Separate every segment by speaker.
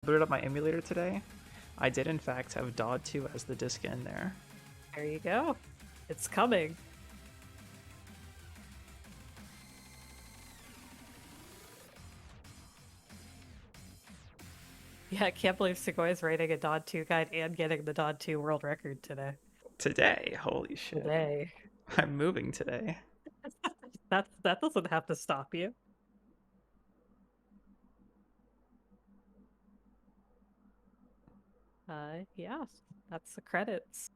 Speaker 1: booted up my emulator today, I did in fact have DOD 2 as the disc in there.
Speaker 2: There you go. It's coming. Yeah, I can't believe Segoy's writing a DOD 2 guide and getting the DOD 2 world record today.
Speaker 1: Today, holy shit.
Speaker 2: Today.
Speaker 1: I'm moving today.
Speaker 2: That doesn't have to stop you. Yeah, that's the credits.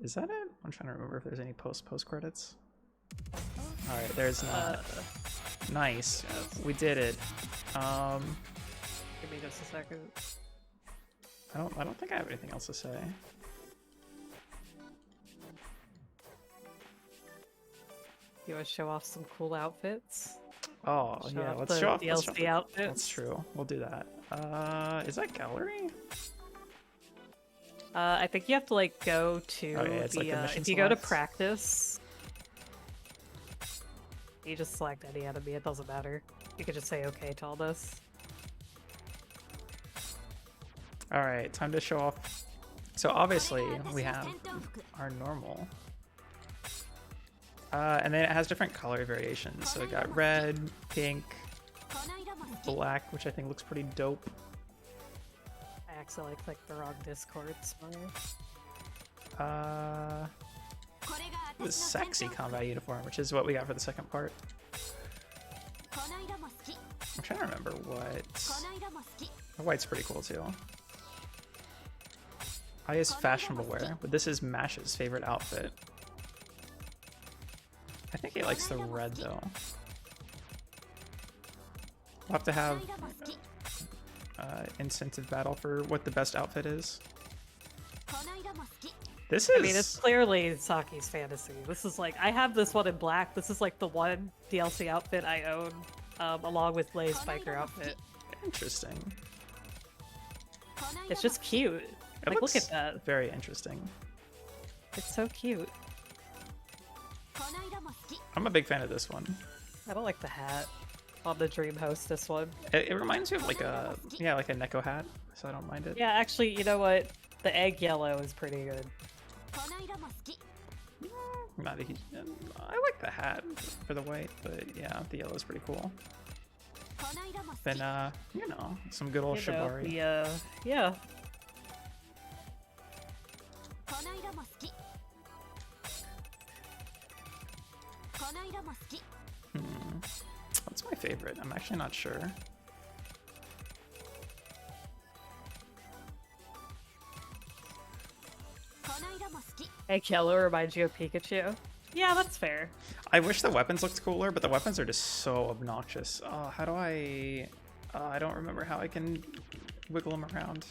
Speaker 1: Is that it? I'm trying to remember if there's any post credits. All right, there's not. Nice, we did it.
Speaker 2: Give me just a second.
Speaker 1: I don't think I have anything else to say.
Speaker 2: You want to show off some cool outfits?
Speaker 1: Oh
Speaker 2: Show
Speaker 1: yeah,
Speaker 2: off
Speaker 1: let's
Speaker 2: the
Speaker 1: show off
Speaker 2: DLC outfits.
Speaker 1: That's true. We'll do that. Is that gallery?
Speaker 2: I think you have to like go to
Speaker 1: it's
Speaker 2: the,
Speaker 1: like the mission
Speaker 2: if you go to
Speaker 1: selects.
Speaker 2: practice, you just select any enemy, it doesn't matter. You could just say okay to all this.
Speaker 1: Alright, time to show off. So obviously we have our normal. And then it has different color variations. So it got red, pink, black, which I think looks pretty dope.
Speaker 2: I accidentally clicked the wrong Discord, sorry.
Speaker 1: The sexy combat uniform, which is what we got for the second part. I'm trying to remember what. The white's pretty cool too. I use fashionable wear, but this is Mash's favorite outfit. I think he likes the red though. We'll have to have incentive battle for what the best outfit is. This is.
Speaker 2: I mean, it's clearly Saki's fantasy. This is like, I have this one in black. This is like the one DLC outfit I own, along with Lay's biker outfit.
Speaker 1: Interesting.
Speaker 2: It's just cute.
Speaker 1: It
Speaker 2: Like,
Speaker 1: looks
Speaker 2: look at that.
Speaker 1: very interesting.
Speaker 2: It's so cute.
Speaker 1: I'm a big fan of this one.
Speaker 2: I don't like the hat on the Dream Hostess one.
Speaker 1: It reminds me of like a like a Neko hat, so I don't mind it.
Speaker 2: Yeah, actually, you know what? The egg yellow is pretty good.
Speaker 1: Not a huge, I like the hat for the white, but yeah, the yellow is pretty cool. Then you know, some good old Shibari.
Speaker 2: Yeah.
Speaker 1: What's my favorite? I'm actually not sure.
Speaker 2: Egg yellow reminds you of Pikachu. Yeah, that's fair.
Speaker 1: I wish the weapons looked cooler, but the weapons are just so obnoxious. Oh, how do I... I don't remember how I can wiggle them around.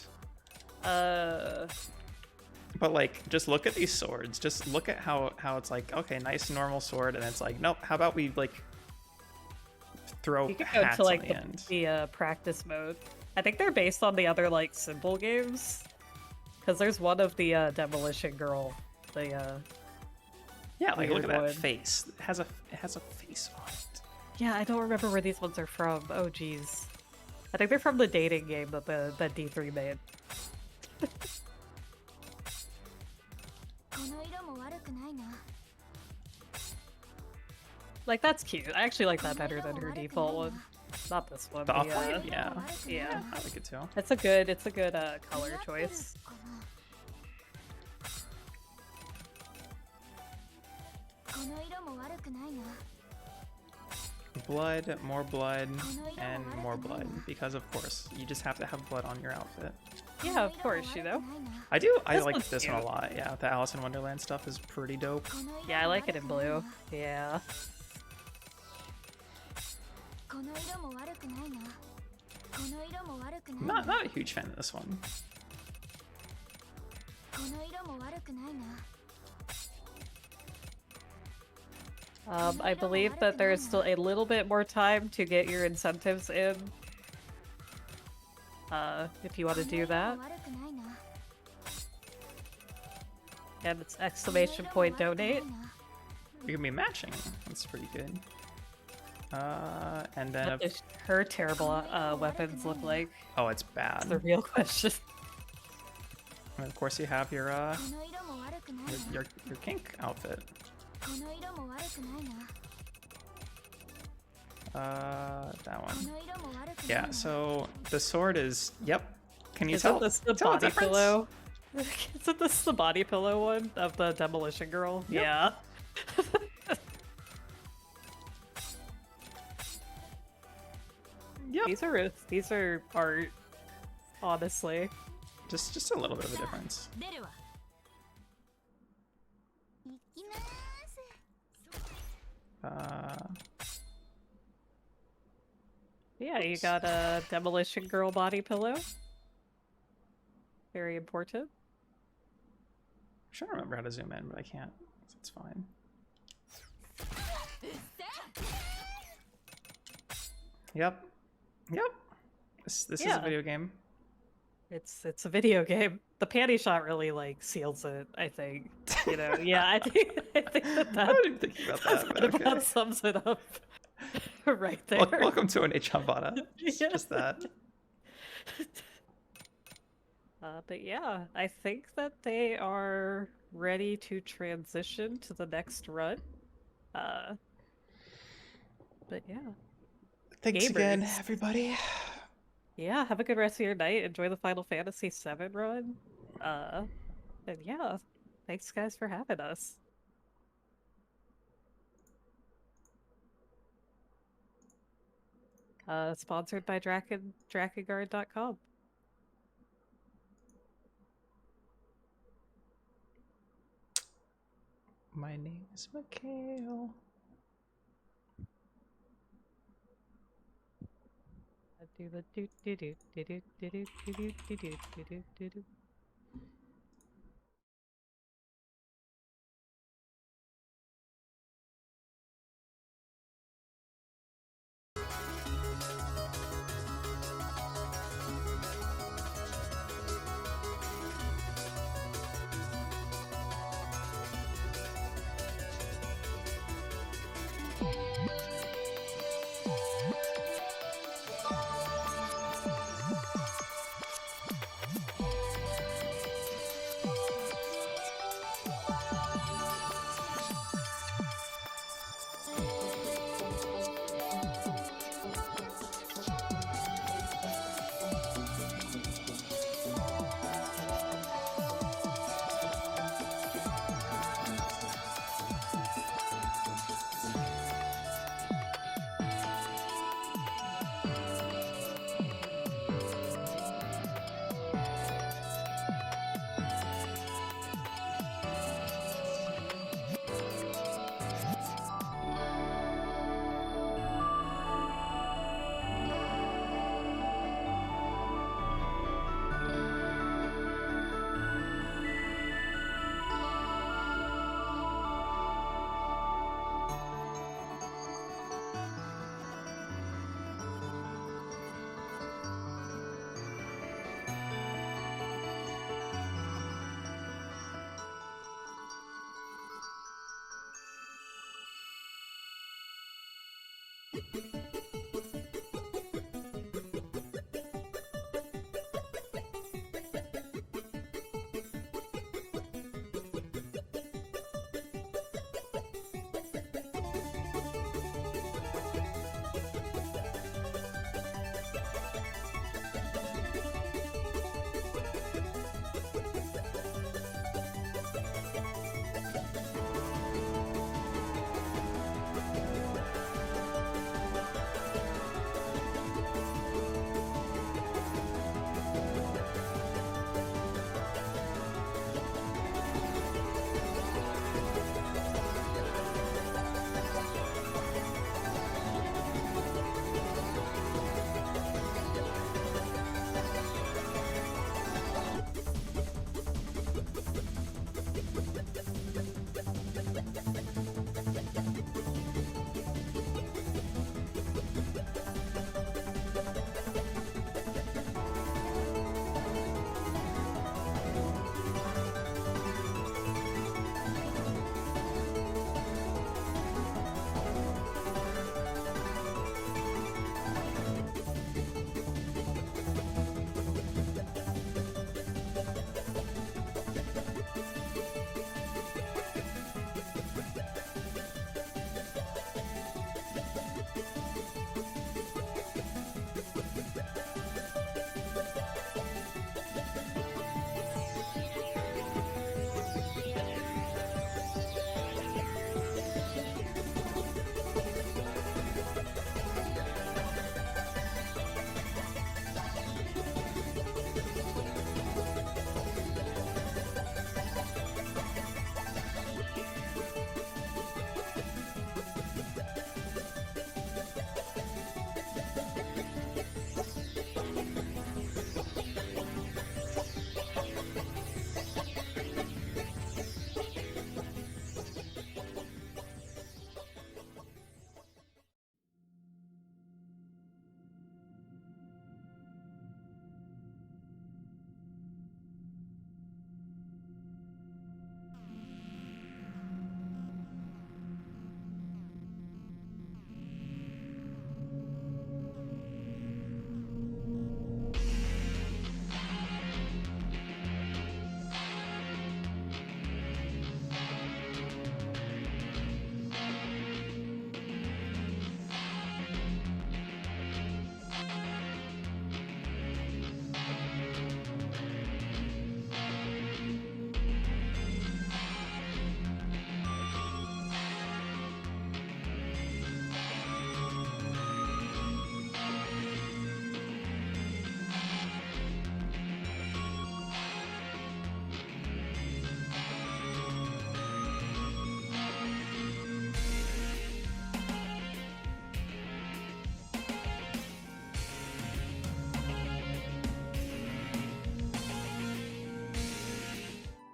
Speaker 1: But like, just look at these swords. Just look at how it's like, okay, nice normal sword, and it's like, nope. How about we like throw
Speaker 2: You could go
Speaker 1: hats
Speaker 2: to like
Speaker 1: on the end?
Speaker 2: the practice mode. I think they're based on the other like simple games. Because there's one of the Demolition Girl. The
Speaker 1: Yeah, like look at that
Speaker 2: one.
Speaker 1: face. It has a face on it.
Speaker 2: Yeah, I don't remember where these ones are from. Oh geez. I think they're from the dating game that that D3 made. Like, that's cute. I actually like that better than her default one. Not this one.
Speaker 1: The off-white? Yeah.
Speaker 2: Yeah.
Speaker 1: I like it too.
Speaker 2: It's a good color choice.
Speaker 1: Blood, and more blood. Because of course, you just have to have blood on your outfit.
Speaker 2: Yeah, of course, you know.
Speaker 1: I
Speaker 2: This
Speaker 1: like
Speaker 2: one's
Speaker 1: this one a
Speaker 2: cute.
Speaker 1: lot. Yeah, the Alice in Wonderland stuff is pretty dope.
Speaker 2: Yeah, I like it in blue. Yeah.
Speaker 1: Not a huge fan of this one.
Speaker 2: I believe that there is still a little bit more time to get your incentives in. If you want to do that. And it's exclamation point donate.
Speaker 1: You can be matching. That's pretty good. And then
Speaker 2: What does her terrible weapons look like?
Speaker 1: oh, it's bad.
Speaker 2: That's the real question.
Speaker 1: And of course, you have your kink outfit. That one. Yeah. So the sword is. Yep. Can you tell?
Speaker 2: Isn't this the body pillow? Isn't this the body pillow one of the demolition girl?
Speaker 1: Yep.
Speaker 2: Yeah.
Speaker 1: Yep.
Speaker 2: These are art, honestly.
Speaker 1: Just a little bit of a difference.
Speaker 2: Yeah, you got a demolition girl body pillow. Very important.
Speaker 1: I'm trying to remember how to zoom in, but I can't. So it's fine. Yep. Yep. This is a video game.
Speaker 2: It's a video game. The panty shot really like seals it, I think. You know, yeah, I think that
Speaker 1: I didn't think about that. But okay.
Speaker 2: that sums it up right there.
Speaker 1: Welcome to an Chambada.
Speaker 2: Yeah.
Speaker 1: Just that.
Speaker 2: But yeah, I think that they are ready to transition to the next run. But yeah.
Speaker 1: Thanks again, everybody.
Speaker 2: Yeah, have a good rest of your night. Enjoy the Final Fantasy VII run. And yeah, thanks guys for having us. Sponsored by Drakengard.com.
Speaker 1: My name is Mikhail.
Speaker 2: Do the do do do do do do do do do do do do do.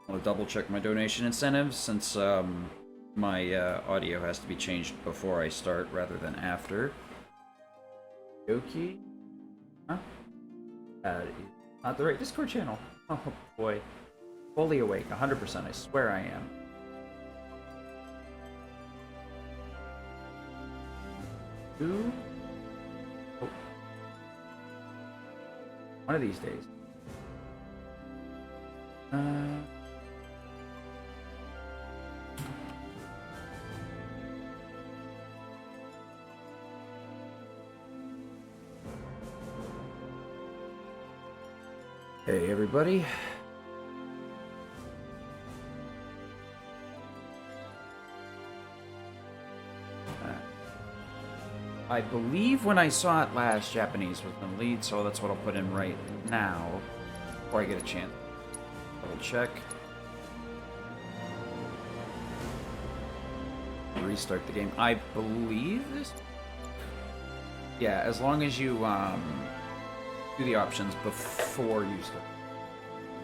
Speaker 3: I'll double check my donation incentives since my audio has to be changed before I start rather than after. Okay. Huh? That is not the right Discord channel. Oh boy. Fully awake, 100%. I swear I am. Two. Oh. One of these days. Hey everybody. I believe when I saw it last, Japanese was in the lead, so that's what I'll put in right now before I get a chance. Double check. Restart the game. I believe this. Yeah, as long as you do the options before you start.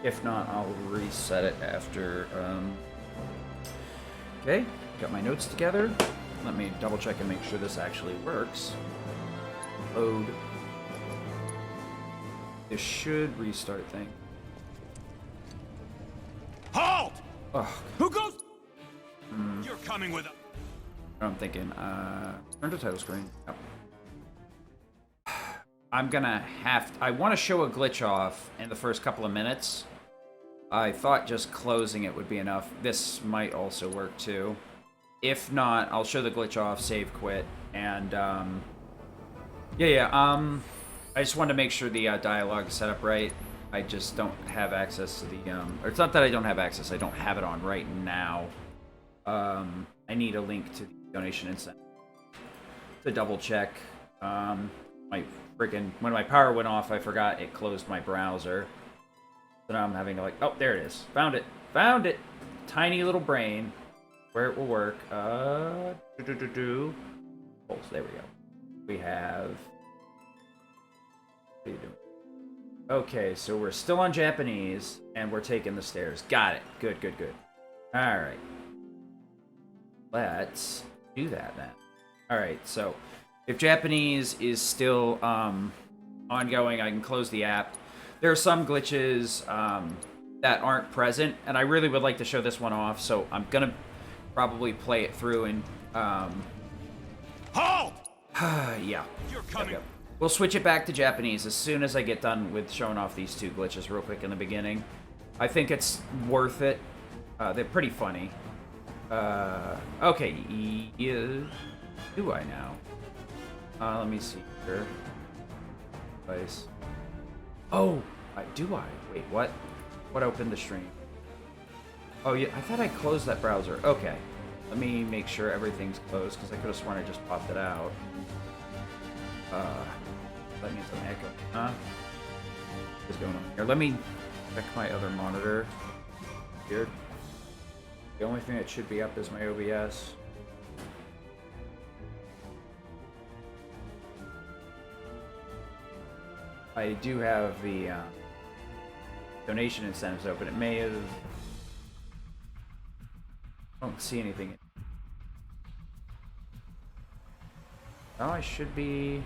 Speaker 3: If not, I'll reset it after. Okay, got my notes together. Let me double check and make sure this actually works. Load. This should restart thing.
Speaker 4: Halt!
Speaker 3: Oh.
Speaker 4: Who goes? You're coming with us.
Speaker 3: I'm thinking, turn to title screen. Yep. I'm gonna have to, I want to show a glitch off in the first couple of minutes. I thought just closing it would be enough. This might also work too. If not, I'll show the glitch off, save, quit, and I just wanted to make sure the dialogue is set up right. I just don't have access to the, or it's not that I don't have access, I don't have it on right now. I need a link to the donation incentive to double check. My freaking, when my power went off, I forgot it closed my browser. So now I'm having to like, oh, there it is. Found it. Found it. Tiny little brain. Where it will work. Oh, so there we go. We have... What are you doing? Okay, so we're still on Japanese, and we're taking the stairs. Got it. Good, good, good. Alright. Let's do that then. Alright, so if Japanese is still ongoing, I can close the app. There are some glitches that aren't present, and I really would like to show this one off, so I'm gonna probably play it through and
Speaker 4: Halt!
Speaker 3: yeah.
Speaker 4: You're coming.
Speaker 3: Yep. We'll switch it back to Japanese as soon as I get done with showing off these two glitches real quick in the beginning. I think it's worth it. They're pretty funny. Okay, do I now? Let me see here. Place. Oh, do I? Wait, what? What opened the stream? Oh, yeah, I thought I closed that browser. Okay. Let me make sure everything's closed, because I could have sworn I just popped it out. That means I'm echo. Huh? What's going on here? Let me check my other monitor. Weird. The only thing that should be up is my OBS. I do have the donation incentives open. It may have... I don't see anything. Oh, I should be...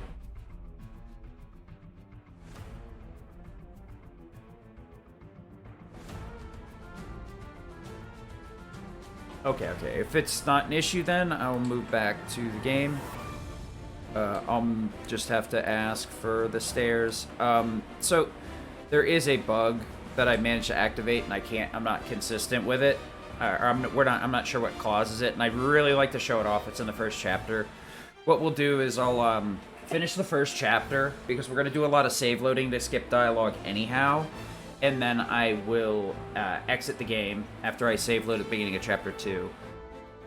Speaker 3: Okay, okay. If it's not an issue, then I'll move back to the game. I'll just have to ask for the stairs. So there is a bug that I managed to activate, and I'm not consistent with it. I'm not sure what causes it, and I'd really like to show it off. It's in the first chapter. What we'll do is I'll finish the first chapter, because we're going to do a lot of save loading to skip dialogue anyhow, and then I will exit the game after I save load at the beginning of chapter 2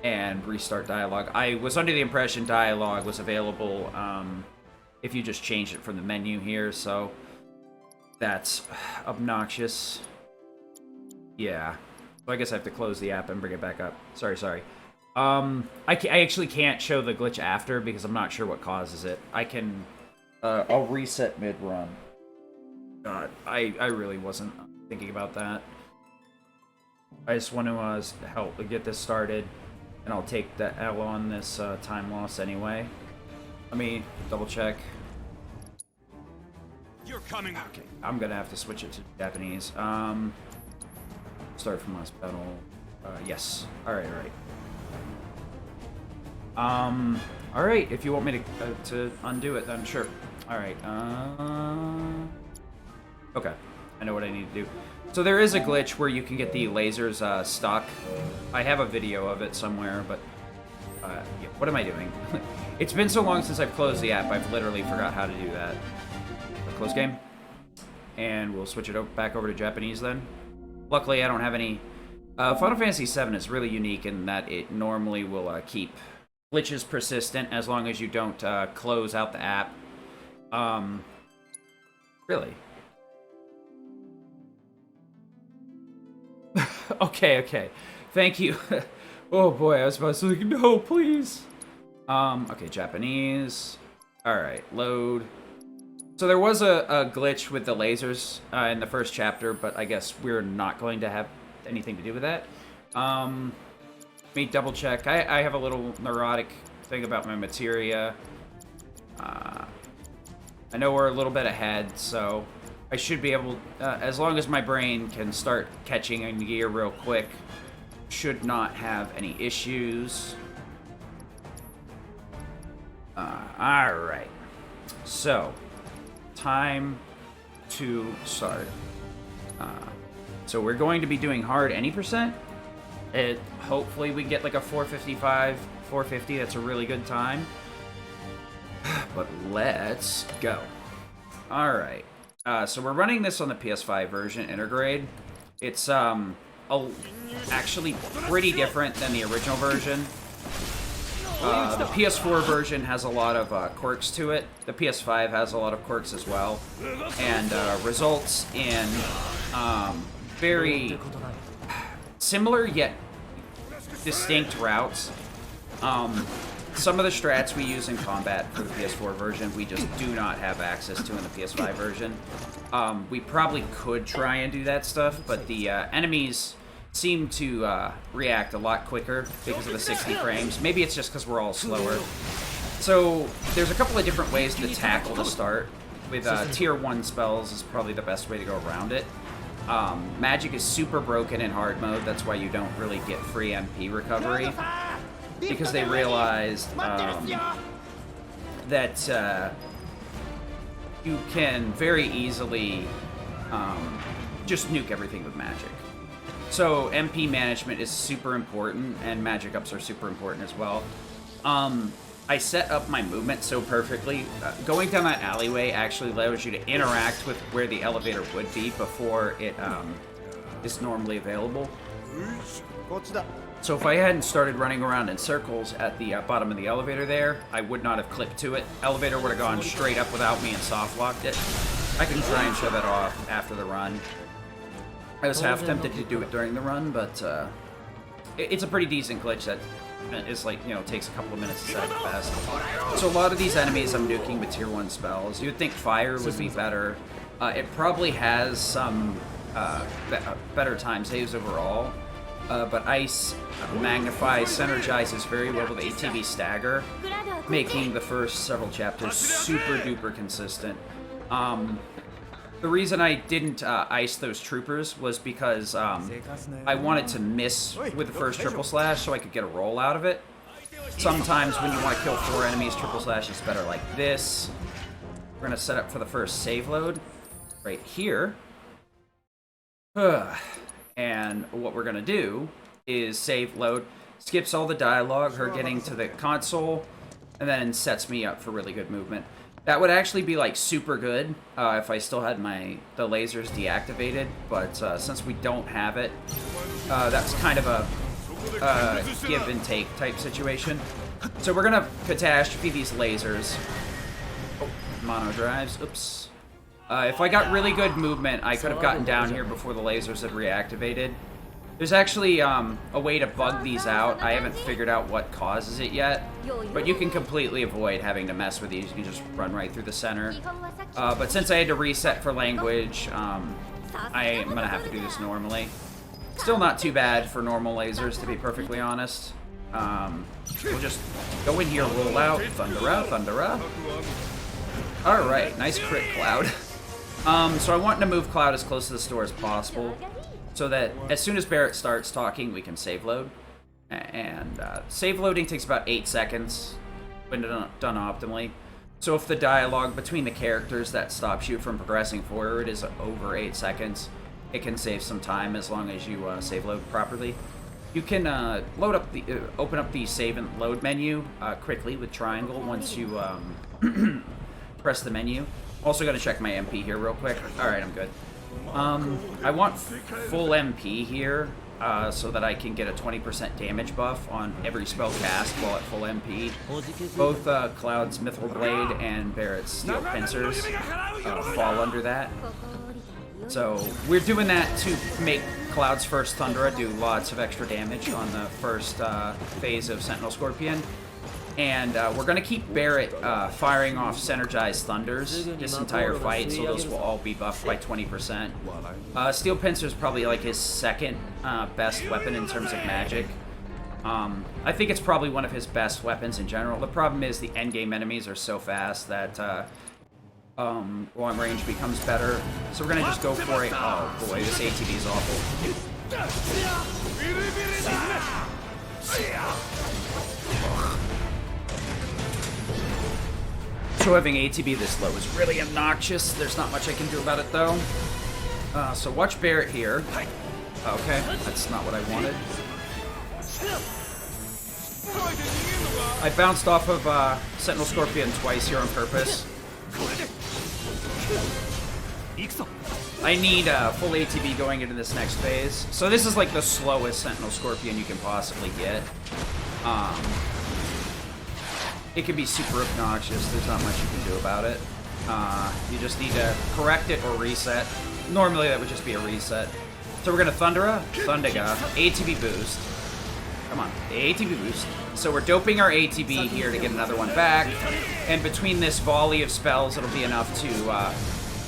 Speaker 3: and restart dialogue. I was under the impression dialogue was available if you just changed it from the menu here, so that's obnoxious. Yeah. So I guess I have to close the app and bring it back up. Sorry. I actually can't show the glitch after because I'm not sure what causes it. I can... I'll reset mid-run. God, I really wasn't thinking about that. I just want to help get this started, and I'll take the L on this time loss anyway. Let me double check.
Speaker 4: You're coming.
Speaker 3: Okay, I'm gonna have to switch it to Japanese. Start from last battle. Yes. All right. All right. If you want me to undo it, then sure. All right. Okay. I know what I need to do. So there is a glitch where you can get the lasers stuck. I have a video of it somewhere, but yeah, what am I doing? It's been so long since I've closed the app, I've literally forgot how to do that. Close game. And we'll switch it back over to Japanese then. Luckily, I don't have any... Final Fantasy VII is really unique in that it normally will keep glitches persistent as long as you don't close out the app. Really? Okay. Thank you. Oh boy, I was about to say, no, please. Okay, Japanese. Alright, load. So there was a glitch with the lasers in the first chapter, but I guess we're not going to have anything to do with that. Let me double check. I have a little neurotic thing about my materia. I know we're a little bit ahead, so I should be able, as long as my brain can start catching in gear real quick, should not have any issues. Alright. So, time to start. So we're going to be doing hard any percent. Hopefully we get like a 455, 450. That's a really good time. But let's go. Alright. So we're running this on the PS5 version, Intergrade. It's actually pretty different than the original version. The PS4 version has a lot of quirks to it. The PS5 has a lot of quirks as well, and results in very similar yet distinct routes. Some of the strats we use in combat for the PS4 version, we just do not have access to in the PS5 version. We probably could try and do that stuff, but the enemies seem to react a lot quicker because of the 60 frames. Maybe it's just because we're all slower. So there's a couple of different ways to tackle the start. With tier 1 spells is probably the best way to go around it. Magic is super broken in hard mode, that's why you don't really get free MP recovery. Because they realized that you can very easily just nuke everything with magic. So MP management is super important, and magic ups are super important as well. I set up my movement so perfectly. Going down that alleyway actually allows you to interact with where the elevator would be before it is normally available. So if I hadn't started running around in circles at the bottom of the elevator there, I would not have clipped to it. Elevator would have gone straight up without me and soft locked it. I can try and show that off after the run. I was half tempted to do it during the run, but it's a pretty decent glitch that is like, you know, takes a couple of minutes to set up fast. So a lot of these enemies I'm nuking with tier 1 spells. You would think fire would be better. It probably has some better time saves overall. But Ice magnifies, synergizes very well with ATB Stagger, making the first several chapters super duper consistent. The reason I didn't ice those troopers was because I wanted to miss with the first triple slash so I could get a roll out of it. Sometimes when you want to kill 4 enemies, triple slash is better like this. We're going to set up for the first save load right here. And what we're going to do is save load, skips all the dialogue, her getting to the console, and then sets me up for really good movement. That would actually be like super good if I still had the lasers deactivated, but since we don't have it, that's kind of a give and take type situation. So we're gonna catastrophe these lasers. Oh, mono drives, oops. If I got really good movement, I could have gotten down here before the lasers had reactivated. There's actually a way to bug these out. I haven't figured out what causes it yet, but you can completely avoid having to mess with these. You can just run right through the center. But since I had to reset for language, I am going to have to do this normally. Still not too bad for normal lasers, to be perfectly honest. We'll just go in here, roll out, Thundera, Thundera. Alright, nice crit, Cloud. So I want to move Cloud as close to the store as possible, so that as soon as Barret starts talking, we can save load. And save loading takes about 8 seconds when done optimally. So if the dialogue between the characters that stops you from progressing forward is over 8 seconds, it can save some time as long as you save load properly. You can open up the save and load menu quickly with triangle once you press the menu. Also gonna check my MP here real quick. Alright, I'm good. I want full MP here so that I can get a 20% damage buff on every spell cast while at full MP. Both Cloud's Mithril Blade and Barret's Steel Pincers fall under that. So we're doing that to make Cloud's first Thundera do lots of extra damage on the first phase of Sentinel Scorpion. And we're going to keep Barret firing off Synergized Thunders this entire fight, so those will all be buffed by 20%. Steel Pincer is probably like his second best weapon in terms of magic. I think it's probably one of his best weapons in general. The problem is the endgame enemies are so fast that long range becomes better. So we're going to just go for it. Oh boy, this ATB is awful. So having ATB this low is really obnoxious. There's not much I can do about it though. So watch Barret here. Okay, that's not what I wanted. I bounced off of Sentinel Scorpion twice here on purpose. I need full ATB going into this next phase. So this is like the slowest Sentinel Scorpion you can possibly get. It can be super obnoxious. There's not much you can do about it. You just need to correct it or reset. Normally that would just be a reset. So we're gonna Thundera, Thundiga, ATB boost. Come on, ATB boost. So we're doping our ATB here to get another one back. And between this volley of spells, it'll be enough to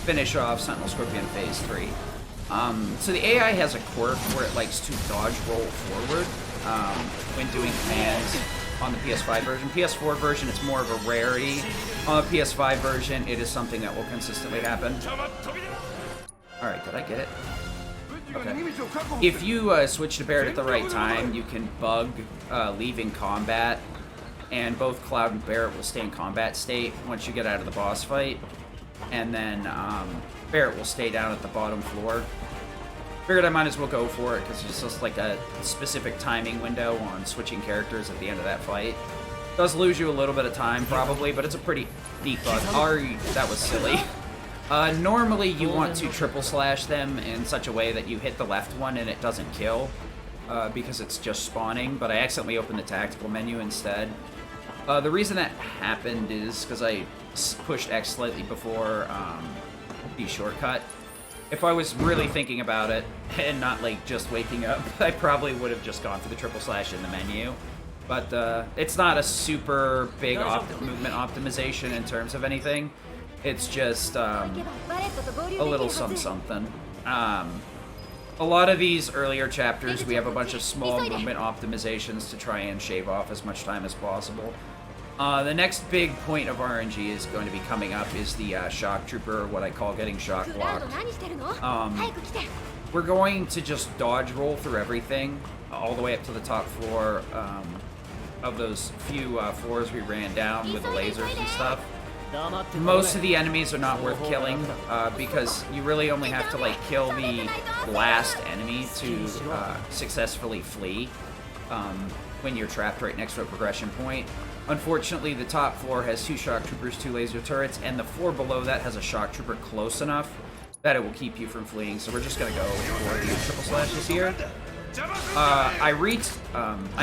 Speaker 3: finish off Sentinel Scorpion Phase 3. So the AI has a quirk where it likes to dodge roll forward when doing commands on the PS5 version. PS4 version, it's more of a rarity. On the PS5 version, it is something that will consistently happen. Alright, did I get it? Okay. If you switch to Barret at the right time, you can bug leaving combat, and both Cloud and Barret will stay in combat state once you get out of the boss fight. And then Barret will stay down at the bottom floor. Figured I might as well go for it because it's just like a specific timing window on switching characters at the end of that fight. Does lose you a little bit of time probably, but it's a pretty deep bug. That was silly. Normally you want to triple slash them in such a way that you hit the left one and it doesn't kill because it's just spawning, but I accidentally opened the tactical menu instead. The reason that happened is because I pushed X slightly before the shortcut. If I was really thinking about it and not like just waking up, I probably would have just gone for the triple slash in the menu. But it's not a super big movement optimization in terms of anything. It's just a little something. A lot of these earlier chapters, we have a bunch of small movement optimizations to try and shave off as much time as possible. The next big point of RNG is going to be coming up is the Shock Trooper, what I call getting shock blocked. We're going to just dodge roll through everything, all the way up to the top floor of those few floors we ran down with the lasers and stuff. Most of the enemies are not worth killing because you really only have to like kill the last enemy to successfully flee when you're trapped right next to a progression point. Unfortunately, the top floor has 2 shock troopers, 2 laser turrets, and the floor below that has a shock trooper close enough that it will keep you from fleeing. So we're just gonna go for the triple slashes here. I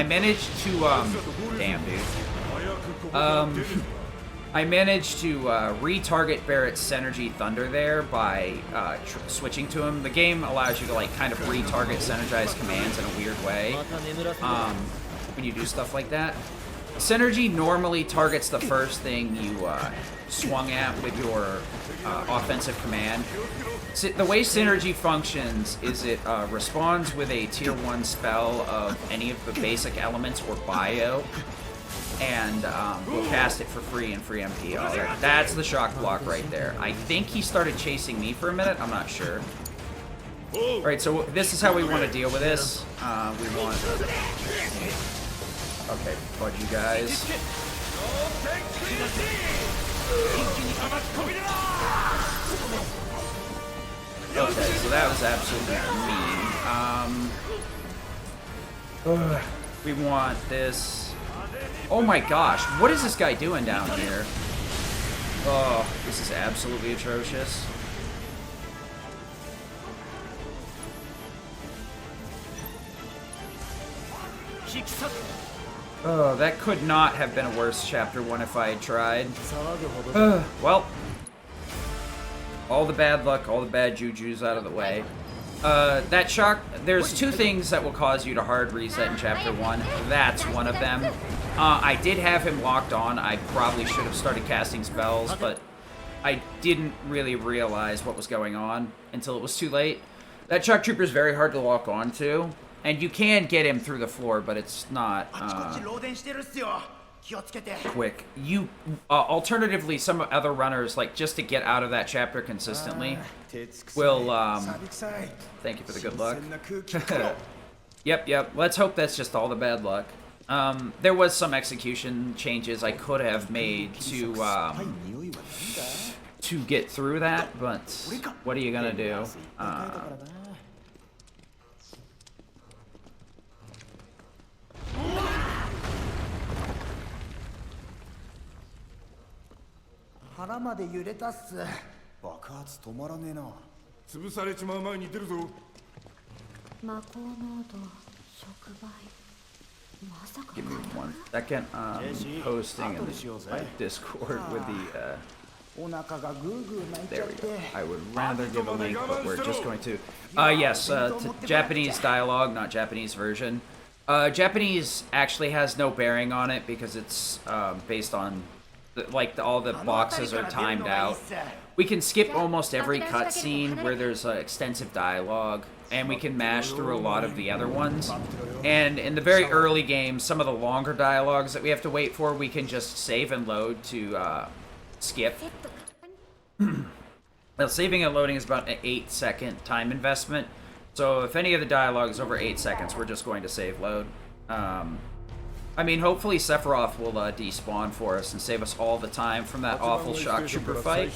Speaker 3: managed to damn dude. I managed to retarget Barret's Synergy Thunder there by switching to him. The game allows you to like kind of retarget Synergized commands in a weird way when you do stuff like that. Synergy normally targets the first thing you swung at with your offensive command. the way synergy functions is it responds with a tier 1 spell of any of the basic elements or bio, and we'll cast it for free in free MP. That's the shock block right there. I think he started chasing me for a minute. I'm not sure. Alright, so this is how we want to deal with this. We want... Okay, fudge you guys. Okay, so that was absolutely mean. We want this... Oh my gosh, what is this guy doing down here? Oh, this is absolutely atrocious. Oh, that could not have been a worse chapter 1 if I had tried. Well, all the bad luck, all the bad juju's out of the way. That shock, there's 2 things that will cause you to hard reset in chapter 1. That's one of them. I did have him locked on. I probably should have started casting spells, but I didn't really realize what was going on until it was too late. That shock trooper is very hard to lock on to. And you can get him through the floor, but it's not quick. You alternatively, some other runners, like just to get out of that chapter consistently, will thank you for the good luck. Yep. Let's hope that's just all the bad luck. There was some execution changes I could have made to get through that, but what are you gonna do? Give me 1 second. Posting in my Discord with the there we go. I would rather give a link, but we're just going to yes, to Japanese dialogue, not Japanese version. Japanese actually has no bearing on it because it's based on all the boxes are timed out. We can skip almost every cutscene where there's extensive dialogue, and we can mash through a lot of the other ones. And in the very early game, some of the longer dialogues that we have to wait for, we can just save and load to skip. Now, saving and loading is about an 8-second time investment. So if any of the dialogue is over 8 seconds, we're just going to save load. I mean, hopefully Sephiroth will despawn for us and save us all the time from that awful shock trooper fight.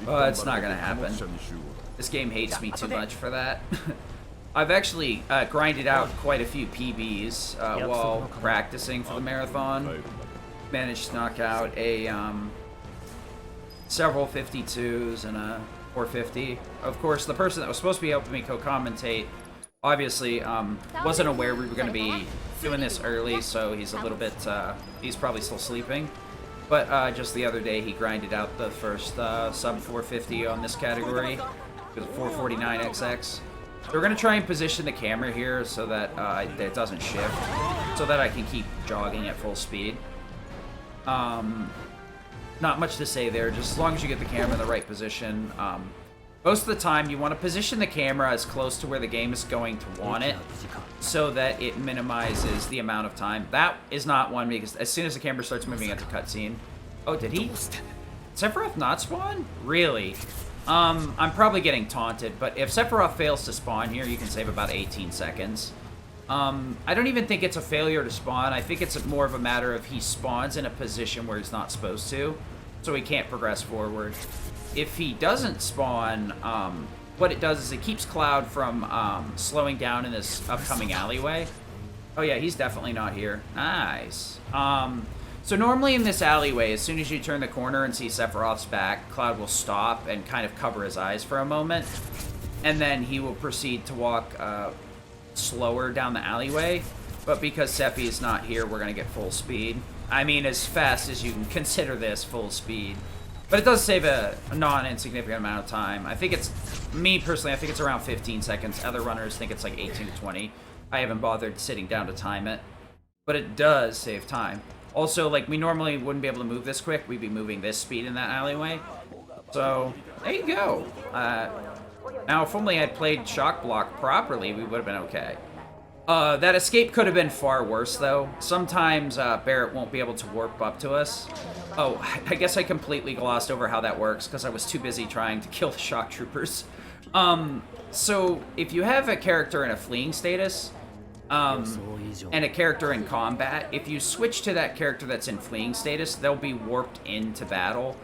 Speaker 3: It's not going to happen. This game hates me too much for that. I've actually grinded out quite a few PBs while practicing for the marathon. Managed to knock out several 52s and a 450. Of course, the person that was supposed to be helping me co-commentate obviously wasn't aware we were going to be doing this early, so he's a little bit, he's probably still sleeping. But just the other day, he grinded out the first sub 450 on this category with 449XX. So we're going to try and position the camera here so that it doesn't shift, so that I can keep jogging at full speed. Not much to say there, just as long as you get the camera in the right position. Most of the time, you want to position the camera as close to where the game is going to want it, so that it minimizes the amount of time. That is not one, because as soon as the camera starts moving at the cutscene... Oh, did he? Sephiroth not spawn? Really? I'm probably getting taunted, but if Sephiroth fails to spawn here, you can save about 18 seconds. I don't even think it's a failure to spawn. I think it's more of a matter of he spawns in a position where he's not supposed to, so he can't progress forward. If he doesn't spawn, what it does is it keeps Cloud from slowing down in this upcoming alleyway. Oh yeah, he's definitely not here. Nice. So normally in this alleyway, as soon as you turn the corner and see Sephiroth's back, Cloud will stop and kind of cover his eyes for a moment, and then he will proceed to walk slower down the alleyway. But because Seppi is not here, we're going to get full speed. I mean, as fast as you can consider this full speed. But it does save a non-insignificant amount of time. I think it's, me personally, I think it's around 15 seconds. Other runners think it's like 18 to 20. I haven't bothered sitting down to time it. But it does save time. Also, like, we normally wouldn't be able to move this quick. We'd be moving this speed in that alleyway. So, there you go. Now, if only I'd played Shock Block properly, we would have been okay. That escape could have been far worse, though. Sometimes Barret won't be able to warp up to us. Oh, I guess I completely glossed over how that works because I was too busy trying to kill the shock troopers. So if you have a character in a fleeing status, and a character in combat, if you switch to that character that's in fleeing status, they'll be warped into battle.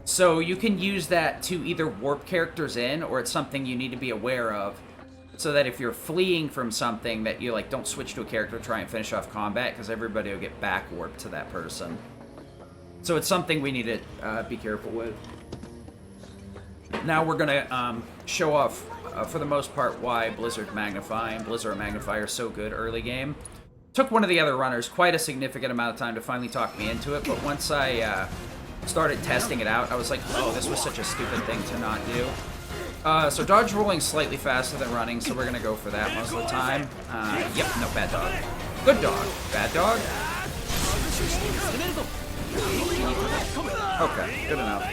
Speaker 3: So you can use that to either warp characters in, or it's something you need to be aware of, so that if you're fleeing from something, that you like don't switch to a character to try and finish off combat, because everybody will get back warped to that person. So it's something we need to be careful with. Now we're gonna show off, for the most part, why Blizzard Magnify and Blizzard Magnify are so good early game. Took one of the other runners quite a significant amount of time to finally talk me into it, but once I started testing it out, I was like, oh, this was such a stupid thing to not do. So dodge rolling slightly faster than running, so we're gonna go for that most of the time. Yep, no, bad dog. Good dog. Bad dog? Okay, good enough.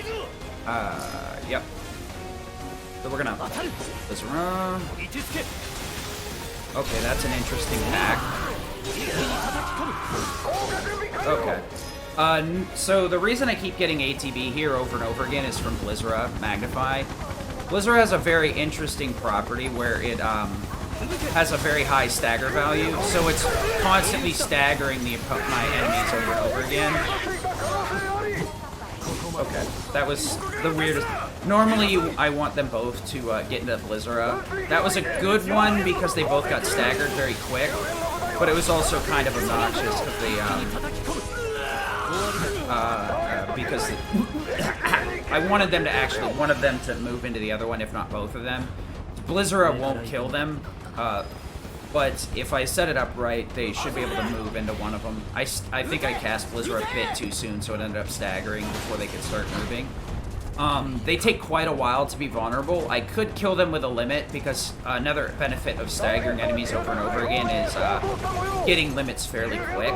Speaker 3: Yep. So we're gonna let's run. Okay, that's an interesting hack. Okay. So the reason I keep getting ATB here over and over again is from Blizzard Magnify. Blizzard has a very interesting property where it has a very high stagger value, so it's constantly staggering my enemies over and over again. Okay, that was the weirdest. Normally, I want them both to get into Blizzard. That was a good one because they both got staggered very quick, but it was also kind of obnoxious because they, because I wanted them to actually, one of them to move into the other one, if not both of them. Blizzard won't kill them, but if I set it up right, they should be able to move into one of them. I think I cast Blizzard a bit too soon, so it ended up staggering before they could start moving. They take quite a while to be vulnerable. I could kill them with a limit, because another benefit of staggering enemies over and over again is getting limits fairly quick.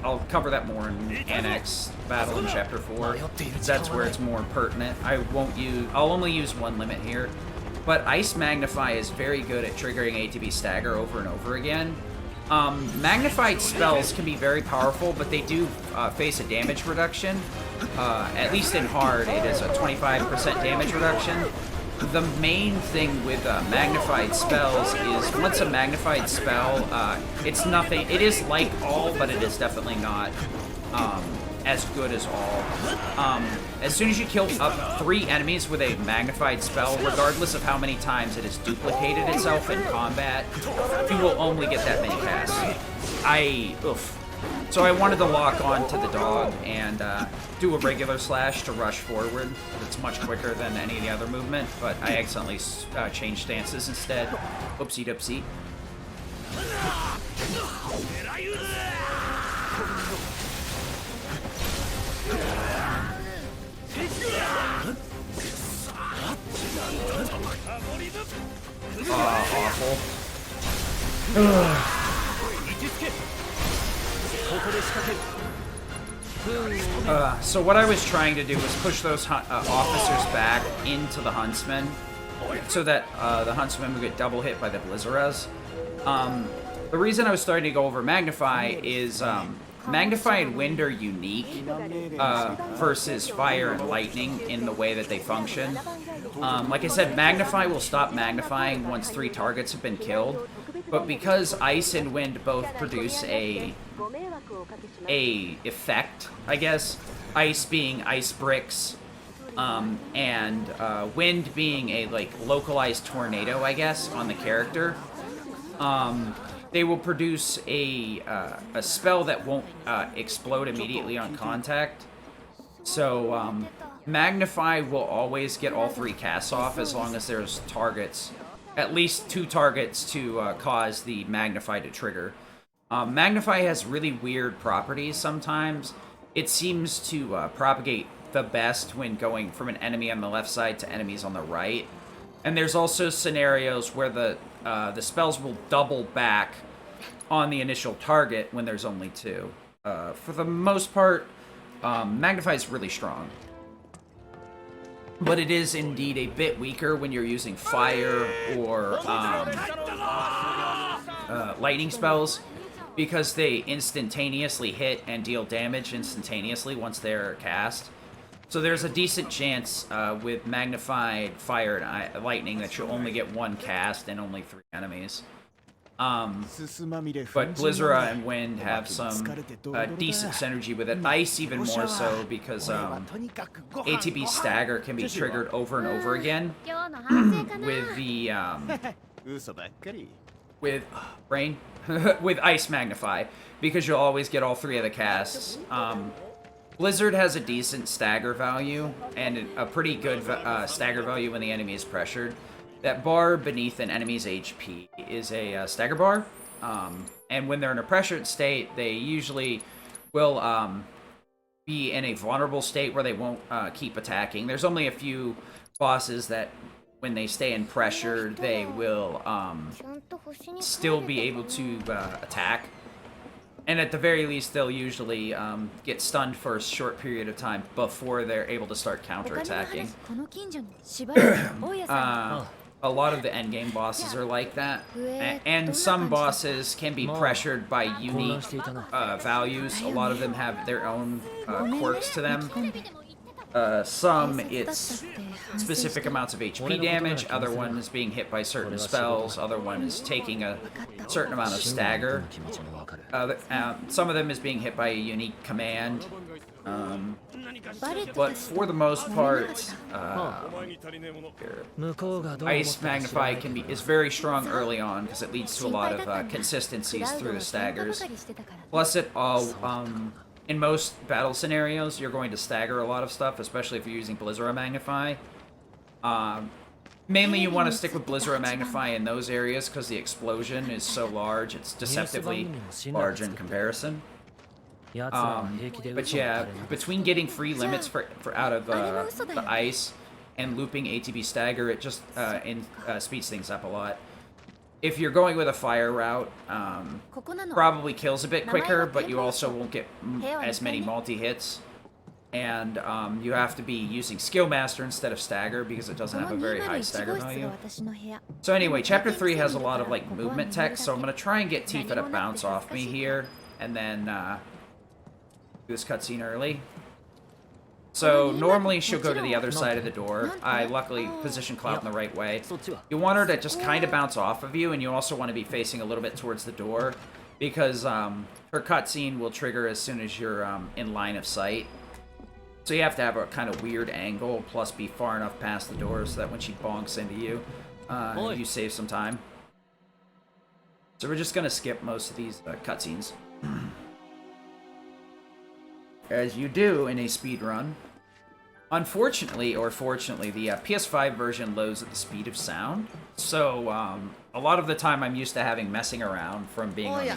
Speaker 3: I'll cover that more in Annex Battle in Chapter 4. That's where it's more pertinent. I'll only use one limit here. But Ice Magnify is very good at triggering ATB stagger over and over again. Magnified spells can be very powerful, but they do face a damage reduction. At least in hard, it is a 25% damage reduction. The main thing with magnified spells is once a magnified spell, it's nothing. It is like all, but it is definitely not as good as all. As soon as you kill up 3 enemies with a magnified spell, regardless of how many times it has duplicated itself in combat, you will only get that many casts. So I wanted to lock on to the dog and do a regular slash to rush forward. It's much quicker than any of the other movement, but I accidentally changed stances instead. Oopsie doopsie. Awful. So what I was trying to do was push those officers back into the Huntsmen, so that the Huntsmen would get double hit by the Blizzards. The reason I was starting to go over Magnify is Magnify and Wind are unique versus Fire and Lightning in the way that they function. Like I said, Magnify will stop magnifying once 3 targets have been killed, but because Ice and Wind both produce a effect, I guess, Ice being ice bricks, and Wind being a localized tornado, I guess, on the character. They will produce a spell that won't explode immediately on contact. So Magnify will always get all 3 casts off as long as there's targets, at least 2 targets to cause the Magnify to trigger. Magnify has really weird properties sometimes. It seems to propagate the best when going from an enemy on the left side to enemies on the right. And there's also scenarios where the spells will double back on the initial target when there's only 2. For the most part, Magnify is really strong. but it is indeed a bit weaker when you're using fire or lightning spells, because they instantaneously hit and deal damage instantaneously once they're cast. So there's a decent chance with magnified fire and lightning that you'll only get one cast and only 3 enemies. But Blizzara and Wind have some decent synergy with it. Ice even more so, because ATB Stagger can be triggered over and over again with the with Ice Magnify, because you'll always get all 3 of the casts. Blizzard has a decent stagger value and a pretty good stagger value when the enemy is pressured. That bar beneath an enemy's HP is a stagger bar, and when they're in a pressured state, they usually will be in a vulnerable state where they won't keep attacking. There's only a few bosses that, when they stay in pressure, they will still be able to attack. And at the very least, they'll usually get stunned for a short period of time before they're able to start counterattacking. A lot of the endgame bosses are like that. And some bosses can be pressured by unique values. A lot of them have their own quirks to them. Some, it's specific amounts of HP damage, other one is being hit by certain spells, other one is taking a certain amount of stagger. Some of them is being hit by a unique command. But for the most part, Ice Magnify is very strong early on, because it leads to a lot of consistencies through the staggers. Plus it in most battle scenarios, you're going to stagger a lot of stuff, especially if you're using Blizzara Magnify. Mainly you want to stick with Blizzara Magnify in those areas, because the explosion is so large, it's deceptively large in comparison. But yeah, between getting free limits for out of the ice and looping ATB Stagger, it just speeds things up a lot. If you're going with a fire route, probably kills a bit quicker, but you also won't get as many multi-hits. And you have to be using Skill Master instead of Stagger, because it doesn't have a very high stagger value. So anyway, Chapter 3 has a lot of like movement text, so I'm going to try and get Tifa to bounce off me here, and then do this cutscene early. So normally she'll go to the other side of the door. I luckily positioned Cloud in the right way. You want her to just kind of bounce off of you, and you also want to be facing a little bit towards the door, because her cutscene will trigger as soon as you're in line of sight. So you have to have a kind of weird angle, plus be far enough past the door so that when she bonks into you, you save some time. So we're just going to skip most of these cutscenes. As you do in a speed run. Unfortunately, or fortunately, the PS5 version loads at the speed of sound. So a lot of the time I'm used to having messing around from being on the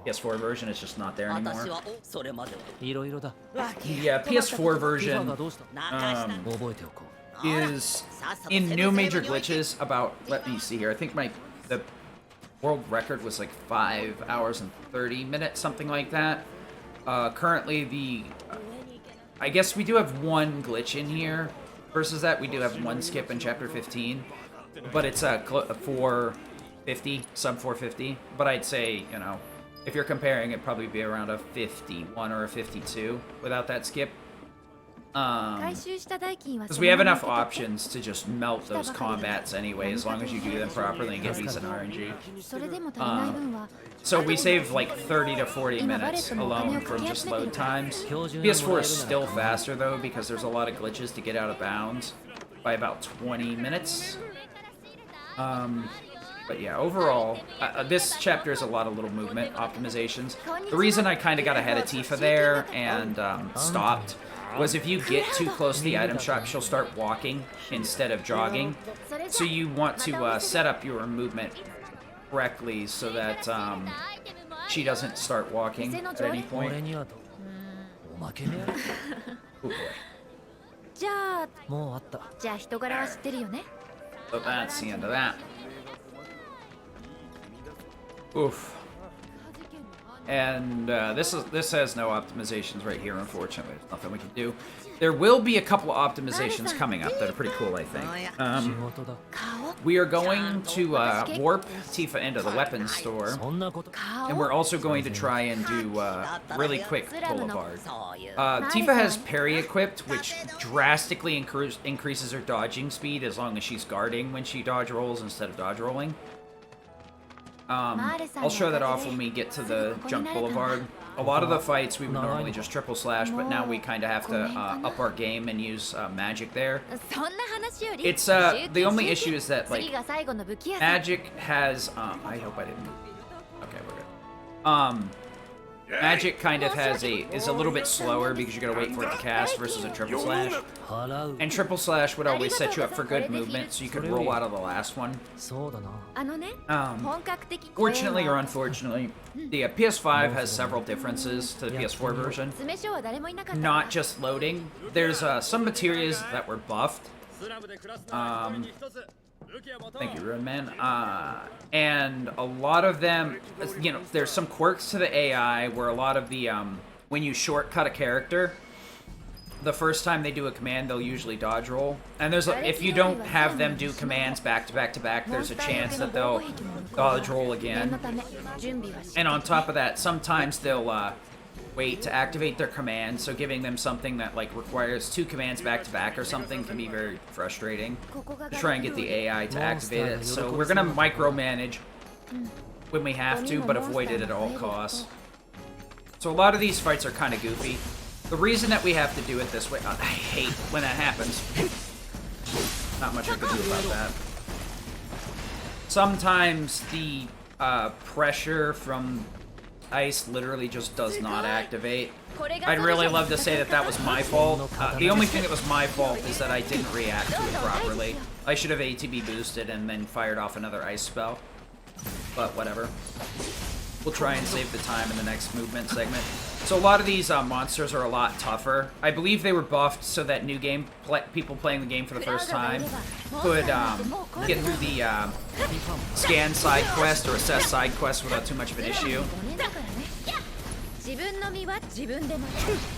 Speaker 3: PS4 version. It's just not there anymore. The PS4 version is in new major glitches about, let me see here, I think the world record was like 5 hours and 30 minutes, something like that. Currently, I guess we do have one glitch in here. Versus that, we do have one skip in Chapter 15. But it's a 450, sub 450. But I'd say, you know, if you're comparing, it'd probably be around a 51 or a 52 without that skip. Because we have enough options to just melt those combats anyway, as long as you do them properly and get decent RNG. So we save like 30 to 40 minutes alone from just load times. PS4 is still faster though, because there's a lot of glitches to get out of bounds by about 20 minutes. But yeah, overall, this chapter is a lot of little movement optimizations. The reason I kind of got ahead of Tifa there and stopped was if you get too close to the item shop, she'll start walking instead of jogging. So you want to set up your movement correctly so that she doesn't start walking at any point. Oh boy. So that's the end of that. Oof. And this has no optimizations right here, unfortunately. There's nothing we can do. There will be a couple of optimizations coming up that are pretty cool, I think. We are going to warp Tifa into the weapons store, and we're also going to try and do really quick boulevard. Tifa has parry equipped, which drastically increases her dodging speed as long as she's guarding when she dodge rolls instead of dodge rolling. I'll show that off when we get to the junk boulevard. A lot of the fights we would normally just triple slash, but now we kind of have to up our game and use magic there. It's the only issue is that like magic has I hope I didn't. Okay, we're good. Magic kind of is a little bit slower because you gotta wait for it to cast versus a triple slash. And triple slash would always set you up for good movement, so you could roll out of the last one. Fortunately or unfortunately, the PS5 has several differences to the PS4 version. Not just loading. There's some materials that were buffed. Thank you, Roadman. And a lot of them, you know, there's some quirks to the AI where a lot of the, when you shortcut a character, the first time they do a command, they'll usually dodge roll. And there's, if you don't have them do commands back to back to back, there's a chance that they'll dodge roll again. And on top of that, sometimes they'll, wait to activate their command, so giving them something that like requires 2 commands back to back or something can be very frustrating to try and get the AI to activate it. So we're gonna micromanage when we have to, but avoid it at all costs. So a lot of these fights are kind of goofy. The reason that we have to do it this way, I hate when that happens. Not much I can do about that. Sometimes the pressure from ice literally just does not activate. I'd really love to say that that was my fault. The only thing that was my fault is that I didn't react to it properly. I should have ATB boosted and then fired off another ice spell. But whatever. We'll try and save the time in the next movement segment. So a lot of these monsters are a lot tougher. I believe they were buffed so that new game people playing the game for the first time could get through the scan side quest or assess side quest without too much of an issue.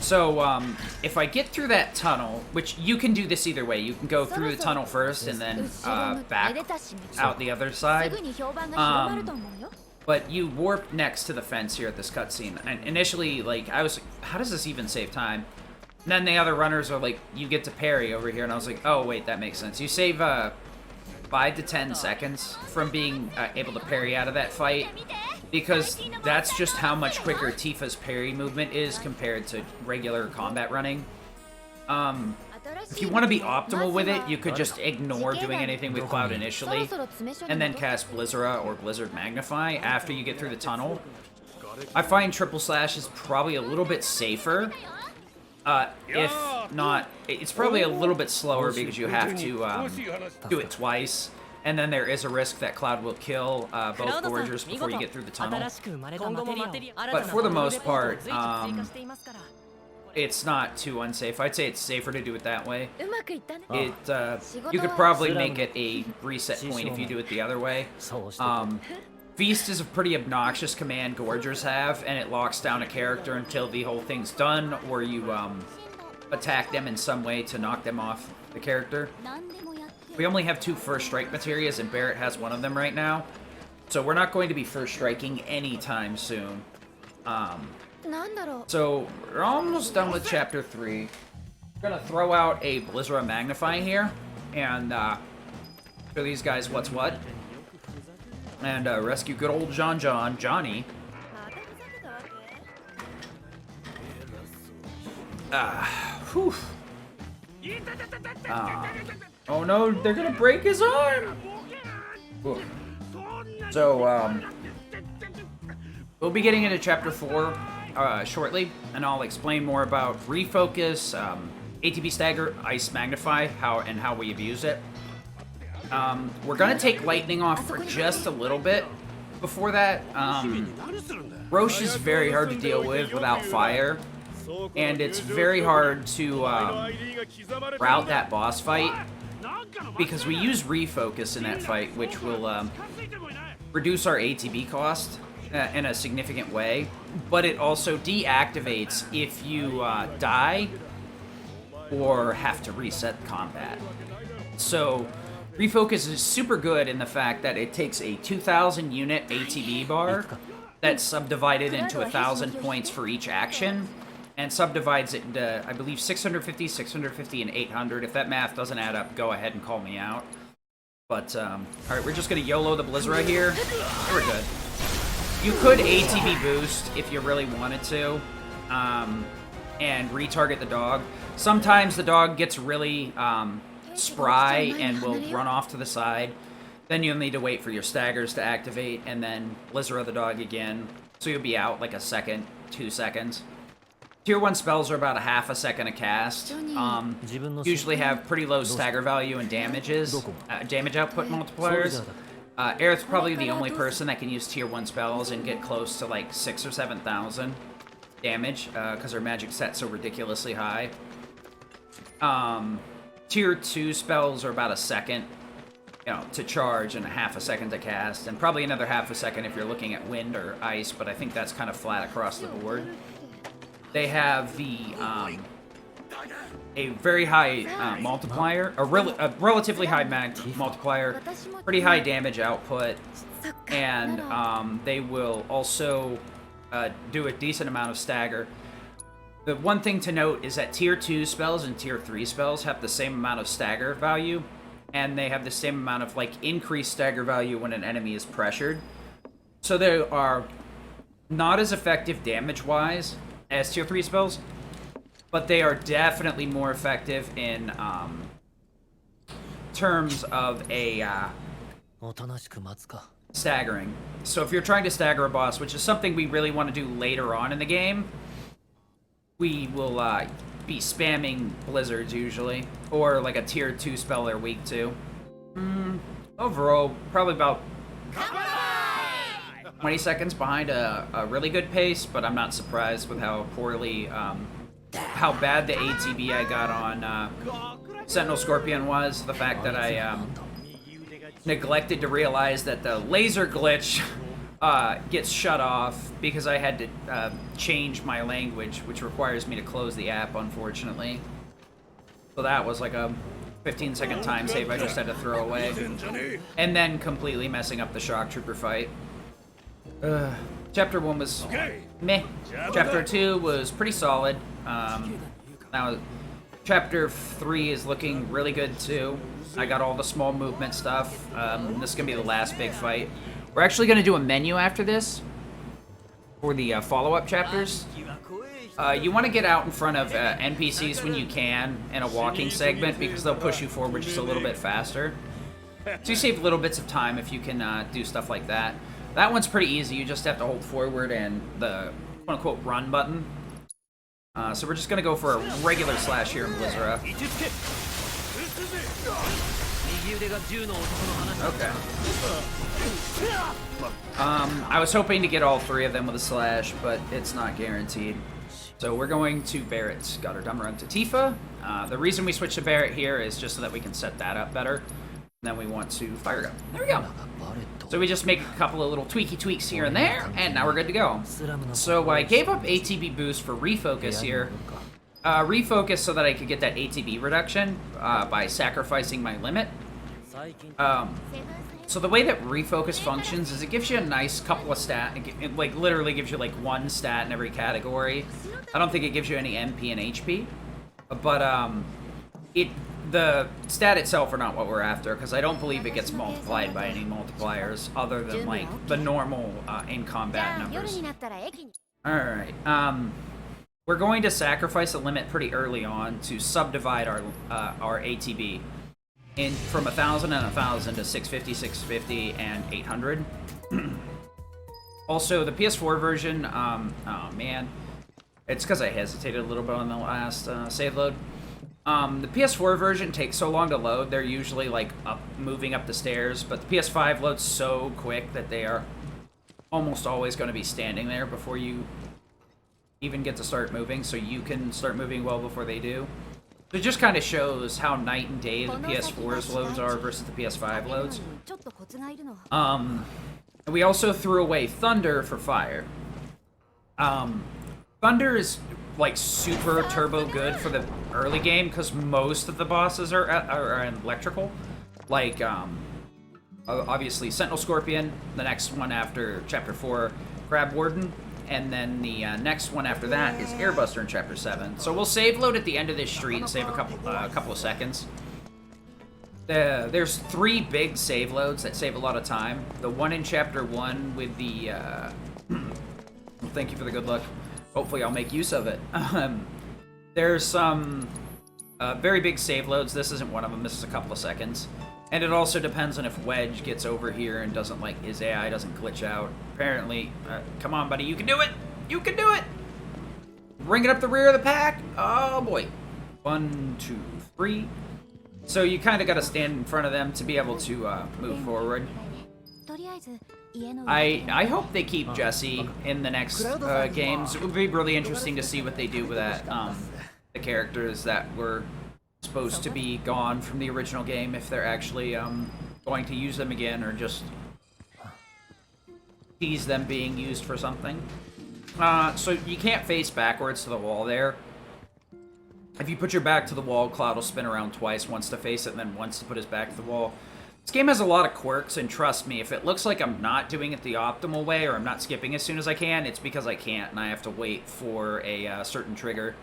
Speaker 3: So if I get through that tunnel, which you can do this either way, you can go through the tunnel first and then back out the other side. But you warp next to the fence here at this cutscene. And initially, like, I was like, how does this even save time? And then the other runners are like, you get to parry over here. And I was like, oh, wait, that makes sense. You save 5 to 10 seconds from being able to parry out of that fight. Because that's just how much quicker Tifa's parry movement is compared to regular combat running. If you want to be optimal with it, you could just ignore doing anything with Cloud initially, and then cast Blizzara or Blizzard Magnify after you get through the tunnel. I find triple slash is probably a little bit safer. If not, it's probably a little bit slower because you have to do it twice. And then there is a risk that Cloud will kill both Gorgers before you get through the tunnel. But for the most part, it's not too unsafe. I'd say it's safer to do it that way. You could probably make it a reset point if you do it the other way. Feast is a pretty obnoxious command Gorgers have, and it locks down a character until the whole thing's done, or you attack them in some way to knock them off the character. We only have 2 first strike materials, and Barrett has one of them right now. So we're not going to be first striking anytime soon. So we're almost done with Chapter 3. We're gonna throw out a Blizzara Magnify here, and show these guys what's what. And rescue good old Johnny. Whew. Oh no, they're gonna break his arm! Ooh. So, we'll be getting into Chapter 4 shortly, and I'll explain more about Refocus, ATB Stagger, Ice Magnify, how we abuse it. We're gonna take Lightning off for just a little bit. Before that, Roche is very hard to deal with without fire, and it's very hard to route that boss fight, because we use Refocus in that fight, which will reduce our ATB cost. in a significant way, but it also deactivates if you die or have to reset combat. So Refocus is super good in the fact that it takes a 2,000 unit ATB bar that's subdivided into 1,000 points for each action, and subdivides it into, I believe, 650, 650, and 800. If that math doesn't add up, go ahead and call me out. But, alright, we're just gonna YOLO the Blizzard here. We're good. You could ATB boost if you really wanted to, and retarget the dog. Sometimes the dog gets really spry and will run off to the side. Then you'll need to wait for your staggers to activate, and then Blizzard the dog again. So you'll be out like a second, 2 seconds. Tier 1 spells are about a half a second a cast. Usually have pretty low stagger value and damage output multipliers. Aerith's probably the only person that can use Tier 1 spells and get close to like 6,000 or 7,000 damage, because her magic set's so ridiculously high. Tier 2 spells are about a second, to charge and a half a second to cast, and probably another half a second if you're looking at wind or ice, but I think that's kind of flat across the board. They have a very high multiplier, a relatively high multiplier, pretty high damage output, and they will also do a decent amount of stagger. The one thing to note is that Tier 2 spells and Tier 3 spells have the same amount of stagger value, and they have the same amount of increased stagger value when an enemy is pressured. So they are not as effective damage-wise as Tier 3 spells, but they are definitely more effective in terms of a staggering. So if you're trying to stagger a boss, which is something we really want to do later on in the game, we will be spamming Blizzards usually, or like a Tier 2 spell they're weak to. Overall, probably about 20 seconds behind a really good pace, but I'm not surprised with how poorly, how bad the ATB I got on Sentinel Scorpion was. The fact that I neglected to realize that the laser glitch gets shut off because I had to change my language, which requires me to close the app, unfortunately. So that was like a 15-second time save I just had to throw away. And then completely messing up the Shock Trooper fight. Chapter 1 was meh. Chapter 2 was pretty solid. Now, Chapter 3 is looking really good too. I got all the small movement stuff. This is going to be the last big fight. We're actually going to do a menu after this for the follow-up chapters. You want to get out in front of NPCs when you can in a walking segment, because they'll push you forward just a little bit faster. So you save little bits of time if you can do stuff like that. That one's pretty easy. You just have to hold forward and the quote-unquote run button. So we're just going to go for a regular slash here in Blizzard. Okay. I was hoping to get all three of them with a slash, but it's not guaranteed. So we're going to Barrett's Goddardummer to Tifa. The reason we switched to Barrett here is just so that we can set that up better. And then we want to Fire Gun. There we go. So we just make a couple of little tweaks here and there, and now we're good to go. So I gave up ATB boost for Refocus here. Refocus so that I could get that ATB reduction by sacrificing my limit. So the way that Refocus functions is it gives you a nice couple of stat. It like literally gives you like one stat in every category. I don't think it gives you any MP and HP, but the stat itself are not what we're after, because I don't believe it gets multiplied by any multipliers other than like the normal in combat numbers. All right. We're going to sacrifice a limit pretty early on to subdivide our ATB from 1,000 and 1,000 to 650, 650, and 800. Also, the PS4 version, oh man, it's because I hesitated a little bit on the last save load. The PS4 version takes so long to load. They're usually like moving up the stairs, but the PS5 loads so quick that they are almost always going to be standing there before you even get to start moving, so you can start moving well before they do. So it just kind of shows how night and day the PS4's loads are versus the PS5 loads. And we also threw away Thunder for Fire. Thunder is like super turbo good for the early game because most of the bosses are electrical. Like, obviously Sentinel Scorpion, the next one after Chapter 4, Crab Warden, and then the next one after that is Airbuster in Chapter 7. So we'll save load at the end of this street and save a couple of seconds. There's 3 big save loads that save a lot of time. The one in Chapter 1 with the... well, thank you for the good luck. Hopefully I'll make use of it. There's some very big save loads. This isn't one of them. This is a couple of seconds. And it also depends on if Wedge gets over here and doesn't, like, his AI doesn't glitch out. Apparently, come on, buddy, you can do it! You can do it! Bring it up the rear of the pack! Oh, boy. 1, 2, 3. So you kind of got to stand in front of them to be able to move forward. I hope they keep Jesse in the next games. It would be really interesting to see what they do with that, the characters that were supposed to be gone from the original game, if they're actually going to use them again or just tease them being used for something. So you can't face backwards to the wall there. If you put your back to the wall, Cloud will spin around twice, once to face it and then once to put his back to the wall. This game has a lot of quirks, and trust me, if it looks like I'm not doing it the optimal way or I'm not skipping as soon as I can, it's because I can't and I have to wait for a certain trigger.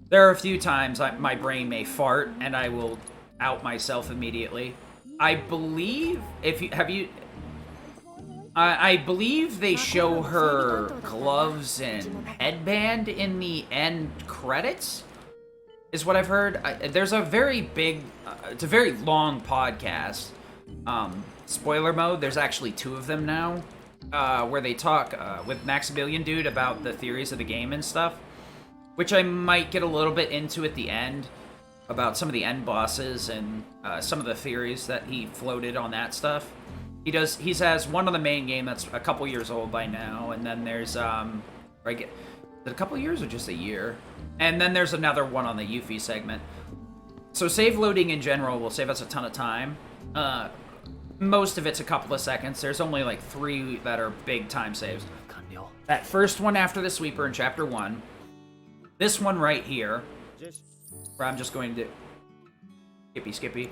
Speaker 3: There are a few times my brain may fart and I will out myself immediately. I believe I believe they show her gloves and headband in the end credits, is what I've heard. There's a very big, it's a very long podcast. Spoiler mode, there's actually 2 of them now, where they talk with Maximilian Dude about the theories of the game and stuff. Which I might get a little bit into at the end, about some of the end bosses and some of the theories that he floated on that stuff. He has one on the main game that's a couple years old by now, and then there's, is it a couple years or just a year? And then there's another one on the Yuffie segment. So save loading in general will save us a ton of time. Most of it's a couple of seconds. There's only like 3 that are big time saves. That first one after the sweeper in Chapter 1. This one right here, where I'm just going to skippy.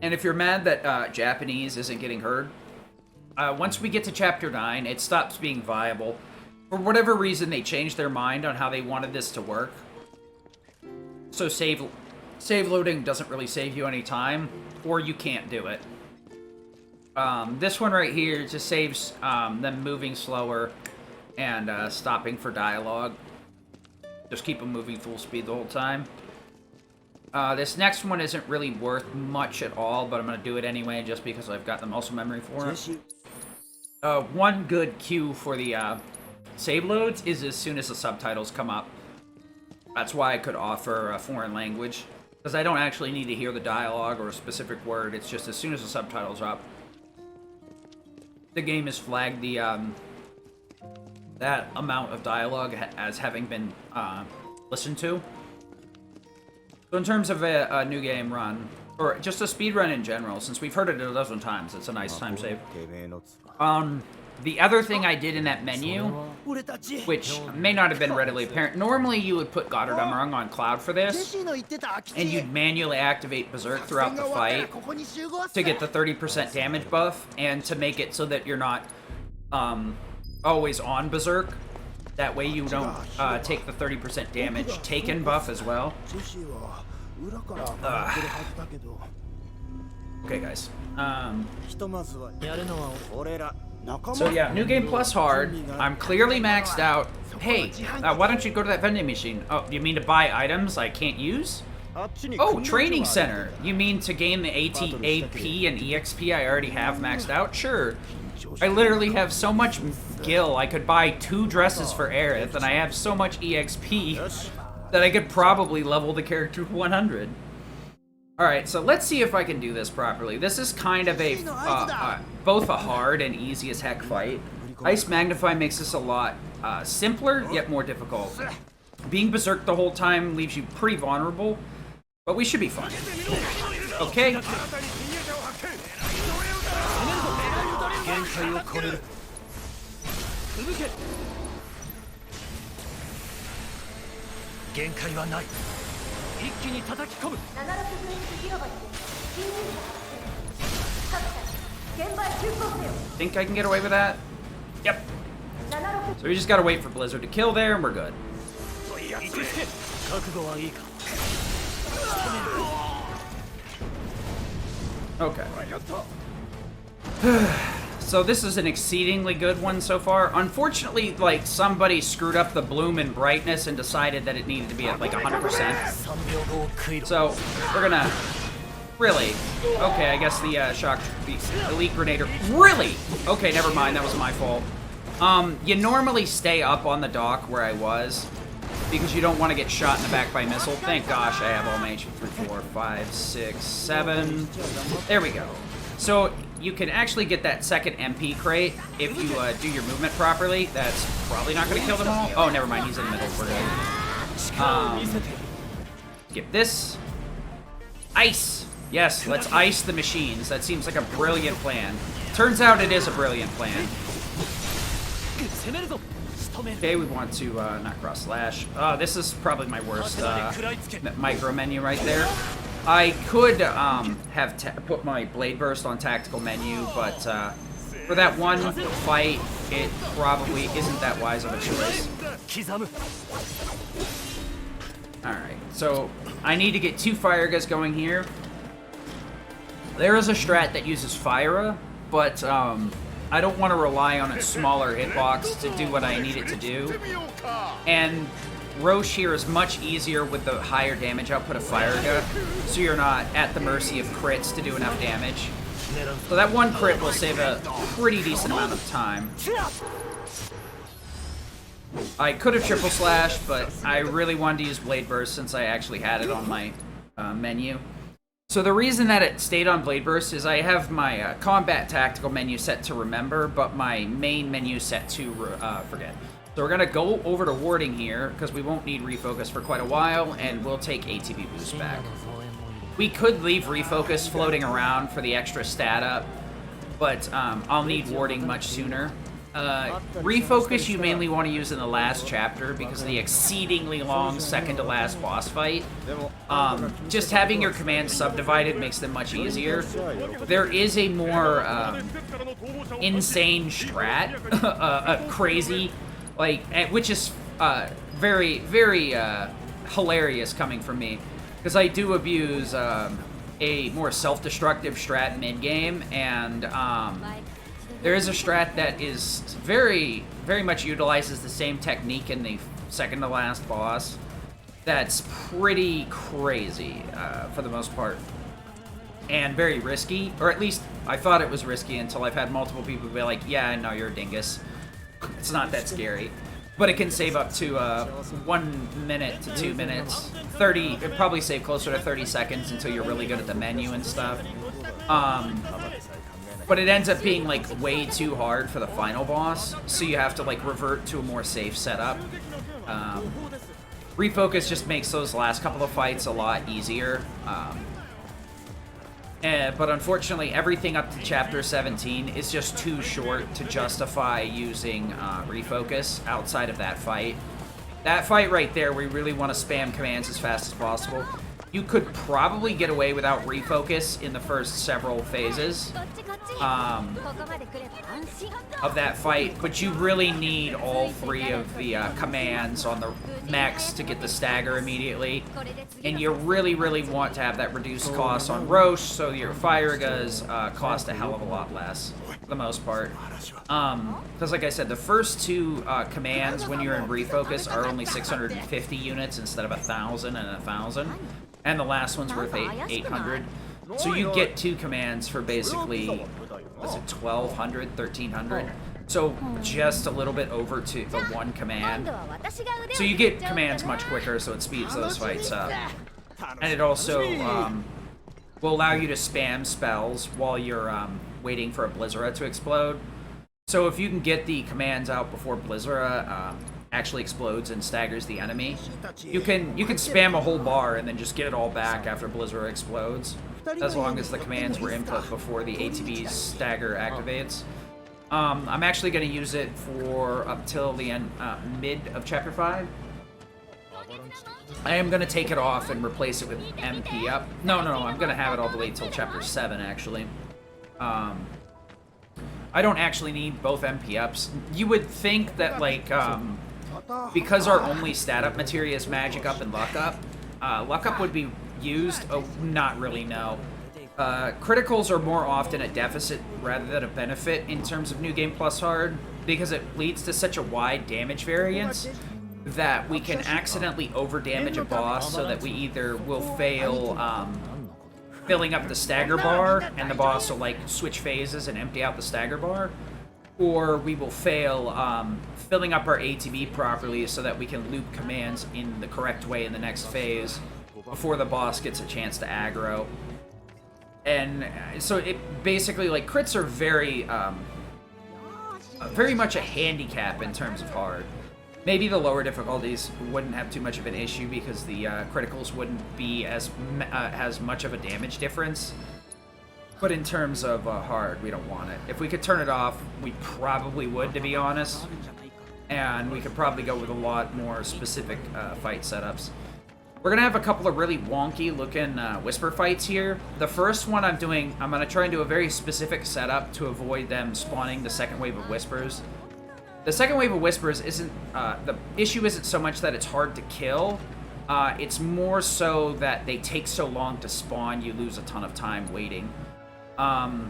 Speaker 3: And if you're mad that Japanese isn't getting heard, once we get to Chapter 9, it stops being viable. For whatever reason, they changed their mind on how they wanted this to work. So save loading doesn't really save you any time, or you can't do it. This one right here just saves them moving slower and stopping for dialogue. Just keep them moving full speed the whole time. This next one isn't really worth much at all, but I'm going to do it anyway just because I've got the muscle memory for it. One good cue for the save loads is as soon as the subtitles come up. That's why I could offer a foreign language, because I don't actually need to hear the dialogue or a specific word. It's just as soon as the subtitles are up, the game has flagged the that amount of dialogue as having been listened to. So in terms of a new game run, or just a speed run in general, since we've heard it a dozen times, it's a nice time save. The other thing I did in that menu, which may not have been readily apparent, normally you would put Gotterdammerung on Cloud for this, and you'd manually activate Berserk throughout the fight to get the 30% damage buff, and to make it so that you're not always on Berserk. That way you don't take the 30% damage taken buff as well. Okay, guys. So yeah, New Game Plus hard. I'm clearly maxed out. Hey, why don't you go to that vending machine? Oh, you mean to buy items I can't use? Oh, Training Center. You mean to gain the AP and EXP I already have maxed out? Sure. I literally have so much gil, I could buy 2 dresses for Aerith, and I have so much EXP that I could probably level the character to 100. Alright, so let's see if I can do this properly. This is kind of a, both a hard and easy as heck fight. Ice Magnify makes this a lot simpler, yet more difficult. Being Berserk the whole time leaves you pretty vulnerable, but we should be fine. Okay.
Speaker 4: 限界を超える。続け。限界はない。一気に叩き込む。
Speaker 5: 76分1広場に侵入者発生。各社現場へ急行せよ。
Speaker 3: Think I can get away with that? Yep. So we just gotta wait for Blizzard to kill there, and we're good.
Speaker 4: 覚悟はいいか。
Speaker 3: Okay. So this is an exceedingly good one so far. Unfortunately, like, somebody screwed up the bloom and brightness and decided that it needed to be at like 100%. So we're gonna really. Okay, I guess the the elite grenader. Really? Okay, never mind. That was my fault. You normally stay up on the dock where I was because you don't want to get shot in the back by a missile. Thank gosh I have all my HP. 3, 4, 5, 6, 7. There we go. So you can actually get that second MP crate if you do your movement properly. That's probably not going to kill them all. Oh, never mind. He's in the middle. We're good. Get this. Ice. Yes, let's ice the machines. That seems like a brilliant plan. Turns out it is a brilliant plan. Okay, we want to not cross slash. This is probably my worst micro menu right there. I could have put my Blade Burst on tactical menu, but for that one fight, it probably isn't that wise of a choice. Alright, so I need to get 2 Fire Guys going here. There is a strat that uses Fyra, but I don't want to rely on its smaller hitbox to do what I need it to do. And Roche here is much easier with the higher damage output of Fyra, so you're not at the mercy of crits to do enough damage. So that one crit will save a pretty decent amount of time. I could have triple slashed, but I really wanted to use Blade Burst since I actually had it on my menu. So the reason that it stayed on Blade Burst is I have my combat tactical menu set to remember, but my main menu set to forget. So we're gonna go over to warding here because we won't need refocus for quite a while, and we'll take ATB boost back. We could leave refocus floating around for the extra stat up, but I'll need warding much sooner. Refocus you mainly want to use in the last chapter because of the exceedingly long second to last boss fight. Just having your commands subdivided makes them much easier. There is a more insane strat, a crazy, like, which is very, very hilarious coming from me because I do abuse a more self-destructive strat mid-game, and there is a strat that is very, very much utilizes the same technique in the second to last boss. That's pretty crazy for the most part, and very risky, or at least I thought it was risky until I've had multiple people be like, yeah, no, you're a dingus. It's not that scary. But it can save up to 1 minute to 2 minutes. 30, it'd probably save closer to 30 seconds until you're really good at the menu and stuff. But it ends up being like way too hard for the final boss, so you have to like revert to a more safe setup. Refocus just makes those last couple of fights a lot easier. But unfortunately, everything up to Chapter 17 is just too short to justify using refocus outside of that fight. That fight right there, we really want to spam commands as fast as possible. You could probably get away without refocus in the first several phases of that fight, but you really need all 3 of the commands on the mechs to get the stagger immediately, and you really, really want to have that reduced cost on Roche, so your Fire Guys cost a hell of a lot less, for the most part. Because like I said, the first 2 commands when you're in refocus are only 650 units instead of 1,000 and 1,000. And the last one's worth 800. So you get 2 commands for basically, was it 1,200, 1,300? So just a little bit over to the 1 command. So you get commands much quicker, so it speeds those fights up. And it also will allow you to spam spells while you're waiting for a Blizzara to explode. So if you can get the commands out before Blizzara actually explodes and staggers the enemy, you can spam a whole bar and then just get it all back after Blizzard explodes, as long as the commands were input before the ATB's stagger activates. I'm actually going to use it for up till the end, mid of Chapter 5. I am going to take it off and replace it with MP up. No, I'm going to have it all the way till Chapter 7, actually. I don't actually need both MP ups. You would think that, like, because our only stat up materia is magic up and luck up would be used. Oh, not really, no. Criticals are more often a deficit rather than a benefit in terms of New Game Plus Hard, because it leads to such a wide damage variance that we can accidentally over-damage a boss so that we either will fail filling up the stagger bar, and the boss will, like, switch phases and empty out the stagger bar, or we will fail filling up our ATB properly so that we can loop commands in the correct way in the next phase before the boss gets a chance to aggro. And so it basically, like, crits are very much a handicap in terms of hard. Maybe the lower difficulties wouldn't have too much of an issue because the criticals wouldn't be as much of a damage difference. But in terms of hard, we don't want it. If we could turn it off, we probably would, to be honest. And we could probably go with a lot more specific fight setups. We're going to have a couple of really wonky looking Whisper fights here. The first one I'm going to try and do a very specific setup to avoid them spawning the second wave of Whispers. The second wave of Whispers isn't, the issue isn't so much that it's hard to kill, it's more so that they take so long to spawn, you lose a ton of time waiting. I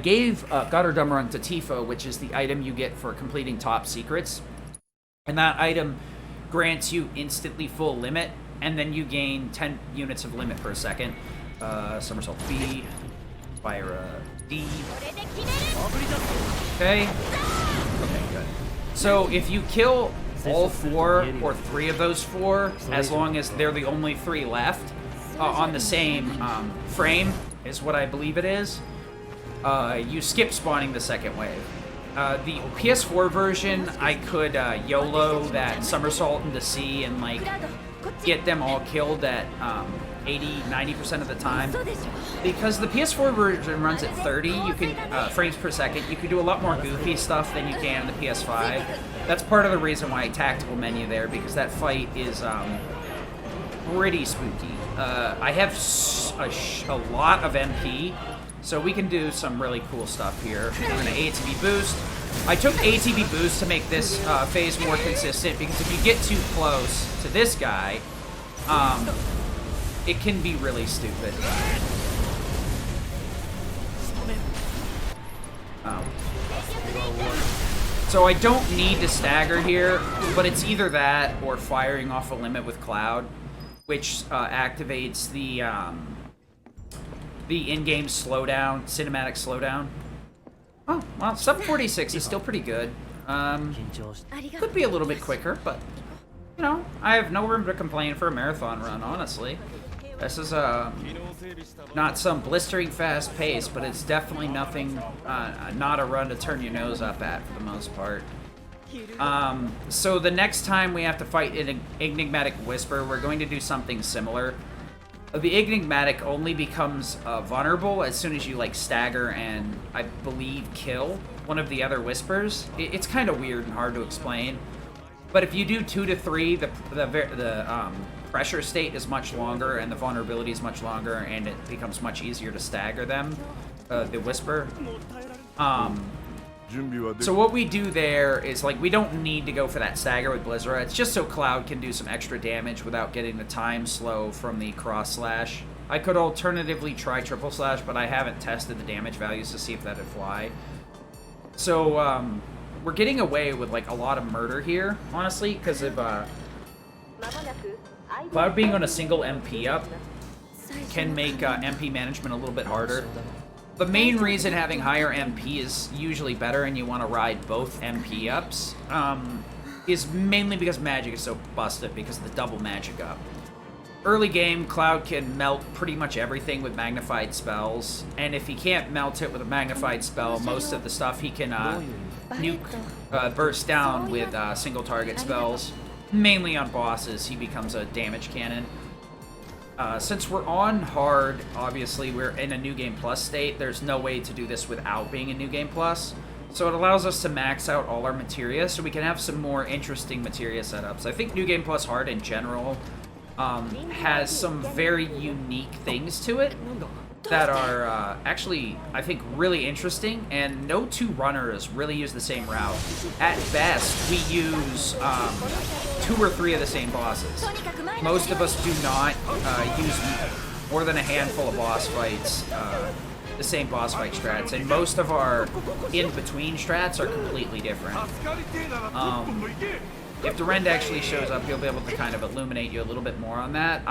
Speaker 3: gave Götterdämmerung to Tifa, which is the item you get for completing top secrets. And that item grants you instantly full limit, and then you gain 10 units of limit per second. Somersault B, fire D. Okay. Okay, good. So if you kill all 4 or 3 of those 4, as long as they're the only 3 left, on the same frame, is what I believe it is, you skip spawning the second wave. The PS4 version, I could YOLO that somersault into C and, like, get them all killed at 80-90% of the time. Because the PS4 version runs at 30 frames per second, you can do a lot more goofy stuff than you can on the PS5. That's part of the reason why tactical menu there, because that fight is pretty spooky. I have a lot of MP, so we can do some really cool stuff here. I'm going to ATB boost. I took ATB boost to make this phase more consistent, because if you get too close to this guy, it can be really stupid. So I don't need to stagger here, but it's either that or firing off a limit with Cloud, which activates the in-game slowdown, cinematic slowdown. Oh, well, sub 46 is still pretty good. Could be a little bit quicker, but, you know, I have no room to complain for a marathon run, honestly. This is not some blistering fast pace, but it's definitely nothing, not a run to turn your nose up at for the most part. So the next time we have to fight an Enigmatic Whisper, we're going to do something similar. The Enigmatic only becomes vulnerable as soon as you, like, stagger and, I believe, kill one of the other Whispers. It's kind of weird and hard to explain. But if you do 2 to 3, the pressure state is much longer and the vulnerability is much longer, and it becomes much easier to stagger them, the Whisper. So what we do there is, like, we don't need to go for that stagger with Blizzard. It's just so Cloud can do some extra damage without getting the time slow from the cross slash. I could alternatively try triple slash, but I haven't tested the damage values to see if that'd fly. So we're getting away with, like, a lot of murder here, honestly, because of Cloud being on a single MP up can make MP management a little bit harder. The main reason having higher MP is usually better and you want to ride both MP ups is mainly because magic is so busted because of the double magic up. Early game, Cloud can melt pretty much everything with magnified spells, and if he can't melt it with a magnified spell, most of the stuff he can burst down with single target spells. Mainly on bosses, he becomes a damage cannon. Since we're on hard, obviously we're in a New Game Plus state, there's no way to do this without being in New Game Plus. So it allows us to max out all our materia so we can have some more interesting materia setups. I think New Game Plus hard in general has some very unique things to it that are actually, I think, really interesting, and no two runners really use the same route. At best, we use 2 or 3 of the same bosses. Most of us do not use more than a handful of boss fights, the same boss fight strats, and most of our in-between strats are completely different. If Durend actually shows up, he'll be able to kind of illuminate you a little bit more on that.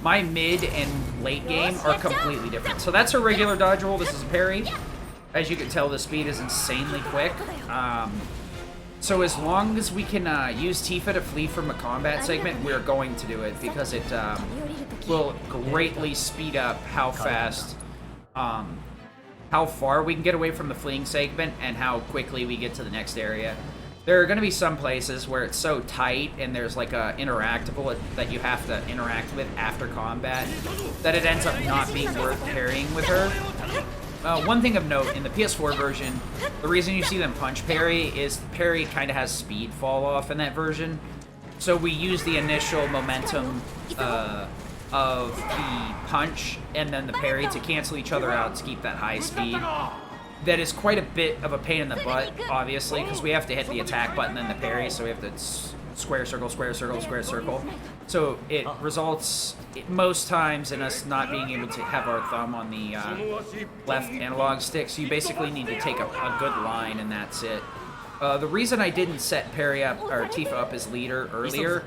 Speaker 3: My mid and late game are completely different. So that's a regular dodge roll. This is a parry. As you can tell, the speed is insanely quick. So as long as we can use Tifa to flee from a combat segment, we're going to do it because it will greatly speed up how fast, how far we can get away from the fleeing segment and how quickly we get to the next area. There are going to be some places where it's so tight and there's like a interactable that you have to interact with after combat that it ends up not being worth parrying with her. One thing of note, in the PS4 version, the reason you see them punch parry is parry kind of has speed fall off in that version. So we use the initial momentum of the punch and then the parry to cancel each other out to keep that high speed. That is quite a bit of a pain in the butt, obviously, because we have to hit the attack button and the parry, so we have to square circle, square circle, square circle. So it results, most times, in us not being able to have our thumb on the left analog stick, so you basically need to take a good line, and that's it. The reason I didn't set Parry up, or Tifa up as leader earlier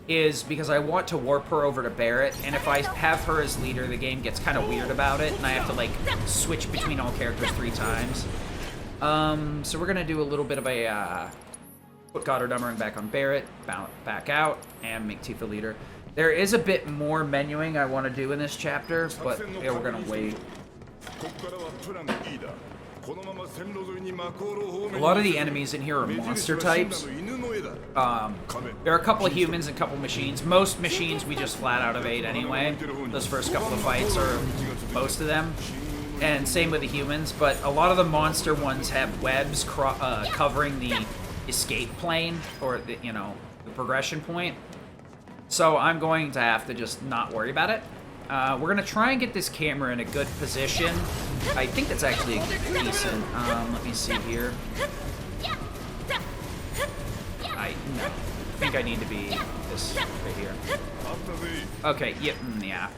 Speaker 3: is because I want to warp her over to Barret, and if I have her as leader, the game gets kind of weird about it, and I have to, like, switch between all characters 3 times. So we're gonna do a little bit of a, put Goddardummer back on Barret, back out, and make Tifa leader. There is a bit more menuing I want to do in this chapter, but yeah, we're gonna wait. A lot of the enemies in here are monster types. There are a couple of humans and a couple of machines. Most machines we just flat out evade anyway. Those first couple of fights are most of them. And same with the humans, but a lot of the monster ones have webs covering the escape plane, or the, you know, the progression point. So I'm going to have to just not worry about it. We're going to try and get this camera in a good position. I think that's actually decent. Let me see here. I think I need to be this right here. Okay, yeah.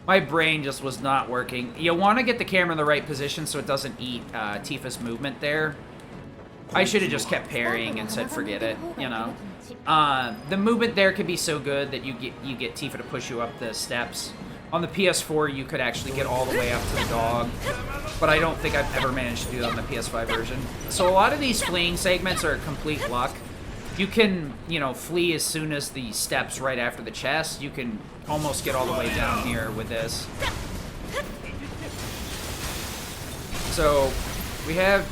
Speaker 3: My brain just was not working. You want to get the camera in the right position so it doesn't eat Tifa's movement there. I should have just kept parrying and said forget it, you know. The movement there could be so good that you get Tifa to push you up the steps. On the PS4, you could actually get all the way up to the dog, but I don't think I've ever managed to do that on the PS5 version. So a lot of these fleeing segments are complete luck. You can, you know, flee as soon as the steps right after the chest. You can almost get all the way down here with this. So we have,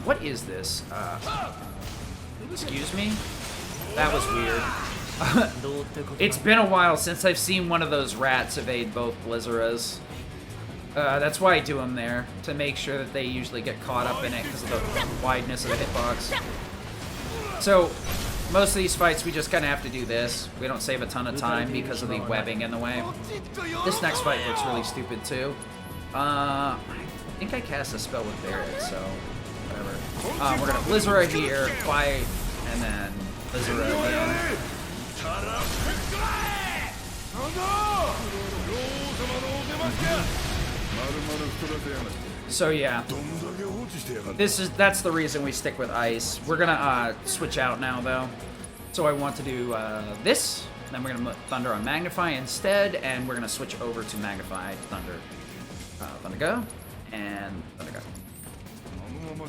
Speaker 3: what is this? Excuse me? That was weird. It's been a while since I've seen one of those rats evade both Blizzaras. That's why I do them there, to make sure that they usually get caught up in it because of the wideness of the hitbox. So, most of these fights we just kind of have to do this. We don't save a ton of time because of the webbing in the way. This next fight looks really stupid too. I think I cast a spell with Barret, so whatever. We're gonna Blizzara here, quiet, and then Blizzara again. So yeah, that's the reason we stick with ice. We're gonna switch out now though. So I want to do this, then we're gonna Thunder on Magnify instead, and we're gonna switch over to Magnify Thunder. Thunder go, and Thunder go.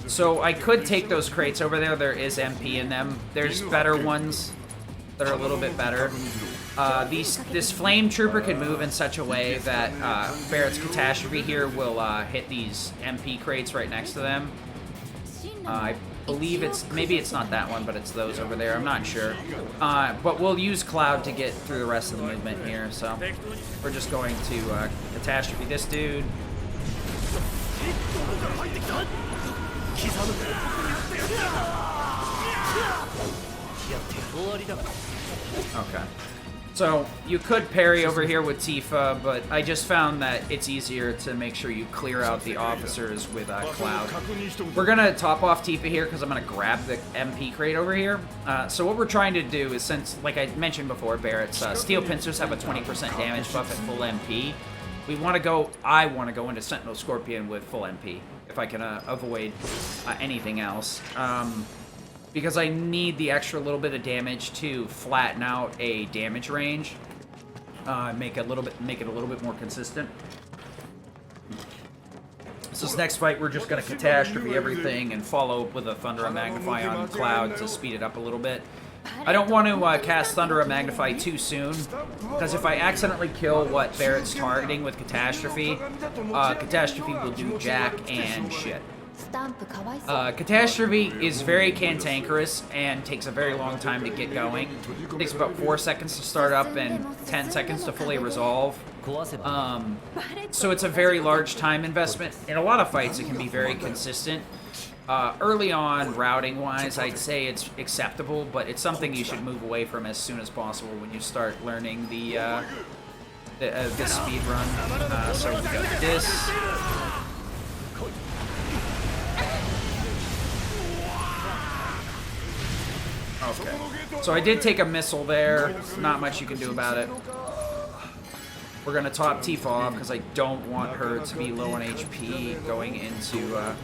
Speaker 3: So I could take those crates over there. There is MP in them. There's better ones that are a little bit better. This Flame Trooper can move in such a way that Barret's Catastrophe here will hit these MP crates right next to them. I believe maybe it's not that one, but it's those over there. I'm not sure. But we'll use Cloud to get through the rest of the movement here. So we're just going to catastrophe this dude. Okay. So you could parry over here with Tifa, but I just found that it's easier to make sure you clear out the officers with Cloud. We're gonna top off Tifa here because I'm gonna grab the MP crate over here. So what we're trying to do is, since, like I mentioned before, Barrett's steel pincers have a 20% damage buff at full MP. I want to go into Sentinel Scorpion with full MP if I can avoid anything else. Because I need the extra little bit of damage to flatten out a damage range, make it a little bit more consistent. So this next fight, we're just gonna catastrophe everything and follow up with a Thunder and Magnify on Cloud to speed it up a little bit. I don't want to cast Thunder and Magnify too soon, because if I accidentally kill what Barrett's targeting with Catastrophe, Catastrophe will do jack and shit. Catastrophe is very cantankerous and takes a very long time to get going. It takes about 4 seconds to start up and 10 seconds to fully resolve. So it's a very large time investment. In a lot of fights, it can be very consistent. Early on, routing-wise, I'd say it's acceptable, but it's something you should move away from as soon as possible when you start learning the speed run. So we got this. Okay. So I did take a missile there. Not much you can do about it. We're going to top Tifa off because I don't want her to be low on HP going into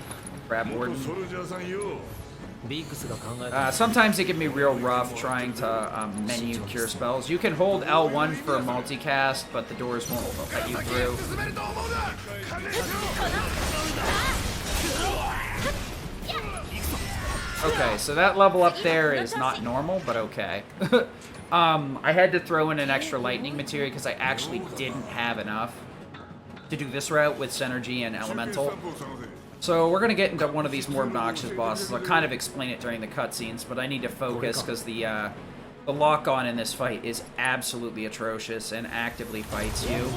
Speaker 3: Grab Warden. Sometimes it can be real rough trying to menu cure spells. You can hold L1 for a multicast, but the doors won't let you through. Okay, so that level up there is not normal, but okay. I had to throw in an extra lightning material because I actually didn't have enough to do this route with Synergy and Elemental. So we're going to get into one of these more obnoxious bosses. I'll kind of explain it during the cutscenes, but I need to focus because the lock-on in this fight is absolutely atrocious and actively fights you.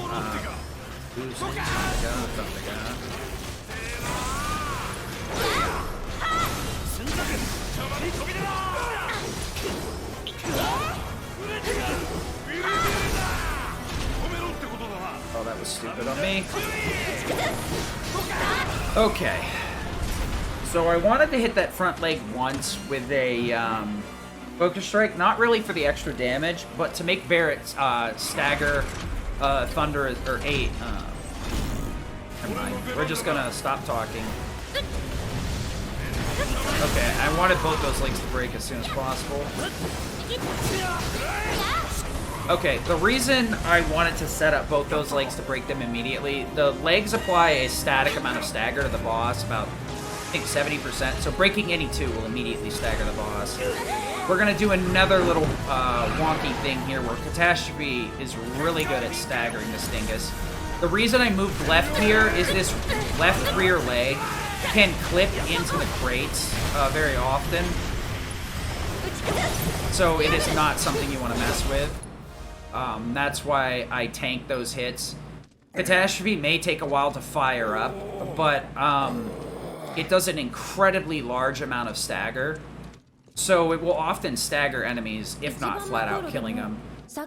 Speaker 3: Oh, that was stupid on me. Okay. So I wanted to hit that front leg once with a Focus Strike, not really for the extra damage, but to make Barrett stagger Thunder, or 8. Never mind. We're just gonna stop talking. Okay, I wanted both those legs to break as soon as possible. Okay, the reason I wanted to set up both those legs to break them immediately, the legs apply a static amount of stagger to the boss, about, I think, 70%, so breaking any two will immediately stagger the boss. We're going to do another little wonky thing here where Catastrophe is really good at staggering the Stingus. The reason I moved left here is this left rear leg can clip into the crates very often, so it is not something you want to mess with. That's why I tank those hits. Catastrophe may take a while to fire up, but it does an incredibly large amount of stagger, so it will often stagger enemies, if not flat out killing them.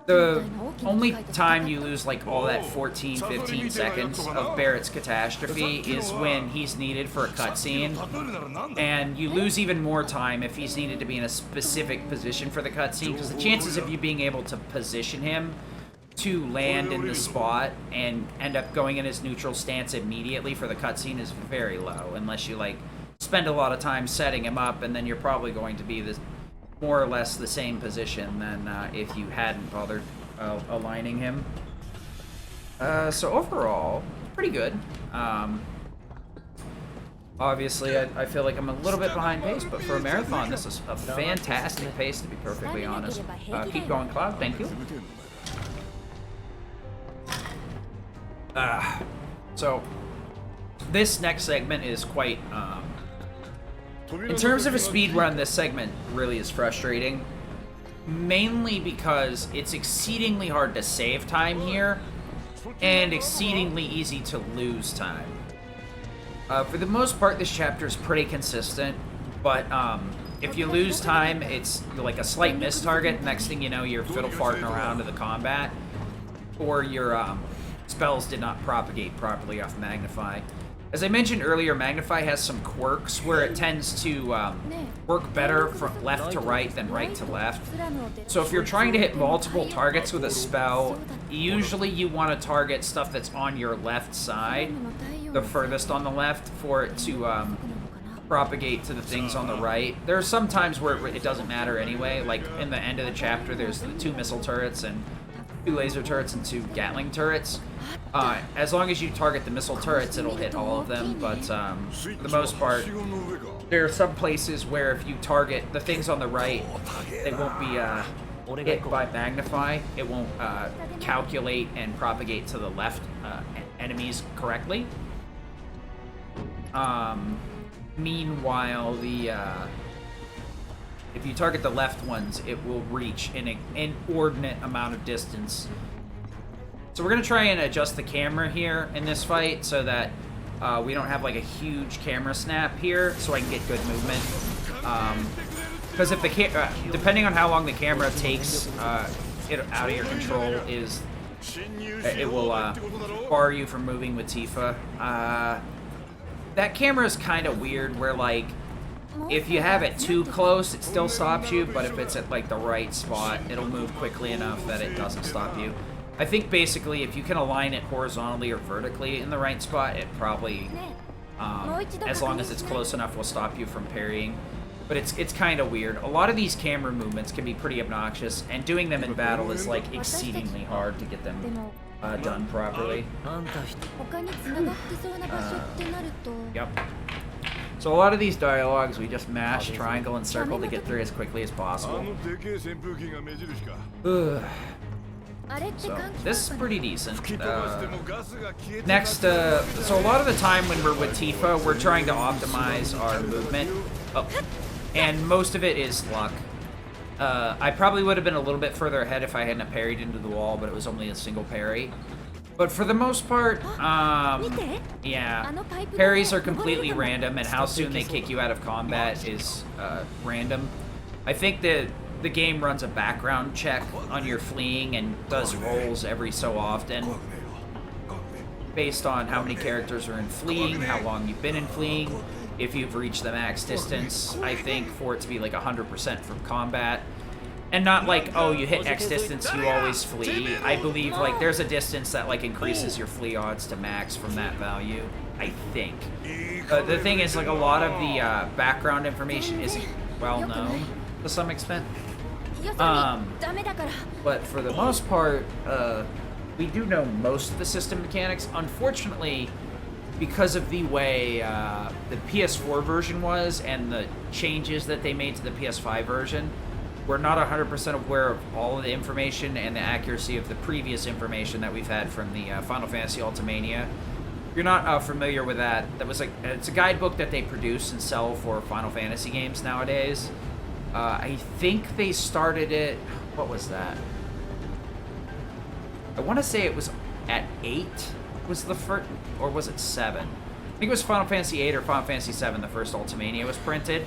Speaker 3: The only time you lose like all that 14, 15 seconds of Barrett's Catastrophe is when he's needed for a cutscene, and you lose even more time if he's needed to be in a specific position for the cutscene, because the chances of you being able to position him to land in the spot and end up going in his neutral stance immediately for the cutscene is very low, unless you like spend a lot of time setting him up, and then you're probably going to be this more or less the same position than if you hadn't bothered aligning him. So overall, pretty good. Obviously, I feel like I'm a little bit behind pace, but for a marathon, this is a fantastic pace, to be perfectly honest. Keep going, Cloud. Thank you. So, this next segment is quite In terms of a speed run, this segment really is frustrating. Mainly because it's exceedingly hard to save time here, and exceedingly easy to lose time. For the most part, this chapter is pretty consistent, but if you lose time, it's like a slight miss target. Next thing you know, you're fiddle farting around in the combat, or your spells did not propagate properly off Magnify. As I mentioned earlier, Magnify has some quirks where it tends to work better from left to right than right to left. So if you're trying to hit multiple targets with a spell, usually you want to target stuff that's on your left side, the furthest on the left, for it to propagate to the things on the right. There are some times where it doesn't matter anyway, like in the end of the chapter there's the 2 missile turrets and 2 laser turrets and 2 Gatling turrets. As long as you target the missile turrets, it'll hit all of them, but for the most part, there are some places where if you target the things on the right, they won't be hit by Magnify. It won't calculate and propagate to the left enemies correctly. Meanwhile, if you target the left ones, it will reach an inordinate amount of distance. So we're going to try and adjust the camera here in this fight so that we don't have like a huge camera snap here, so I can get good movement. Because if the depending on how long the camera takes it out of your control, it will bar you from moving with Tifa. That camera is kind of weird, where like if you have it too close, it still stops you, but if it's at like the right spot, it'll move quickly enough that it doesn't stop you. I think basically if you can align it horizontally or vertically in the right spot, it probably, as long as it's close enough, will stop you from parrying. But it's kind of weird. A lot of these camera movements can be pretty obnoxious, and doing them in battle is like exceedingly hard to get them done properly. Yep. So a lot of these dialogues, we just mash triangle and circle to get through as quickly as possible. So, this is pretty decent. Next, so a lot of the time when we're with Tifa, we're trying to optimize our movement. Oh, and most of it is luck. I probably would have been a little bit further ahead if I hadn't parried into the wall, but it was only a single parry. But for the most part, yeah, parries are completely random, and how soon they kick you out of combat is random. I think that the game runs a background check on your fleeing and does rolls every so often based on how many characters are in fleeing, how long you've been in fleeing, if you've reached the max distance. I think for it to be like 100% from combat, and not like, oh, you hit X distance, you always flee. I believe like there's a distance that like increases your flee odds to max from that value, I think. The thing is, like, a lot of the background information isn't well known to some extent. But for the most part, we do know most of the system mechanics. Unfortunately, because of the way the PS4 version was and the changes that they made to the PS5 version, we're not 100% aware of all of the information and the accuracy of the previous information that we've had from the Final Fantasy Ultimania. If you're not familiar with that, was like, it's a guidebook that they produce and sell for Final Fantasy games nowadays. I think they started it, what was that? I want to say it was at 8 was the first, or was it 7? I think it was Final Fantasy 8 or Final Fantasy 7, the first Ultimania was printed.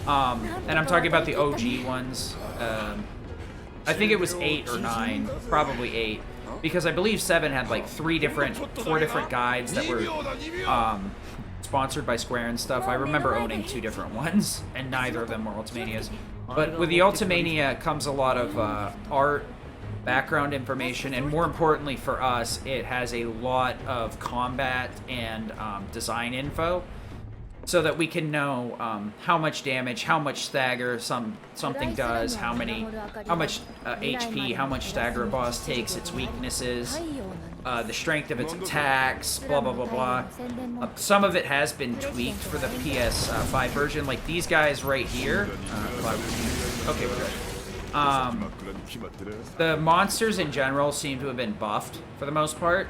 Speaker 3: And I'm talking about the OG ones. I think it was 8 or 9, probably 8, because I believe 7 had like 4 different guides that were sponsored by Square and stuff. I remember owning 2 different ones, and neither of them were Ultimanias. But with the Ultimania comes a lot of art, background information, and more importantly for us, it has a lot of combat and design info, so that we can know how much damage, how much stagger something does, how much HP, how much stagger a boss takes, its weaknesses, the strength of its attacks, blah blah blah blah. Some of it has been tweaked for the PS5 version, like these guys right here. Okay, we're good. The monsters in general seem to have been buffed for the most part.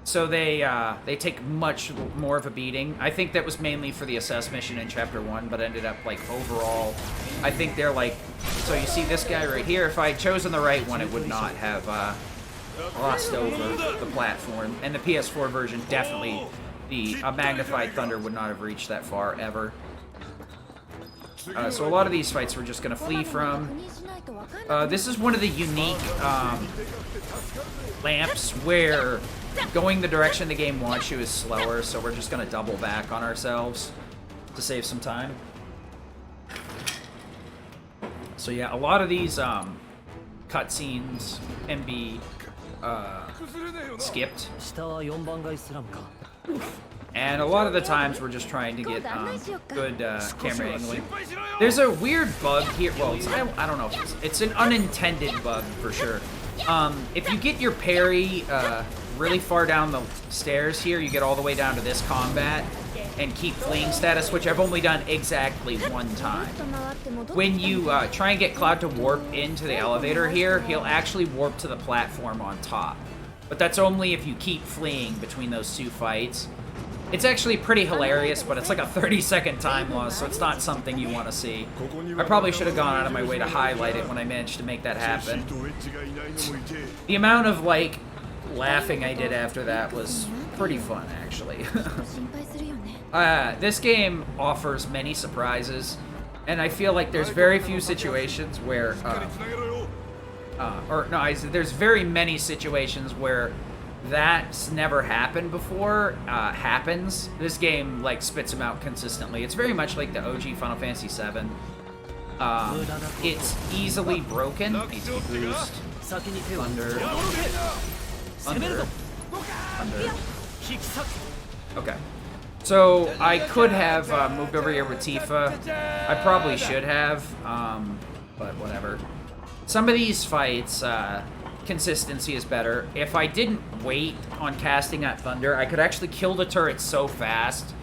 Speaker 3: So they take much more of a beating. I think that was mainly for the assess mission in Chapter 1, but ended up, like, overall, I think they're, like... So you see this guy right here? If I had chosen the right one, it would not have glossed over the platform. And the PS4 version, definitely, the magnified thunder would not have reached that far, ever. So a lot of these fights we're just going to flee from. This is one of the unique lamps where going the direction the game wants you is slower, so we're just going to double back on ourselves to save some time. So yeah, a lot of these cutscenes can be skipped. And a lot of the times we're just trying to get good camera angling. There's a weird bug here. Well, I don't know if it's an unintended bug for sure. If you get your parry really far down the stairs here, you get all the way down to this combat and keep fleeing status, which I've only done exactly one time. When you try and get Cloud to warp into the elevator here, he'll actually warp to the platform on top. But that's only if you keep fleeing between those two fights. It's actually pretty hilarious, but it's like a 30-second time loss, so it's not something you want to see. I probably should have gone out of my way to highlight it when I managed to make that happen. The amount of, like, laughing I did after that was pretty fun, actually. This game offers many surprises, and I feel like there's very few situations where... there's very many situations where that's never happened before happens. This game, like, spits them out consistently. It's very much like the OG Final Fantasy VII. It's easily broken. ATB boost. Thunder. Okay. So, I could have moved over here with Tifa. I probably should have, but whatever. Some of these fights, consistency is better. If I didn't wait on casting that thunder, I could actually kill the turret so fast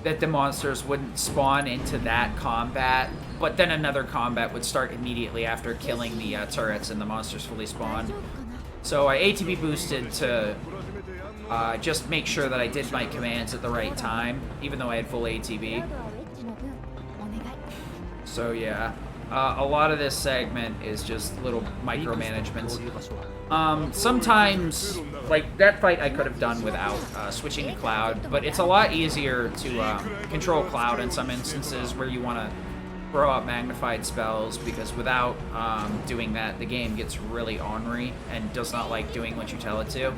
Speaker 3: that the monsters wouldn't spawn into that combat, but then another combat would start immediately after killing the turrets and the monsters fully spawn. So I ATB boosted to just make sure that I did my commands at the right time, even though I had full ATB. So yeah. A lot of this segment is just little micromanagements. Sometimes, like, that fight I could have done without switching to Cloud, but it's a lot easier to control Cloud in some instances where you want to throw out magnified spells, because without doing that, the game gets really ornery and does not like doing what you tell it to.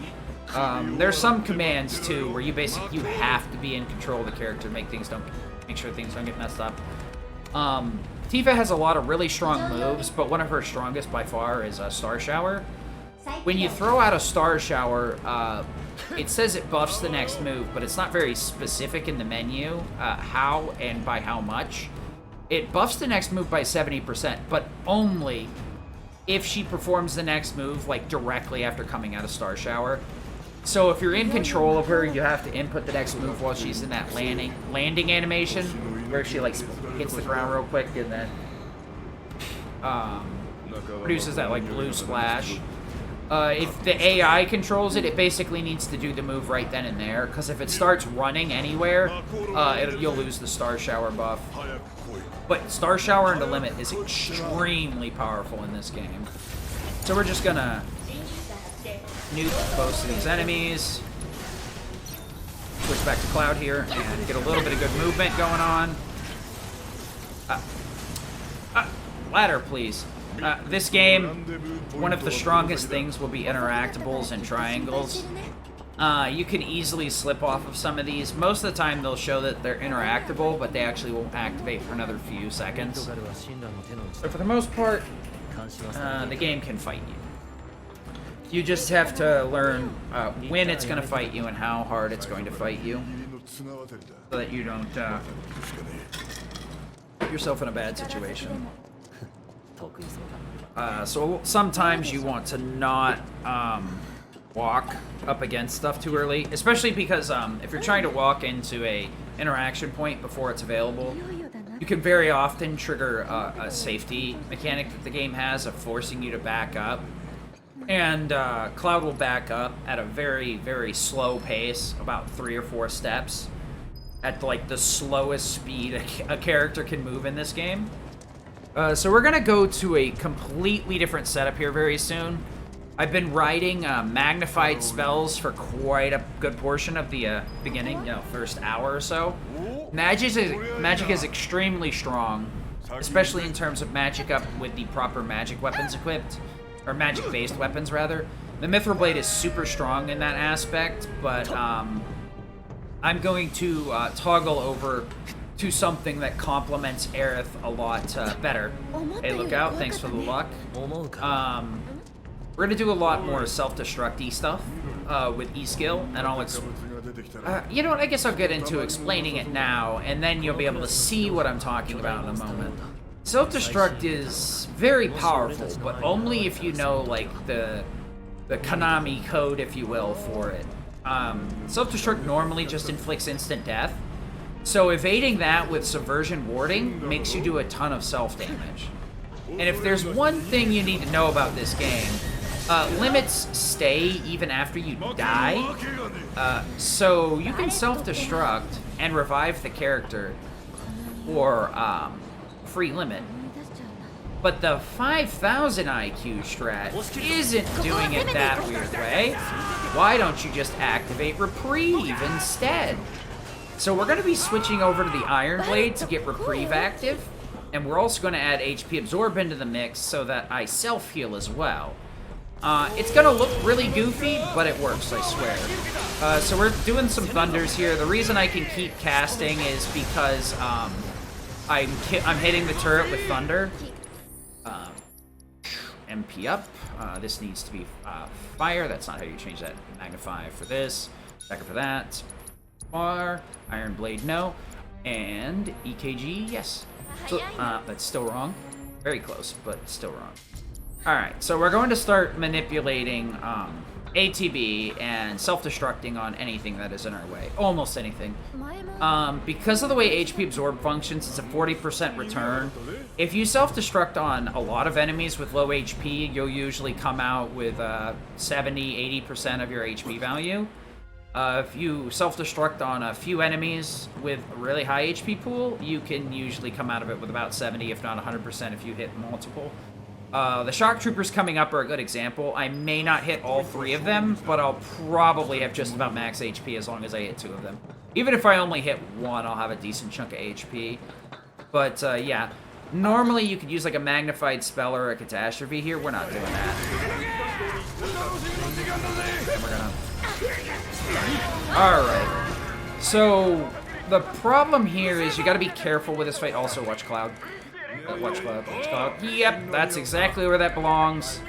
Speaker 3: There's some commands, too, where you have to be in control of the character to make sure things don't get messed up. Tifa has a lot of really strong moves, but one of her strongest by far is a Star Shower. When you throw out a Star Shower, it says it buffs the next move, but it's not very specific in the menu how and by how much. It buffs the next move by 70%, but only if she performs the next move, like, directly after coming out of Star Shower. So if you're in control of her, you have to input the next move while she's in that landing animation, where she, like, hits the ground real quick and then produces that, like, blue splash. If the AI controls it, it basically needs to do the move right then and there, because if it starts running anywhere, you'll lose the Star Shower buff. But Star Shower into limit is extremely powerful in this game. So we're just gonna nuke most of these enemies. Switch back to Cloud here and get a little bit of good movement going on. Ladder, please. This game, one of the strongest things will be interactables and triangles. You can easily slip off of some of these. Most of the time they'll show that they're interactable, but they actually won't activate for another few seconds. So for the most part, the game can fight you. You just have to learn when it's going to fight you and how hard it's going to fight you, so that you don't put yourself in a bad situation. So sometimes you want to not walk up against stuff too early, especially because if you're trying to walk into a interaction point before it's available, you can very often trigger a safety mechanic that the game has of forcing you to back up. And Cloud will back up at a very, very slow pace, about 3 or 4 steps, at like the slowest speed a character can move in this game. So we're gonna go to a completely different setup here very soon. I've been writing magnified spells for quite a good portion of the beginning, first hour or so. Magic is extremely strong, especially in terms of magic up with the proper magic weapons equipped. Or magic-based weapons, rather. The Mithril Blade is super strong in that aspect, but I'm going to toggle over to something that complements Aerith a lot better. Hey, look out. Thanks for the luck. We're going to do a lot more self-destruct-y stuff with E-skill, and I'll you know what? I guess I'll get into explaining it now, and then you'll be able to see what I'm talking about in a moment. Self-destruct is very powerful, but only if you know, like, the Konami code, if you will, for it. Self-destruct normally just inflicts instant death, so evading that with subversion warding makes you do a ton of self-damage. And if there's one thing you need to know about this game, limits stay even after you die, so you can self-destruct and revive the character, or, free limit. But the 5000 IQ strat isn't doing it that weird way. Why don't you just activate Reprieve instead? So we're going to be switching over to the Iron Blade to get Reprieve active, and we're also going to add HP Absorb into the mix so that I self-heal as well. It's going to look really goofy, but it works, I swear. So we're doing some thunders here. The reason I can keep casting is because I'm hitting the turret with thunder. MP up. This needs to be fire. That's not how you change that. Magnify for this. Backer for that. Far. Iron Blade, no. And EKG, yes. So, that's still wrong. Very close, but still wrong. Alright, so we're going to start manipulating ATB and self-destructing on anything that is in our way. Almost anything. Because of the way HP Absorb functions, it's a 40% return. If you self-destruct on a lot of enemies with low HP, you'll usually come out with 70-80% of your HP value. If you self-destruct on a few enemies with a really high HP pool, you can usually come out of it with about 70, if not 100% if you hit multiple. The Shock Troopers coming up are a good example. I may not hit all 3 of them, but I'll probably have just about max HP as long as I hit 2 of them. Even if I only hit 1, I'll have a decent chunk of HP. But, yeah. Normally, you could use, like, a Magnified Spell or a Catastrophe here. We're not doing that. And we're gonna... Alright. So, the problem here is you gotta be careful with this fight. Also, watch Cloud. Watch Cloud, watch Cloud. Yep, that's exactly where that belongs.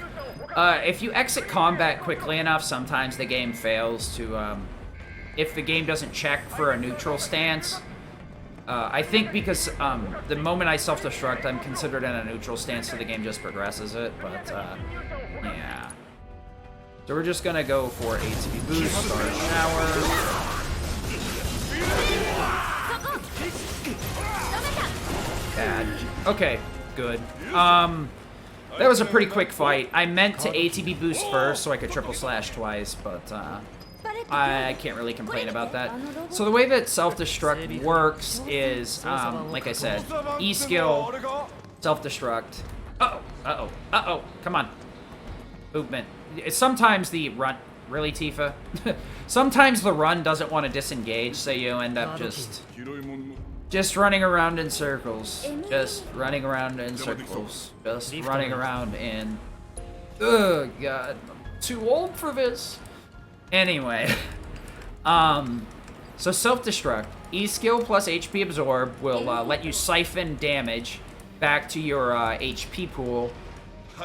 Speaker 3: If you exit combat quickly enough, sometimes the game fails to, if the game doesn't check for a neutral stance. I think because, the moment I self-destruct, I'm considered in a neutral stance, so the game just progresses it, but, yeah. So we're just gonna go for ATB boost, start shower. Bad. Okay, good. That was a pretty quick fight. I meant to ATB boost first so I could triple slash twice, but I can't really complain about that. So the way that self-destruct works is, like I said, E-skill, self-destruct. Uh-oh, come on. Movement. Sometimes the run... Really, Tifa? Sometimes the run doesn't want to disengage, so you end up just running around in circles. Just running around in circles. Just running around in... Ugh, God. I'm too old for this. Anyway. So self-destruct. E-skill plus HP absorb will let you siphon damage back to your HP pool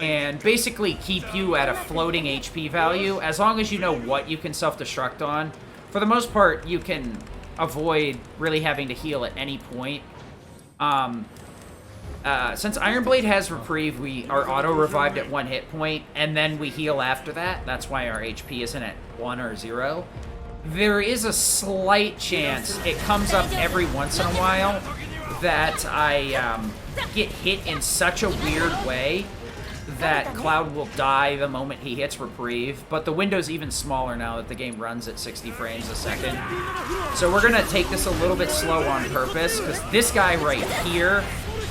Speaker 3: and basically keep you at a floating HP value as long as you know what you can self-destruct on. For the most part, you can avoid really having to heal at any point. Since Iron Blade has reprieve, we are auto-revived at 1 hit point, and then we heal after that. That's why our HP isn't at 1 or 0. There is a slight chance, it comes up every once in a while, that I get hit in such a weird way that Cloud will die the moment he hits reprieve, but the window's even smaller now that the game runs at 60 frames a second. So we're gonna take this a little bit slow on purpose, because this guy right here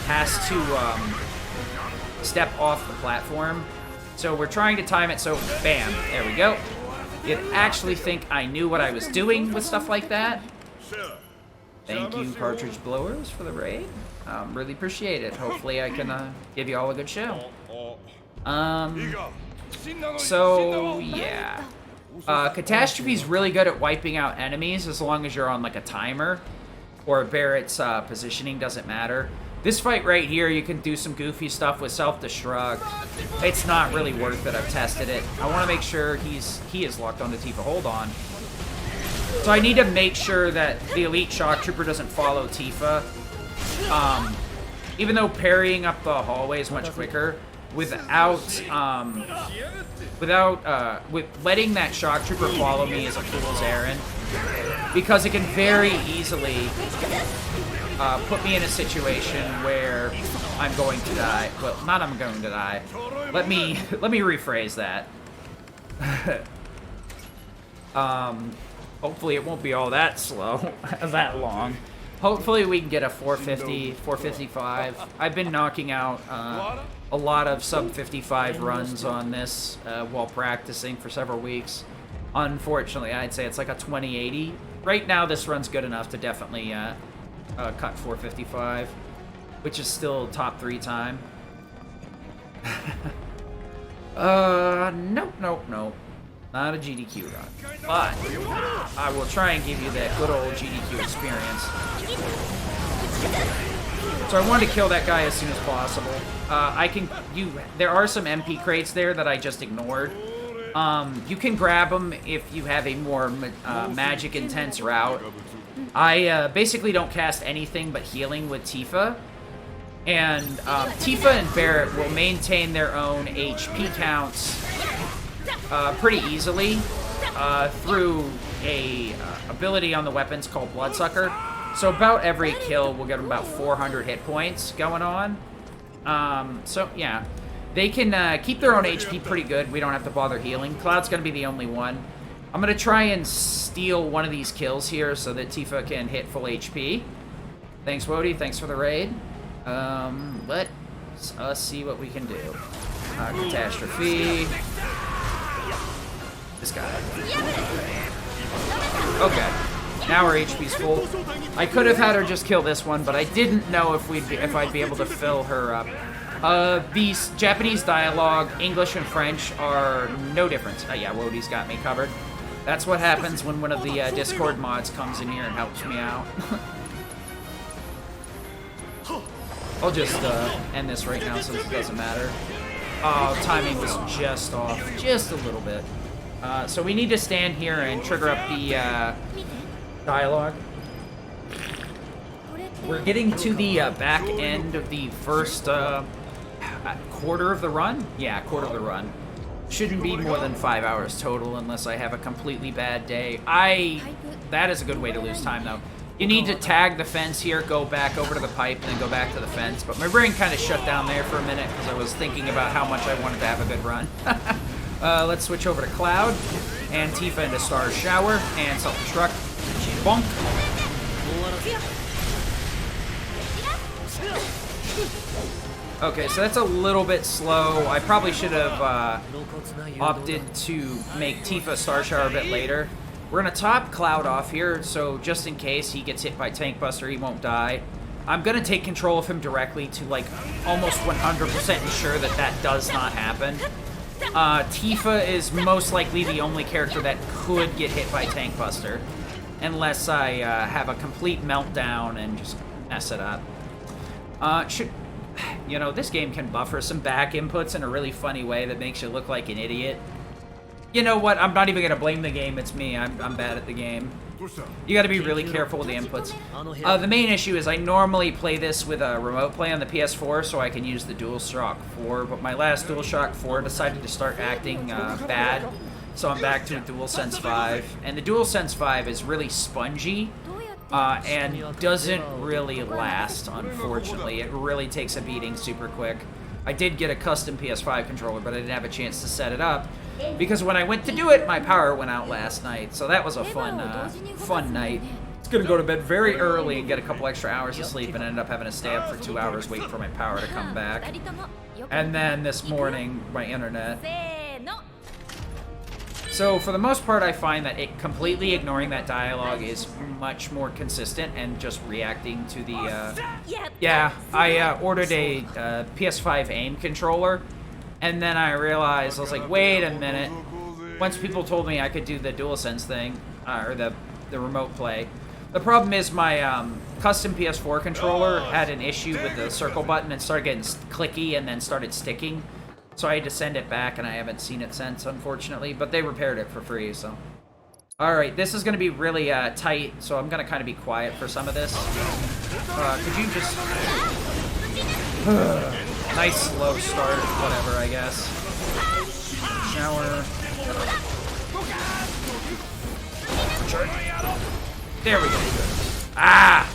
Speaker 3: has to step off the platform. So we're trying to time it so, bam, there we go. You'd actually think I knew what I was doing with stuff like that. Thank you, Cartridge Blowers, for the raid. Really appreciate it. Hopefully I can give you all a good show. So, yeah. Catastrophe's really good at wiping out enemies as long as you're on, like, a timer. Or Barrett's positioning doesn't matter. This fight right here, you can do some goofy stuff with self-destruct. It's not really worth it. I've tested it. I want to make sure he is locked onto Tifa. Hold on. So I need to make sure that the Elite Shock Trooper doesn't follow Tifa. Even though parrying up the hallway is much quicker, with letting that Shock Trooper follow me is a fool's errand. Because it can very easily put me in a situation where I'm going to die. Well, not I'm going to die. Let me rephrase that. Hopefully it won't be all that slow, that long. Hopefully we can get a 450, 455. I've been knocking out a lot of sub 55 runs on this while practicing for several weeks. Unfortunately, I'd say it's like a 2080. Right now this run's good enough to definitely cut 455, which is still top 3 time. Nope. Not a GDQ run, but I will try and give you that good old GDQ experience. So I wanted to kill that guy as soon as possible. There are some MP crates there that I just ignored. You can grab them if you have a more magic intense route. I basically don't cast anything but healing with Tifa. And Tifa and Barrett will maintain their own HP counts pretty easily through a ability on the weapons called Bloodsucker. So about every kill, we'll get about 400 hit points going on. So yeah, they can keep their own HP pretty good. We don't have to bother healing. Cloud's going to be the only one. I'm going to try and steal one of these kills here so that Tifa can hit full HP. Thanks, Wody. Thanks for the raid. Let us see what we can do. Catastrophe. This guy. Okay. Now our HP's full. I could have had her just kill this one, but I didn't know if I'd be able to fill her up. These Japanese dialogue, English and French are no difference. Yeah, Wody's got me covered. That's what happens when one of the Discord mods comes in here and helps me out. I'll just end this right now since it doesn't matter. Oh, timing was just off. Just a little bit. So we need to stand here and trigger up the dialogue. We're getting to the back end of the first quarter of the run. Yeah, quarter of the run. Shouldn't be more than 5 hours total unless I have a completely bad day. That is a good way to lose time, though. You need to tag the fence here, go back over to the pipe, and then go back to the fence. But my brain kind of shut down there for a minute because I was thinking about how much I wanted to have a good run. Let's switch over to Cloud and Tifa into Star's Shower and self-destruct. Bonk. Okay, so that's a little bit slow. I probably should have opted to make Tifa Star Shower a bit later. We're going to top Cloud off here, so just in case he gets hit by Tank Buster, he won't die. I'm going to take control of him directly to, like, almost 100% ensure that that does not happen. Tifa is most likely the only character that could get hit by Tank Buster, unless I have a complete meltdown and just mess it up. You know, this game can buffer some back inputs in a really funny way that makes you look like an idiot. You know what? I'm not even going to blame the game. It's me. I'm bad at the game. You got to be really careful with the inputs. The main issue is I normally play this with a remote play on the PS4 so I can use the DualShock 4, but my last DualShock 4 decided to start acting bad, so I'm back to DualSense 5. And the DualSense 5 is really spongy and doesn't really last, unfortunately. It really takes a beating super quick. I did get a custom PS5 controller, but I didn't have a chance to set it up because when I went to do it, my power went out last night. So that was a fun night. It's gonna go to bed very early and get a couple extra hours of sleep, and end up having to stay up for 2 hours waiting for my power to come back. And then this morning, my internet. So for the most part, I find that it completely ignoring that dialogue is much more consistent and just reacting to the, yeah, I ordered a PS5 aim controller, and then I realized, I was like, wait a minute. Once people told me I could do the DualSense thing, or the remote play, the problem is my custom PS4 controller had an issue with the circle button and started getting clicky and then started sticking. So I had to send it back, and I haven't seen it since, unfortunately. But they repaired it for free, so. Alright, this is going to be really tight, so I'm going to kind of be quiet for some of this. Could you just... nice slow start, whatever, I guess. Shower. There we go. Ah!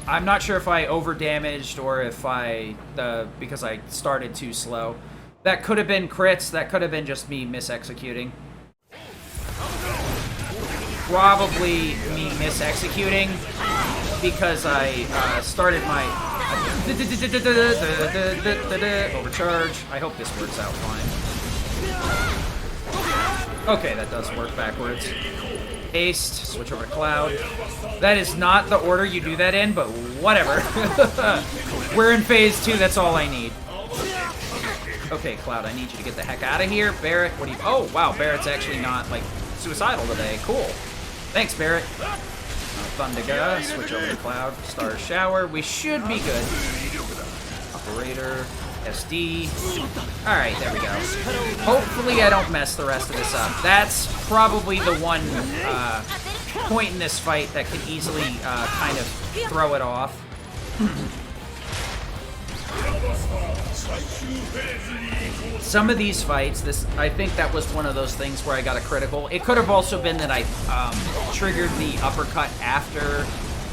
Speaker 3: I'm not sure if I over-damaged or if because I started too slow. That could have been crits. That could have been just me misexecuting. Probably me misexecuting because I started my overcharge. I hope this works out fine. Okay, that does work backwards. Haste, switch over to Cloud. That is not the order you do that in, but whatever. We're in phase 2, that's all I need. Okay, Cloud, I need you to get the heck out of here. Barret, what do you... Oh, wow, Barret's actually not, like, suicidal today. Cool. Thanks, Barret. Thundiga, switch over to Cloud. Star Shower, we should be good. Operator, SD. Alright, there we go. Hopefully I don't mess the rest of this up. That's probably the one point in this fight that could easily kind of throw it off. Some of these fights, I think that was one of those things where I got a critical. It could have also been that I triggered the uppercut after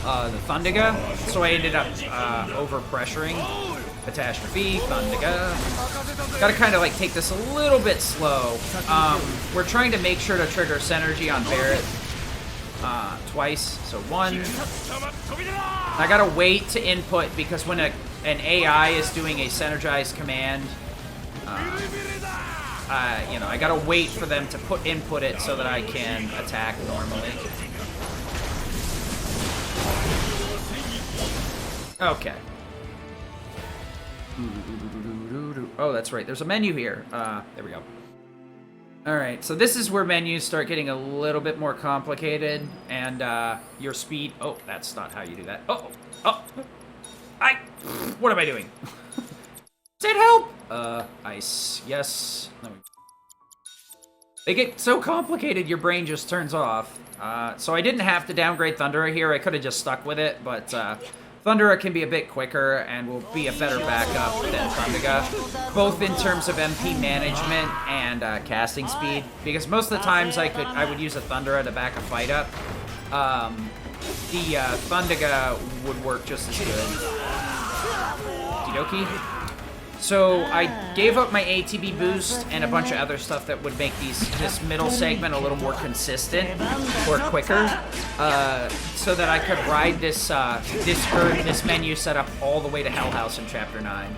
Speaker 3: the Thundiga, so I ended up over-pressuring. Catastrophe, Thundiga. Gotta kind of like take this a little bit slow. We're trying to make sure to trigger Synergy on Barret twice, so one. I gotta wait to input because when an AI is doing a Synergized command, you know, I gotta wait for them to input it so that I can attack normally. Okay. Oh, that's right. There's a menu here. There we go. Alright, so this is where menus start getting a little bit more complicated, and your speed... Oh, that's not how you do that. Oh! What am I doing? Said help! Ice. Yes. They get so complicated, your brain just turns off. So I didn't have to downgrade Thundera here. I could have just stuck with it, but Thundera can be a bit quicker and will be a better backup than Thundiga, both in terms of MP management and casting speed. Because most of the times I would use a Thundera to back a fight up. The Thundiga would work just as good. Okie dokie. So I gave up my ATB boost and a bunch of other stuff that would make this middle segment a little more consistent or quicker, so that I could ride this menu setup all the way to Hell House in Chapter 9.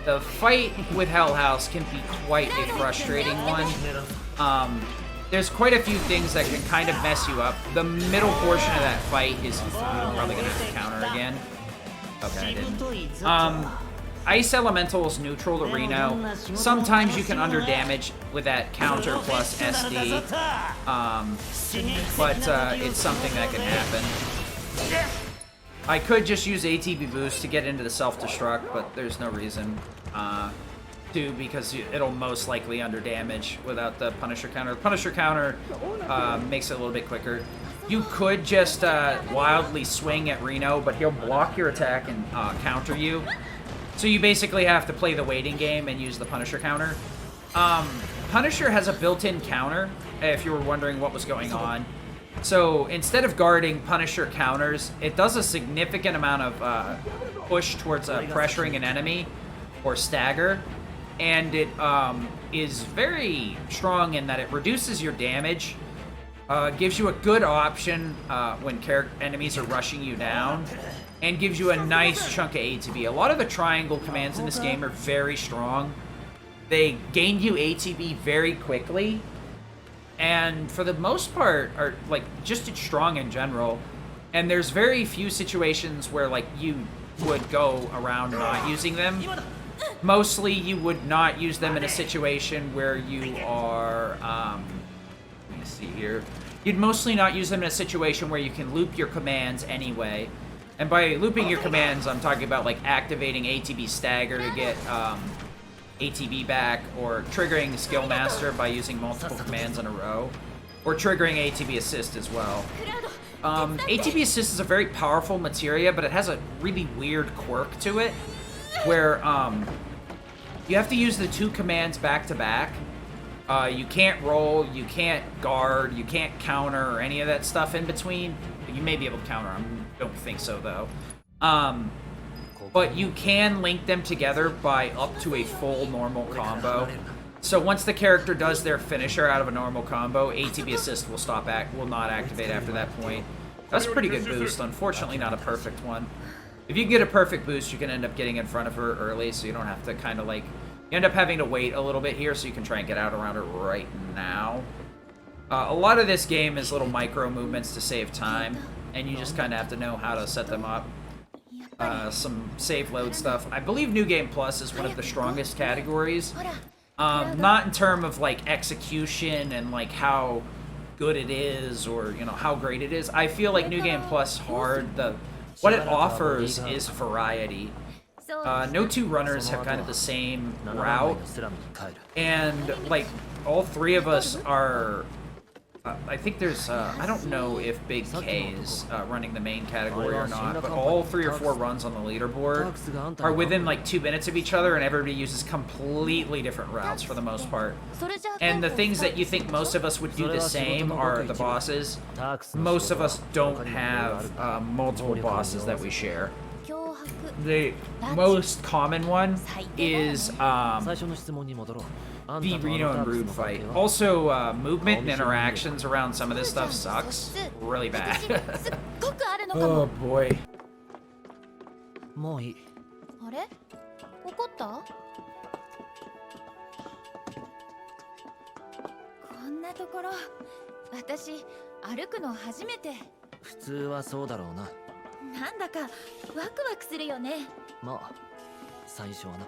Speaker 3: The fight with Hell House can be quite a frustrating one. There's quite a few things that can kind of mess you up. The middle portion of that fight is I'm probably gonna have to counter again. Okay, I didn't. Ice Elemental is neutral to Reno. Sometimes you can under-damage with that counter plus SD, but it's something that can happen. I could just use ATB boost to get into the self-destruct, but there's no reason to, because it'll most likely under-damage without the Punisher counter. Punisher counter makes it a little bit quicker. You could just wildly swing at Reno, but he'll block your attack and counter you. So you basically have to play the waiting game and use the Punisher counter. Punisher has a built-in counter, if you were wondering what was going on. So instead of guarding, Punisher counters. It does a significant amount of push towards pressuring an enemy, or stagger, and it is very strong in that it reduces your damage, gives you a good option when enemies are rushing you down, and gives you a nice chunk of ATB. A lot of the triangle commands in this game are very strong. They gain you ATB very quickly, and for the most part are like just strong in general. And there's very few situations where like you would go around not using them. Mostly you would not use them in a situation where you are, let me see here. You'd mostly not use them in a situation where you can loop your commands anyway. And by looping your commands, I'm talking about like activating ATB stagger to get ATB back, or triggering skill master by using multiple commands in a row, or triggering ATB assist as well. ATB assist is a very powerful materia, but it has a really weird quirk to it, where you have to use the two commands back to back. You can't roll, you can't guard, you can't counter, or any of that stuff in between. You may be able to counter them, don't think so though. But you can link them together by up to a full normal combo. So once the character does their finisher out of a normal combo, ATB assist will not activate after that point. That's a pretty good boost, unfortunately not a perfect one. If you get a perfect boost, you can end up getting in front of her early, so you don't have to kind of like... You end up having to wait a little bit here, so you can try and get out around her right now. A lot of this game is little micro movements to save time, and you just kind of have to know how to set them up. Some save load stuff. I believe New Game Plus is one of the strongest categories. Not in terms of like execution and like how good it is, or you know how great it is. I feel like New Game Plus Hard, what it offers is variety. No two runners have kind of the same route, and like all three of us are. I think there's, I don't know if Big K is running the main category or not, but all 3 or 4 runs on the leaderboard are within like 2 minutes of each other, and everybody uses completely different routes for the most part. And the things that you think most of us would do the same are the bosses. Most of us don't have multiple bosses that we share. The most common one is the Reno and Brood fight. Also, movement and interactions around some of this stuff sucks really bad. Oh boy.
Speaker 5: もういい。あれ？怒った？こんなところ、私歩くの初めて。
Speaker 4: 普通はそうだろうな。
Speaker 5: なんだかワクワクするよね。
Speaker 4: まあ、最初はな。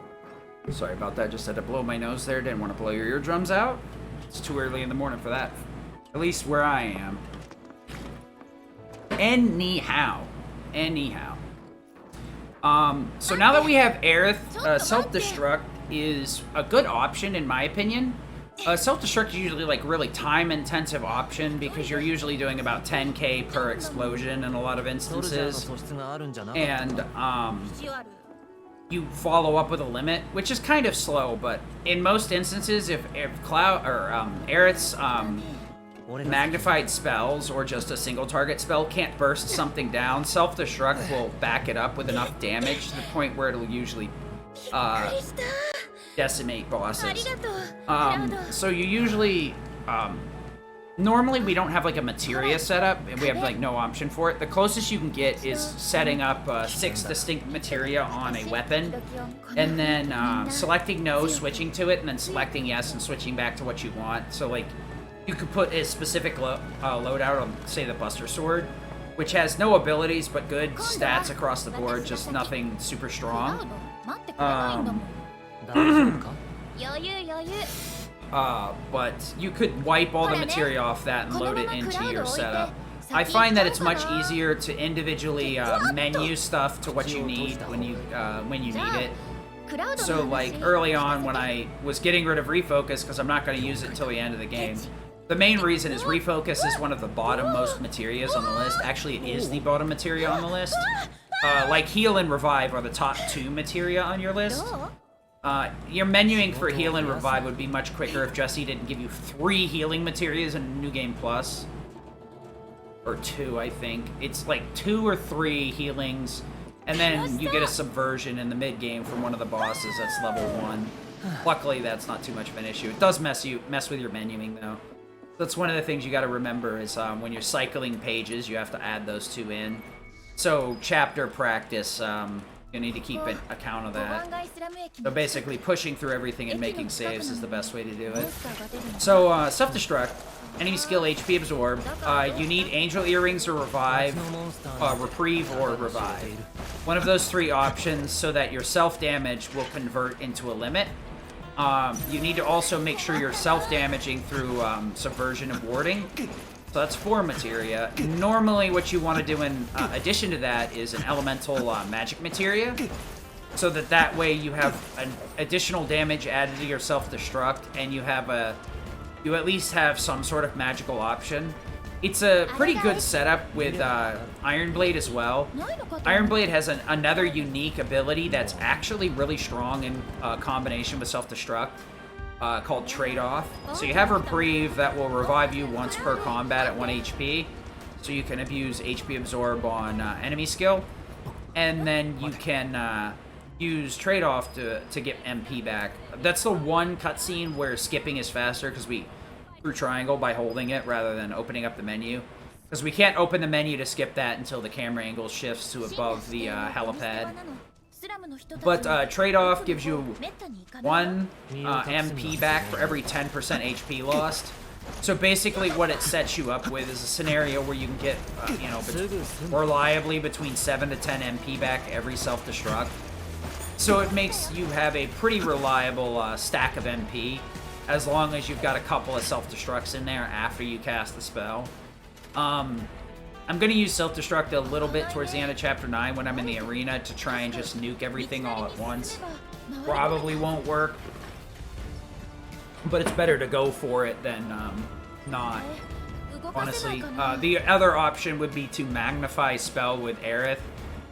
Speaker 3: Sorry about that, just had to blow my nose there. Didn't want to blow your eardrums out. It's too early in the morning for that. At least where I am. Anyhow. So now that we have Aerith, self-destruct is a good option in my opinion. Self-destruct is usually like really time-intensive option because you're usually doing about 10k per explosion in a lot of instances. And, you follow up with a limit, which is kind of slow, but in most instances, if Cloud or Aerith's magnified spells or just a single target spell can't burst something down, self-destruct will back it up with enough damage to the point where it'll usually decimate bosses. So you usually normally we don't have like a materia setup, and we have like no option for it. The closest you can get is setting up 6 distinct materia on a weapon, and then selecting no, switching to it, and then selecting yes and switching back to what you want. So like you could put a specific loadout on, say, the Buster Sword, which has no abilities but good stats across the board, just nothing super strong. But you could wipe all the materia off that and load it into your setup. I find that it's much easier to individually menu stuff to what you need when you need it. So like early on when I was getting rid of refocus because I'm not going to use it until the end of the game. The main reason is refocus is one of the bottom most materias on the list. Actually, it is the bottom materia on the list. Like heal and revive are the top 2 materia on your list. Your menuing for heal and revive would be much quicker if Jesse didn't give you 3 healing materias in New Game Plus. Or 2, I think. It's like 2 or 3 healings And then you get a subversion in the mid game from one of the bosses that's level 1. Luckily, that's not too much of an issue. It does mess with your menuing though. That's one of the things you got to remember is when you're cycling pages, you have to add those 2 in. So chapter practice, you need to keep an account of that. So basically, pushing through everything and making saves is the best way to do it. So self-destruct, enemy skill HP absorb. You need angel earrings or revive, reprieve or revive. One of those 3 options so that your self-damage will convert into a limit. You need to also make sure you're self-damaging through subversion and warding. So that's 4 materia. Normally what you want to do in addition to that is an elemental magic materia. So that way you have an additional damage added to your self-destruct and you at least have some sort of magical option. It's a pretty good setup with Iron Blade as well. Iron Blade has another unique ability that's actually really strong in combination with self-destruct called Trade-Off. So you have Reprieve that will revive you once per combat at 1 HP. So you can abuse HP Absorb on enemy skill. And then you can use Trade-Off to get MP back. That's the one cutscene where skipping is faster because we through triangle by holding it rather than opening up the menu. Because we can't open the menu to skip that until the camera angle shifts to above the helipad. But Trade-Off gives you 1 MP back for every 10% HP lost. So basically what it sets you up with is a scenario where you can get, you know, reliably between 7 to 10 MP back every self-destruct. So it makes you have a pretty reliable stack of MP, as long as you've got a couple of self-destructs in there after you cast the spell. I'm going to use self-destruct a little bit towards the end of Chapter 9 when I'm in the arena to try and just nuke everything all at once. Probably won't work, but it's better to go for it than not, honestly. The other option would be to magnify spell with Aerith,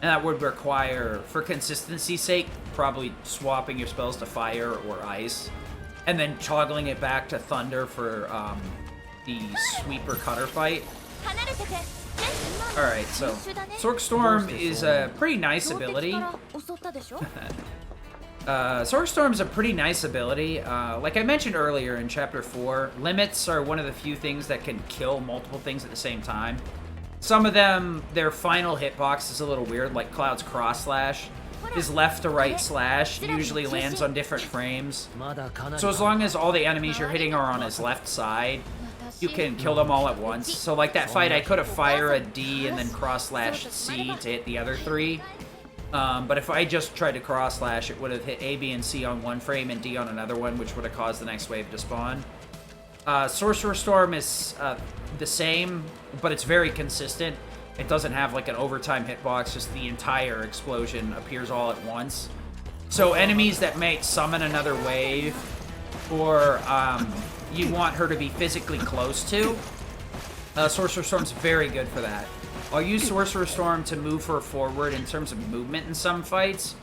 Speaker 3: and that would require, for consistency's sake, probably swapping your spells to fire or ice, and then toggling it back to thunder for the sweeper cutter fight. Alright, so Sork Storm is a pretty nice ability. Sork Storm is a pretty nice ability. Like I mentioned earlier in Chapter 4, limits are one of the few things that can kill multiple things at the same time. Some of them, their final hitbox is a little weird, like Cloud's Cross Slash. His left to right slash usually lands on different frames. So as long as all the enemies you're hitting are on his left side, you can kill them all at once. So like that fight, I could have fire a D and then cross slash C to hit the other 3. But if I just tried to cross slash, it would have hit A, B, and C on one frame and D on another one, which would have caused the next wave to spawn. Sorcerer Storm is the same, but it's very consistent. It doesn't have like an overtime hitbox, just the entire explosion appears all at once. So enemies that might summon another wave, or you want her to be physically close to, Sorcerer Storm's very good for that. I'll use Sorcerer Storm to move her forward in terms of movement in some fights,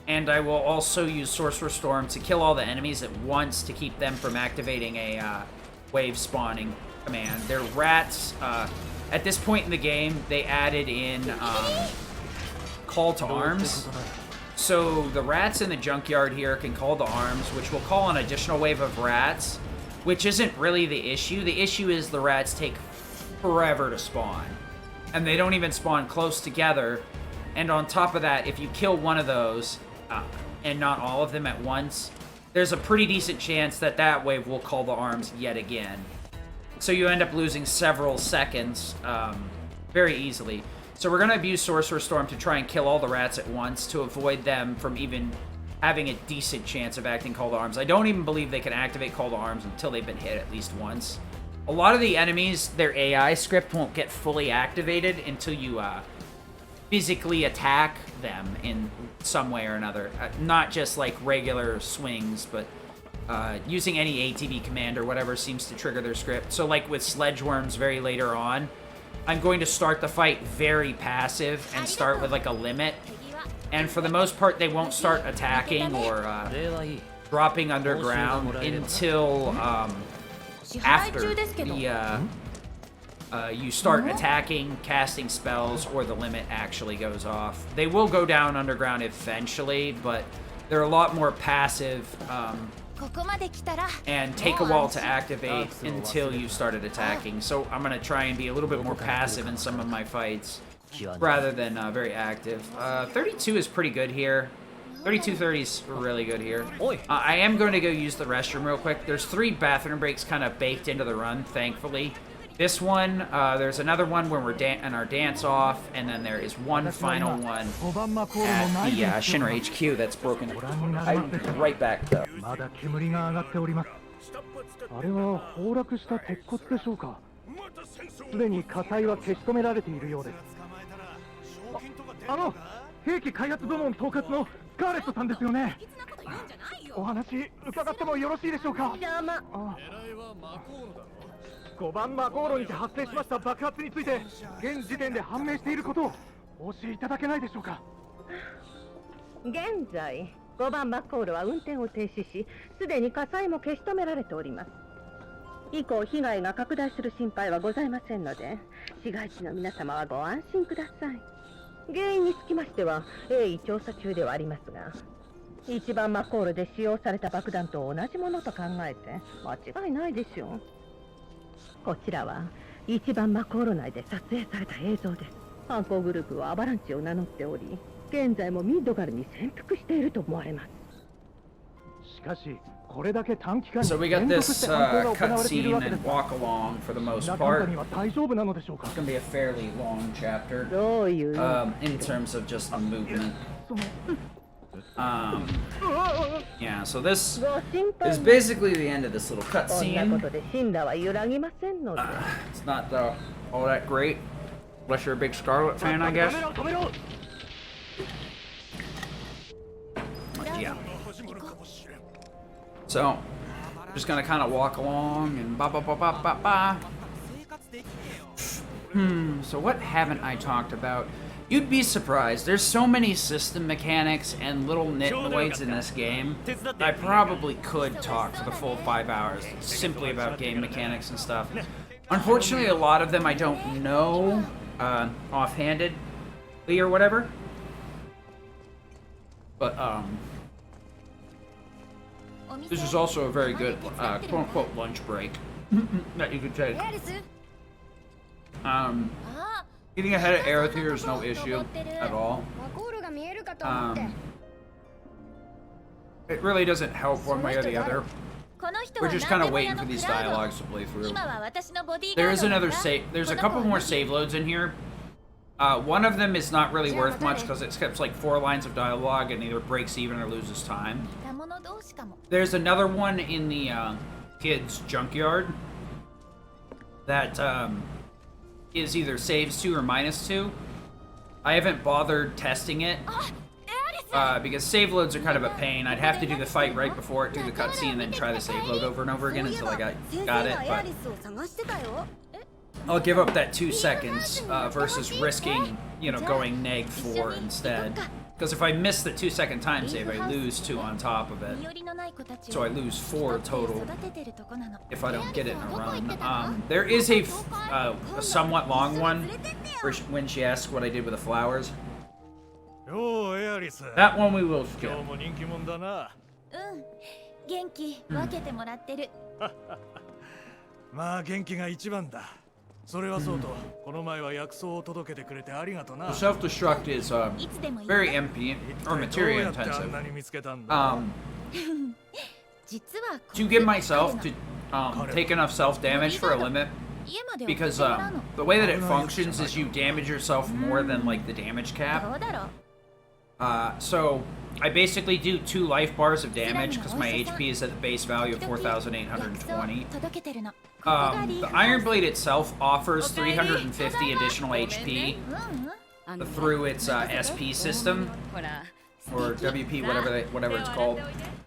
Speaker 3: and I will also use Sorcerer Storm to kill all the enemies at once to keep them from activating a wave spawning command. They're rats. At this point in the game, they added in call to arms. So the rats in the junkyard here can call to arms, which will call an additional wave of rats, which isn't really the issue. The issue is the rats take forever to spawn, and they don't even spawn close together. And on top of that, if you kill one of those, and not all of them at once, there's a pretty decent chance that that wave will call the arms yet again. So you end up losing several seconds very easily. So we're going to abuse Sorcerer Storm to try and kill all the rats at once to avoid them from even having a decent chance of acting Call to Arms. I don't even believe they can activate Call to Arms until they've been hit at least once. A lot of the enemies, their AI script won't get fully activated until you physically attack them in some way or another. Not just like regular swings, but using any ATB command or whatever seems to trigger their script. So like with Sledgeworms very later on, I'm going to start the fight very passive and start with like a limit. And for the most part, they won't start attacking or dropping underground until after you start attacking, casting spells, or the limit actually goes off. They will go down underground eventually, but they're a lot more passive and take a while to activate until you started attacking. So I'm going to try and be a little bit more passive in some of my fights rather than very active. 32 is pretty good here. 32-30 is really good here. I am going to go use the restroom real quick. There's 3 bathroom breaks kind of baked into the run, thankfully. This one, there's another one where we're in our dance off, and then there is one final one at the Shinra HQ that's broken. I'll be right back, though.
Speaker 6: あれは崩落した鉄骨でしょうか。すでに火災は消し止められているようです。兵器開発部門統括のスカーレットさんですよね。お話伺ってもよろしいでしょうか。5番魔航路にて発生しました爆発について現時点で判明していることをお教えいただけないでしょうか。
Speaker 5: 現在5番魔航路は運転を停止し、すでに火災も消し止められております。以降被害が拡大する心配はございませんので、市街地の皆様はご安心ください。原因につきましては鋭意調査中ではありますが、1番魔航路で使用された爆弾と同じものと考えて間違いないでしょう。こちらは1番魔航路内で撮影された映像です。犯行グループはアバランチを名乗っており、現在もミッドガルに潜伏していると思われます。
Speaker 6: しかしこれだけ短期間に
Speaker 3: So we got this cutscene and walk along for the most part. It's gonna be a fairly long chapter in terms of just movement. Yeah, so this is basically the end of this little cutscene. It's not all that great, unless you're a big Scarlet fan, I guess. Yeah. So, just gonna kind of walk along and ba ba ba ba ba ba. So what haven't I talked about? You'd be surprised. There's so many system mechanics and little nitnoids in this game. I probably could talk for the full 5 hours simply about game mechanics and stuff. Unfortunately, a lot of them I don't know offhandedly or whatever. But, this is also a very good, quote-unquote, lunch break that you could take. Getting ahead of Aerith here is no issue at all. It really doesn't help one way or the other. We're just kind of waiting for these dialogues to play through. There is another save. There's a couple more save loads in here. One of them is not really worth much because it skips like 4 lines of dialogue and either breaks even or loses time. There's another one in the kids' junkyard that is either saves 2 or -2. I haven't bothered testing it because save loads are kind of a pain. I'd have to do the fight right before it, do the cutscene, and then try the save load over and over again until I got it. But I'll give up that 2 seconds versus risking, you know, going -4 instead. Because if I miss the 2-second time save, I lose 2 on top of it. So I lose 4 total if I don't get it in a run. There is a somewhat long one when she asks what I did with the flowers. That one we will skip.
Speaker 4: まあ元気が一番だ。それはそうと、この前は薬草を届けてくれてありがとな。
Speaker 3: The self-destruct is very empty or material intensive. To give myself to take enough self-damage for a limit, because the way that it functions is you damage yourself more than like the damage cap. So I basically do 2 life bars of damage because my HP is at the base value of 4,820. The Iron Blade itself offers 350 additional HP through its SP system, or WP, whatever it's called.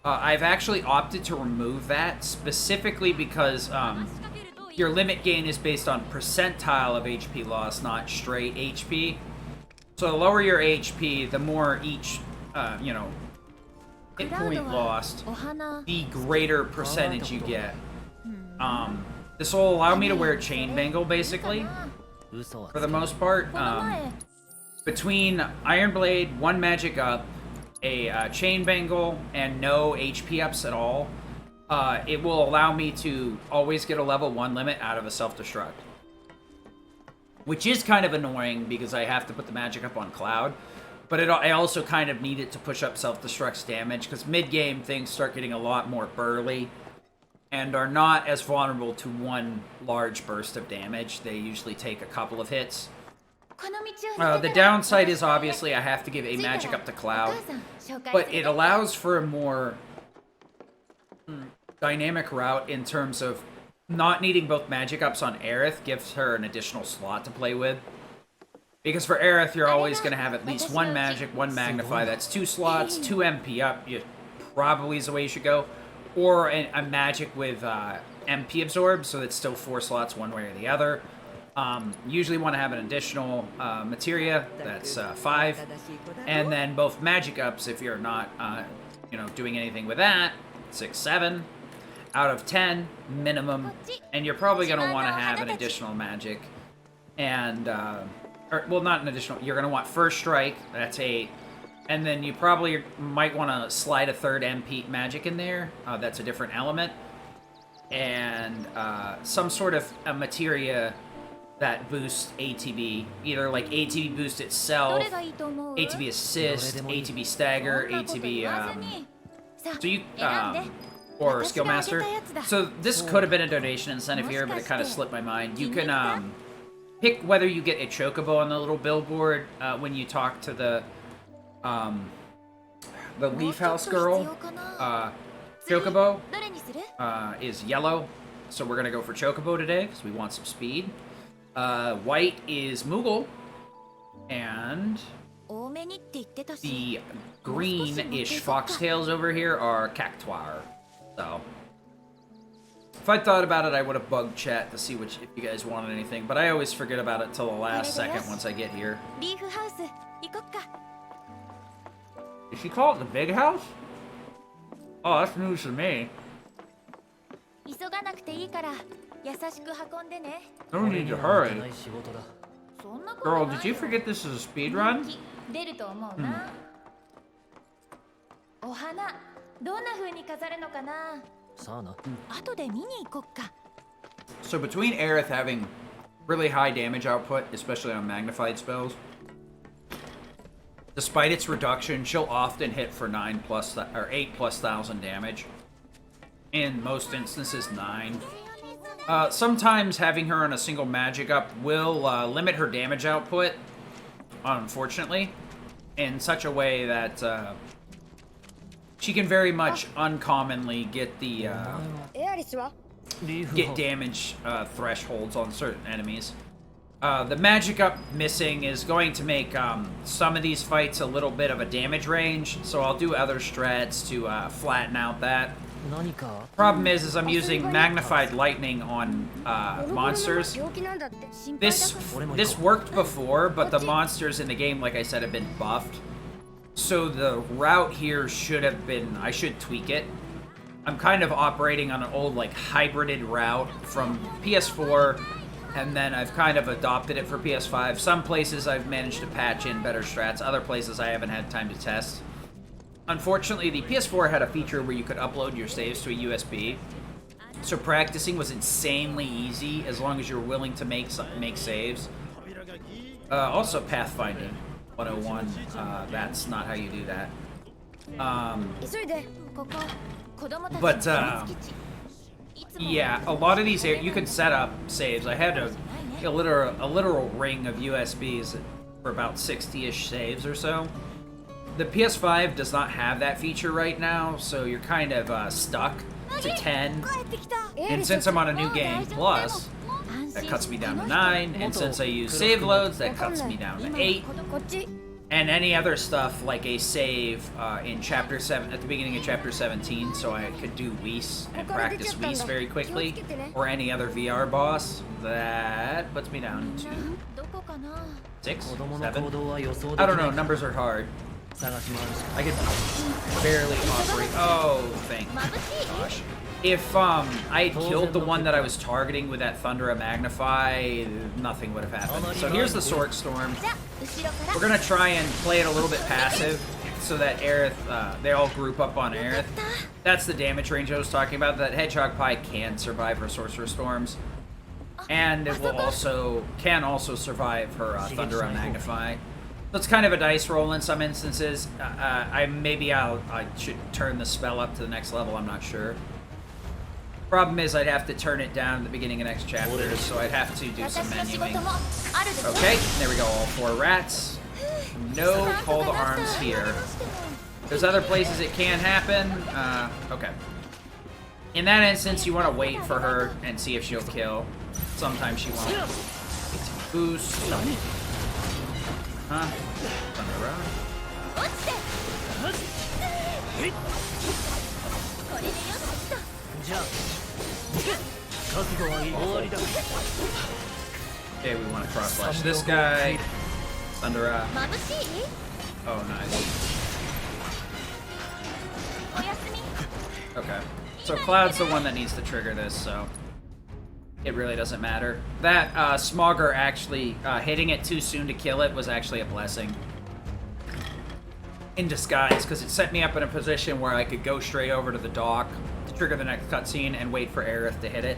Speaker 3: I've actually opted to remove that specifically because your limit gain is based on percentile of HP loss, not straight HP. So the lower your HP, the more each, you know, hit point lost, the greater percentage you get. This will allow me to wear chain bangle, basically, for the most part. Between Iron Blade, 1 magic up, a chain bangle, and no HP ups at all, it will allow me to always get a level 1 limit out of a self-destruct. Which is kind of annoying because I have to put the magic up on Cloud. But I also kind of need it to push up self-destruct's damage, because mid-game things start getting a lot more burly and are not as vulnerable to one large burst of damage. They usually take a couple of hits. The downside is obviously I have to give a magic up to Cloud, but it allows for a more dynamic route in terms of not needing both magic ups on Aerith gives her an additional slot to play with. Because for Aerith, you're always going to have at least 1 magic, 1 magnify. That's 2 slots, 2 MP up. Probably is the way you should go. Or a magic with MP absorb, so that's still 4 slots one way or the other. Usually want to have an additional materia, that's 5. And then both magic ups if you're not, doing anything with that, 6, 7. Out of 10, minimum. And you're probably going to want to have an additional magic. And, well, not an additional, you're going to want First Strike, that's 8. And then you probably might want to slide a 3rd MP magic in there, that's a different element. And some sort of a materia that boosts ATB, either like ATB boost itself, ATB assist, ATB stagger, ATB, so you, or skill master. So this could have been a donation incentive here, but it kind of slipped my mind. You can pick whether you get a chocobo on the little billboard when you talk to the Leaf House girl. Chocobo is yellow, so we're gonna go for chocobo today because we want some speed. White is Moogle, and the green-ish foxtails over here are Cactuar. So, if I thought about it, I would have bugged chat to see if you guys wanted anything, but I always forget about it till the last second once I get here. Did she call it the big house? Oh, that's news to me. No need to hurry. Girl, did you forget this is a speed run? So between Aerith having really high damage output, especially on magnified spells, despite its reduction, she'll often hit for 8,000 damage. In most instances, 9. Sometimes having her on a single magic up will limit her damage output, unfortunately, in such a way that she can very much uncommonly get the damage thresholds on certain enemies. The magic up missing is going to make some of these fights a little bit of a damage range, so I'll do other strats to flatten out that. Problem is I'm using magnified lightning on monsters. This worked before, but the monsters in the game, like I said, have been buffed. So the route here I should tweak it. I'm kind of operating on an old, like, hybrided route from PS4, and then I've kind of adopted it for PS5. Some places I've managed to patch in better strats, other places I haven't had time to test. Unfortunately, the PS4 had a feature where you could upload your saves to a USB, so practicing was insanely easy as long as you're willing to make saves. Also, pathfinding 101, that's not how you do that. Yeah, a lot of these you could set up saves. I had a literal ring of USBs for about 60-ish saves or so. The PS5 does not have that feature right now, so you're kind of stuck to 10. And since I'm on a new game plus, that cuts me down to 9. And since I use save loads, that cuts me down to 8. And any other stuff like a save in Chapter 7 at the beginning of Chapter 17, so I could do Whis and practice Whis very quickly, or any other VR boss, that puts me down to 6, 7. I don't know, numbers are hard. I could barely operate. Oh, thank gosh. If I had killed the one that I was targeting with that Thundera Magnify, nothing would have happened. So here's the Sork Storm. We're gonna try and play it a little bit passive so that Aerith, they all group up on Aerith. That's the damage range I was talking about. That Hedgehog Pie can survive her Sorcerer Storms. And it will can also survive her Thundera Magnify. So it's kind of a dice roll in some instances. I should turn the spell up to the next level, I'm not sure. Problem is I'd have to turn it down at the beginning of next chapter, so I'd have to do some menuing. Okay, there we go, all 4 rats. No call to arms here. There's other places it can happen. Okay. In that instance, you want to wait for her and see if she'll kill. Sometimes she won't. Boost. Huh? Okay, we want to cross slash this guy. Thundera. Oh, nice. Okay. So Cloud's the one that needs to trigger this, so it really doesn't matter. That Smogger actually hitting it too soon to kill it was actually a blessing. In disguise, because it set me up in a position where I could go straight over to the dock to trigger the next cutscene and wait for Aerith to hit it.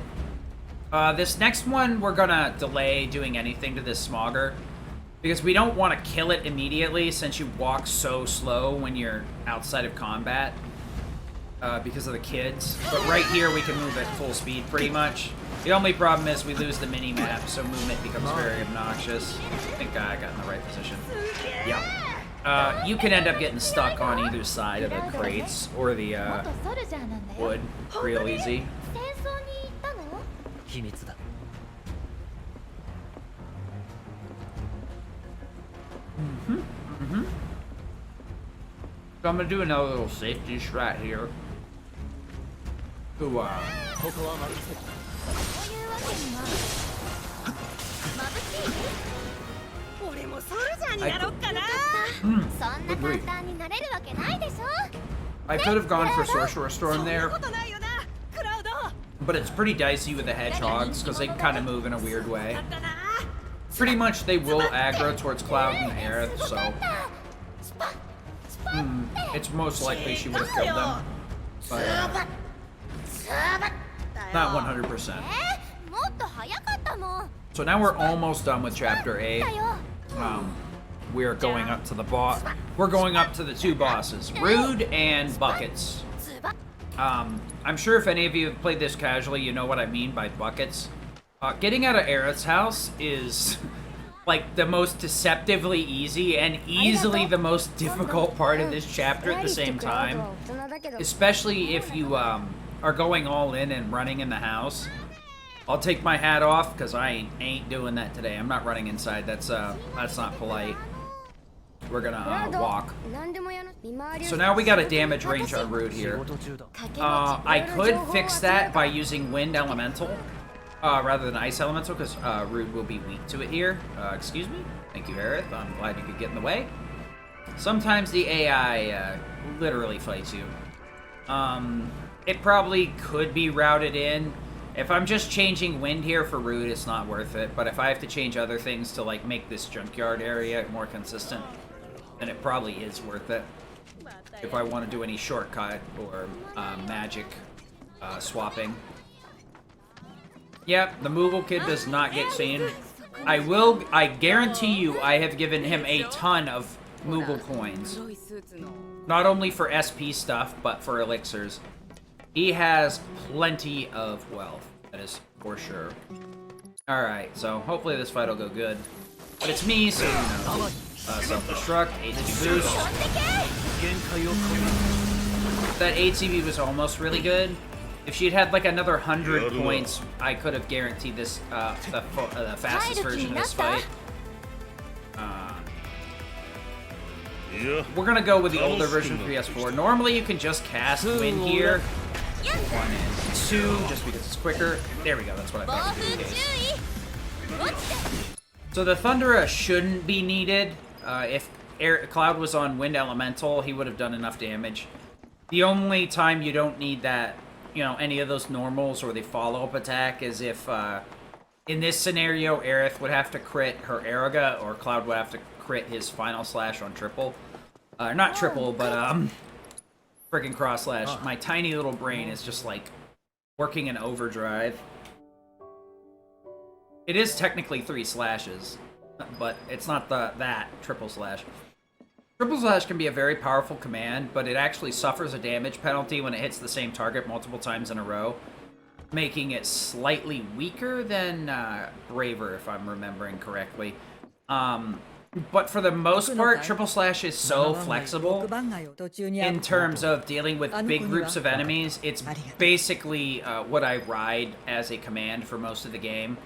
Speaker 3: This next one, we're gonna delay doing anything to this Smogger, because we don't want to kill it immediately since you walk so slow when you're outside of combat, because of the kids. But right here, we can move at full speed pretty much. The only problem is we lose the mini-map, so movement becomes very obnoxious. I think I got in the right position. Yep. You can end up getting stuck on either side of the crates or the wood real easy. So I'm gonna do another little safety strat here. To I could have gone for Sorcerer Storm there, but it's pretty dicey with the hedgehogs because they can kind of move in a weird way. Pretty much they will aggro towards Cloud and Aerith, so it's most likely she would have killed them, but not 100%. So now we're almost done with Chapter 8. We're going up to the boss. We're going up to the 2 bosses, Rude and Buckets. I'm sure if any of you have played this casually, you know what I mean by Buckets. Getting out of Aerith's house is like the most deceptively easy and easily the most difficult part of this chapter at the same time. Especially if you are going all in and running in the house. I'll take my hat off because I ain't doing that today. I'm not running inside. That's not polite. We're gonna walk. So now we got a damage range on Rude here. I could fix that by using Wind Elemental rather than Ice Elemental because Rude will be weak to it here. Excuse me. Thank you, Aerith. I'm glad you could get in the way. Sometimes the AI literally fights you. It probably could be routed in. If I'm just changing Wind here for Rude, it's not worth it. But if I have to change other things to like make this junkyard area more consistent, then it probably is worth it. If I want to do any shortcut or magic swapping. Yep, the Moogle Kid does not get seen. I guarantee you I have given him a ton of Moogle coins. Not only for SP stuff, but for elixirs. He has plenty of wealth, that is for sure. Alright, so hopefully this fight will go good. But it's me, so you know. Self-destruct, HP boost. That ATB was almost really good. If she'd had like another 100 points, I could have guaranteed this, the fastest version of this fight. We're gonna go with the older version of PS4. Normally you can just cast Wind here. 1 and 2, just because it's quicker. There we go, that's what I thought would be the case. So the Thundera shouldn't be needed. If Cloud was on Wind Elemental, he would have done enough damage. The only time you don't need that, you know, any of those normals or the follow-up attack is if, in this scenario, Aerith would have to crit her Aeroga, or Cloud would have to crit his Final Slash on triple. Not triple, but, freaking cross slash. My tiny little brain is just, like, working in overdrive. It is technically 3 slashes, but it's not that triple slash. Triple slash can be a very powerful command, but it actually suffers a damage penalty when it hits the same target multiple times in a row, making it slightly weaker than Braver, if I'm remembering correctly. But for the most part, triple slash is so flexible in terms of dealing with big groups of enemies. It's basically what I ride as a command for most of the game.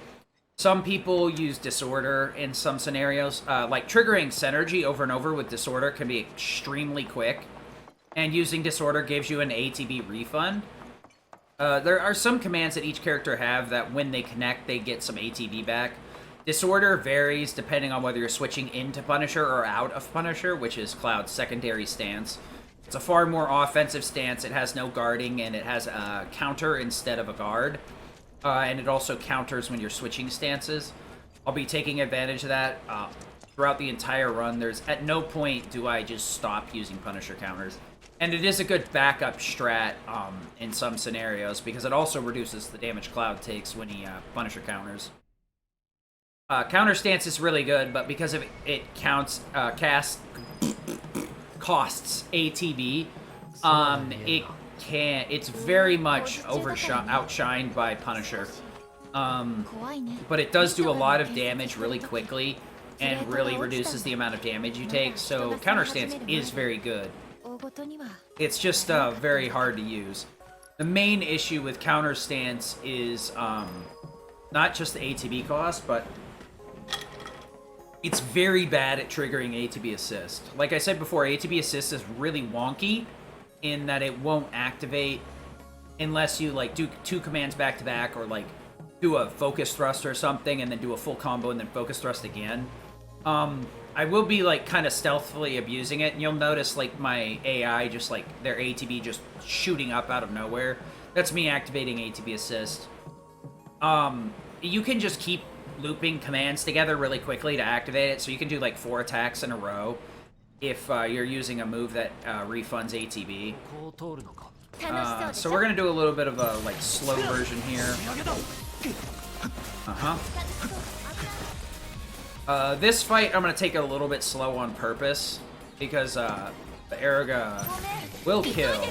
Speaker 3: Some people use Disorder in some scenarios. Like triggering Synergy over and over with Disorder can be extremely quick. And using Disorder gives you an ATB refund. There are some commands that each character have that when they connect, they get some ATB back. Disorder varies depending on whether you're switching into Punisher or out of Punisher, which is Cloud's secondary stance. It's a far more offensive stance. It has no guarding, and it has a counter instead of a guard. And it also counters when you're switching stances. I'll be taking advantage of that throughout the entire run. At no point do I just stop using Punisher counters. And it is a good backup strat in some scenarios, because it also reduces the damage Cloud takes when he Punisher counters. Counter stance is really good, but because of it costs ATB, it's very much outshined by Punisher. But it does do a lot of damage really quickly and really reduces the amount of damage you take, so counter stance is very good. It's just very hard to use. The main issue with counter stance is not just the ATB cost, but it's very bad at triggering ATB assist. Like I said before, ATB assist is really wonky in that it won't activate unless you like do 2 commands back to back, or like do a focus thrust or something and then do a full combo and then focus thrust again. I will be like kind of stealthily abusing it, and you'll notice like my AI just like their ATB just shooting up out of nowhere. That's me activating ATB assist. You can just keep looping commands together really quickly to activate it, so you can do like 4 attacks in a row if you're using a move that refunds ATB. So we're gonna do a little bit of a like slow version here. This fight I'm gonna take it a little bit slow on purpose because the Aeroga will kill.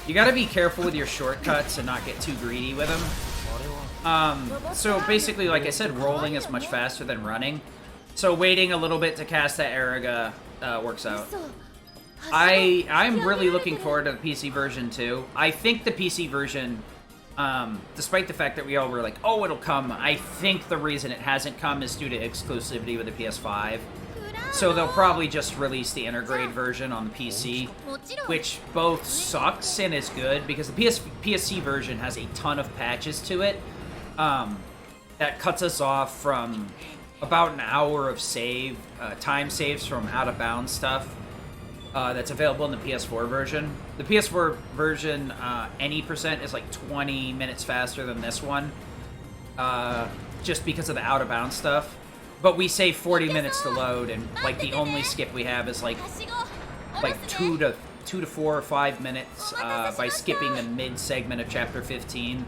Speaker 3: You gotta be careful with your shortcuts and not get too greedy with them. So basically, like I said, rolling is much faster than running. So waiting a little bit to cast that Aeroga works out. I'm really looking forward to the PC version too. I think the PC version, despite the fact that we all were like, oh, it'll come, I think the reason it hasn't come is due to exclusivity with the PS5. So they'll probably just release the Intergrade version on the PC, which both sucks and is good, because the PSC version has a ton of patches to it. That cuts us off from about an hour of time saves from out-of-bounds stuff that's available in the PS4 version. The PS4 version, any percent is like 20 minutes faster than this one, just because of the out-of-bounds stuff. But we save 40 minutes to load, and like the only skip we have is like 2 to 4 or 5 minutes by skipping the mid-segment of Chapter 15.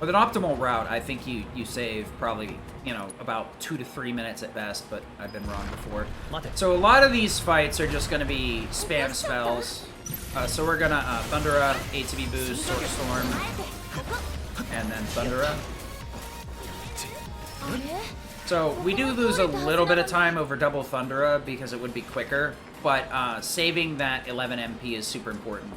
Speaker 3: With an optimal route, I think you save probably, about 2 to 3 minutes at best, but I've been wrong before. So a lot of these fights are just going to be spam spells. So we're going to Thundera, ATB boost, Sword Storm, and then Thundera. So we do lose a little bit of time over double Thundera because it would be quicker, but saving that 11 MP is super important.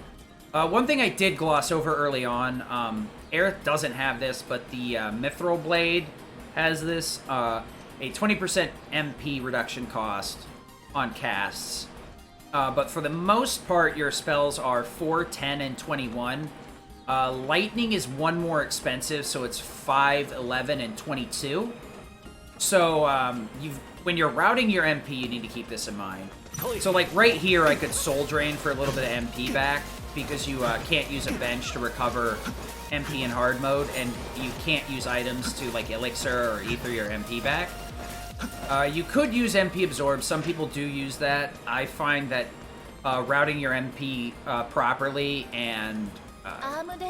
Speaker 3: One thing I did gloss over early on, Aerith doesn't have this, but the Mithril Blade has this, a 20% MP reduction cost on casts. But for the most part, your spells are 4, 10, and 21. Lightning is 1 more expensive, so it's 5, 11, and 22. So, when you're routing your MP, you need to keep this in mind. So, like, right here, I could Soul Drain for a little bit of MP back, because you can't use a bench to recover MP in hard mode, and you can't use items to, like, Elixir or Ether your MP back. You could use MP Absorb. Some people do use that. I find that routing your MP properly and,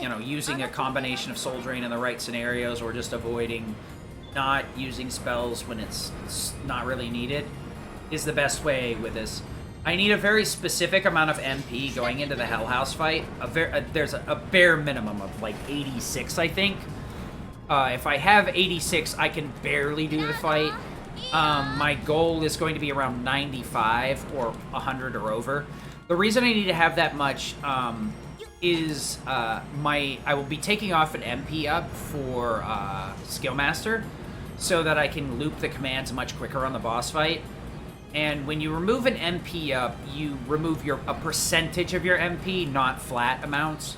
Speaker 3: you know, using a combination of Soul Drain in the right scenarios, or just avoiding not using spells when it's not really needed, is the best way with this. I need a very specific amount of MP going into the Hell House fight. There's a bare minimum of like 86, I think. If I have 86, I can barely do the fight. My goal is going to be around 95 or 100 or over. The reason I need to have that much is I will be taking off an MP up for Skillmaster, so that I can loop the commands much quicker on the boss fight. And when you remove an MP up, you remove a percentage of your MP, not flat amounts.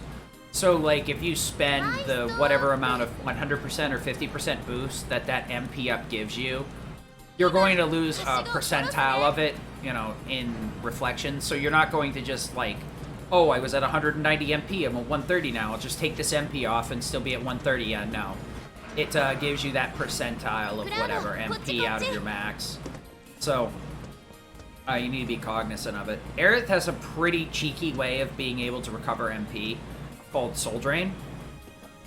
Speaker 3: So, like, if you spend the whatever amount of 100% or 50% boost that MP up gives you, you're going to lose a percentile of it, you know, in reflection. So you're not going to just, like, oh, I was at 190 MP, I'm at 130 now, I'll just take this MP off and still be at 130. Yeah, no. It gives you that percentile of whatever MP out of your max. So, you need to be cognizant of it. Aerith has a pretty cheeky way of being able to recover MP, called Soul Drain.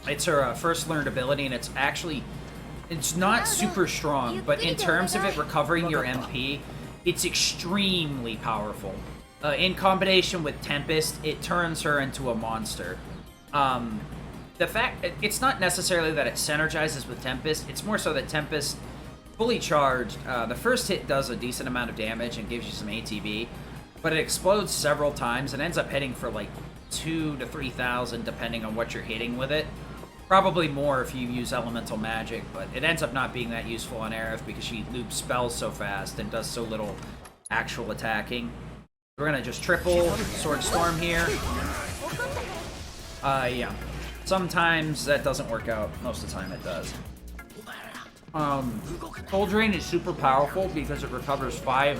Speaker 3: It's her first learned ability, and it's not super strong, but in terms of it recovering your MP, it's extremely powerful. In combination with Tempest, it turns her into a monster. The fact, it's not necessarily that it synergizes with Tempest, it's more so that Tempest, fully charged, the first hit does a decent amount of damage and gives you some ATB, but it explodes several times and ends up hitting for like 2,000 to 3,000 depending on what you're hitting with it. Probably more if you use elemental magic, but it ends up not being that useful on Aerith because she loops spells so fast and does so little actual attacking. We're gonna just triple Sword Storm here. Yeah. Sometimes that doesn't work out. Most of the time it does. Soul Drain is super powerful because it recovers 3%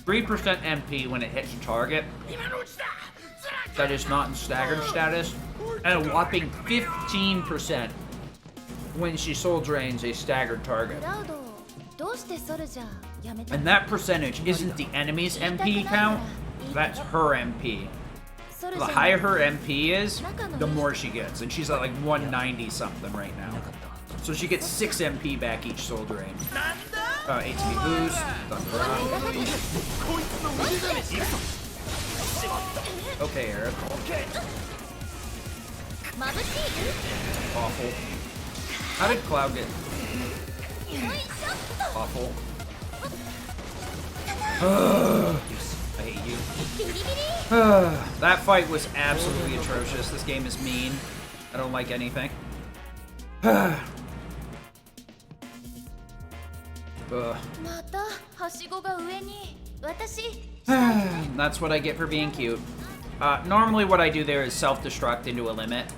Speaker 3: MP when it hits a target that is not in staggered status, and a whopping 15% when she Soul Drains a staggered target. And that percentage isn't the enemy's MP count, that's her MP. The higher her MP is, the more she gets, and she's at like 190 something right now. So she gets 6 MP back each Soul Drain. ATB boost, Thunder Rock. Okay, Aerith. Awful. How did Cloud get? Awful. I hate you. That fight was absolutely atrocious. This game is mean. I don't like anything. That's what I get for being cute. Normally what I do there is self-destruct into a limit.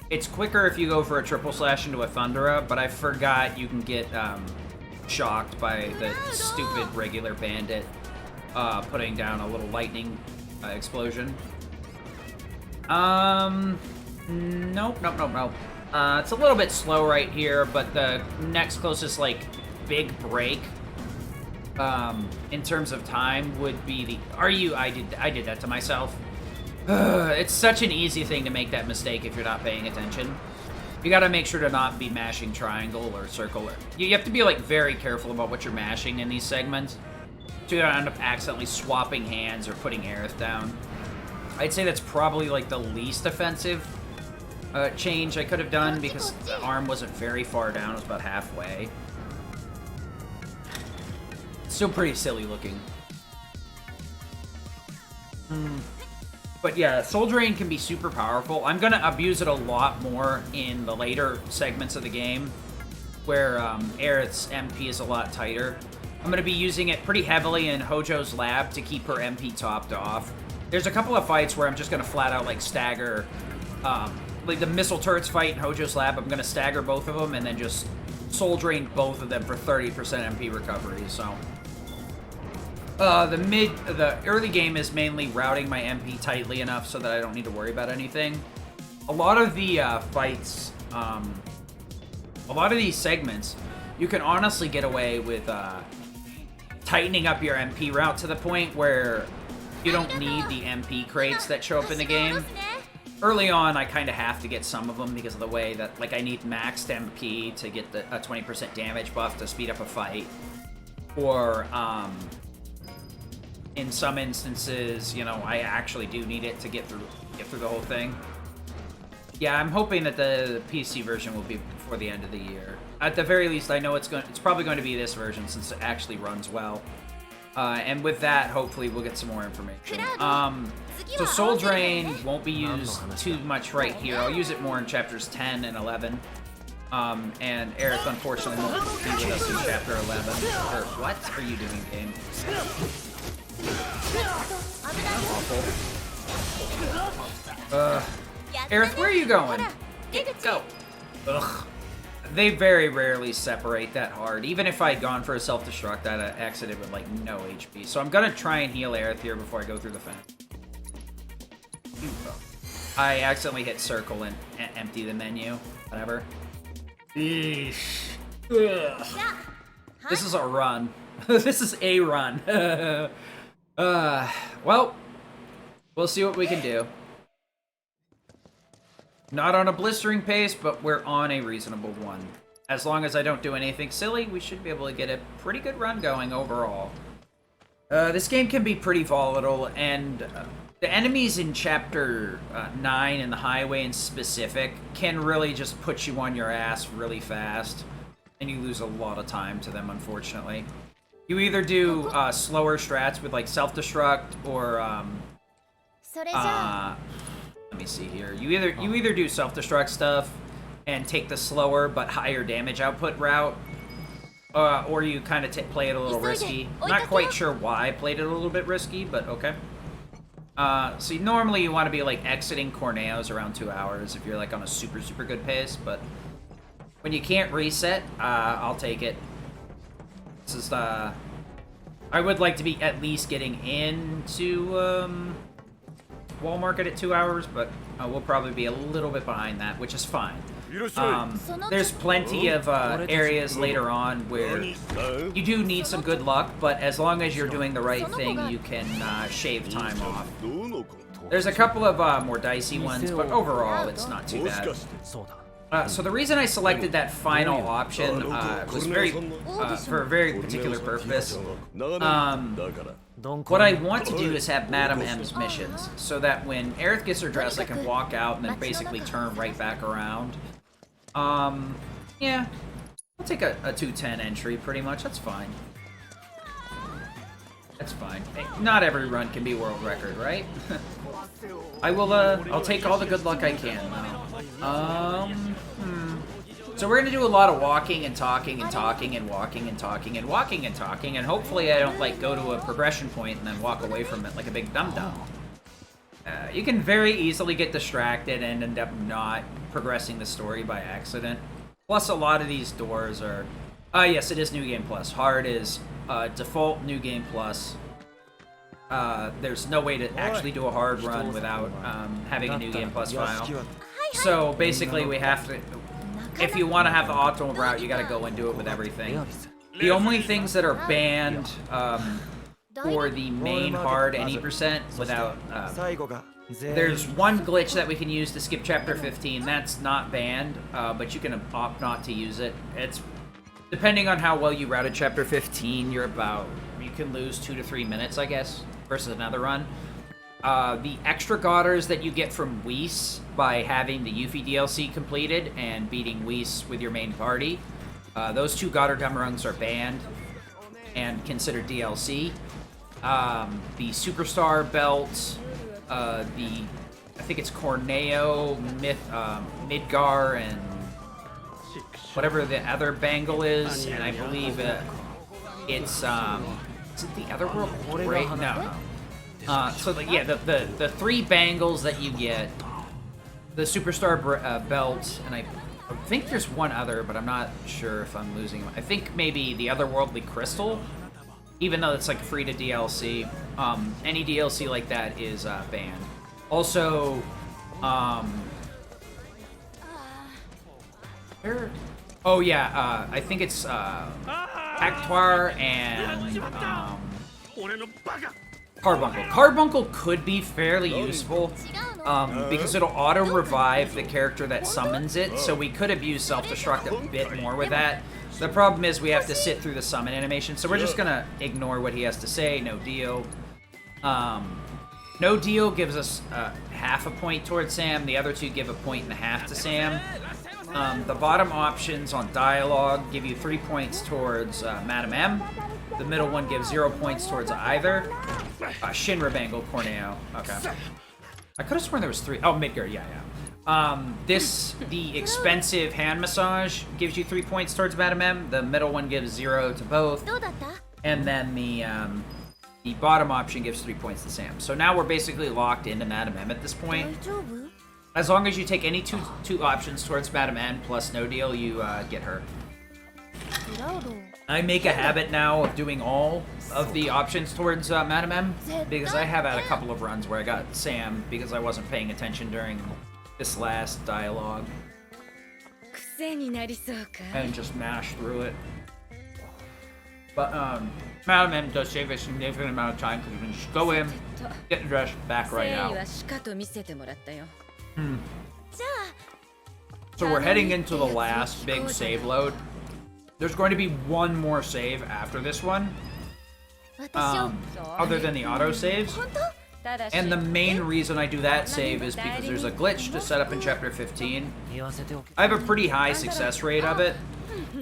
Speaker 3: It's quicker if you go for a triple slash into a Thundera, but I forgot you can get shocked by the stupid regular bandit putting down a little lightning explosion. Nope. It's a little bit slow right here, but the next closest, like, big break in terms of time would be the... I did that to myself. It's such an easy thing to make that mistake if you're not paying attention. You gotta make sure to not be mashing triangle or circle. You have to be, like, very careful about what you're mashing in these segments, so you don't end up accidentally swapping hands or putting Aerith down. I'd say that's probably, like, the least offensive change I could have done, because the arm wasn't very far down, it was about halfway. It's still pretty silly looking. But yeah, Soul Drain can be super powerful. I'm gonna abuse it a lot more in the later segments of the game, where Aerith's MP is a lot tighter. I'm gonna be using it pretty heavily in Hojo's lab to keep her MP topped off. There's a couple of fights where I'm just gonna flat out, like, stagger, like the missile turrets fight in Hojo's lab, I'm gonna stagger both of them and then just soul drained both of them for 30% MP recovery, so. The early game is mainly routing my MP tightly enough so that I don't need to worry about anything. A lot of the fights, a lot of these segments, you can honestly get away with tightening up your MP route to the point where you don't need the MP crates that show up in the game. Early on, I kind of have to get some of them because of the way that, like, I need maxed MP to get a 20% damage buff to speed up a fight. Or, in some instances, you know, I actually do need it to get through the whole thing. Yeah, I'm hoping that the PC version will be before the end of the year. At the very least, I know it's probably going to be this version since it actually runs well. And with that, hopefully we'll get some more information. So Soul Drain won't be used too much right here. I'll use it more in chapters 10 and 11. And Eric, unfortunately, won't be with us in chapter 11. Or what are you doing, game? Awful. Aerith, where are you going? Go. Ugh. They very rarely separate that hard. Even if I had gone for a self-destruct, I'd have exited with, like, no HP. So I'm gonna try and heal Aerith here before I go through the fence. I accidentally hit circle and empty the menu. Whatever. Eesh. Ugh. This is a run. This is a run. Well, we'll see what we can do. Not on a blistering pace, but we're on a reasonable one. As long as I don't do anything silly, we should be able to get a pretty good run going overall. This game can be pretty volatile, and the enemies in Chapter 9 and the Highway in specific can really just put you on your ass really fast, and you lose a lot of time to them, unfortunately. You either do slower strats with, like, self-destruct, or, let me see here. You either do self-destruct stuff and take the slower but higher damage output route, or you kind of play it a little risky. Not quite sure why I played it a little bit risky, but okay. So normally you want to be like exiting Corneos around 2 hours if you're like on a super good pace, but when you can't reset, I'll take it. This is I would like to be at least getting into Wall Market at 2 hours, but we'll probably be a little bit behind that, which is fine. There's plenty of areas later on where you do need some good luck, but as long as you're doing the right thing, you can shave time off. There's a couple of more dicey ones, but overall, it's not too bad. So the reason I selected that final option was for a very particular purpose. What I want to do is have Madame M's missions, so that when Aerith gets her dress, I can walk out and then basically turn right back around. Yeah, I'll take a 210 entry, pretty much. That's fine. That's fine. Hey, not every run can be world record, right? I'll take all the good luck I can, though. So we're gonna do a lot of walking and talking and talking and walking and talking and walking and talking, and hopefully I don't, like, go to a progression point and then walk away from it like a big dum-dum. You can very easily get distracted and end up not progressing the story by accident. Plus, a lot of these doors are... yes, it is New Game Plus. Hard is default New Game Plus. There's no way to actually do a hard run without having a New Game Plus file. So basically, we have to... If you want to have the optimal route, you got to go and do it with everything. The only things that are banned for the main hard any percent without... there's one glitch that we can use to skip Chapter 15. That's not banned, but you can opt not to use it. It's depending on how well you routed Chapter 15, you can lose 2 to 3 minutes, I guess, versus another run. The extra Godders that you get from Whis by having the Yuffie DLC completed and beating Whis with your main party, those 2 Goddard Dummerungs are banned and considered DLC. The Superstar Belt, I think it's Corneo, Midgar, and whatever the other bangle is, and I believe it's, is it the Otherworld? Right? No. So the 3 bangles that you get, the Superstar Belt, and I I think there's one other, but I'm not sure if I'm losing him. I think maybe the Otherworldly Crystal, even though it's like free to DLC. Any DLC like that is banned. Also, oh yeah, I think it's Actoire and Carbuncle. Carbuncle could be fairly useful because it'll auto-revive the character that summons it, so we could have used self-destruct a bit more with that. The problem is we have to sit through the summon animation, so we're just gonna ignore what he has to say, no deal. No deal gives us half a point towards Sam, the other two give 1.5 points to Sam. The bottom options on dialogue give you 3 points towards Madam M. The middle one gives 0 points towards either. Shinra Bangle, Corneo. Okay. I could have sworn there was 3. Oh, Midgar, yeah. The expensive hand massage gives you 3 points towards Madam M. The middle one gives 0 to both. And then the bottom option gives 3 points to Sam. So now we're basically locked into Madam M at this point. As long as you take any two options towards Madam M plus no deal, you get her. I make a habit now of doing all of the options towards Madam M, because I have had a couple of runs where I got Sam because I wasn't paying attention during this last dialogue. And just mash through it. But Madam M does save a significant amount of time because you can just go in, get dressed, back right out. So we're heading into the last big save load. There's going to be one more save after this one, other than the auto saves. And the main reason I do that save is because there's a glitch to set up in Chapter 15. I have a pretty high success rate of it,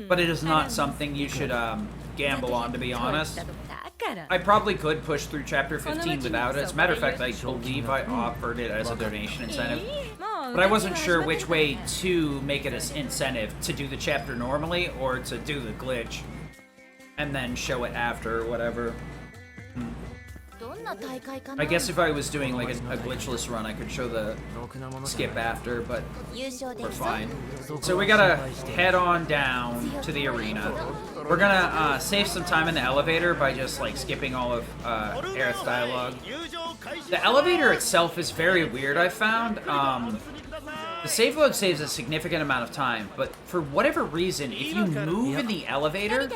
Speaker 3: but it is not something you should gamble on, to be honest. I probably could push through Chapter 15 without it. As a matter of fact, I believe I offered it as a donation incentive. But I wasn't sure which way to make it an incentive, to do the chapter normally or to do the glitch and then show it after or whatever. I guess if I was doing like a glitchless run, I could show the skip after, but we're fine. So we gotta head on down to the arena. We're gonna save some time in the elevator by just like skipping all of Aerith's dialogue. The elevator itself is very weird, I found. The save load saves a significant amount of time, but for whatever reason, if you move in the elevator,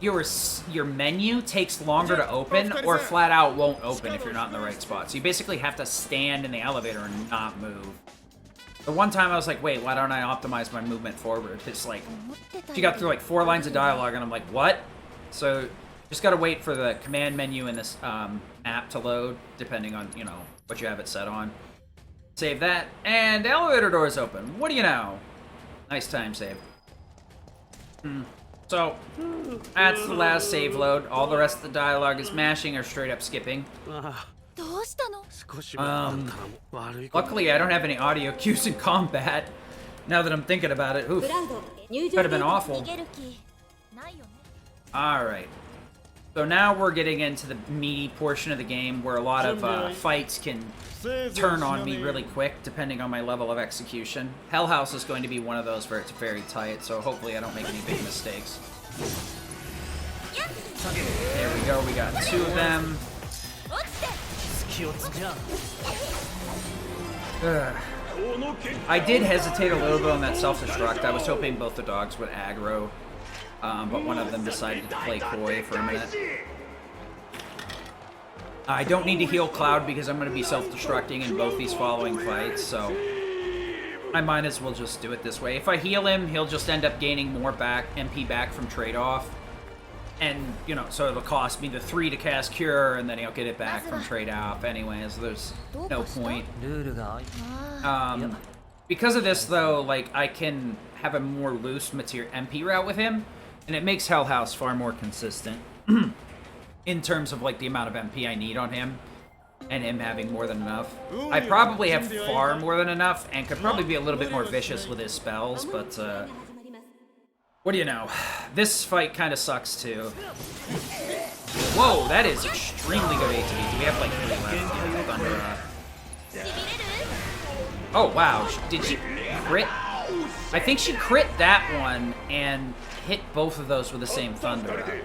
Speaker 3: your menu takes longer to open, or flat out won't open if you're not in the right spot. So you basically have to stand in the elevator and not move. The one time I was like, wait, why don't I optimize my movement forward? It's like, she got through like 4 lines of dialogue, and I'm like, what? So just gotta wait for the command menu in this map to load, depending on, you know, what you have it set on. Save that, and the elevator door is open. What do you know? Nice time save. So, that's the last save load. All the rest of the dialogue is mashing or straight up skipping. Luckily, I don't have any audio cues in combat. Now that I'm thinking about it, oof. Could have been awful. Alright. So now we're getting into the meaty portion of the game where a lot of fights can turn on me really quick, depending on my level of execution. Hell House is going to be one of those where it's very tight, so hopefully I don't make any big mistakes. There we go, we got 2 of them. Ugh. I did hesitate a little bit on that self-destruct. I was hoping both the dogs would aggro, but one of them decided to play coy for a minute. I don't need to heal Cloud because I'm going to be self-destructing in both these following fights, so I might as well just do it this way. If I heal him, he'll just end up gaining more MP back from trade-off. And, you know, so it'll cost me the 3 to cast Cure, and then he'll get it back from trade-off anyways. There's no point. Because of this, though, like, I can have a more loose MP route with him, and it makes Hell House far more consistent. In terms of, like, the amount of MP I need on him, and him having more than enough. I probably have far more than enough, and could probably be a little bit more vicious with his spells, but, what do you know? This fight kind of sucks, too. Whoa, that is extremely good ATB. Do we have, like, 3 left? Oh, wow. Did she crit? I think she crit that one and hit both of those with the same thunder.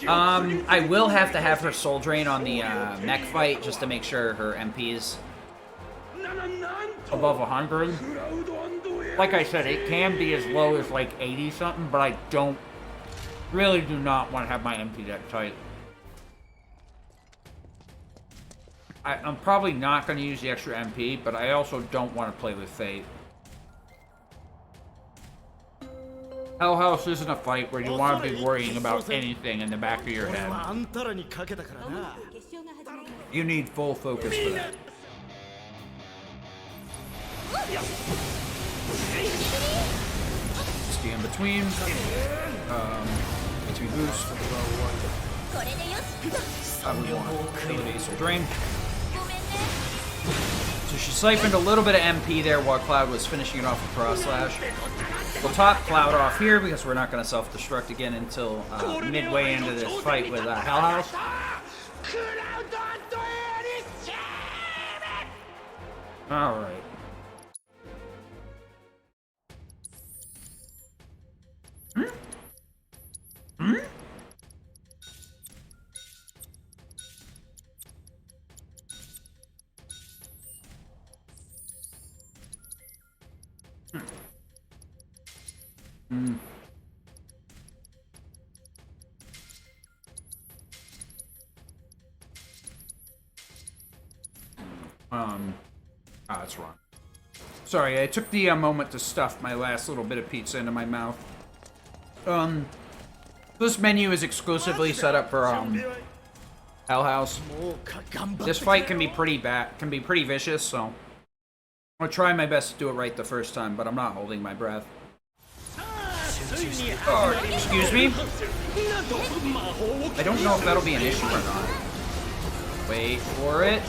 Speaker 3: I will have to have her soul drain on the mech fight just to make sure her MP's above 100. Like I said, it can be as low as like 80 something, but I really do not want to have my MP that tight. I'm probably not going to use the extra MP, but I also don't want to play with Fate. Hell House isn't a fight where you want to be worrying about anything in the back of your head. You need full focus for that. Stay in between. Between boost. I would want ability, so drain. So she siphoned a little bit of MP there while Cloud was finishing it off with Cross Slash. We'll top Cloud off here because we're not going to self-destruct again until midway into this fight with Hell House. Alright. That's wrong. Sorry, I took the moment to stuff my last little bit of pizza into my mouth. This menu is exclusively set up for Hell House. This fight can be pretty vicious, so I'll try my best to do it right the first time, but I'm not holding my breath. Oh, excuse me? I don't know if that'll be an issue or not. Wait for it.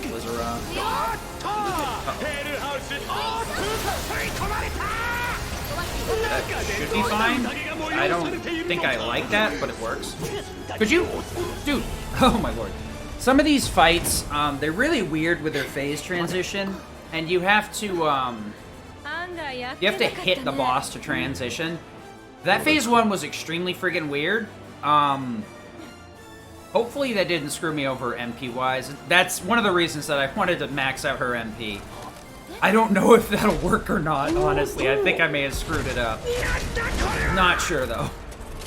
Speaker 3: Blizzara. That should be fine. I don't think I like that, but it works. Could you? Dude, oh my lord. Some of these fights, they're really weird with their phase transition, and you have to hit the boss to transition. That phase 1 was extremely friggin' weird. Hopefully that didn't screw me over MP-wise. That's one of the reasons that I wanted to max out her MP. I don't know if that'll work or not, honestly. I think I may have screwed it up. Not sure, though.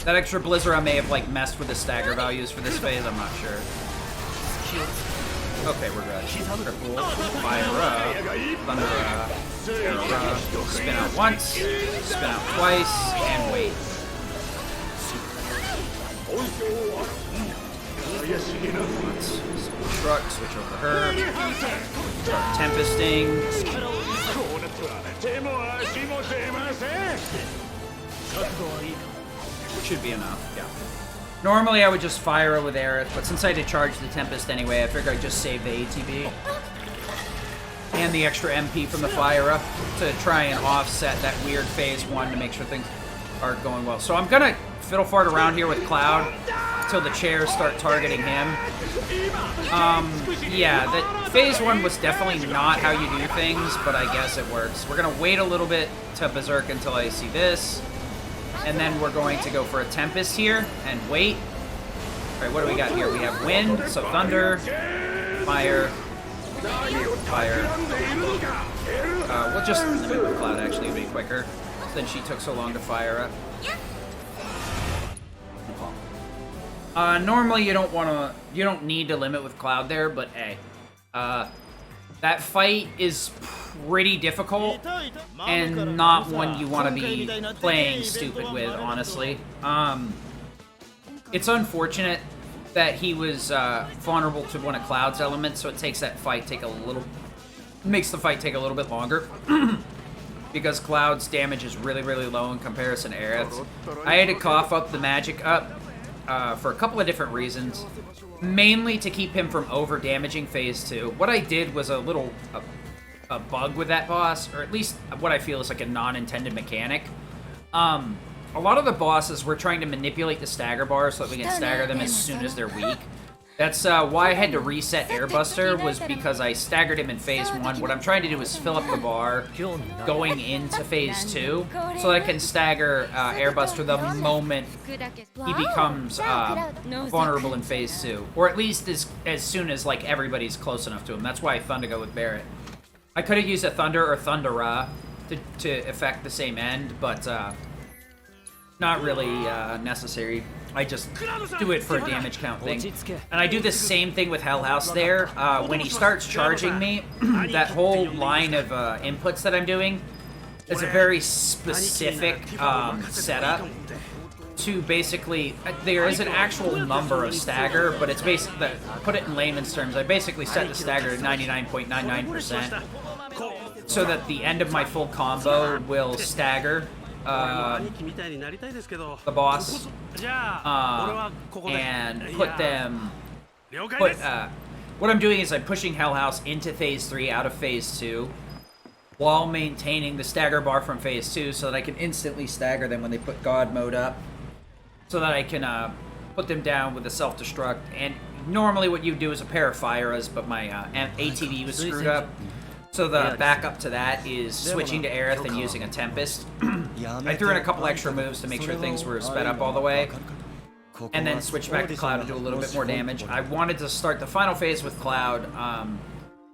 Speaker 3: That extra Blizzara may have, like, messed with the stagger values for this phase. I'm not sure. Okay, we're good. Triple, fire up, thunder up, arrow up, spin out once, spin out twice, and wait. Truck, switch over to her. Start tempesting. Should be enough, yeah. Normally I would just fire her with Aerith, but since I had to charge the Tempest anyway, I figured I'd just save the ATB. And the extra MP from the fire-up to try and offset that weird phase 1 to make sure things are going well. So I'm gonna fiddle fart around here with Cloud until the chairs start targeting him. Yeah, the phase 1 was definitely not how you do things, but I guess it works. We're gonna wait a little bit to Berserk until I see this. And then we're going to go for a Tempest here and wait. Alright, what do we got here? We have wind, so thunder, fire, fire. We'll just limit with Cloud, actually, it'll be quicker. Since she took so long to fire up. Normally you don't need to limit with Cloud there, but hey. That fight is pretty difficult, and not one you want to be playing stupid with, honestly. It's unfortunate that he was vulnerable to one of Cloud's elements, so it makes the fight take a little bit longer. Because Cloud's damage is really, really low in comparison to Aerith's. I had to cough up the magic up for a couple of different reasons. Mainly to keep him from over-damaging phase 2. What I did was a bug with that boss, or at least what I feel is like a non-intended mechanic. A lot of the bosses were trying to manipulate the stagger bar so that we can stagger them as soon as they're weak. That's why I had to reset Airbuster, was because I staggered him in phase 1. What I'm trying to do is fill up the bar going into phase 2, so that I can stagger Airbuster the moment he becomes vulnerable in phase 2. Or at least as soon as like everybody's close enough to him. That's why I Thunder go with Barret. I could have used a Thunder or Thundera to affect the same end, but not really necessary. I just do it for a damage count thing. And I do the same thing with Hell House there. When he starts charging me, that whole line of inputs that I'm doing is a very specific setup to basically... There is an actual number of stagger, but it's basically... Put it in layman's terms, I basically set the stagger at 99.99%, so that the end of my full combo will stagger the boss, and put them... what I'm doing is I'm pushing Hell House into phase 3 out of phase 2, while maintaining the stagger bar from phase 2, so that I can instantly stagger them when they put God mode up, so that I can put them down with a self-destruct. And normally what you do is a pair of Fyras, but my ATV was screwed up. So the backup to that is switching to Aerith and using a Tempest. I threw in a couple extra moves to make sure things were sped up all the way, and then switch back to Cloud to do a little bit more damage. I wanted to start the final phase with Cloud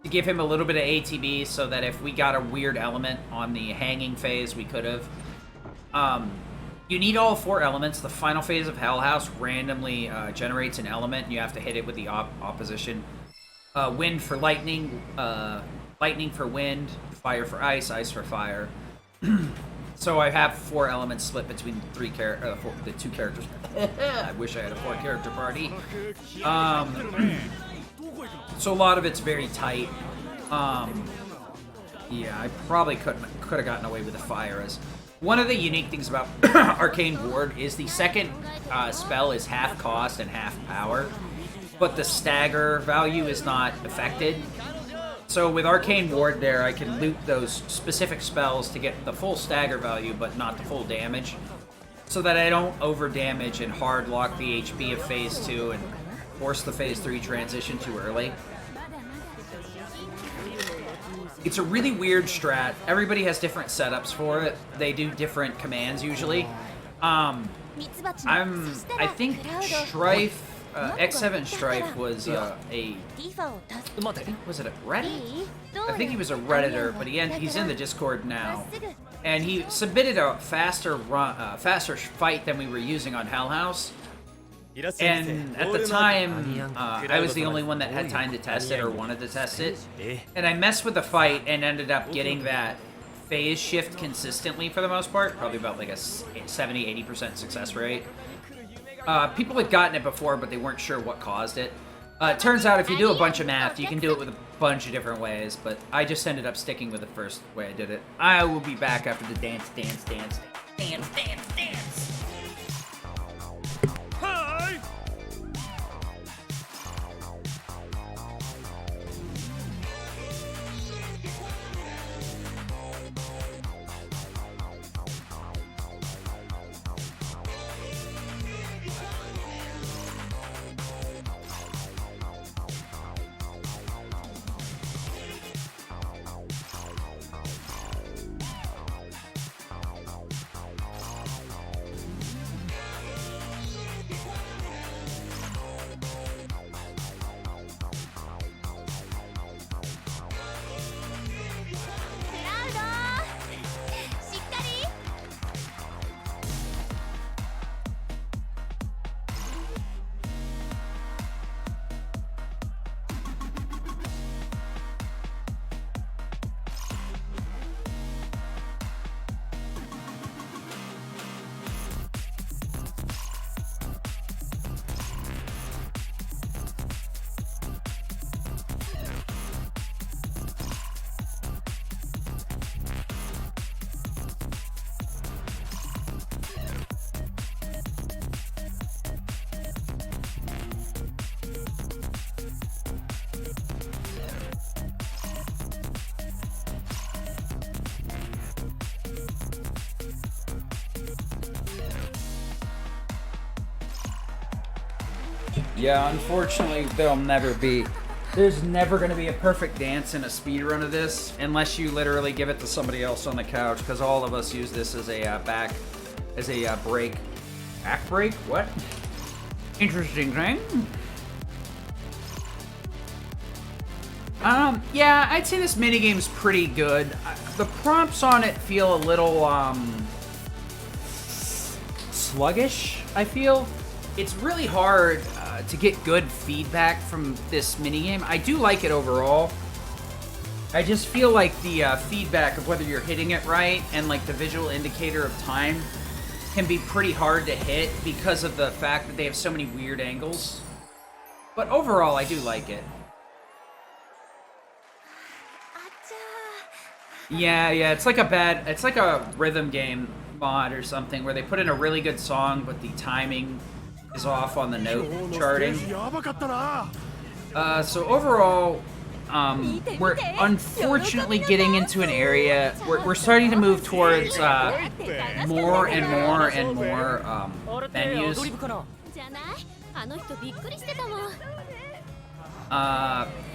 Speaker 3: to give him a little bit of ATB, so that if we got a weird element on the hanging phase, we could have. You need all 4 elements. The final phase of Hell House randomly generates an element, and you have to hit it with the opposition. Wind for lightning, lightning for wind, fire for ice, ice for fire. So I have 4 elements split between the 2 characters. I wish I had a 4-character party. So a lot of it's very tight. Yeah, I probably could have gotten away with the Fyras. One of the unique things about Arcane Ward is the second spell is half cost and half power, but the stagger value is not affected. So with Arcane Ward there, I can loot those specific spells to get the full stagger value, but not the full damage, so that I don't over-damage and hard lock the HP of Phase 2 and force the Phase 3 transition too early. It's a really weird strat. Everybody has different setups for it. They do different commands usually. I think Strife, X7 Strife was was it a Reddit? I think he was a Redditor, but he's in the Discord now. And he submitted a faster fight than we were using on Hell House. And at the time, I was the only one that had time to test it or wanted to test it. And I messed with the fight and ended up getting that phase shift consistently for the most part. Probably about like a 70-80% success rate. People had gotten it before, but they weren't sure what caused it. It turns out if you do a bunch of math, you can do it with a bunch of different ways, but I just ended up sticking with the first way I did it. I will be back after the dance. Yeah, unfortunately, there's never going to be a perfect dance in a speedrun of this, unless you literally give it to somebody else on the couch, because all of us use this as a break. Back break? What? Interesting thing. Yeah, I'd say this minigame's pretty good. The prompts on it feel a little, sluggish, I feel. It's really hard to get good feedback from this minigame. I do like it overall. I just feel like the feedback of whether you're hitting it right and like the visual indicator of time can be pretty hard to hit because of the fact that they have so many weird angles. But overall, I do like it. Yeah, it's like a rhythm game mod or something where they put in a really good song, but the timing is off on the note charting. So overall, we're unfortunately getting into an area where we're starting to move towards more and more menus.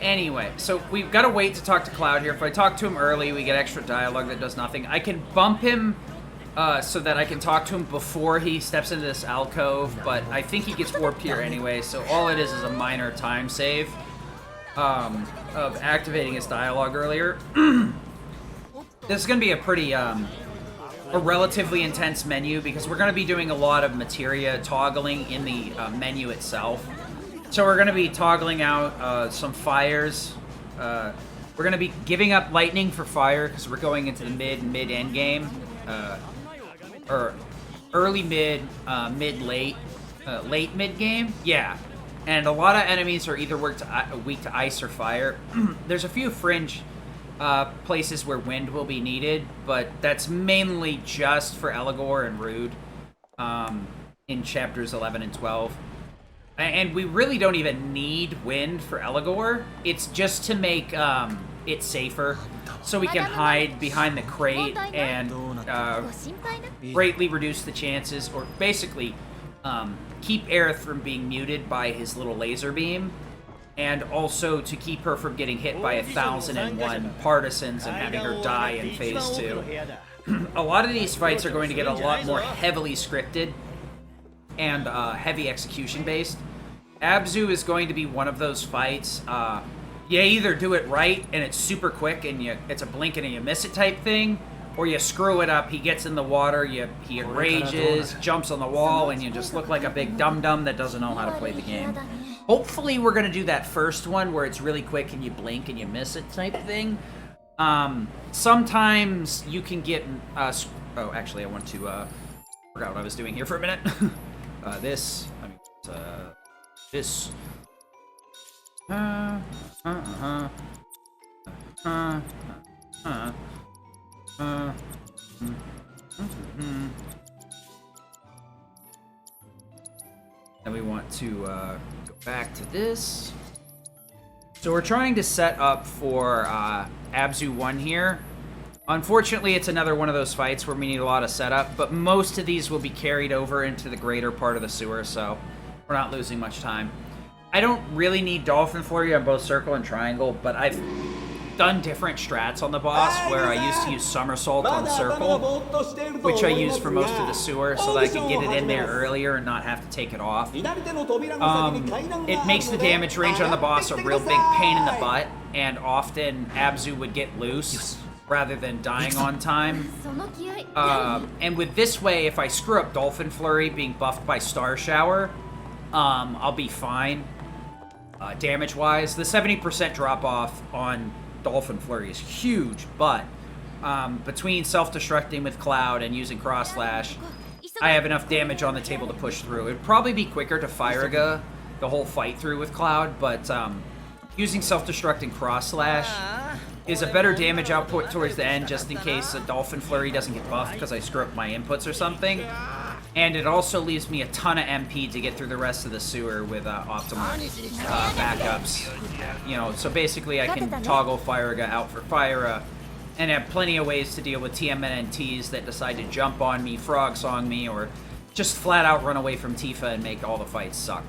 Speaker 3: Anyway, so we've got to wait to talk to Cloud here. If I talk to him early, we get extra dialogue that does nothing. I can bump him so that I can talk to him before he steps into this alcove, but I think he gets warped here anyway, so all it is a minor time save of activating his dialogue earlier. This is going to be a pretty, a relatively intense menu because we're going to be doing a lot of materia toggling in the menu itself. So we're going to be toggling out some fires. We're going to be giving up lightning for fire because we're going into the mid-end game. Or early mid, late mid game. Yeah. And a lot of enemies are either weak to ice or fire. There's a few fringe places where wind will be needed, but that's mainly just for Eligor and Rude in chapters 11 and 12. And we really don't even need wind for Eligor. It's just to make it safer, so we can hide behind the crate and greatly reduce the chances, or basically keep Aerith from being muted by his little laser beam, and also to keep her from getting hit by 1001 partisans and having her die in phase 2. A lot of these fights are going to get a lot more heavily scripted and heavy execution based. Abzu is going to be one of those fights. You either do it right and it's super quick and it's a blink and you miss it type thing, or you screw it up, he gets in the water, he enrages, jumps on the wall, and you just look like a big dum-dum that doesn't know how to play the game. Hopefully we're going to do that first one where it's really quick and you blink and you miss it type thing. Sometimes you can get... oh, actually, I want to... forgot what I was doing here for a minute. This... Then we want to go back to this. So we're trying to set up for Abzu 1 here. Unfortunately, it's another one of those fights where we need a lot of setup, but most of these will be carried over into the greater part of the sewer, so we're not losing much time. I don't really need Dolphin Flurry on both Circle and Triangle, but I've done different strats on the boss where I used to use Somersault on Circle, which I use for most of the sewer so that I can get it in there earlier and not have to take it off. It makes the damage range on the boss a real big pain in the butt, and often Abzu would get loose rather than dying on time. And with this way, if I screw up Dolphin Flurry being buffed by Star Shower, I'll be fine. Damage-wise, the 70% drop-off on Dolphin Flurry is huge, but between self-destructing with Cloud and using Cross Slash, I have enough damage on the table to push through. It would probably be quicker to Firaga the whole fight through with Cloud, but using self-destruct and Cross Slash is a better damage output towards the end, just in case a Dolphin Flurry doesn't get buffed because I screw up my inputs or something. And it also leaves me a ton of MP to get through the rest of the sewer with optimal backups. You know, so basically I can toggle Firaga out for Fyra, and have plenty of ways to deal with TMNTs that decide to jump on me, frog song me, or just flat out run away from Tifa and make all the fights suck.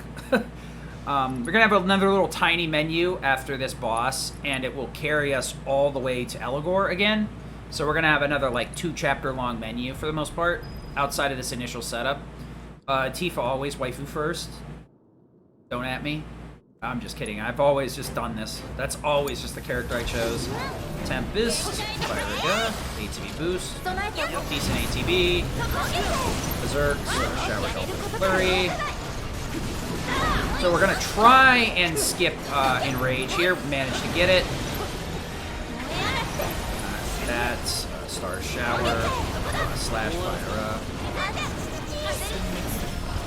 Speaker 3: We're gonna have another little tiny menu after this boss, and it will carry us all the way to Eligor again. So we're gonna have another like 2-chapter long menu for the most part, outside of this initial setup. Tifa always waifu first. Don't at me. I'm just kidding. I've always just done this. That's always just the character I chose. Tempest, Fire, ATB boost, decent ATB, Berserk, Shower Health Flurry. So we're gonna try and skip Enrage here. Managed to get it. That's Star Shower, Slash Fire.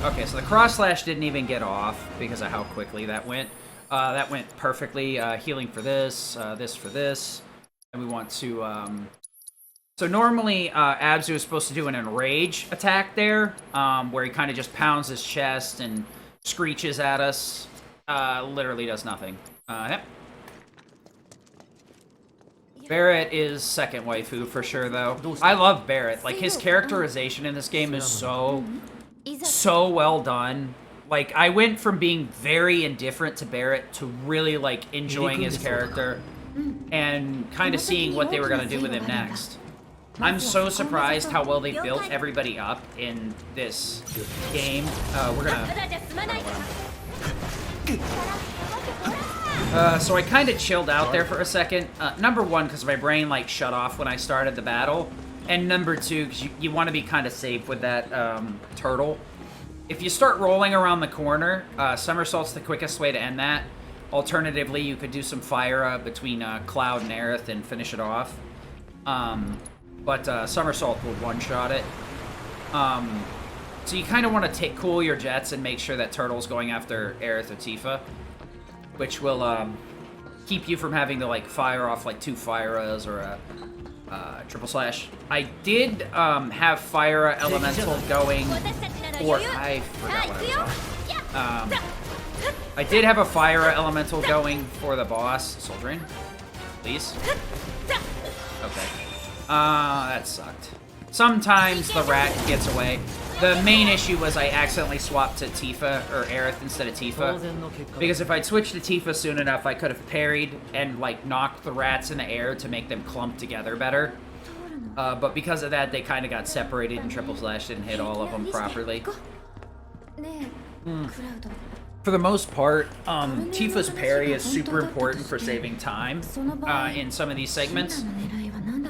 Speaker 3: Okay, so the cross slash didn't even get off because of how quickly that went. That went perfectly. Healing for this, this for this. And we want to... So normally, Abzu is supposed to do an Enrage attack there, where he kind of just pounds his chest and screeches at us. Literally does nothing. Yep. Barret is second waifu for sure, though. I love Barret. Like, his characterization in this game is so well done. Like, I went from being very indifferent to Barret to really, like, enjoying his character and kind of seeing what they were going to do with him next. I'm so surprised how well they built everybody up in this game. We're gonna... So I kind of chilled out there for a second. Number one, because my brain, like, shut off when I started the battle. And number two, because you want to be kind of safe with that turtle. If you start rolling around the corner, somersault's the quickest way to end that. Alternatively, you could do some fire between Cloud and Aerith and finish it off. But somersault will one-shot it. So you kind of want to cool your jets and make sure that turtle's going after Aerith or Tifa, which will keep you from having to, like, fire off like 2 Fyras or a triple slash. I did have Fire Elemental going for... I forgot what I was on. I did have a Fire Elemental going for the boss. Soldiering, please. Okay. That sucked. Sometimes the rat gets away. The main issue was I accidentally swapped to Tifa, or Aerith instead of Tifa. Because if I'd switched to Tifa soon enough, I could have parried and, like, knocked the rats in the air to make them clump together better. But because of that, they kind of got separated and triple slash didn't hit all of them properly. For the most part, Tifa's parry is super important for saving time in some of these segments.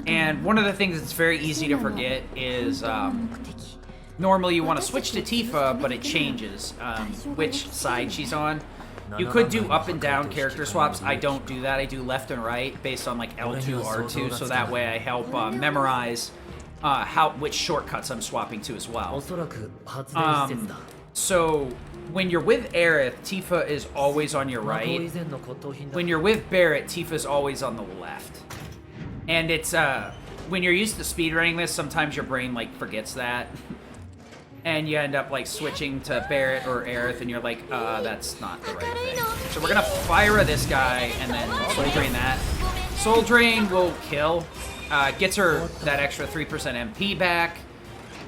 Speaker 3: And one of the things that's very easy to forget is normally you want to switch to Tifa, but it changes which side she's on. You could do up and down character swaps. I don't do that. I do left and right based on like L2, R2, so that way I help memorize which shortcuts I'm swapping to as well. So when you're with Aerith, Tifa is always on your right. When you're with Barret, Tifa's always on the left. And it's when you're used to speedrunning this, sometimes your brain like forgets that. And you end up like switching to Barret or Aerith and you're like, that's not the right thing. So we're gonna fire this guy and then Soul Drain that. Soul Drain will kill. Gets her that extra 3% MP back.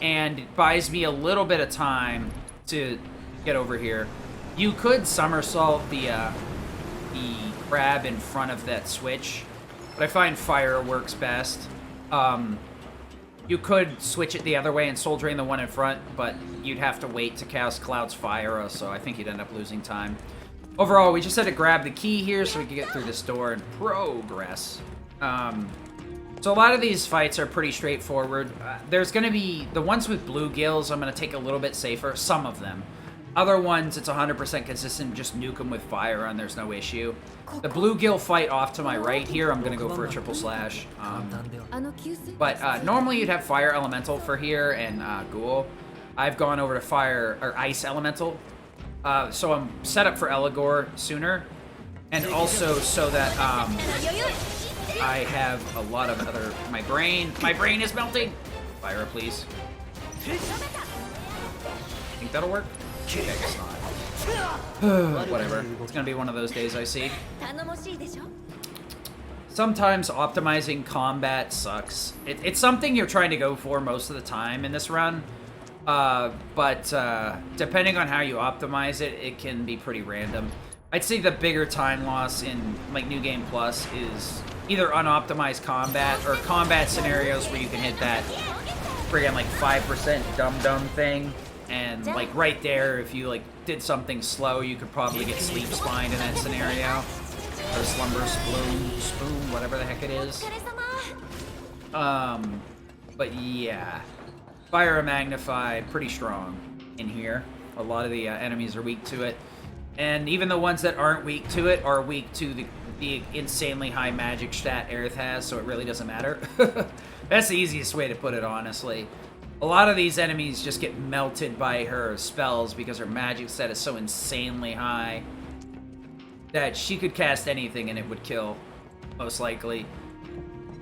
Speaker 3: And it buys me a little bit of time to get over here. You could somersault the grab in front of that switch, but I find fire works best. You could switch it the other way and Soul Drain the one in front, but you'd have to wait to cast Cloud's Fire, so I think you'd end up losing time. Overall, we just had to grab the key here so we could get through this door and progress. So a lot of these fights are pretty straightforward. There's going to be... The ones with blue gills, I'm going to take a little bit safer. Some of them. Other ones, it's 100% consistent. Just nuke them with fire and there's no issue. The bluegill fight off to my right here, I'm going to go for a triple slash. But normally you'd have fire elemental for here and ghoul. I've gone over to fire or ice elemental. So I'm set up for Eligor sooner. And also so that I have a lot of other... My brain is melting! Fire, please. Think that'll work? Okay, I guess not. Whatever. It's gonna be one of those days I see. Sometimes optimizing combat sucks. It's something you're trying to go for most of the time in this run. But depending on how you optimize it, it can be pretty random. I'd say the bigger time loss in like New Game Plus is either unoptimized combat or combat scenarios where you can hit that friggin' like 5% dum-dum thing. And like right there, if you like did something slow, you could probably get sleep spined in that scenario. Or slumber spoon, whatever the heck it is. But yeah. Fire and Magnify, pretty strong in here. A lot of the enemies are weak to it. And even the ones that aren't weak to it are weak to the insanely high magic stat Aerith has, so it really doesn't matter. That's the easiest way to put it, honestly. A lot of these enemies just get melted by her spells because her magic stat is so insanely high that she could cast anything and it would kill, most likely.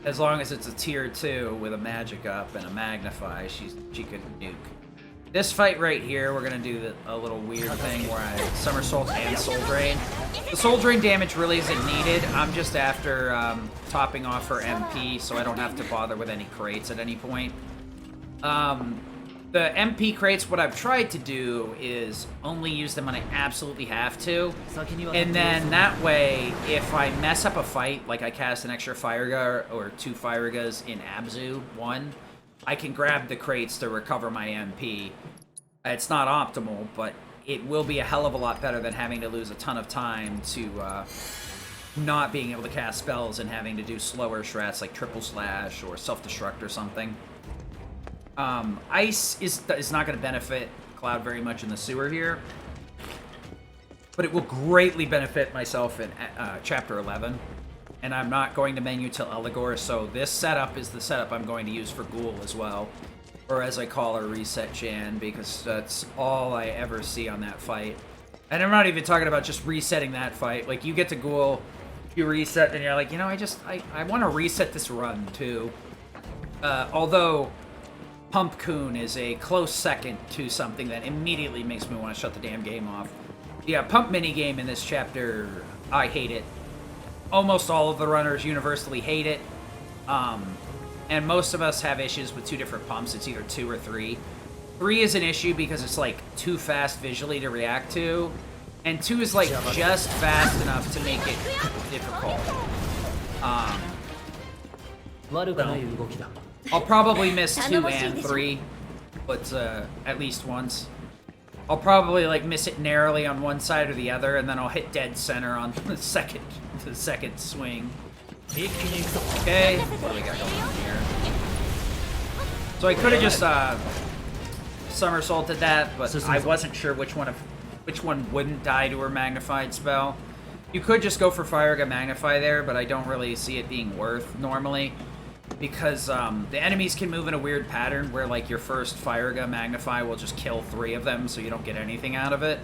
Speaker 3: As long as it's a tier 2 with a magic up and a magnify, she could nuke. This fight right here, we're gonna do a little weird thing where I somersault and soul drain. The soul drain damage really isn't needed. I'm just after topping off her MP, so I don't have to bother with any crates at any point. The MP crates, what I've tried to do is only use them when I absolutely have to. And then that way, if I mess up a fight, like I cast an extra Firega or 2 Firegas in Abzu 1, I can grab the crates to recover my MP. It's not optimal, but it will be a hell of a lot better than having to lose a ton of time to not being able to cast spells and having to do slower strats like Triple Slash or Self-Destruct or something. Ice is not going to benefit Cloud very much in the sewer here, but it will greatly benefit myself in Chapter 11. And I'm not going to menu till Eligor, so this setup is the setup I'm going to use for Ghoul as well. Or as I call her, Reset Jan, because that's all I ever see on that fight. And I'm not even talking about just resetting that fight. Like, you get to Ghoul, you reset, and you're like, you know, I want to reset this run, too. Although Pump Coon is a close second to something that immediately makes me want to shut the damn game off. Yeah, Pump minigame in this chapter, I hate it. Almost all of the runners universally hate it. And most of us have issues with 2 different pumps. It's either 2 or 3. 3 is an issue because it's like too fast visually to react to. And 2 is like just fast enough to make it difficult. I'll probably miss 2 and 3, but at least once. I'll probably like miss it narrowly on one side or the other, and then I'll hit dead center on the second swing. Okay, what do we got going on here? So I could have just somersaulted that, but I wasn't sure which one wouldn't die to her magnified spell. You could just go for Firega Magnify there, but I don't really see it being worth normally. Because the enemies can move in a weird pattern where, like, your first Firega Magnify will just kill 3 of them, so you don't get anything out of it.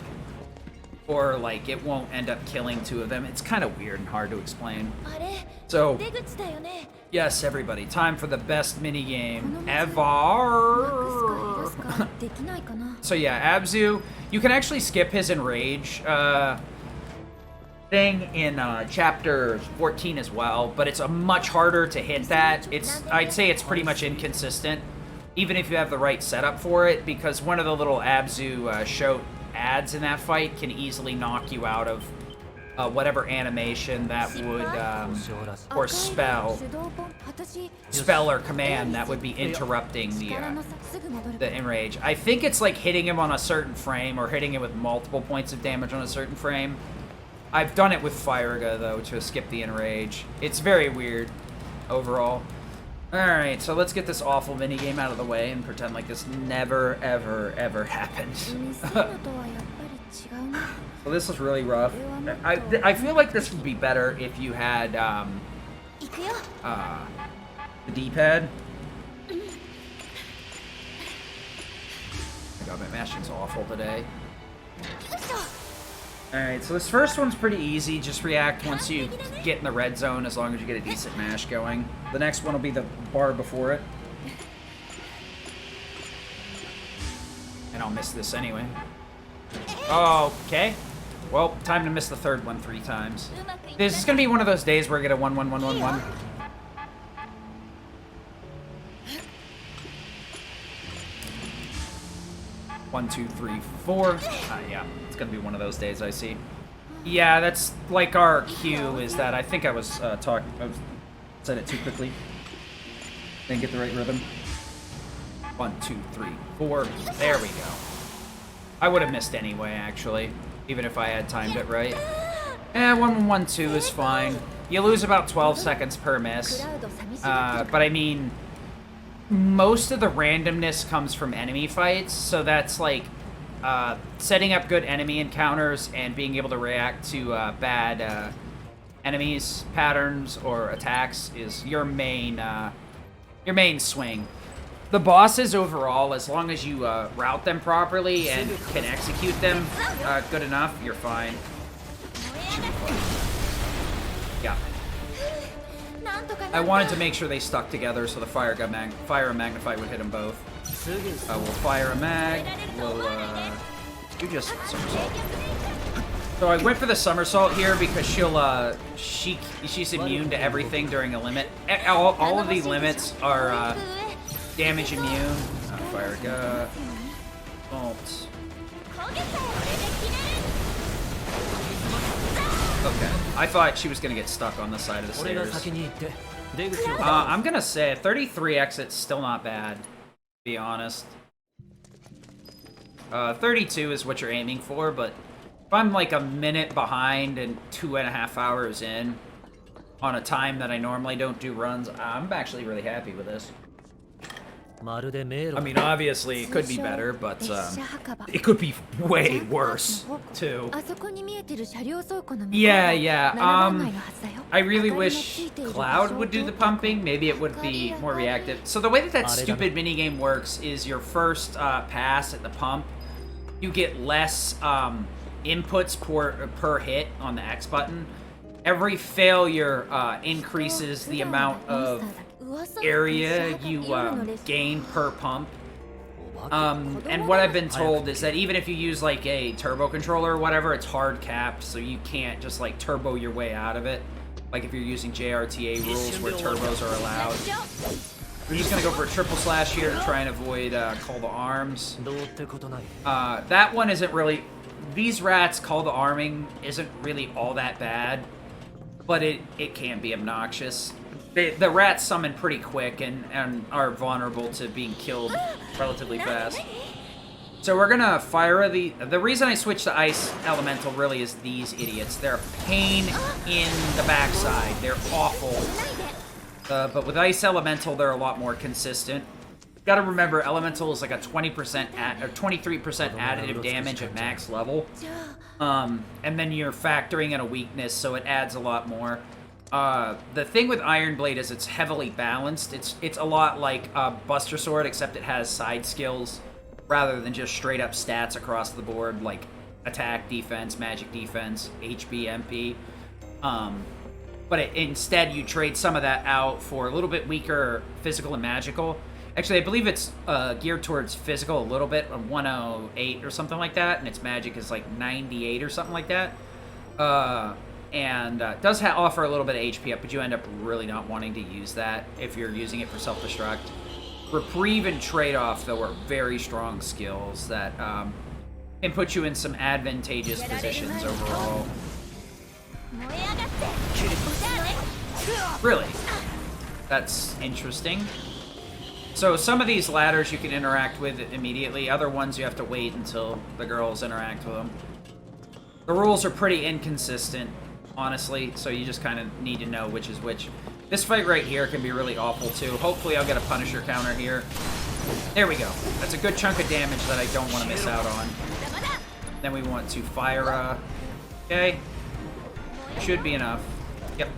Speaker 3: Or, like, it won't end up killing 2 of them. It's kind of weird and hard to explain. So, yes, everybody, time for the best minigame ever! So, yeah, Abzu, you can actually skip his Enrage thing in chapter 14 as well, but it's a much harder to hit that. I'd say it's pretty much inconsistent, even if you have the right setup for it, because one of the little Abzu show ads in that fight can easily knock you out of whatever animation that would, or spell or command that would be interrupting the Enrage. I think it's like hitting him on a certain frame or hitting him with multiple points of damage on a certain frame. I've done it with Firega, though, to skip the Enrage. It's very weird, overall. Alright, so let's get this awful minigame out of the way and pretend like this never, ever, ever happened. So this is really rough. I feel like this would be better if you had, the D-pad. Oh my god, my mashing's awful today. Alright, so this first one's pretty easy. Just react once you get in the red zone, as long as you get a decent mash going. The next one will be the bar before it. And I'll miss this anyway. Okay. Well, time to miss the third one 3 times. This is gonna be one of those days where I get a 1-1-1-1-1. 1, 2, 3, 4. Yeah, it's gonna be one of those days, I see. Yeah, that's like our cue is that I think I was said it too quickly. Didn't get the right rhythm. 1, 2, 3, 4. There we go. I would have missed anyway, actually, even if I had timed it right. 1, 1, 2 is fine. You lose about 12 seconds per miss. But I mean, most of the randomness comes from enemy fights, so that's like setting up good enemy encounters and being able to react to bad enemies, patterns, or attacks is your main swing. The bosses overall, as long as you route them properly and can execute them good enough, you're fine. Yeah. I wanted to make sure they stuck together so the fire and magnify would hit them both. We'll fire a mag. We'll do just somersault. So I went for the somersault here because she's immune to everything during a limit. All of the limits are damage immune. Fire gut. Bolt. Okay, I thought she was gonna get stuck on the side of the stairs. I'm gonna say 33 exit's still not bad, to be honest. 32 is what you're aiming for, but if I'm like a minute behind and 2.5 hours in on a time that I normally don't do runs, I'm actually really happy with this. I mean, obviously, it could be better, but it could be way worse, too. Yeah. I really wish Cloud would do the pumping. Maybe it would be more reactive. So the way that stupid minigame works is your first pass at the pump, you get less inputs per hit on the X button. Every failure increases the amount of area you gain per pump. And what I've been told is that even if you use like a turbo controller or whatever, it's hard capped, so you can't just like turbo your way out of it. Like if you're using JRTA rules where turbos are allowed. We're just gonna go for a triple slash here to try and avoid call to arms. That one isn't really... These rats call to arming isn't really all that bad, but it can be obnoxious. The rats summon pretty quick and are vulnerable to being killed relatively fast. So we're gonna fire the reason I switched to Ice Elemental really is these idiots. They're a pain in the backside. They're awful. But with Ice Elemental, they're a lot more consistent. Gotta remember, Elemental is like a 20% or 23% additive damage at max level. And then you're factoring in a weakness, so it adds a lot more. The thing with Iron Blade is it's heavily balanced. It's a lot like Buster Sword, except it has side skills rather than just straight up stats across the board, like attack, defense, magic defense, HP, MP. But instead you trade some of that out for a little bit weaker physical and magical. Actually, I believe it's geared towards physical a little bit, 108 or something like that, and its magic is like 98 or something like that. And does offer a little bit of HP up, but you end up really not wanting to use that if you're using it for self-destruct. Reprieve and Trade-Off, though, are very strong skills that can put you in some advantageous positions overall. Really? That's interesting. So some of these ladders you can interact with immediately. Other ones you have to wait until the girls interact with them. The rules are pretty inconsistent, honestly, so you just kind of need to know which is which. This fight right here can be really awful, too. Hopefully I'll get a Punisher counter here. There we go. That's a good chunk of damage that I don't want to miss out on. Then we want to fire, okay. Should be enough. Yep.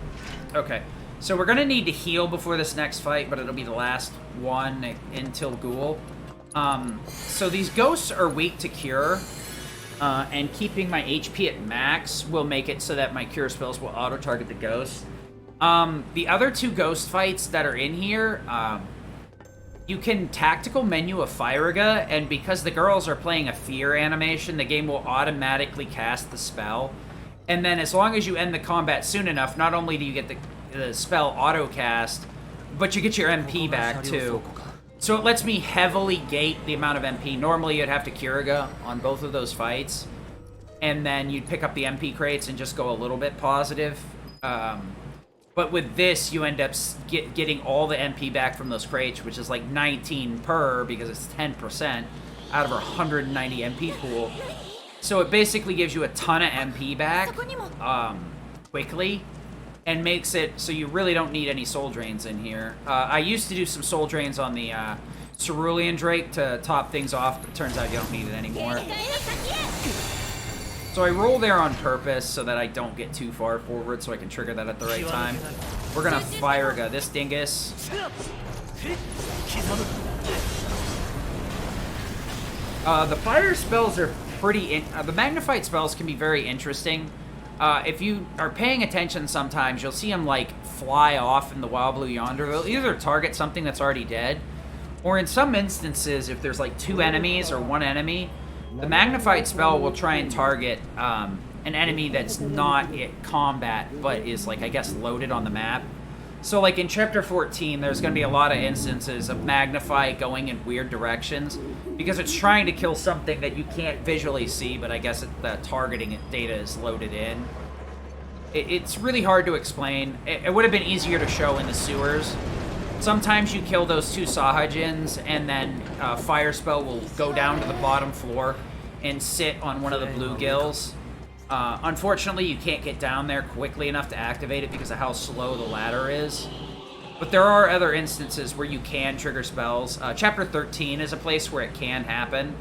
Speaker 3: Okay. So we're going to need to heal before this next fight, but it'll be the last one until Ghoul. So these ghosts are weak to cure. And keeping my HP at max will make it so that my cure spells will auto-target the ghosts. The other two ghost fights that are in here, you can tactical menu a Firaga, and because the girls are playing a fear animation, the game will automatically cast the spell. And then as long as you end the combat soon enough, not only do you get the spell auto-cast, but you get your MP back, too. So it lets me heavily gate the amount of MP. Normally you'd have to Kiriga on both of those fights. And then you'd pick up the MP crates and just go a little bit positive. But with this, you end up getting all the MP back from those crates, which is like 19 per, because it's 10% out of our 190 MP pool. So it basically gives you a ton of MP back quickly, and makes it so you really don't need any soul drains in here. I used to do some soul drains on the Cerulean Drake to top things off, but it turns out you don't need it anymore. So I roll there on purpose so that I don't get too far forward, so I can trigger that at the right time. We're gonna fire this dingus. The fire spells are pretty... the magnified spells can be very interesting. If you are paying attention sometimes, you'll see them, like, fly off in the wild blue yonder. They'll either target something that's already dead, or in some instances, if there's, like, 2 enemies or 1 enemy, the magnified spell will try and target an enemy that's not in combat, but is, like, I guess, loaded on the map. So, like, in Chapter 14, there's going to be a lot of instances of Magnify going in weird directions, because it's trying to kill something that you can't visually see, but I guess the targeting data is loaded in. It's really hard to explain. It would have been easier to show in the sewers. Sometimes you kill those 2 Sahajins, and then Fire Spell will go down to the bottom floor and sit on one of the bluegills. Unfortunately, you can't get down there quickly enough to activate it because of how slow the ladder is. But there are other instances where you can trigger spells. Chapter 13 is a place where it can happen.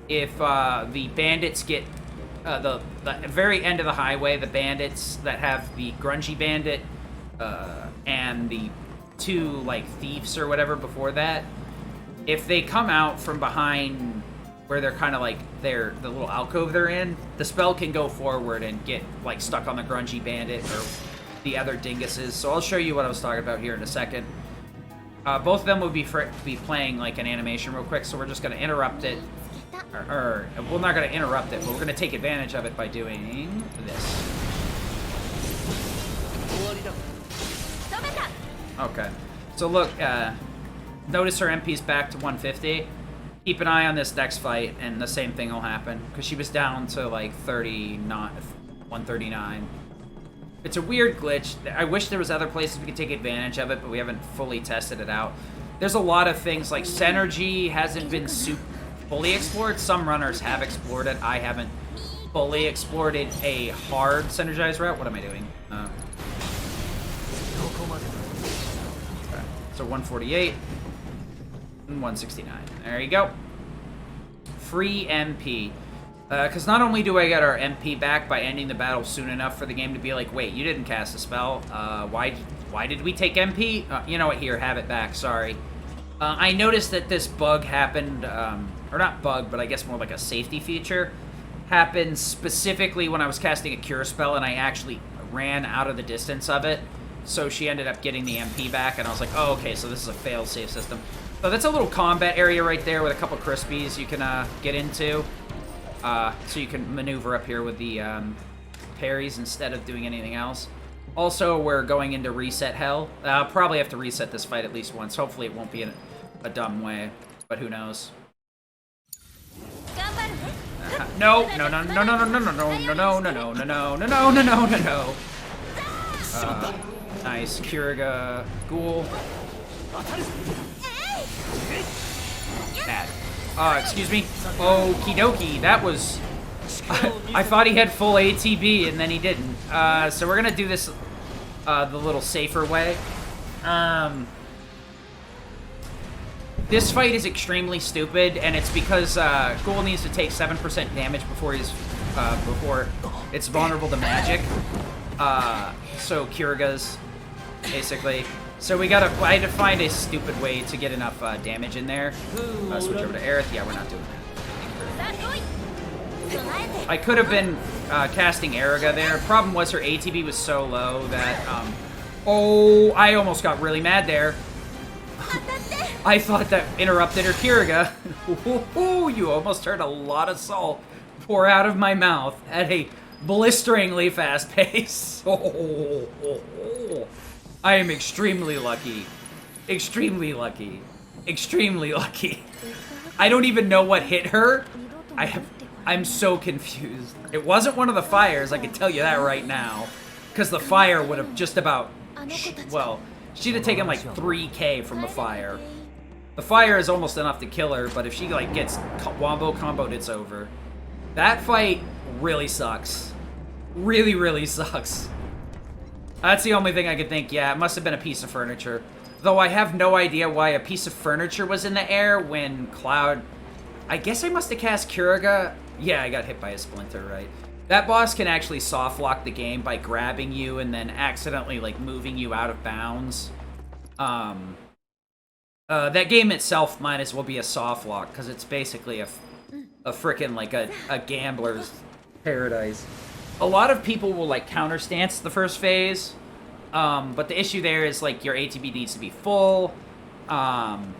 Speaker 3: If the bandits get... the very end of the highway, the bandits that have the Grungy Bandit and the 2, like, thieves or whatever before that, if they come out from behind where they're kind of like the little alcove they're in, the spell can go forward and get, like, stuck on the Grungy Bandit or the other dinguses. So I'll show you what I was talking about here in a second. Both of them will be playing, like, an animation real quick, so we're just going to interrupt it. Or we're not going to interrupt it, but we're going to take advantage of it by doing this. Okay. So look, notice her MP's back to 150. Keep an eye on this next fight, and the same thing will happen, because she was down to, like, 139. It's a weird glitch. I wish there was other places we could take advantage of it, but we haven't fully tested it out. There's a lot of things, like Synergy hasn't been fully explored. Some runners have explored it. I haven't fully explored it, a hard synergized route. What am I doing? Okay. So 148 and 169. There you go. Free MP. Because not only do I get our MP back by ending the battle soon enough for the game to be like, wait, you didn't cast a spell. Why did we take MP? You know what? Here, have it back. Sorry. I noticed that this bug happened, or not bug, but I guess more like a safety feature, happened specifically when I was casting a cure spell and I actually ran out of the distance of it. So she ended up getting the MP back, and I was like, oh, okay, so this is a fail-safe system. So that's a little combat area right there with a couple crispies you can get into. So you can maneuver up here with the parries instead of doing anything else. Also, we're going into reset hell. I'll probably have to reset this fight at least once. Hopefully it won't be in a dumb way, but who knows. No. Nice. Kiriga Ghoul. Bad. Excuse me. Okie dokie. That was... I thought he had full ATB, and then he didn't. So we're gonna do this the little safer way. This fight is extremely stupid, and it's because Ghoul needs to take 7% damage before it's vulnerable to magic. So Kiriga's, basically. So I had to find a stupid way to get enough damage in there. Switch over to Aerith. Yeah, we're not doing that. I could have been casting Eriga there. Problem was her ATB was so low that, oh, I almost got really mad there. I thought that interrupted her Kiriga. You almost heard a lot of salt pour out of my mouth at a blisteringly fast pace. I am extremely lucky. Extremely lucky. extremely lucky. I don't even know what hit her. I'm so confused. It wasn't one of the fires, I can tell you that right now. Because the fire would have just about... Well, she'd have taken like 3k from the fire. The fire is almost enough to kill her, but if she like gets wombo comboed, it's over. That fight really sucks. Really, really sucks. That's the only thing I could think. Yeah, it must have been a piece of furniture. Though I have no idea why a piece of furniture was in the air when Cloud... I guess I must have cast Kuriga. Yeah, I got hit by a splinter, right? That boss can actually soft lock the game by grabbing you and then accidentally like moving you out of bounds. That game itself might as well be a soft lock because it's basically a frickin' like a gambler's paradise. A lot of people will like counter stance the first phase, but the issue there is like your ATB needs to be full, and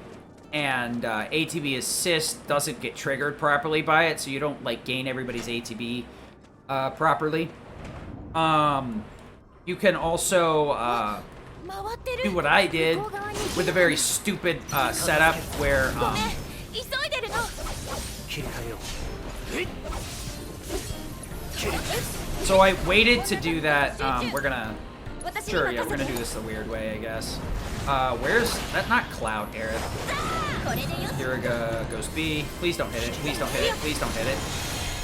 Speaker 3: ATB assist doesn't get triggered properly by it, so you don't like gain everybody's ATB properly. You can also do what I did with a very stupid setup where so I waited to do that. We're gonna do this the weird way, I guess. Where's that? Not Cloud, Aerith. Kuriga goes B. Please don't hit it. Please don't hit it. Please don't hit it.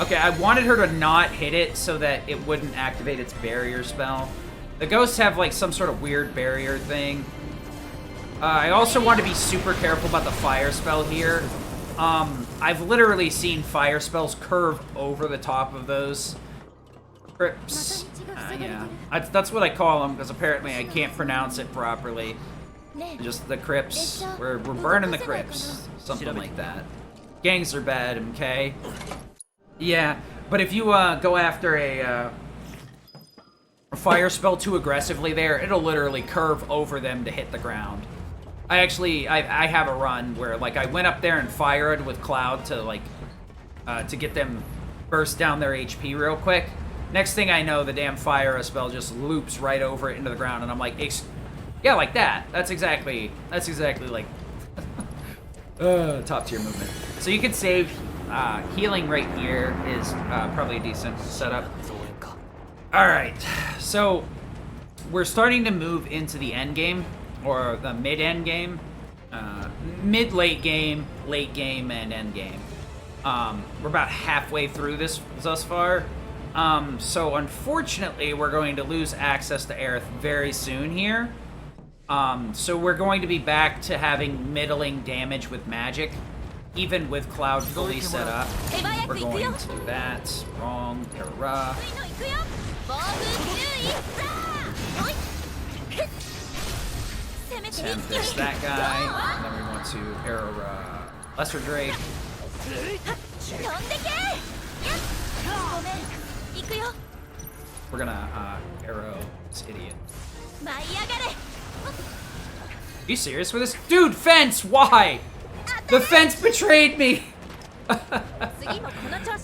Speaker 3: Okay, I wanted her to not hit it so that it wouldn't activate its barrier spell. The ghosts have like some sort of weird barrier thing. I also want to be super careful about the fire spell here. I've literally seen fire spells curve over the top of those crypts. Yeah, that's what I call them because apparently I can't pronounce it properly. Just the crypts. We're burning the crypts. Something like that. Gangs are bad, okay? Yeah, but if you go after a fire spell too aggressively there, it'll literally curve over them to hit the ground. I have a run where like I went up there and fired with Cloud to like to get them burst down their HP real quick. Next thing I know, the damn fire spell just loops right over it into the ground, and I'm like, yeah, like that. That's exactly like top tier movement. So you can save healing right here is probably a decent setup. All right, so we're starting to move into the end game, or the mid-end game, mid-late game, late game, and end game. We're about halfway through this thus far. So unfortunately, we're going to lose access to Aerith very soon here. So we're going to be back to having middling damage with magic, even with Cloud fully set up. We're going to do that. Wrong. Para. Tempest that guy. And then we want to arrow Lesser Drake. We're gonna arrow this idiot. Are you serious with this? Dude, fence! Why? The fence betrayed me!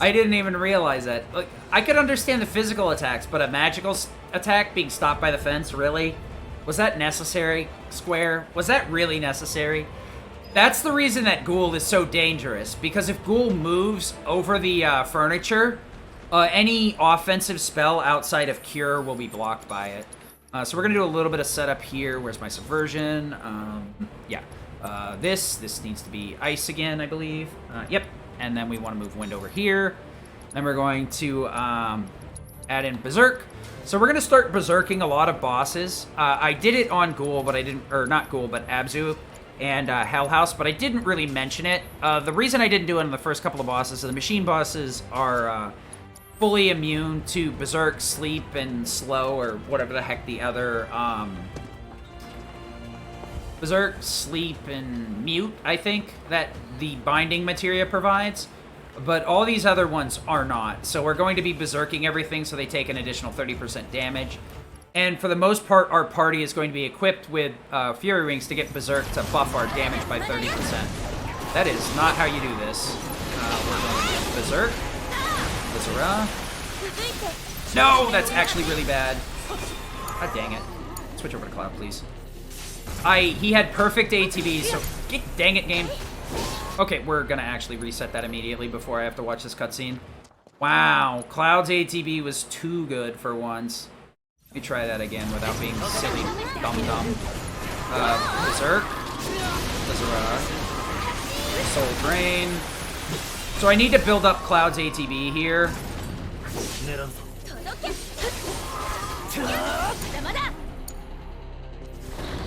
Speaker 3: I didn't even realize that. Like, I could understand the physical attacks, but a magical attack being stopped by the fence, really? Was that necessary, Square? Was that really necessary? That's the reason that Ghoul is so dangerous, because if Ghoul moves over the furniture, any offensive spell outside of Cure will be blocked by it. So we're gonna do a little bit of setup here. Where's my subversion? Yeah. This needs to be ice again, I believe. Yep. And then we want to move wind over here. Then we're going to add in Berserk. So we're gonna start berserking a lot of bosses. I did it on Ghoul, but I didn't, or not Ghoul, but Abzu and Hell House, but I didn't really mention it. The reason I didn't do it on the first couple of bosses is the machine bosses are fully immune to Berserk, Sleep, and Slow, or whatever the heck the other, Berserk, Sleep, and Mute, I think, that the binding materia provides. But all these other ones are not. So we're going to be berserking everything so they take an additional 30% damage. And for the most part, our party is going to be equipped with Fury Rings to get Berserk to buff our damage by 30%. That is not how you do this. We're going to get Berserk. Berserk. No, that's actually really bad. God dang it. Switch over to Cloud, please. He had perfect ATB, so dang it, game. Okay, we're gonna actually reset that immediately before I have to watch this cutscene. Wow, Cloud's ATB was too good for once. Let me try that again without being silly, dumb. Berserk. Soul Drain. So I need to build up Cloud's ATB here.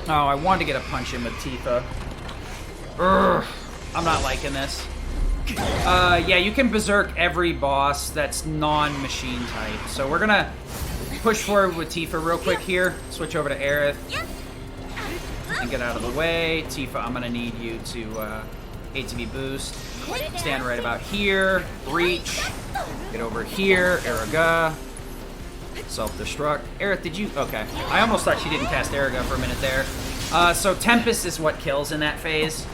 Speaker 3: Oh, I wanted to get a punch in with Tifa. Urgh, I'm not liking this. Yeah, you can berserk every boss that's non-machine type. So we're gonna push forward with Tifa real quick here. Switch over to Aerith. And get out of the way. Tifa, I'm gonna need you to ATB boost. Stand right about here. Reach. Get over here. Eriga. Self-destruct. Aerith, did you? Okay. I almost thought she didn't cast Eriga for a minute there. So Tempest is what kills in that phase.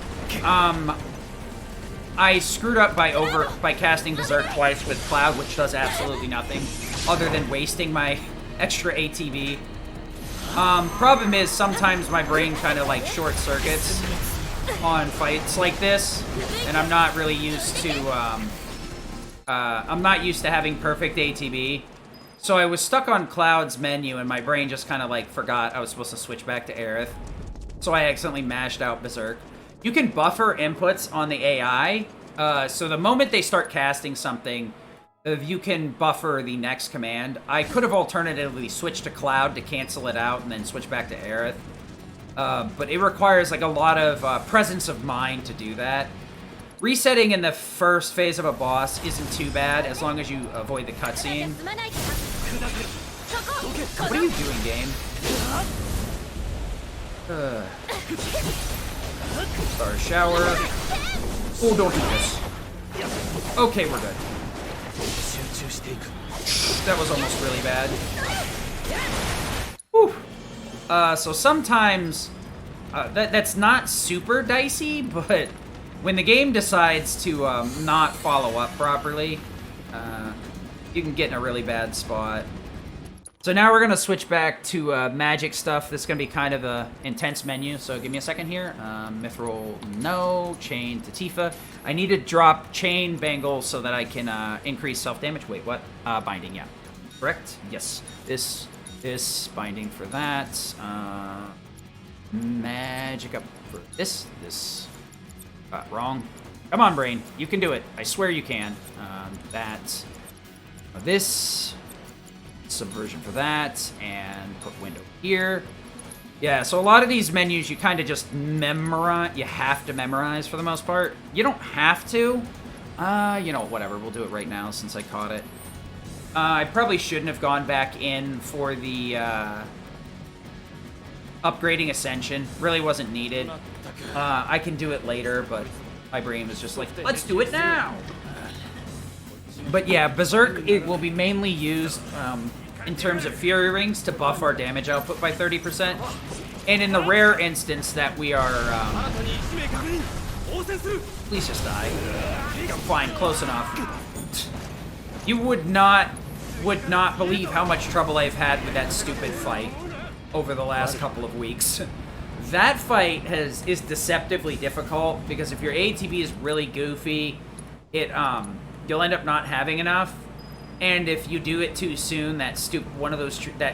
Speaker 3: I screwed up by casting Berserk twice with Cloud, which does absolutely nothing other than wasting my extra ATB. Problem is sometimes my brain kind of like short circuits on fights like this, and I'm not really used to I'm not used to having perfect ATB. So I was stuck on Cloud's menu, and my brain just kind of like forgot I was supposed to switch back to Aerith. So I accidentally mashed out Berserk. You can buffer inputs on the AI, so the moment they start casting something, you can buffer the next command. I could have alternatively switched to Cloud to cancel it out and then switch back to Aerith. But it requires like a lot of presence of mind to do that. Resetting in the first phase of a boss isn't too bad as long as you avoid the cutscene. What are you doing, game? Star shower. Oh, don't do this. Okay, we're good. That was almost really bad. Whew. So sometimes that's not super dicey, but when the game decides to not follow up properly, you can get in a really bad spot. So now we're going to switch back to magic stuff. This is going to be kind of a intense menu, so give me a second here. Mithril, no. Chain to Tifa. I need to drop Chain Bangle so that I can increase self-damage. Wait, what? Binding, yeah. Correct? Yes. This. Binding for that. Magic up for this. This. Wrong. Come on, brain. You can do it. I swear you can. That. This. Subversion for that, and put window here. Yeah, so a lot of these menus you kind of just memorize. You have to memorize for the most part. You don't have to. You know, whatever. We'll do it right now since I caught it. I probably shouldn't have gone back in for the upgrading Ascension. Really wasn't needed. I can do it later, but my brain was just like, let's do it now. But yeah, Berserk, it will be mainly used in terms of Fury Rings to buff our damage output by 30%. And in the rare instance that we are... please just die. Fine, close enough. You would not believe how much trouble I've had with that stupid fight over the last couple of weeks. That fight is deceptively difficult because if your ATB is really goofy, you'll end up not having enough, and if you do it too soon, that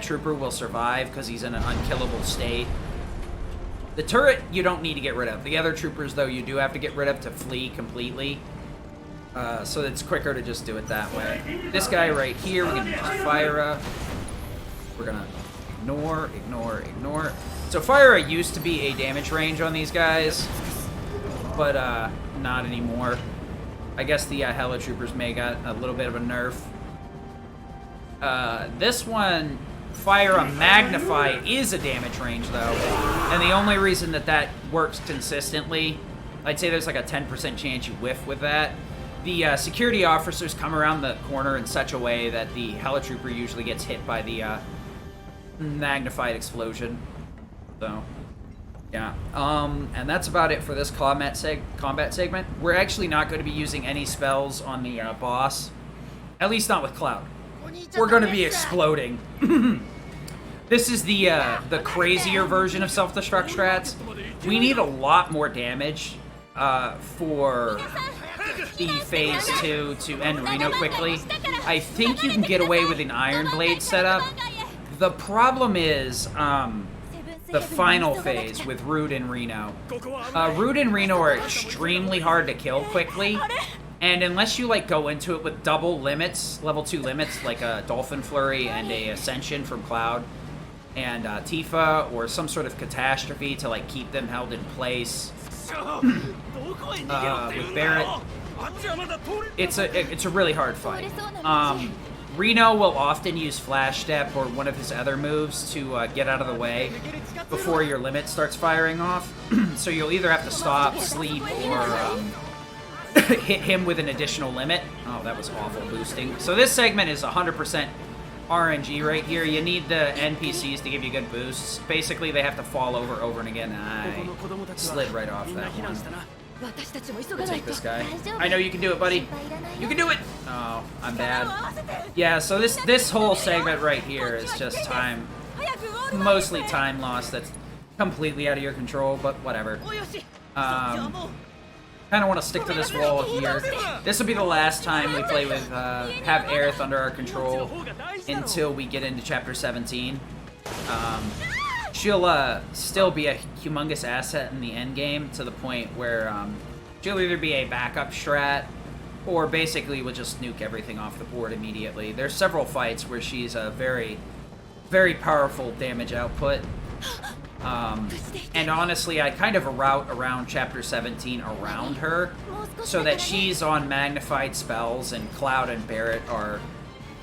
Speaker 3: trooper will survive because he's in an unkillable state. The turret you don't need to get rid of. The other troopers, though, you do have to get rid of to flee completely. So it's quicker to just do it that way. This guy right here, we're gonna just Fire. We're gonna ignore. So Fire used to be a damage range on these guys, but not anymore. I guess the Hella Troopers may got a little bit of a nerf. This one, Fire Magnify is a damage range, though. And the only reason that works consistently, I'd say there's like a 10% chance you whiff with that. The security officers come around the corner in such a way that the Hella Trooper usually gets hit by the magnified explosion. So... yeah, and that's about it for this combat segment. We're actually not going to be using any spells on the boss. At least not with Cloud. We're going to be exploding. This is the crazier version of self-destruct strats. We need a lot more damage for the phase 2 to end Reno quickly. I think you can get away with an Iron Blade setup. The problem is the final phase with Rude and Reno. Rude and Reno are extremely hard to kill quickly. And unless you like go into it with double limits, level 2 limits, like a Dolphin Flurry and a Ascension from Cloud and Tifa, or some sort of catastrophe to like keep them held in place with Barret, it's a really hard fight. Reno will often use Flash Step or one of his other moves to get out of the way before your limit starts firing off. So you'll either have to stop, sleep, or hit him with an additional limit. Oh, that was awful boosting. So this segment is 100% RNG right here. You need the NPCs to give you good boosts. Basically, they have to fall over and again. I slid right off that one. We'll take this guy. I know you can do it, buddy. You can do it! Oh, I'm bad. Yeah, so this whole segment right here is just time. Mostly time loss that's completely out of your control, but whatever. Kind of want to stick to this wall here. This will be the last time we play with, have Aerith under our control until we get into Chapter 17. She'll still be a humongous asset in the end game to the point where she'll either be a backup strat or basically will just nuke everything off the board immediately. There's several fights where she's a very, very powerful damage output. And honestly, I kind of route around Chapter 17 around her so that she's on magnified spells and Cloud and Barret are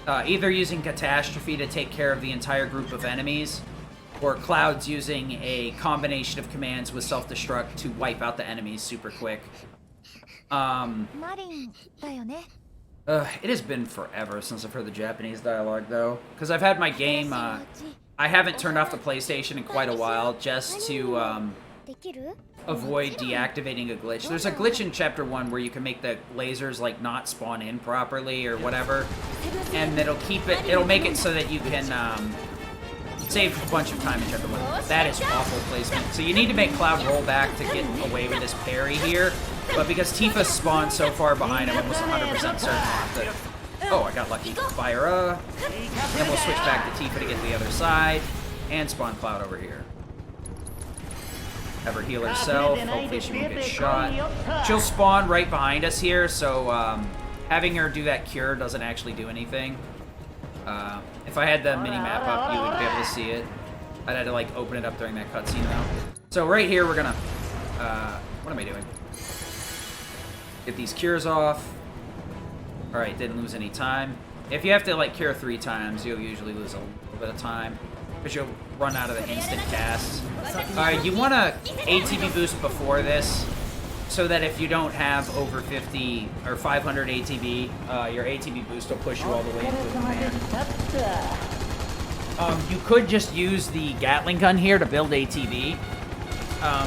Speaker 3: either using Catastrophe to take care of the entire group of enemies, or Cloud's using a combination of commands with self-destruct to wipe out the enemies super quick. It has been forever since I've heard the Japanese dialogue, though, because I've had my game, I haven't turned off the PlayStation in quite a while just to avoid deactivating a glitch. There's a glitch in Chapter 1 where you can make the lasers, like, not spawn in properly or whatever, and it'll make it so that you can, save a bunch of time in Chapter 1. That is awful placement. So you need to make Cloud roll back to get away with this parry here, but because Tifa spawned so far behind, I'm almost 100% certain that... Oh, I got lucky. Fire, then we'll switch back to Tifa to get to the other side, and spawn Cloud over here. Have her heal herself, hopefully she won't get shot. She'll spawn right behind us here, so having her do that cure doesn't actually do anything. If I had the mini-map up, you would be able to see it. I'd have to, like, open it up during that cutscene, though. So right here, we're gonna... what am I doing? Get these cures off. Alright, didn't lose any time. If you have to, like, cure 3 times, you'll usually lose a little bit of time, because you'll run out of the instant cast. Alright, you want a ATB boost before this, so that if you don't have over 50 or 500 ATB, your ATB boost will push you all the way into the command. You could just use the Gatling gun here to build ATB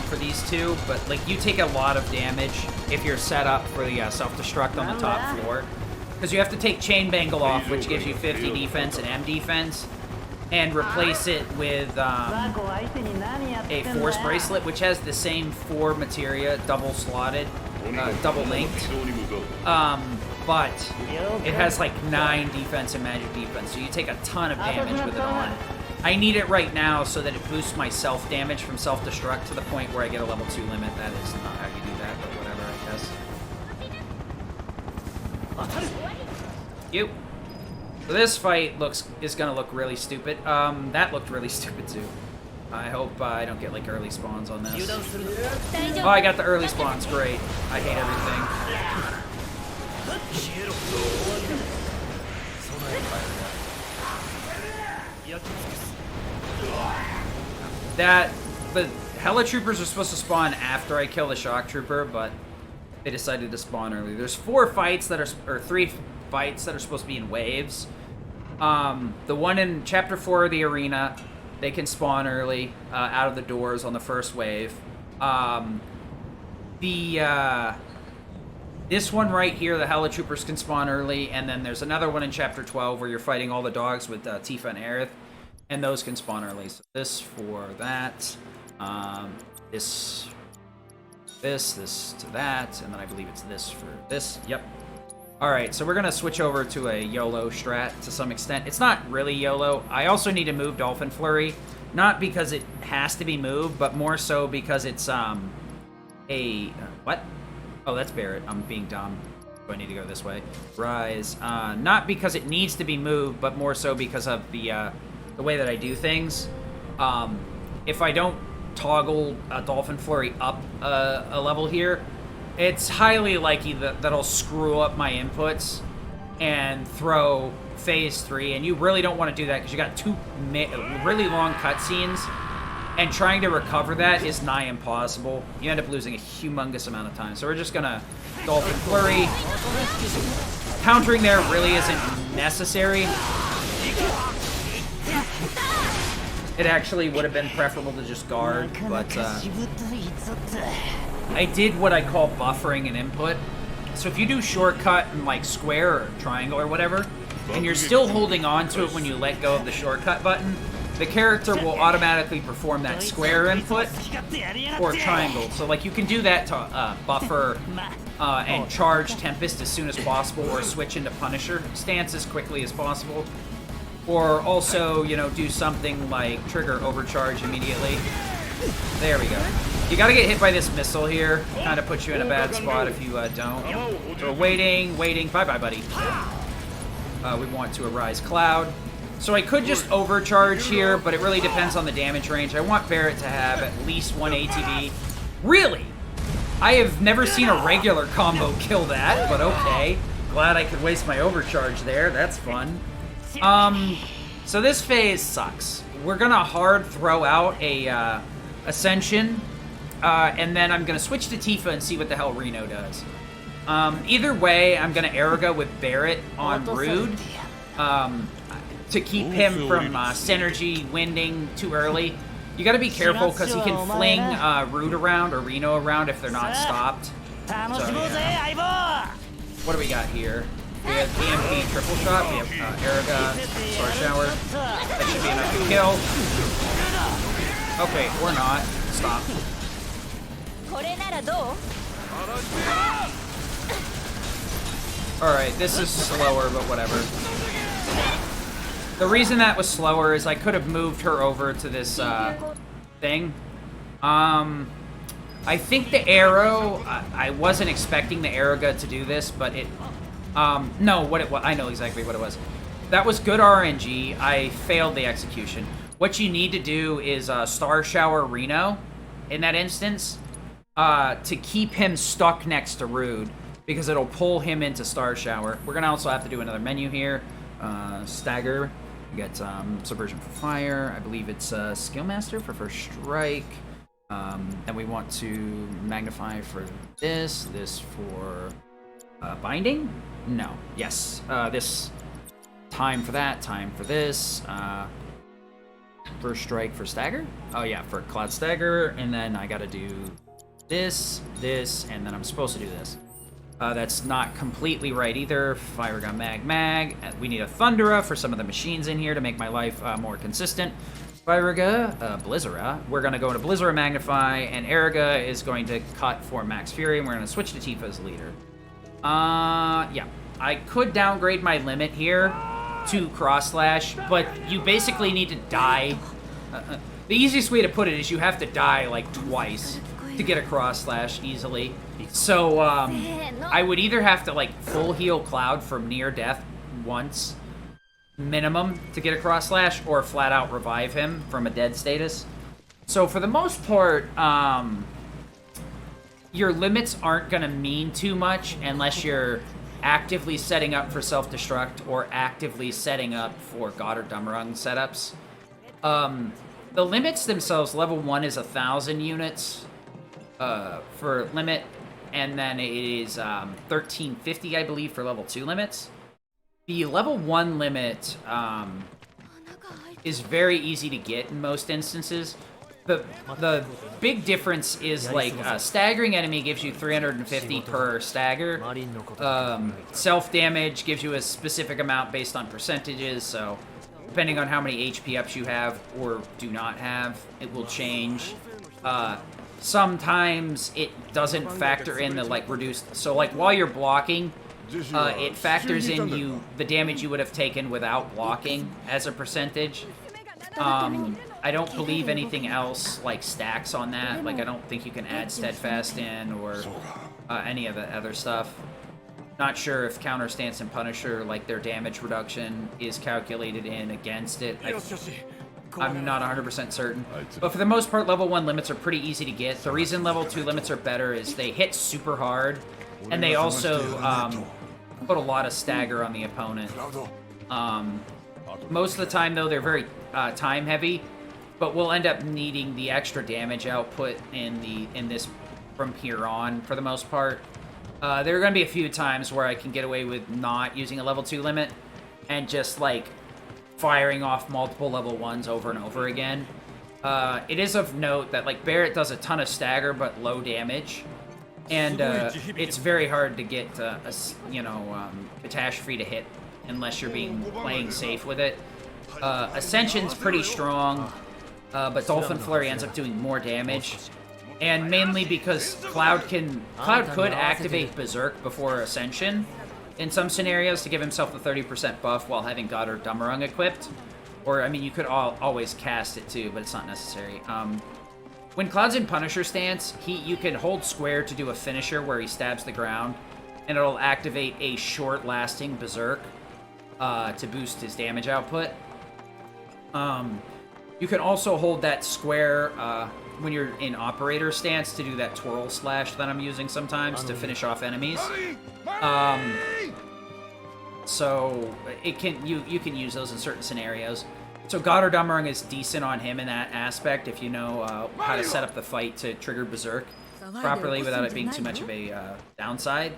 Speaker 3: for these two, but like you take a lot of damage if you're set up for the self-destruct on the top floor, because you have to take Chain Bangle off, which gives you 50 defense and M defense, and replace it with a Force Bracelet, which has the same 4 materia, double slotted, double linked, but it has like 9 defense and magic defense, so you take a ton of damage with it on. I need it right now so that it boosts my self-damage from self-destruct to the point where I get a level 2 limit. That is not how you do that, but whatever, I guess. You. So this fight is gonna look really stupid. That looked really stupid too. I hope I don't get like early spawns on this. Oh, I got the early spawns. Great. I hate everything. The Hella Troopers are supposed to spawn after I kill the Shock Trooper, but they decided to spawn early. There's 4 fights that are, or 3 fights that are supposed to be in waves. The one in Chapter 4 of the arena, they can spawn early out of the doors on the first wave. This one right here, the Hella Troopers can spawn early, and then there's another one in Chapter 12 where you're fighting all the dogs with Tifa and Aerith. and those can spawn early. So this for that, this to that, and then I believe it's this for this. Yep. All right, so we're gonna switch over to a YOLO strat to some extent. It's not really YOLO. I also need to move Dolphin Flurry, not because it has to be moved, but more so because it's what? Oh, that's Barret. I'm being dumb. Do I need to go this way? Rise. Not because it needs to be moved, but more so because of the way that I do things. If I don't toggle a Dolphin Flurry up a level here, it's highly likely that I'll screw up my inputs and throw phase 3, and you really don't want to do that because you got 2 really long cutscenes, and trying to recover that is nigh impossible. You end up losing a humongous amount of time. So we're just gonna Dolphin Flurry. Countering there really isn't necessary. It actually would have been preferable to just guard, but I did what I call buffering an input. So if you do shortcut and like square or triangle or whatever, and you're still holding on to it when you let go of the shortcut button, the character will automatically perform that square input or triangle. So like you can do that to buffer and charge Tempest as soon as possible, or switch into Punisher stance as quickly as possible. Or also, you know, do something like trigger overcharge immediately. There we go. You gotta get hit by this missile here. Kind of puts you in a bad spot if you don't. So waiting. Bye-bye, buddy. We want to Arise Cloud. So I could just overcharge here, but it really depends on the damage range. I want Barret to have at least 1 ATB. Really? I have never seen a regular combo kill that, but okay. Glad I could waste my overcharge there. That's fun. So this phase sucks. We're gonna hard throw out a Ascension, and then I'm gonna switch to Tifa and see what the hell Reno does. Either way, I'm gonna Eriga with Barret on Rude, to keep him from synergy winding too early. You gotta be careful because he can fling Rude around or Reno around if they're not stopped. So, yeah. What do we got here? We have EMP triple shot, we have Eriga, Star Shower. That should be enough to kill. Okay, or not. Stop. Alright, this is slower, but whatever. The reason that was slower is I could have moved her over to this thing. I think the arrow, I wasn't expecting the Eriga to do this, but it... no, what it was, I know exactly what it was. That was good RNG. I failed the execution. What you need to do is Star Shower Reno in that instance to keep him stuck next to Rude, because it'll pull him into Star Shower. We're gonna also have to do another menu here. Stagger. We got Subversion for Fire. I believe it's Skillmaster for First Strike. Then we want to Magnify for this. This for Binding? No. Yes. This. Time for that. Time for this. First Strike for Stagger? Oh yeah, for Cloud Stagger. And then I gotta do this, and then I'm supposed to do this. That's not completely right either. Fire Gun Mag. We need a Thundera for some of the machines in here to make my life more consistent. Firaga, Blizzara. We're going to go into Blizzara Magnify, and Eriga is going to cut for Max Fury, and we're going to switch to Tifa as leader. Yeah. I could downgrade my limit here to Cross Slash, but you basically need to die. The easiest way to put it is you have to die like twice to get a Cross Slash easily. So, I would either have to, like, full heal Cloud from near death once, minimum, to get a Cross Slash, or flat out revive him from a dead status. So, for the most part, your limits aren't going to mean too much unless you're actively setting up for self-destruct or actively setting up for God or Dumrung setups. The limits themselves, level 1 is 1,000 units for limit, and then it is 1350, I believe, for level 2 limits. The level 1 limit is very easy to get in most instances. The big difference is, like, staggering enemy gives you 350 per stagger. Self-damage gives you a specific amount based on percentages, so depending on how many HP ups you have or do not have, it will change. Sometimes it doesn't factor in the like reduced. So like while you're blocking, it factors in the damage you would have taken without blocking as a percentage. I don't believe anything else like stacks on that. Like I don't think you can add steadfast in or any of the other stuff. Not sure if counter stance and Punisher, like their damage reduction is calculated in against it. I'm not 100% certain. But for the most part, level 1 limits are pretty easy to get. The reason level 2 limits are better is they hit super hard, and they also put a lot of stagger on the opponent. Most of the time, though, they're very time heavy, but we'll end up needing the extra damage output in this from here on for the most part. There are going to be a few times where I can get away with not using a level 2 limit and just like firing off multiple level 1s over and over again. It is of note that like Barret does a ton of stagger but low damage, and it's very hard to get catastrophe to hit unless you're playing safe with it. Ascension's pretty strong, but Dolphin Flurry ends up doing more damage. And mainly because Cloud could activate Berserk before Ascension in some scenarios to give himself the 30% buff while having God or Dummerung equipped. Or, I mean, you could always cast it too, but it's not necessary. When Cloud's in Punisher stance, you can hold square to do a finisher where he stabs the ground, and it'll activate a short-lasting Berserk to boost his damage output. You can also hold that square when you're in Operator stance to do that twirl slash that I'm using sometimes to finish off enemies. So you can use those in certain scenarios. So God or Dummerung is decent on him in that aspect if you know how to set up the fight to trigger Berserk properly without it being too much of a downside.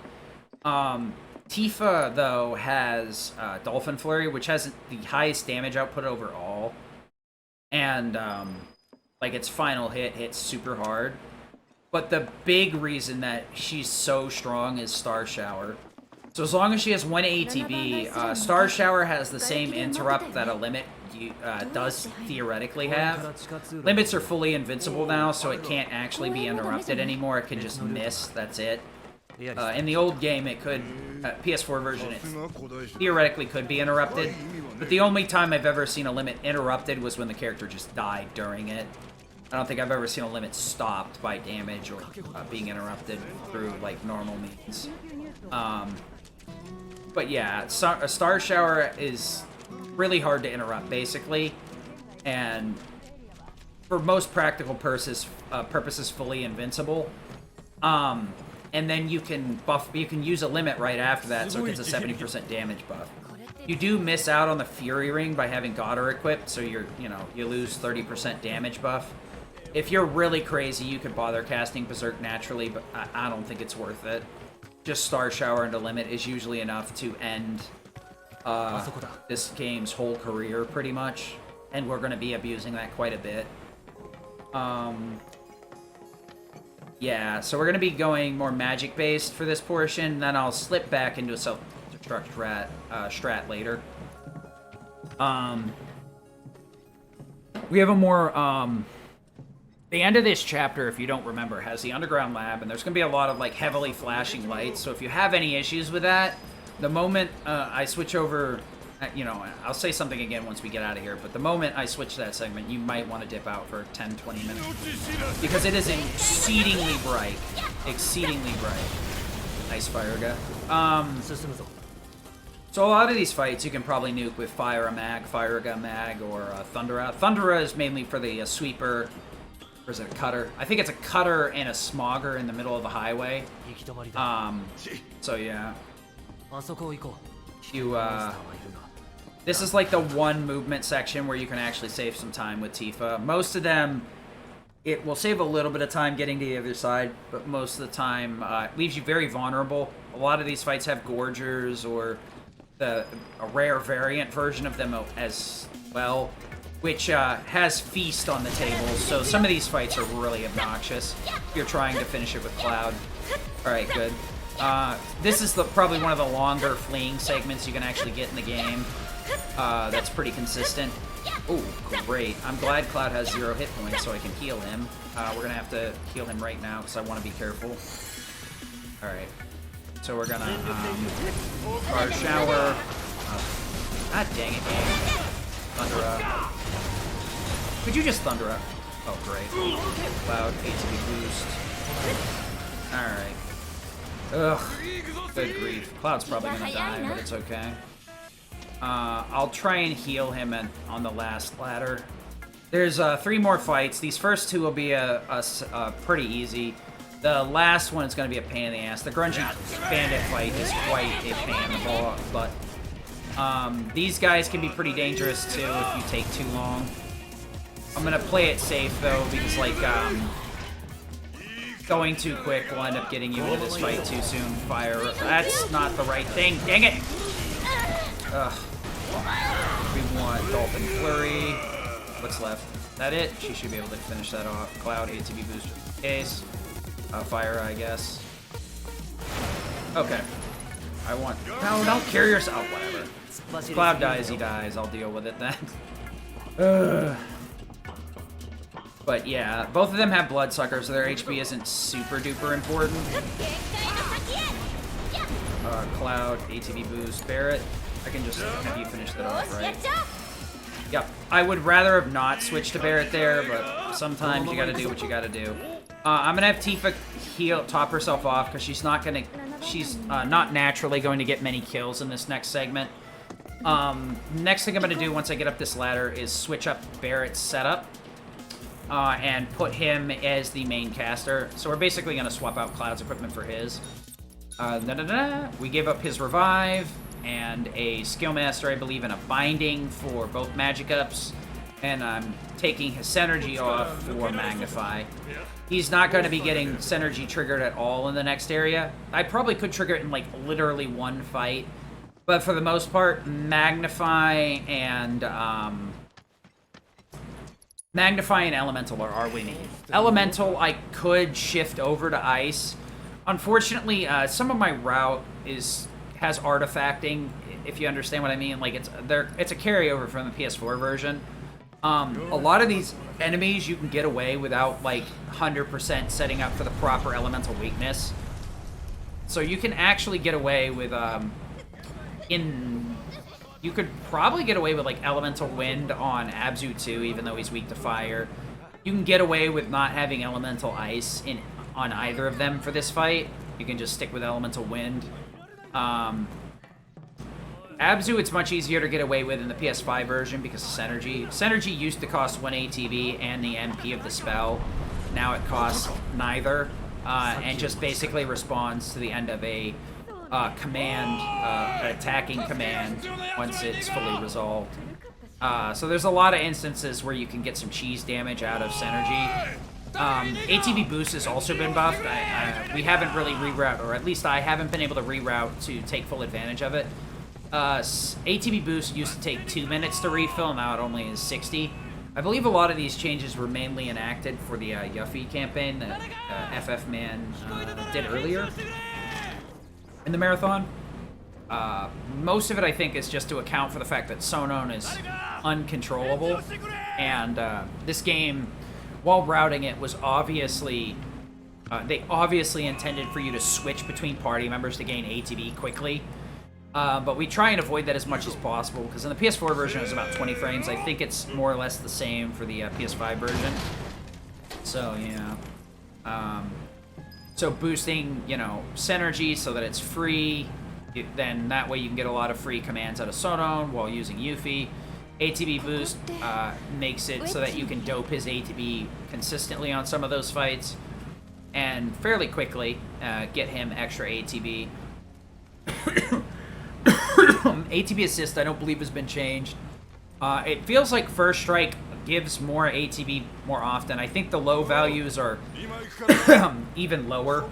Speaker 3: Tifa, though, has Dolphin Flurry, which has the highest damage output overall. And, like, its final hit hits super hard. But the big reason that she's so strong is Star Shower. So as long as she has 1 ATB, Star Shower has the same interrupt that a limit does theoretically have. Limits are fully invincible now, so it can't actually be interrupted anymore. It can just miss, that's it. In the old game, it could, PS4 version, it theoretically could be interrupted. But the only time I've ever seen a limit interrupted was when the character just died during it. I don't think I've ever seen a limit stopped by damage or being interrupted through, like, normal means. But yeah, a Star Shower is really hard to interrupt, basically. And for most practical purposes, fully invincible. And then you can use a limit right after that, so it gets a 70% damage buff. You do miss out on the Fury Ring by having Godder equipped, so you lose 30% damage buff. If you're really crazy, you could bother casting Berserk naturally, but I don't think it's worth it. Just Star Shower into limit is usually enough to end this game's whole career, pretty much. And we're going to be abusing that quite a bit. Yeah, so we're going to be going more magic-based for this portion, then I'll slip back into a self-destruct strat later. We have a more, the end of this chapter, if you don't remember, has the underground lab, and there's going to be a lot of, like, heavily flashing lights, so if you have any issues with that, the moment I switch over, I'll say something again once we get out of here, but the moment I switch that segment, you might want to dip out for 10-20 minutes, because it is exceedingly bright. Exceedingly bright. Nice Fire Gun. So a lot of these fights you can probably nuke with Fire a Mag, or Thundera. Thundera is mainly for the sweeper. Or is it a cutter? I think it's a cutter and a smogger in the middle of the highway. So yeah. This is like the one movement section where you can actually save some time with Tifa. Most of them, it will save a little bit of time getting to the other side, but most of the time it leaves you very vulnerable. A lot of these fights have Gorgers or a rare variant version of them as well, which has Feast on the table, so some of these fights are really obnoxious if you're trying to finish it with Cloud. Alright, good. This is probably one of the longer fleeing segments you can actually get in the game. That's pretty consistent. Oh, great. I'm glad Cloud has 0 hit points so I can heal him. We're gonna have to heal him right now because I want to be careful. Alright. So we're gonna, guard shower. God dang it, game. Thunder up. Could you just thunder up? Oh, great. Cloud, ATB boost. Alright. Ugh. Good grief. Cloud's probably gonna die, but it's okay. I'll try and heal him on the last ladder. There's 3 more fights. These first 2 will be pretty easy. The last one is going to be a pain in the ass. The Grungy Bandit fight is quite a pain in the butt. These guys can be pretty dangerous too if you take too long. I'm going to play it safe though, because like going too quick will end up getting you into this fight too soon. Fire. That's not the right thing. Dang it! Ugh. We want Dolphin Flurry. What's left? That it? She should be able to finish that off. Cloud, ATB boost just in case. Fire, I guess. Okay. I want... No, don't kill yourself. Oh, whatever. If Cloud dies, he dies. I'll deal with it then. But yeah, both of them have Bloodsucker, so their HP isn't super duper important. Cloud, ATB boost, Barret. I can just have you finish that off, right? Yep. I would rather have not switched to Barret there, but sometimes you gotta do what you gotta do. I'm gonna have Tifa top herself off because she's not naturally going to get many kills in this next segment. Next thing I'm gonna do once I get up this ladder is switch up Barret's setup and put him as the main caster. So we're basically gonna swap out Cloud's equipment for his. We gave up his revive and a skill master, I believe, and a binding for both magic ups, and I'm taking his synergy off for magnify. He's not going to be getting synergy triggered at all in the next area. I probably could trigger it in like literally 1 fight, but for the most part, magnify and elemental are all we need. Elemental I could shift over to ice. Unfortunately, some of my route has artifacting, if you understand what I mean. Like, it's a carryover from the PS4 version. A lot of these enemies you can get away without, like, 100% setting up for the proper elemental weakness. So you can actually get away with, you could probably get away with, like, elemental wind on Abzu 2, even though he's weak to fire. You can get away with not having elemental ice on either of them for this fight. You can just stick with elemental wind. Abzu, it's much easier to get away with in the PS5 version because of Synergy. Synergy used to cost 1 ATB and the MP of the spell. Now it costs neither, and just basically responds to the end of a command, an attacking command once it's fully resolved. So there's a lot of instances where you can get some cheese damage out of Synergy. ATB boost has also been buffed. We haven't really reroute, or at least I haven't been able to reroute to take full advantage of it. ATB boost used to take 2 minutes to refill, now it only is 60. I believe a lot of these changes were mainly enacted for the Yuffie campaign that FF Man did earlier in the marathon. Most of it, I think, is just to account for the fact that Sonon is uncontrollable, and this game, while routing it, was obviously... they obviously intended for you to switch between party members to gain ATB quickly. But we try and avoid that as much as possible, because in the PS4 version it was about 20 frames. I think it's more or less the same for the PS5 version. So, yeah. So boosting, you know, Synergy so that it's free, then that way you can get a lot of free commands out of Sonon while using Yuffie. ATB boost makes it so that you can dope his ATB consistently on some of those fights, and fairly quickly get him extra ATB. ATB assist, I don't believe, has been changed. It feels like First Strike gives more ATB more often. I think the low values are even lower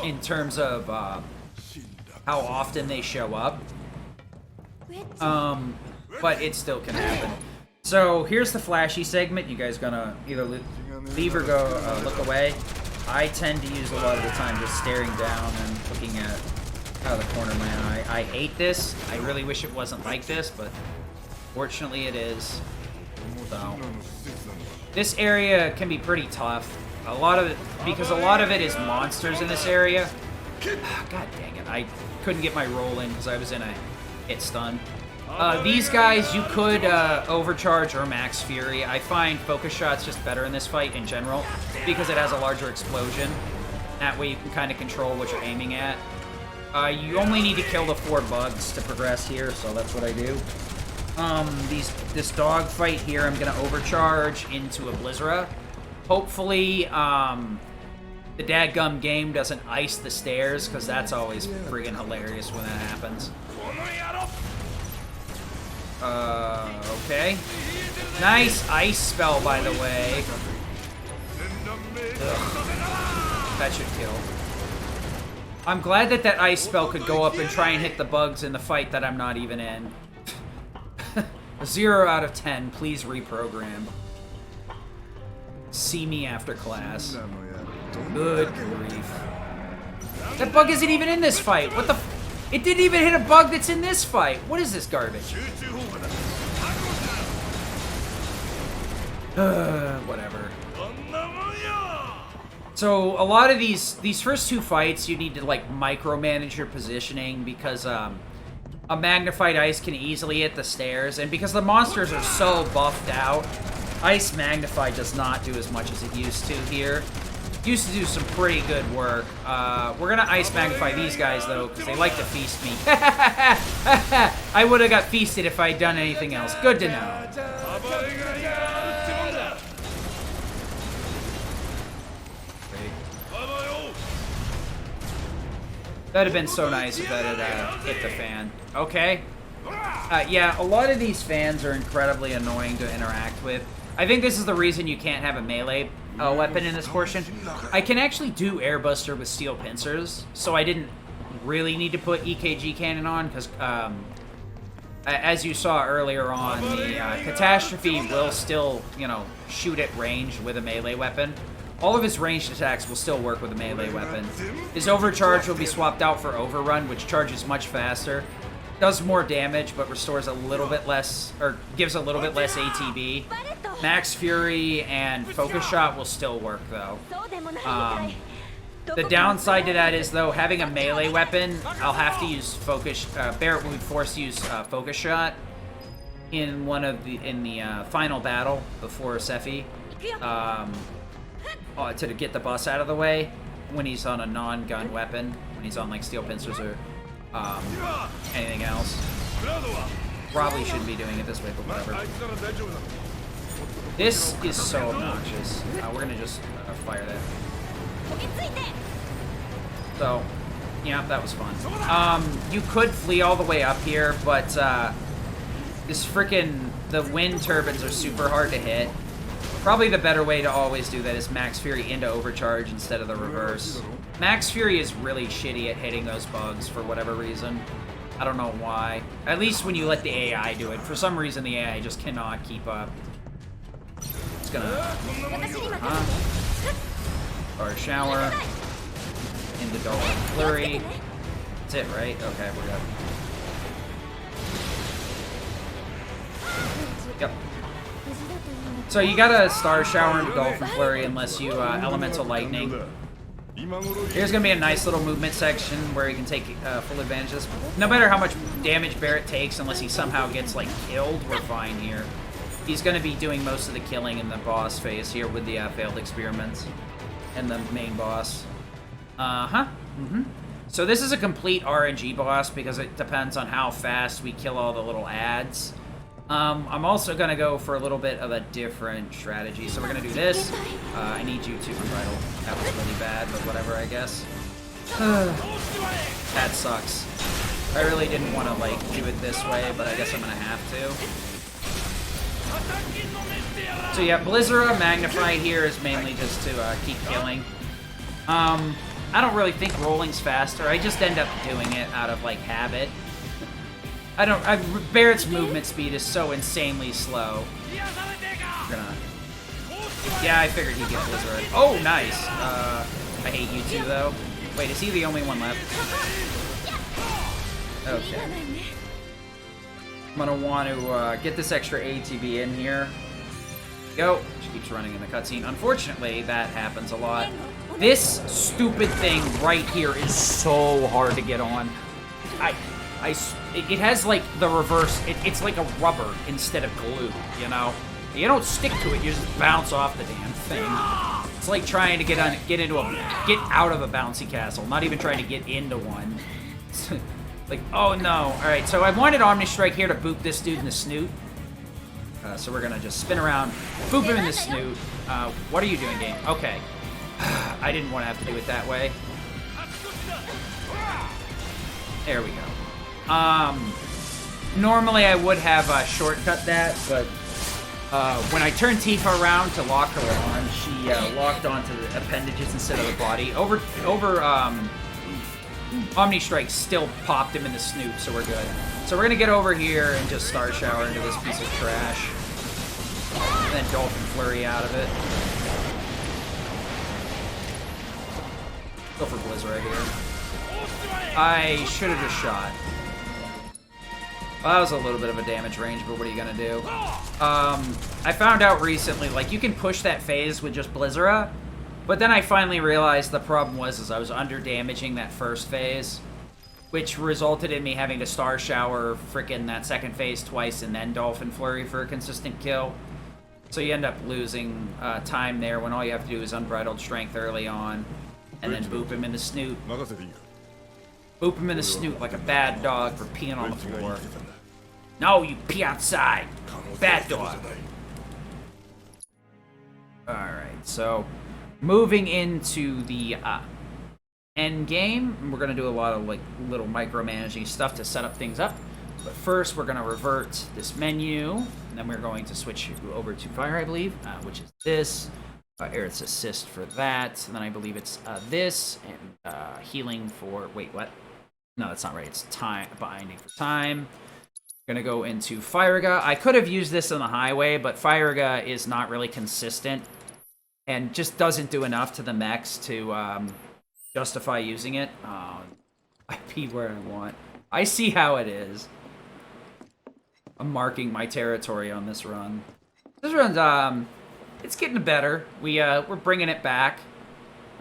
Speaker 3: in terms of how often they show up. But it still can happen. So here's the flashy segment. You guys gonna either leave or go look away. I tend to use a lot of the time just staring down and looking at out of the corner of my eye. I hate this. I really wish it wasn't like this, but fortunately it is. So this area can be pretty tough. A lot of it, because a lot of it is monsters in this area. God dang it! I couldn't get my roll in because I was in a hit stun. These guys, you could overcharge or max fury. I find focus shots just better in this fight in general because it has a larger explosion. That way you can kind of control what you're aiming at. You only need to kill the 4 bugs to progress here, so that's what I do. This dog fight here, I'm gonna overcharge into a Blizzara. Hopefully, the dadgum game doesn't ice the stairs, because that's always friggin' hilarious when that happens. Okay. Nice ice spell, by the way. Ugh. That should kill. I'm glad that that ice spell could go up and try and hit the bugs in the fight that I'm not even in. 0 out of 10, please reprogram. See me after class. Good grief. That bug isn't even in this fight. What the f— it didn't even hit a bug that's in this fight. What is this garbage? Whatever. So a lot of these first 2 fights, you need to like micromanage your positioning because a magnified ice can easily hit the stairs, and because the monsters are so buffed out, ice magnified does not do as much as it used to here. Used to do some pretty good work. We're gonna ice magnify these guys though, because they like to feast me. I would have got feasted if I'd done anything else. Good to know. That'd have been so nice if that had hit the fan. Okay. Yeah, a lot of these fans are incredibly annoying to interact with. I think this is the reason you can't have a melee weapon in this portion. I can actually do Airbuster with steel pincers, so I didn't really need to put EKG cannon on, because as you saw earlier on, the Catastrophe will still, you know, shoot at range with a melee weapon. All of his ranged attacks will still work with a melee weapon. His overcharge will be swapped out for overrun, which charges much faster. Does more damage, but restores a little bit less, or gives a little bit less ATB. Max Fury and Focus Shot will still work, though. The downside to that is, though, having a melee weapon, I'll have to use Focus. Barret will be forced to use Focus Shot in the final battle before Sephi. To get the boss out of the way when he's on a non-gun weapon, when he's on like steel pincers or anything else. Probably shouldn't be doing it this way, but whatever. This is so obnoxious. We're gonna just fire that. So, yeah, that was fun. You could flee all the way up here, but this the wind turbines are super hard to hit. Probably the better way to always do that is Max Fury into Overcharge instead of the reverse. Max Fury is really shitty at hitting those bugs for whatever reason. I don't know why. At least when you let the AI do it. For some reason, the AI just cannot keep up. It's gonna... or shower. Into Dolphin Flurry. That's it, right? Okay, we're good. Yep. So you gotta Star Shower into Dolphin Flurry unless you Elemental Lightning. Here's gonna be a nice little movement section where you can take full advantage of this. No matter how much damage Barret takes, unless he somehow gets like killed, we're fine here. He's gonna be doing most of the killing in the boss phase here with the failed experiments and the main boss. So this is a complete RNG boss because it depends on how fast we kill all the little ads. I'm also gonna go for a little bit of a different strategy. So we're gonna do this. I need you to unbridle. That was really bad, but whatever, I guess. That sucks. I really didn't want to like do it this way, but I guess I'm gonna have to. So yeah, Blizzara Magnified here is mainly just to keep killing. I don't really think rolling's faster. I just end up doing it out of like habit. Barret's movement speed is so insanely slow. We're gonna Yeah, I figured he'd get Blizzard. Oh, nice. I hate you two, though. Wait, is he the only one left? Okay. I'm gonna want to get this extra ATB in here. Go. She keeps running in the cutscene. Unfortunately, that happens a lot. This stupid thing right here is so hard to get on. It has like the reverse. It's like a rubber instead of glue, you know? You don't stick to it, you just bounce off the damn thing. It's like trying to get out of a bouncy castle, not even trying to get into one. Like, oh no. Alright, so I wanted Omni Strike here to boop this dude in the snoot. So we're gonna just spin around, boop him in the snoot. What are you doing, game? Okay. I didn't want to have to do it that way. There we go. Normally I would have shortcut that, but when I turned Tifa around to lock her on, she locked onto the appendages instead of the body. Omni Strike still popped him in the snoot, so we're good. So we're gonna get over here and just Star Shower into this piece of trash. And then Dolphin Flurry out of it. Go for Blizz right here. I should have just shot. Well, that was a little bit of a damage range, but what are you gonna do? I found out recently, like, you can push that phase with just Blizzera, but then I finally realized the problem was I was under-damaging that first phase, which resulted in me having to Star Shower frickin' that second phase twice and then Dolphin Flurry for a consistent kill. So you end up losing time there when all you have to do is Unbridled Strength early on, and then boop him in the snoot. Boop him in the snoot like a bad dog for peeing on the floor. No, you pee outside. Bad dog. Alright, so moving into the end game, we're going to do a lot of like little micromanaging stuff to set up things up. But first, we're going to revert this menu, and then we're going to switch over to Fire, I believe, which is this. Aerith's Assist for that, and then I believe it's this, and healing for... Wait, what? No, that's not right. It's time binding for time. Gonna go into Firaga. I could have used this on the highway, but Firaga is not really consistent, and just doesn't do enough to the mechs to justify using it. I peed where I want. I see how it is. I'm marking my territory on this run. This run's, it's getting better. We're bringing it back.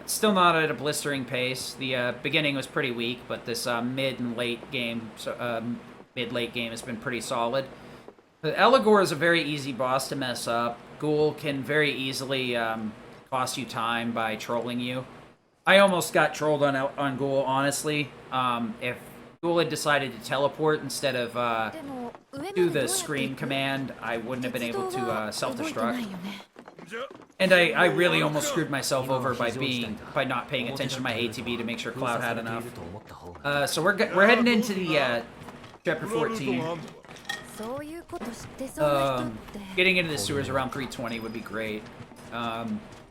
Speaker 3: It's still not at a blistering pace. The beginning was pretty weak, but this mid and late game, mid-late game has been pretty solid. The Eligor is a very easy boss to mess up. Ghoul can very easily cost you time by trolling you. I almost got trolled on Ghoul, honestly. If Ghoul had decided to teleport instead of do the scream command, I wouldn't have been able to self-destruct. And I really almost screwed myself over by not paying attention to my ATB to make sure Cloud had enough. So we're heading into the chapter 14. Getting into the sewers around 320 would be great.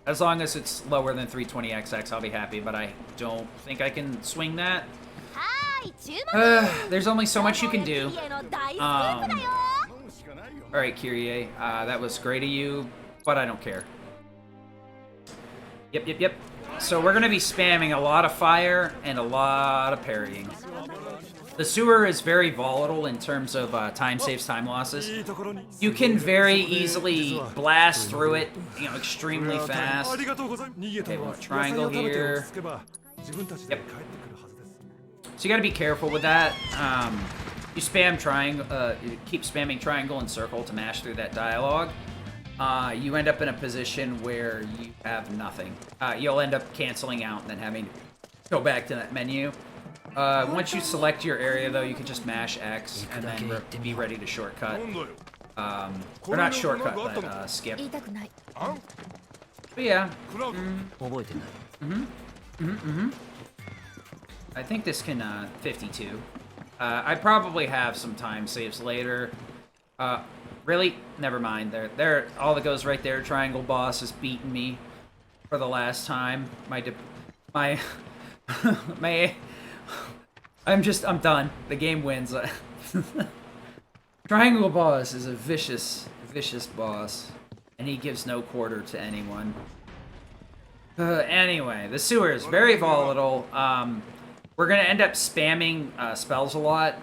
Speaker 3: As long as it's lower than 320XX, I'll be happy, but I don't think I can swing that. There's only so much you can do. Alright, Kyrie, that was great of you, but I don't care. Yep. So we're going to be spamming a lot of fire and a lot of parrying. The sewer is very volatile in terms of time saves, time losses. You can very easily blast through it, extremely fast. Okay, we'll triangle here. Yep. So you gotta be careful with that. You spam triangle, keep spamming triangle and circle to mash through that dialogue. You end up in a position where you have nothing. You'll end up canceling out and then having to go back to that menu. Once you select your area, though, you can just mash X and then be ready to shortcut. Or not shortcut, but skip. But yeah. I think this can 52. I probably have some time saves later. Really? Never mind. There. All that goes right there. Triangle boss is beating me for the last time. I'm done. The game wins. Triangle boss is a vicious boss. And he gives no quarter to anyone. Anyway, the sewer is very volatile. We're going to end up spamming spells a lot.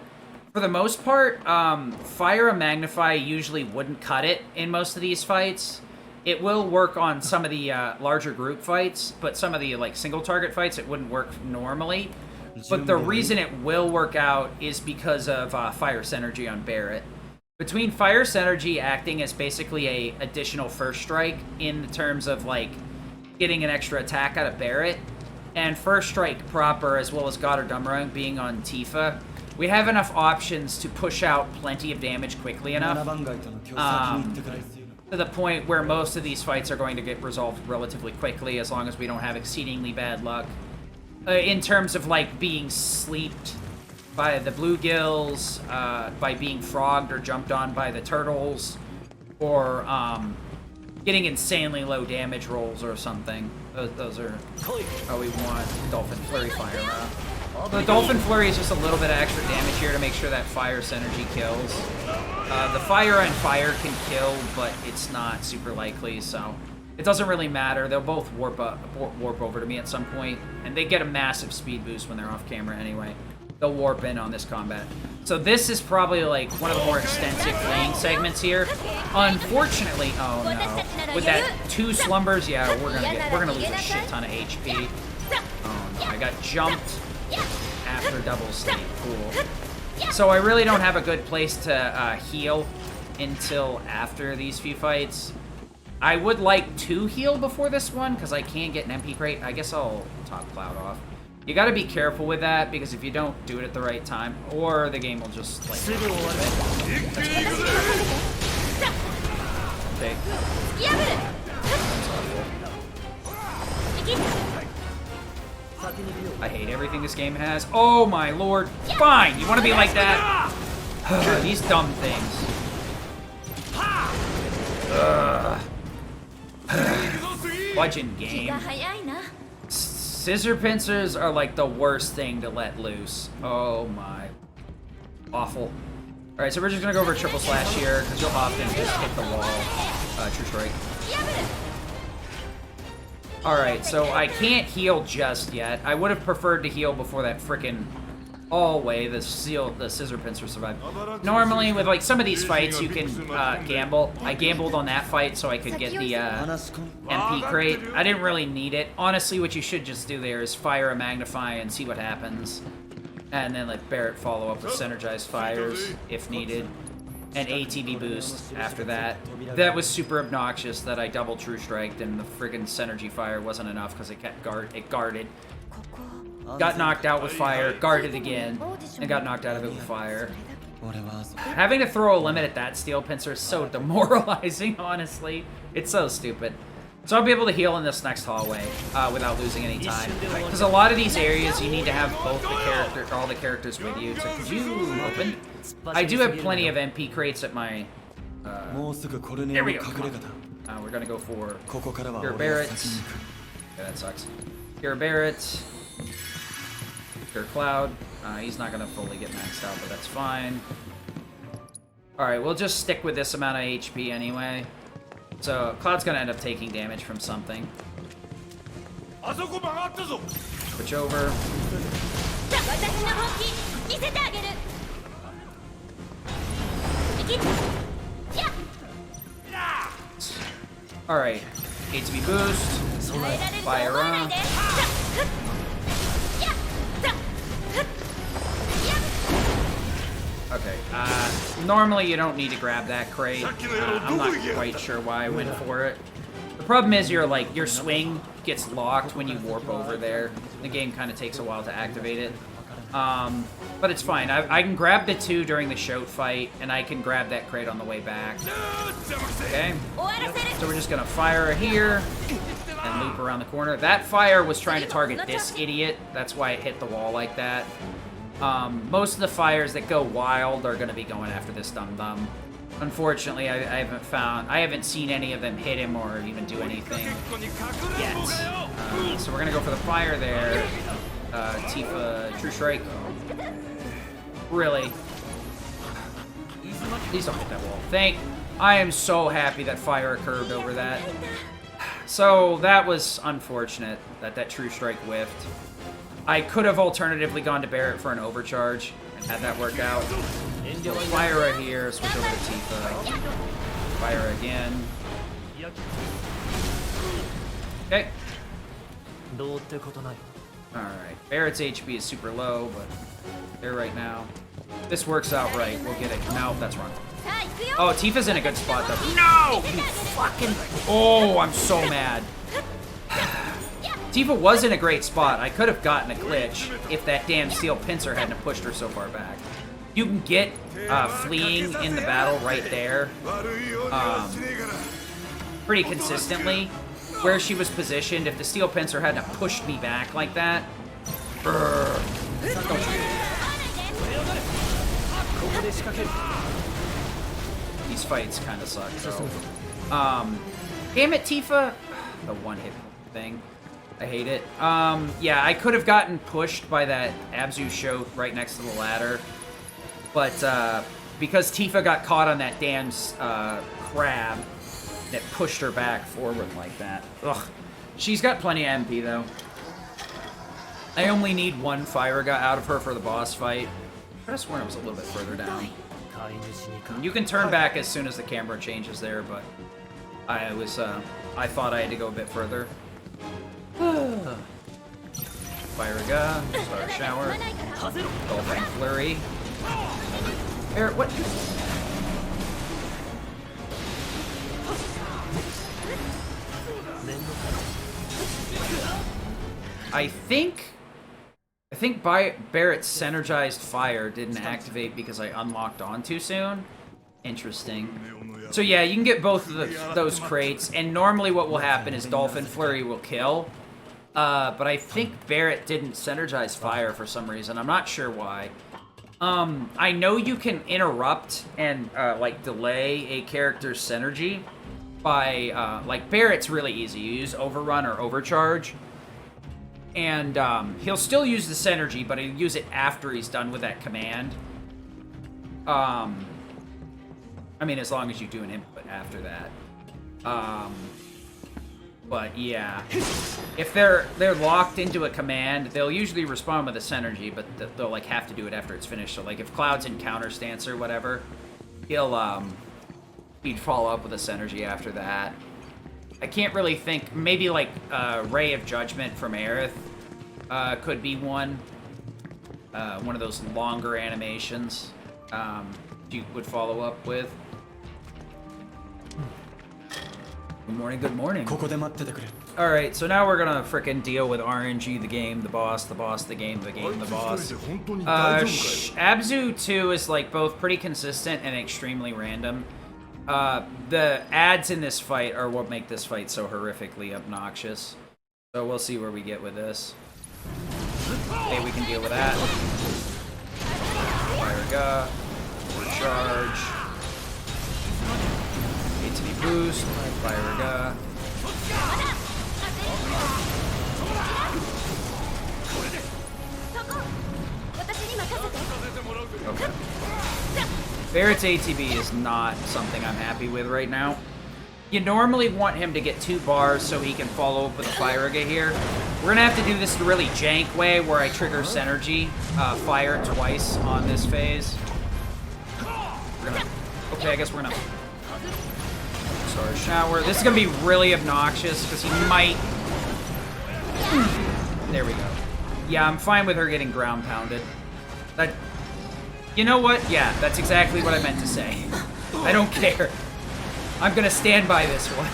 Speaker 3: For the most part, Fire and Magnify usually wouldn't cut it in most of these fights. It will work on some of the larger group fights, but some of the like single target fights, it wouldn't work normally. But the reason it will work out is because of Fire Synergy on Barret. Between Fire Synergy acting as basically a additional first strike in the terms of like getting an extra attack out of Barret, and First Strike proper as well as Goddardumrung being on Tifa, we have enough options to push out plenty of damage quickly enough. To the point where most of these fights are going to get resolved relatively quickly as long as we don't have exceedingly bad luck. In terms of like being sleeped by the bluegills, by being frogged or jumped on by the turtles, or getting insanely low damage rolls or something. Those are... Oh, we want Dolphin Flurry Fire. The Dolphin Flurry is just a little bit of extra damage here to make sure that Fire Synergy kills. The Fire on Fire can kill, but it's not super likely, so it doesn't really matter. They'll both warp over to me at some point, and they get a massive speed boost when they're off camera anyway. They'll warp in on this combat. So this is probably like one of the more extensive playing segments here. Unfortunately, oh no, with that 2 slumbers, yeah, we're gonna lose a shit ton of HP. Oh no, I got jumped after double sleep. Cool. So I really don't have a good place to heal until after these few fights. I would like to heal before this one because I can't get an MP crate. I guess I'll top Cloud off. You gotta be careful with that, because if you don't do it at the right time, or the game will just, like... Okay. I hate everything this game has. Oh my lord. Fine, you wanna be like that? These dumb things. Bludgeon game. Scissor pincers are like the worst thing to let loose. Oh my. Awful. Alright, so we're just gonna go over triple slash here, because you'll often just hit the wall. True strike. Alright, so I can't heal just yet. I would have preferred to heal before that frickin' hallway, the scissor pincer survived. Normally, with like some of these fights, you can gamble. I gambled on that fight so I could get the MP crate. I didn't really need it. Honestly, what you should just do there is fire a Magnify and see what happens. And then let Barret follow up with Synergized Fires, if needed. And ATB boost after that. That was super obnoxious that I double True Striked and the friggin' Synergy Fire wasn't enough because it kept guarded. Got knocked out with fire, guarded again, and got knocked out of it with fire. Having to throw a limit at that steel pincer is so demoralizing, honestly. It's so stupid. So I'll be able to heal in this next hallway without losing any time. Because a lot of these areas, you need to have both the all the characters with you. So could you open? I do have plenty of MP crates at my... there we go. We're going to go for your Barret. Yeah, that sucks. Your Barret. Your Cloud. He's not going to fully get maxed out, but that's fine. Alright, we'll just stick with this amount of HP anyway. So, Cloud's going to end up taking damage from something. Switch over. Alright. ATB boost. Fire on. Okay, normally you don't need to grab that crate. I'm not quite sure why I went for it. The problem is your swing gets locked when you warp over there. The game kind of takes a while to activate it. But it's fine. I can grab the 2 during the shoat fight, and I can grab that crate on the way back. Okay, so we're just gonna fire here, and loop around the corner. That fire was trying to target this idiot. That's why it hit the wall like that. Most of the fires that go wild are going to be going after this dum-dum. Unfortunately, I haven't seen any of them hit him or even do anything yet. So we're going to go for the fire there. Tifa, True Strike. Really? Please don't hit that wall. I am so happy that fire occurred over that. So that was unfortunate that True Strike whiffed. I could have alternatively gone to Barret for an overcharge and had that work out. So fire right here, switch over to Tifa. Fire again. Okay. Alright, Barret's HP is super low, but there right now. This works out right. We'll get it. No, that's wrong. Oh, Tifa's in a good spot, though. No! You fucking... Oh, I'm so mad. Tifa was in a great spot. I could have gotten a glitch if that damn steel pincer hadn't pushed her so far back. You can get fleeing in the battle right there pretty consistently. Where she was positioned, if the steel pincer hadn't pushed me back like that. These fights kind of suck, though. Damn it, Tifa. The one-hit thing. I hate it. Yeah, I could have gotten pushed by that Abzu show right next to the ladder. But because Tifa got caught on that damn crab, that pushed her back forward like that. Ugh. She's got plenty of MP, though. I only need one fire gun out of her for the boss fight. I could have sworn it was a little bit further down. You can turn back as soon as the camera changes there, but I thought I had to go a bit further. Fire gun, start shower, Dolphin Flurry. What? I think Barret's Synergized Fire didn't activate because I unlocked on too soon. Interesting. So yeah, you can get both of those crates, and normally what will happen is Dolphin Flurry will kill. But I think Barret didn't Synergize Fire for some reason. I'm not sure why. I know you can interrupt and like delay a character's synergy by like Barret's really easy. You use Overrun or Overcharge. And he'll still use the synergy, but he'll use it after he's done with that command. I mean, as long as you do an input after that. But yeah, if they're locked into a command, they'll usually respond with a synergy, but they'll like have to do it after it's finished. So like if Cloud's in counter stance or whatever, he'd follow up with a synergy after that. I can't really think. Maybe like Ray of Judgment from Aerith could be one. One of those longer animations you would follow up with. Good morning, good morning. Alright, so now we're gonna frickin' deal with RNG, the game, the boss, the boss, the game, the game, the boss. Abzu 2 is like both pretty consistent and extremely random. The ads in this fight are what make this fight so horrifically obnoxious. So we'll see where we get with this. Okay, we can deal with that. Fire Ga. Charge. ATB boost. Fire Ga. Okay. Barret's ATB is not something I'm happy with right now. You normally want him to get 2 bars so he can follow up with a Fire-Ga here. We're gonna have to do this the really jank way where I trigger Synergy, fire twice on this phase. Okay, I guess we're gonna start a shower. This is gonna be really obnoxious because he might... There we go. Yeah, I'm fine with her getting ground pounded. You know what? Yeah, that's exactly what I meant to say. I don't care. I'm gonna stand by this one.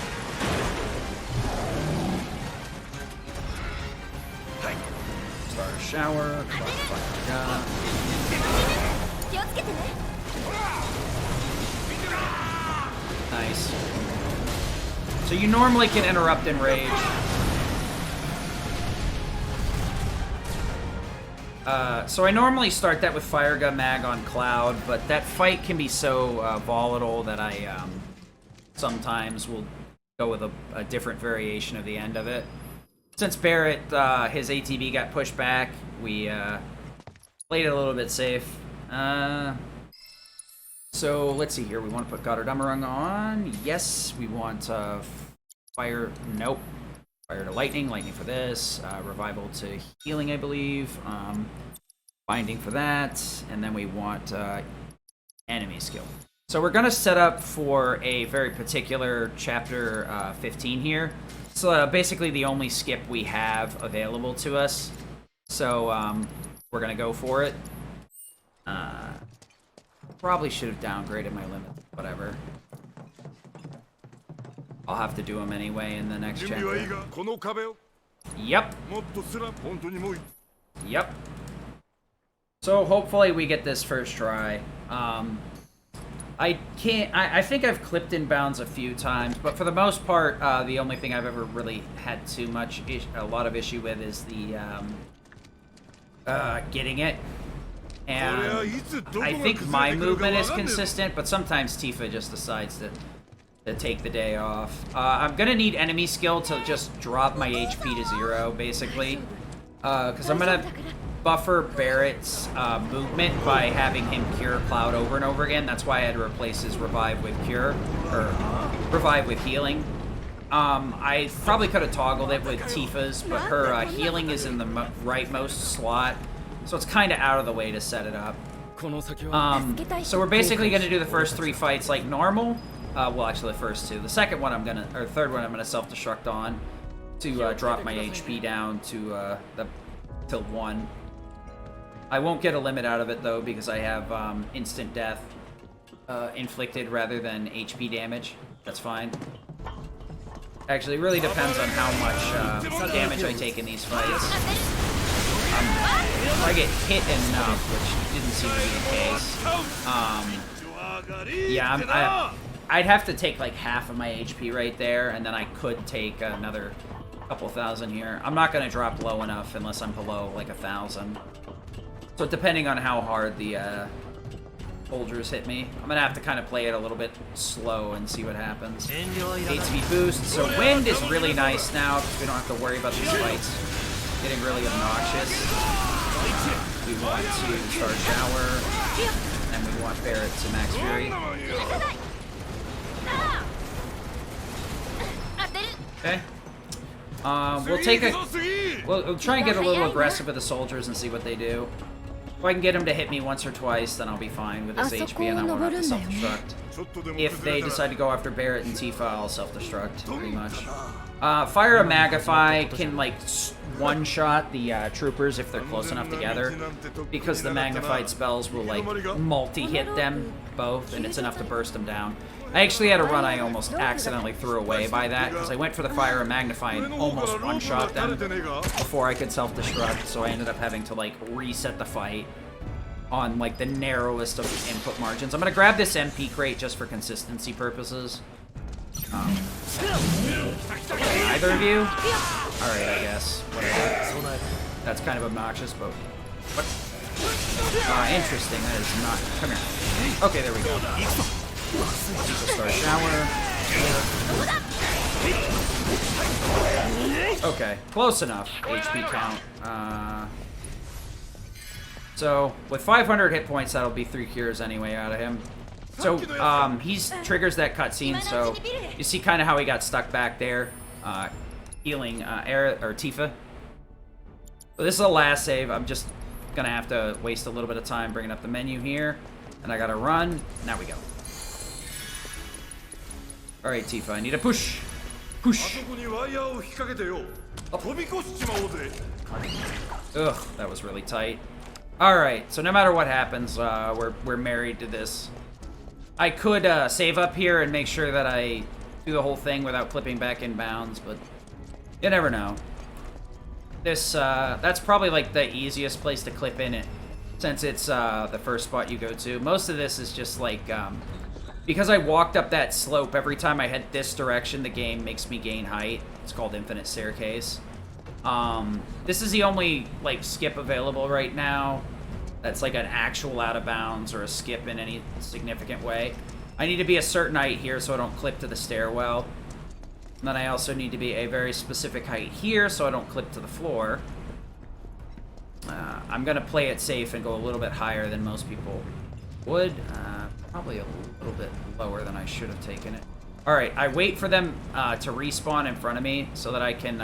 Speaker 3: Start a shower. Nice. So you normally can interrupt and rage. So I normally start that with Fire Gun Mag on Cloud, but that fight can be so volatile that I sometimes will go with a different variation of the end of it. Since Barret, his ATB got pushed back, we played it a little bit safe. So let's see here. We want to put Gotterdammerung on. Yes, we want fire. Nope. Fire to lightning. Lightning for this. Revival to healing, I believe. Binding for that. And then we want enemy skill. So we're going to set up for a very particular chapter 15 here. So basically the only skip we have available to us. So we're going to go for it. Probably should have downgraded my limit. Whatever. I'll have to do them anyway in the next chapter. Yep. Yep. So hopefully we get this first try. I think I've clipped inbounds a few times, but for the most part, the only thing I've ever really had a lot of issue with is the getting it. And I think my movement is consistent, but sometimes Tifa just decides to take the day off. I'm gonna need enemy skill to just drop my HP to 0, basically, because I'm gonna buffer Barrett's movement by having him cure Cloud over and over again. That's why I had to replace his revive with cure, or revive with healing. I probably could have toggled it with Tifa's, but her healing is in the rightmost slot, so it's kind of out of the way to set it up. So we're basically going to do the first 3 fights like normal. Well, actually the first 2. The second one third one I'm gonna self-destruct on to drop my HP down to 1. I won't get a limit out of it though because I have instant death inflicted rather than HP damage. That's fine. Actually, it really depends on how much damage I take in these fights. If I get hit enough, which didn't seem to be the case, yeah, I'd have to take like half of my HP right there, and then I could take another couple thousand here. I'm not going to drop low enough unless I'm below like 1,000. So depending on how hard the soldiers hit me, I'm going to have to kind of play it a little bit slow and see what happens. HP boost. So wind is really nice now because we don't have to worry about these fights getting really obnoxious. We want to start shower, and we want Barret to max fury. Okay. We'll try and get a little aggressive with the soldiers and see what they do. If I can get them to hit me once or twice, then I'll be fine with this HP and I won't have to self-destruct. If they decide to go after Barret and Tifa, I'll self-destruct, pretty much. Fire a Magify can, like, one-shot the troopers if they're close enough together, because the magnified spells will, like, multi-hit them both, and it's enough to burst them down. I actually had a run I almost accidentally threw away by that, because I went for the Fire and Magnify and almost one-shot them before I could self-destruct, so I ended up having to, like, reset the fight on, like, the narrowest of input margins. I'm gonna grab this MP crate just for consistency purposes. Either of you? Alright, I guess. Whatever. That's kind of obnoxious, but... What? Interesting. That is not... Come here. Okay, there we go. Start shower. Okay, close enough. HP count. So, with 500 hit points, that'll be 3 cures anyway out of him. So, he triggers that cutscene, so you see kind of how he got stuck back there, healing Tifa. So this is the last save. I'm just gonna have to waste a little bit of time bringing up the menu here, and I gotta run. Now we go. All right, Tifa, I need a push. Push. Ugh, that was really tight. All right, so no matter what happens, we're married to this. I could save up here and make sure that I do the whole thing without clipping back in bounds, but you never know. This that's probably like the easiest place to clip in it, since it's the first spot you go to. Most of this is just like because I walked up that slope. Every time I head this direction, the game makes me gain height. It's called Infinite Staircase. This is the only like skip available right now that's like an actual out of bounds or a skip in any significant way. I need to be a certain height here so I don't clip to the stairwell. And then I also need to be a very specific height here so I don't clip to the floor. I'm gonna play it safe and go a little bit higher than most people would. Probably a little bit lower than I should have taken it. Alright, I wait for them to respawn in front of me so that I can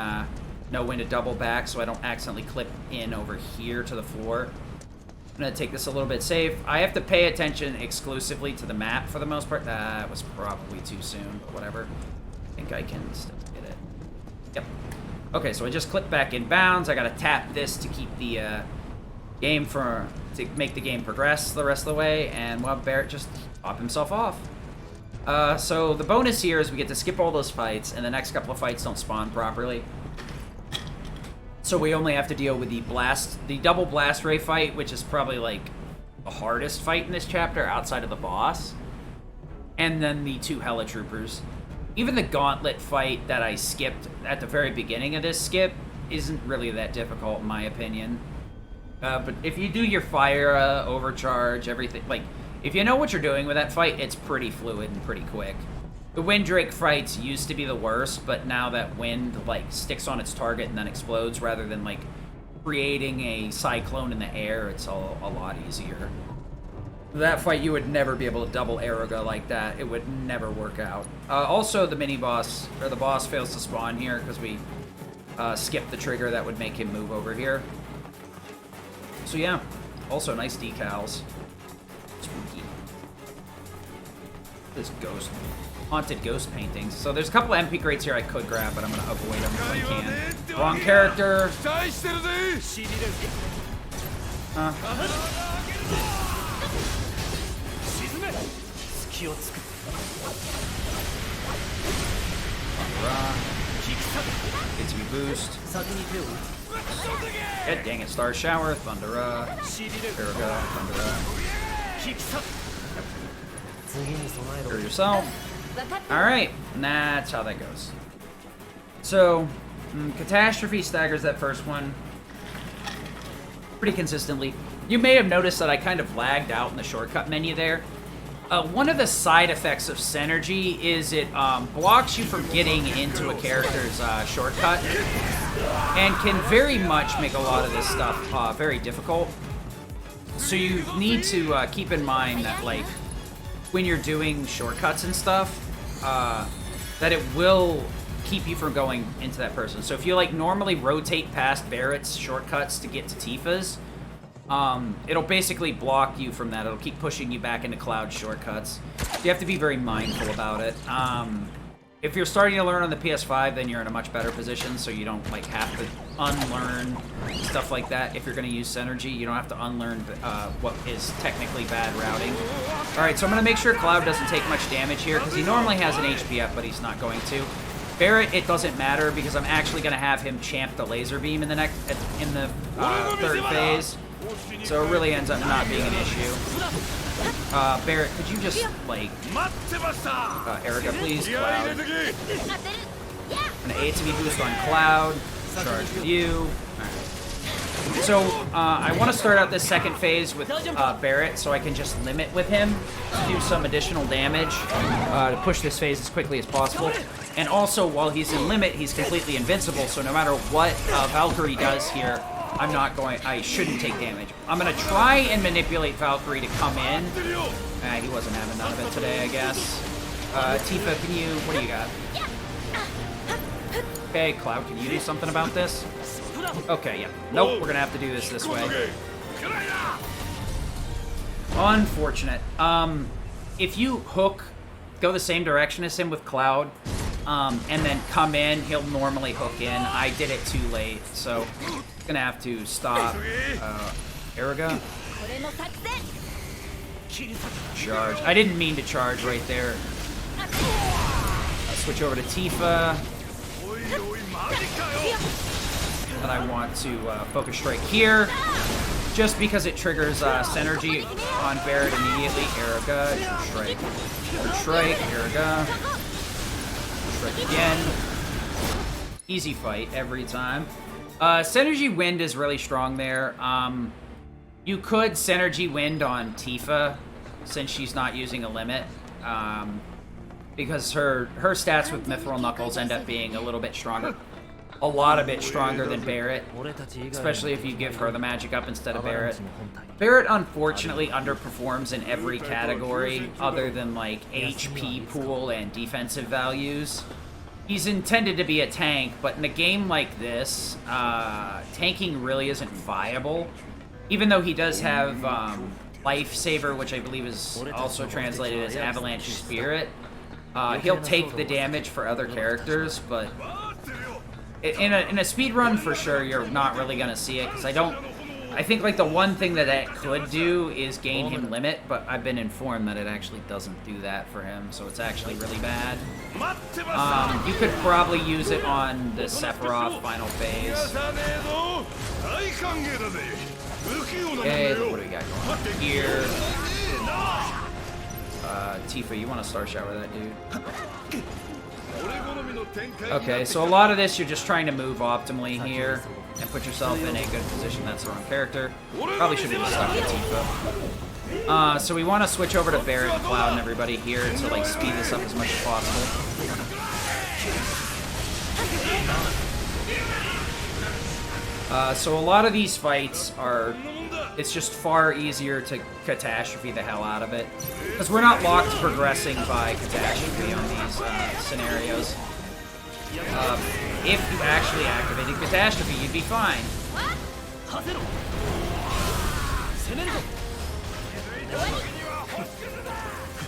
Speaker 3: know when to double back so I don't accidentally clip in over here to the floor. I'm going to take this a little bit safe. I have to pay attention exclusively to the map for the most part. That was probably too soon, but whatever. I think I can still get it. Yep. Okay, so I just clip back in bounds. I got to tap this to keep the game to make the game progress the rest of the way, and well, Barrett just pop himself off. So the bonus here is we get to skip all those fights, and the next couple of fights don't spawn properly. So we only have to deal with the double blast ray fight, which is probably like the hardest fight in this chapter outside of the boss, and then the 2 Hella Troopers. Even the gauntlet fight that I skipped at the very beginning of this skip isn't really that difficult in my opinion. But if you do your fire overcharge, everything, like, if you know what you're doing with that fight, it's pretty fluid and pretty quick. The Windrake fights used to be the worst, but now that wind, like, sticks on its target and then explodes rather than, like, creating a cyclone in the air, it's a lot easier. That fight, you would never be able to double Aeroga like that. It would never work out. Also, the mini-boss, or the boss fails to spawn here because we skipped the trigger that would make him move over here. So yeah, also nice decals. Spooky. This ghost, haunted ghost paintings. So there's a couple of MP crates here I could grab, but I'm gonna avoid them if I can. Wrong character. HP boost. God dang it, Star Shower, Thundera, Aeroga, Thundera. Clear yourself. Alright, and that's how that goes. So, Catastrophe staggers that first one pretty consistently. You may have noticed that I kind of lagged out in the shortcut menu there. One of the side effects of Synergy is it blocks you from getting into a character's shortcut and can very much make a lot of this stuff very difficult. So you need to keep in mind that, like, when you're doing shortcuts and stuff, that it will keep you from going into that person. So if you, like, normally rotate past Barrett's shortcuts to get to Tifa's, it'll basically block you from that. It'll keep pushing you back into Cloud shortcuts. You have to be very mindful about it. If you're starting to learn on the PS5, then you're in a much better position, so you don't, like, have to unlearn stuff like that. If you're going to use Synergy, you don't have to unlearn what is technically bad routing. Alright, so I'm going to make sure Cloud doesn't take much damage here, because he normally has an HP up, but he's not going to. Barrett, it doesn't matter, because I'm actually going to have him champ the laser beam in the third phase. So it really ends up not being an issue. Barrett, could you just, like, Aeroga, please, Cloud. An ATB boost on Cloud. Charge with you. Alright. So, I want to start out this second phase with Barrett so I can just limit with him to do some additional damage to push this phase as quickly as possible. And also, while he's in limit, he's completely invincible, so no matter what Valkyrie does here, I shouldn't take damage. I'm gonna try and manipulate Valkyrie to come in. He wasn't having none of it today, I guess. Tifa, what do you got? Okay, Cloud, can you do something about this? Okay, yeah. Nope, we're gonna have to do this way. Unfortunate. If you go the same direction as him with Cloud, and then come in, he'll normally hook in. I did it too late, so gonna have to stop. Aeroga. Charge. I didn't mean to charge right there. I'll switch over to Tifa. And I want to focus strike here, just because it triggers Synergy on Barrett immediately. Aeroga, strike, strike, Aeroga, strike again. Easy fight every time. Synergy Wind is really strong there. You could Synergy Wind on Tifa, since she's not using a limit, because her stats with Mithril Knuckles end up being a little bit stronger. a lot of it stronger than Barret, especially if you give her the magic up instead of Barret. Barret unfortunately underperforms in every category other than like HP pool and defensive values. He's intended to be a tank, but in a game like this, tanking really isn't viable. Even though he does have Lifesaver, which I believe is also translated as Avalanche Spirit, he'll take the damage for other characters, but in a speed run for sure, you're not really gonna see it because I think like the one thing that could do is gain him limit, but I've been informed that it actually doesn't do that for him, so it's actually really bad. You could probably use it on the Sephiroth final phase. Okay, what do we got going on here? Tifa, you want to Star Shower that dude? Okay, so a lot of this you're just trying to move optimally here and put yourself in a good position. That's the wrong character. Probably should have just stuck with Tifa. So we want to switch over to Barret and Cloud and everybody here to like speed this up as much as possible. So a lot of these fights are, it's just far easier to catastrophe the hell out of it. Because we're not locked progressing by catastrophe on these scenarios. If you actually activated catastrophe, you'd be fine.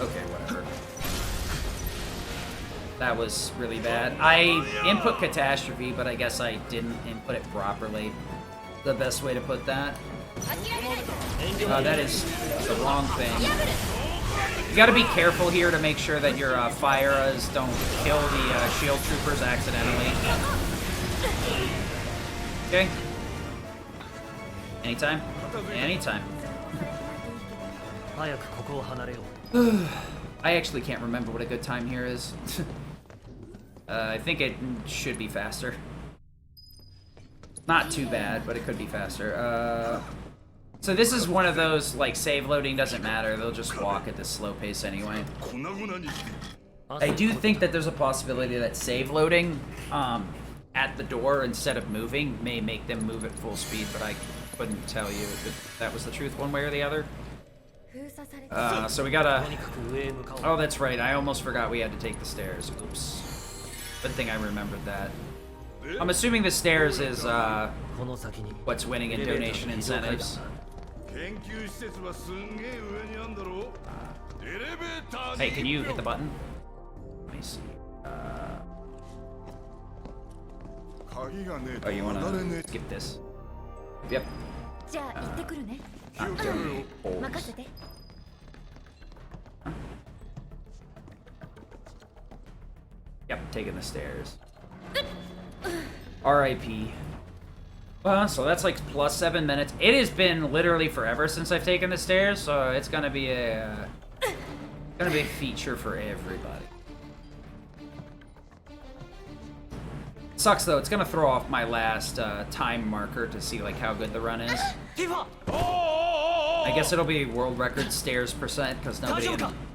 Speaker 3: Okay, whatever. That was really bad. I input catastrophe, but I guess I didn't input it properly. The best way to put that. That is the wrong thing. You gotta be careful here to make sure that your Fire-As don't kill the shield troopers accidentally. Okay. Anytime? Anytime. I actually can't remember what a good time here is. I think it should be faster. Not too bad, but it could be faster. So this is one of those, like, save loading doesn't matter. They'll just walk at this slow pace anyway. I do think that there's a possibility that save loading at the door instead of moving may make them move at full speed, but I couldn't tell you if that was the truth one way or the other. So we gotta... Oh, that's right. I almost forgot we had to take the stairs. Oops. Good thing I remembered that. I'm assuming the stairs is what's winning in donation incentives. Hey, can you hit the button? Let me see. Oh, you wanna skip this? Yep. Yep, taking the stairs. R.I.P. Well, so that's like plus 7 minutes. It has been literally forever since I've taken the stairs, so it's gonna be a feature for everybody. Sucks though. It's gonna throw off my last time marker to see like how good the run is. I guess it'll be world record stairs percent because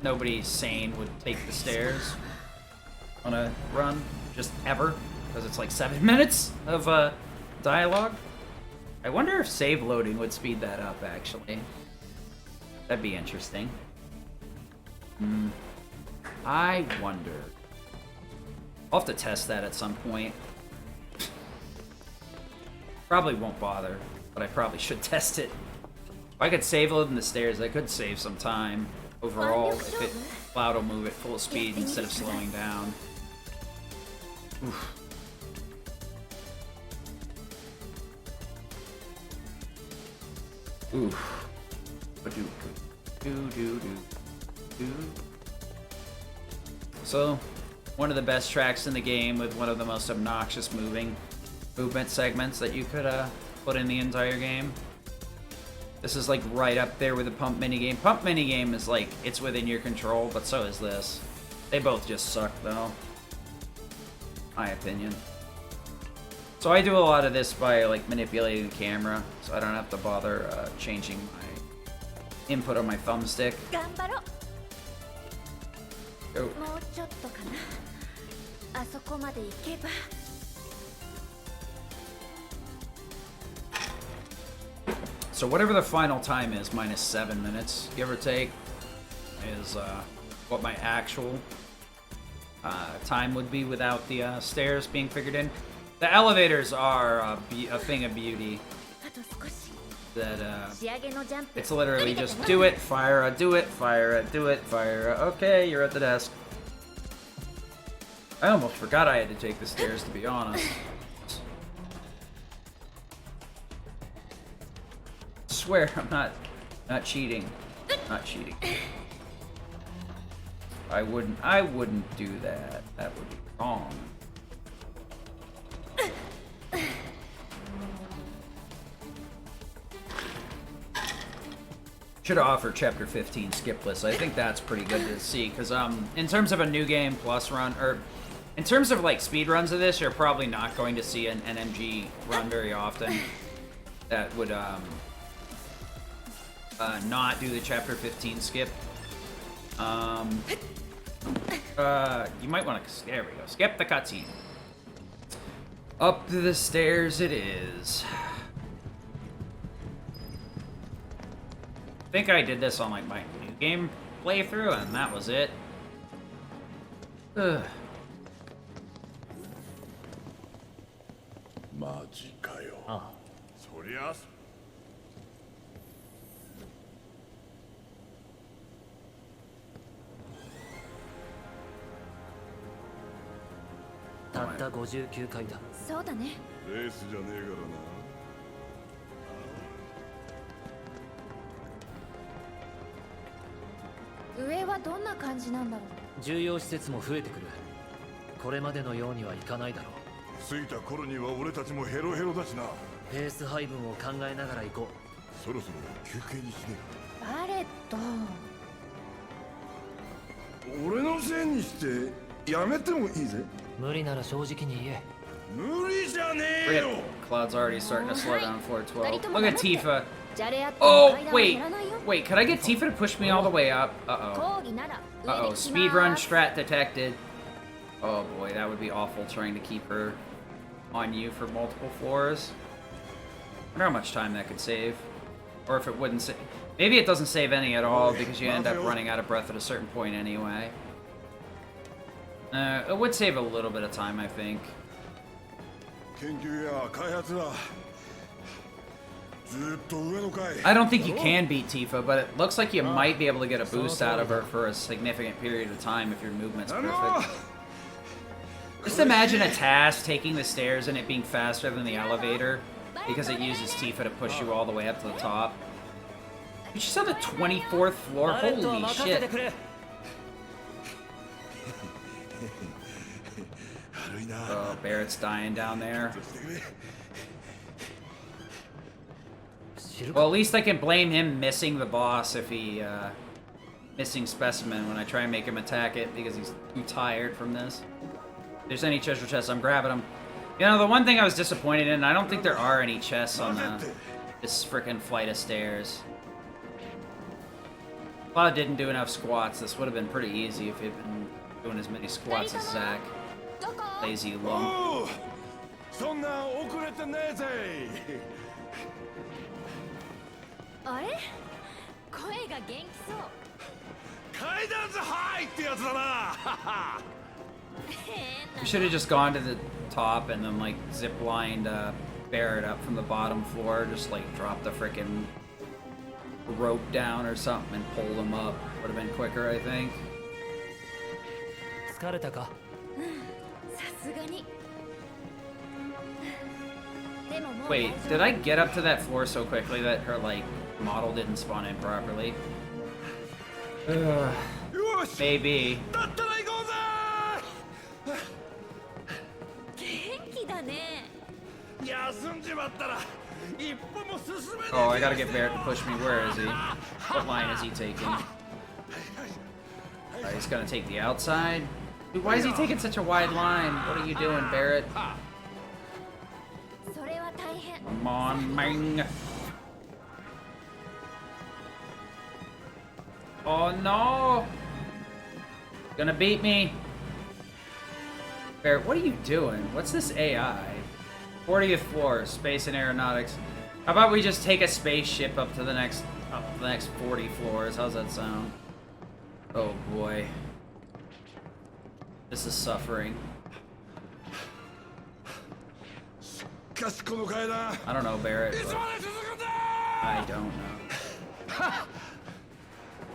Speaker 3: nobody sane would take the stairs on a run just ever because it's like 7 minutes of dialogue. I wonder if save loading would speed that up actually. That'd be interesting. I wonder. I'll have to test that at some point. Probably won't bother, but I probably should test it. If I could save load in the stairs, I could save some time overall if Cloud will move at full speed instead of slowing down. Oof. Oof. So, one of the best tracks in the game with one of the most obnoxious movement segments that you could put in the entire game. This is like right up there with the pump minigame. Pump minigame is like, it's within your control, but so is this. They both just suck though. My opinion. So I do a lot of this by like manipulating the camera, so I don't have to bother changing my input on my thumbstick. Go. So whatever the final time is, minus 7 minutes, give or take, is what my actual time would be without the stairs being figured in. The elevators are a thing of beauty. That it's literally just do it, fire, do it, fire, do it, fire. Okay, you're at the desk. I almost forgot I had to take the stairs, to be honest. I swear, I'm not cheating. Not cheating. I wouldn't do that. That would be wrong. Should have offered Chapter 15 skip list. I think that's pretty good to see, because in terms of a new game plus run, or in terms of like speed runs of this, you're probably not going to see an NMG run very often that would not do the Chapter 15 skip. You might want to. There we go. Skip the cutscene. Up the stairs it is. I think I did this on like my new game playthrough, and that was it. Ugh.
Speaker 4: マジかよ。
Speaker 7: あ
Speaker 4: そりゃ
Speaker 7: たった59回だ。
Speaker 8: そうだね。
Speaker 4: レースじゃねえからな。
Speaker 8: 上はどんな感じなんだろう。
Speaker 7: 重要施設も増えてくる。これまでのようにはいかないだろう。
Speaker 4: 着いた頃には俺たちもヘロヘロだしな。
Speaker 7: ペース配分を考えながら行こ
Speaker 4: う。そろそろ休憩にしね
Speaker 8: バレット。
Speaker 4: 俺のせいにしてやめてもいいぜ。
Speaker 7: 無理なら正直に言え。
Speaker 4: 無理じゃねえよ。
Speaker 3: Cloud's already starting to slow down floor 12. Look at Tifa. Oh, wait. Wait, could I get Tifa to push me all the way up? Uh-oh. Uh-oh, speedrun strat detected. Oh boy, that would be awful trying to keep her on you for multiple floors. I wonder how much time that could save. Or if it wouldn't save. Maybe it doesn't save any at all because you end up running out of breath at a certain point anyway. It would save a little bit of time, I think. I don't think you can beat Tifa, but it looks like you might be able to get a boost out of her for a significant period of time if your movement's perfect. Just imagine a task taking the stairs and it being faster than the elevator because it uses Tifa to push you all the way up to the top. She's on the 24th floor? Holy shit. Oh, Barrett's dying down there. Well, at least I can blame him missing the boss if he, missing Specimen when I try and make him attack it because he's too tired from this. If there's any treasure chests, I'm grabbing them. You know, the one thing I was disappointed in, I don't think there are any chests on this frickin' flight of stairs. Cloud didn't do enough squats. This would have been pretty easy if he'd been doing as many squats as Zack. Lazy lump. We should have just gone to the top and then like zip-lined Barrett up from the bottom floor. Just like drop the frickin' rope down or something and pull them up. Would have been quicker, I think. Wait, did I get up to that floor so quickly that her like model didn't spawn in properly? Maybe. Oh, I gotta get Barrett to push me. Where is he? What line is he taking? He's gonna take the outside? Dude, why is he taking such a wide line? What are you doing, Barrett? Come on, Ming. Oh no! Gonna beat me. Barrett, what are you doing? What's this AI? 40th floor, space and aeronautics. How about we just take a spaceship up to the next 40 floors? How's that sound? Oh boy. This is suffering. I don't know, Barrett. But I don't know.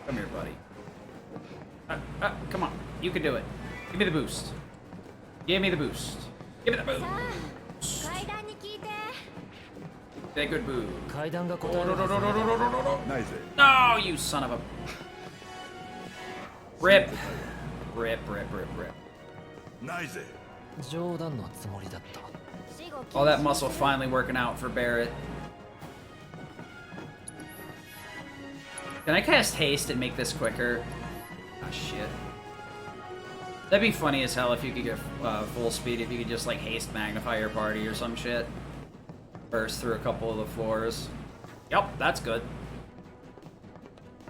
Speaker 3: Come here, buddy. Come on. You can do it. Give me the boost. Give me the boost. Give me the boost. That good boo. No, you son of a... Rip. Rip, rip, rip, rip. All that muscle finally working out for Barrett. Can I cast haste and make this quicker? Oh shit. That'd be funny as hell if you could get full speed, if you could just like haste magnify your party or some shit. Burst through a couple of the floors. Yep, that's good.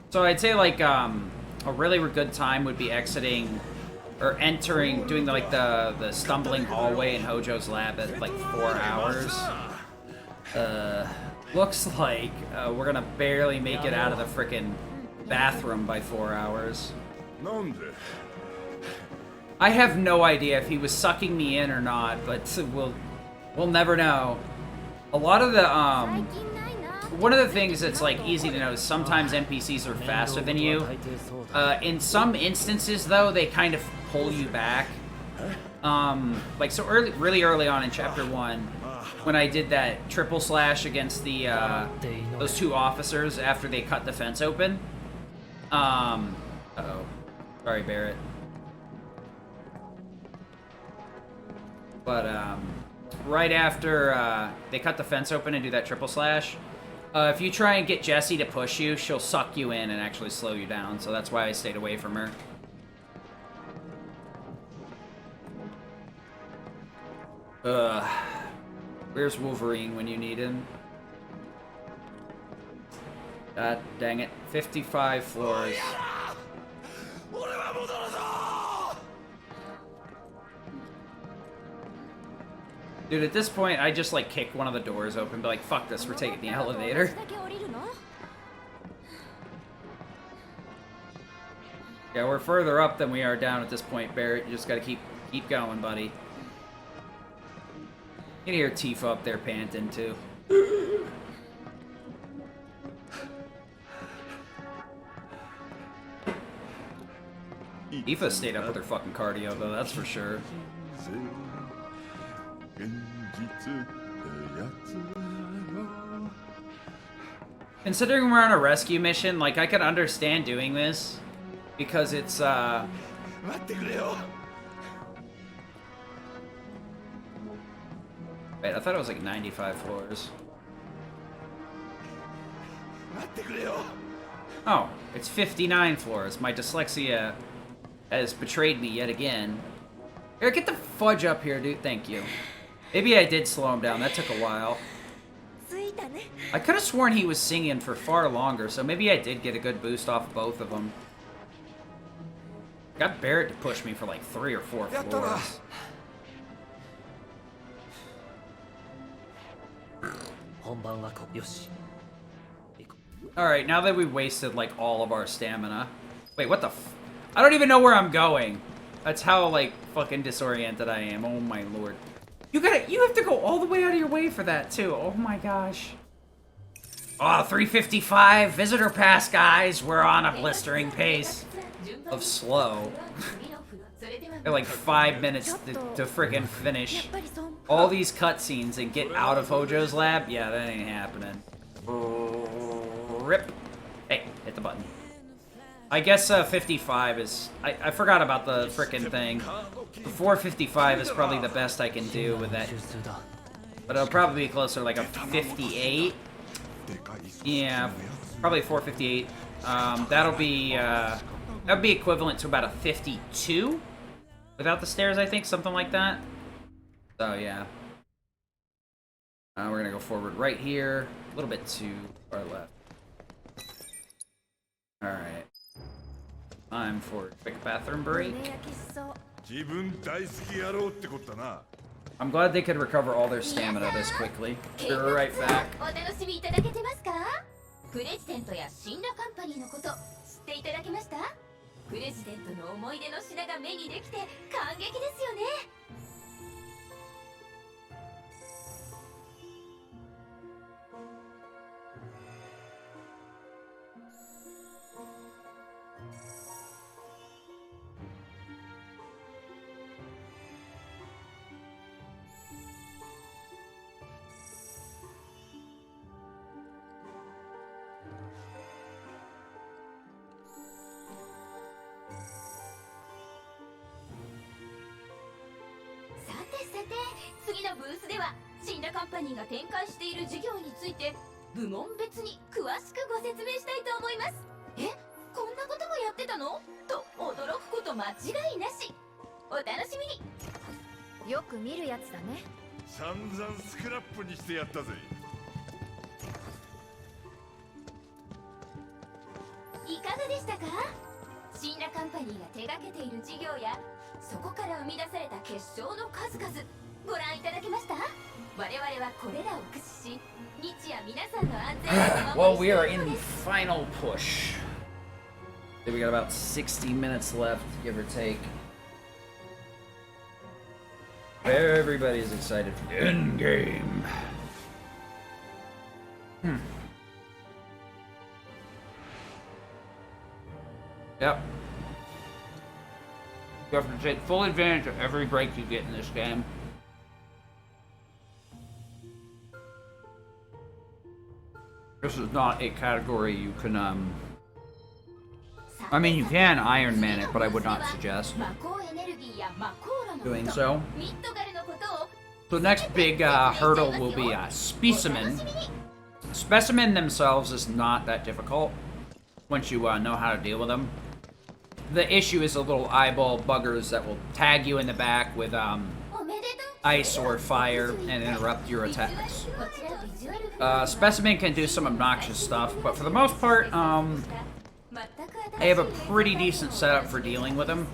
Speaker 3: So I'd say like a really good time would be exiting or entering, doing the stumbling hallway in Hojo's lab at like 4 hours. Looks like we're gonna barely make it out of the frickin' bathroom by 4 hours. I have no idea if he was sucking me in or not, but we'll never know. A lot of the one of the things that's like easy to know is sometimes NPCs are faster than you. In some instances, though, they kind of pull you back. Like so really early on in Chapter 1, when I did that triple slash against the those 2 officers after they cut the fence open. Uh-oh. Sorry, Barrett. But right after they cut the fence open and do that triple slash, if you try and get Jessie to push you, she'll suck you in and actually slow you down. So that's why I stayed away from her. Where's Wolverine when you need him? God dang it. 55 floors. Dude, at this point, I just, like, kick one of the doors open and be like, fuck this, we're taking the elevator. Yeah, we're further up than we are down at this point, Barrett. You just gotta keep going, buddy. You can hear Tifa up there panting, too. Tifa stayed up with her fucking cardio, though, that's for sure. Considering we're on a rescue mission, like, I can understand doing this. Because it's, Wait, I thought it was like 95 floors. Oh, it's 59 floors. My dyslexia has betrayed me yet again. Here, get the fudge up here, dude. Thank you. Maybe I did slow him down. That took a while. I could have sworn he was singing for far longer, so maybe I did get a good boost off both of them. Got Barrett to push me for like 3 or 4 floors. Alright, now that we wasted like all of our stamina. Wait, what the f- I don't even know where I'm going. That's how like fucking disoriented I am. Oh my lord. You have to go all the way out of your way for that too. Oh my gosh. Oh, 355 visitor pass, guys. We're on a blistering pace of slow. They're like 5 minutes to frickin' finish all these cutscenes and get out of Hojo's lab. Yeah, that ain't happening. Rip. Hey, hit the button. I guess 55 is... I forgot about the frickin' thing. The 455 is probably the best I can do with that. But it'll probably be closer to like a 58. Yeah, probably 458. That'll be equivalent to about a 52 without the stairs, I think, something like that. So yeah, we're gonna go forward right here, a little bit to our left. All right, time for a quick bathroom break. I'm glad they could recover all their stamina this quickly. Be right back.
Speaker 9: お楽しみいただけてますか？プレジデントやシンラカンパニーのこと知っていただけました？プレジデントの思い出の品が目にできて感激ですよね。次のブースではシンラカンパニーが展開している事業について部門別に詳しくご説明したいと思います。え、こんなこともやってたの？と驚くこと間違いなし。お楽しみに。
Speaker 8: よく見るやつだね。
Speaker 10: 散々スクラップにしてやったぜ。
Speaker 9: いかがでしたか？シンラカンパニーが手掛けている事業やそこから生み出された結晶の数々ご覧いただけました？我々はこれらを駆使し日夜皆さんの安全を
Speaker 3: Well, we are in the final push. We got about 60 minutes left, give or take. Everybody's excited for the end game. Yep. You have to take full advantage of every break you get in this game. This is not a category you can, I mean, you can Iron Man it, but I would not suggest doing so. So the next big hurdle will be Specimen. Specimen themselves is not that difficult once you know how to deal with them. The issue is the little eyeball buggers that will tag you in the back with ice or fire and interrupt your attacks. Specimen can do some obnoxious stuff, but for the most part, they have a pretty decent setup for dealing with them.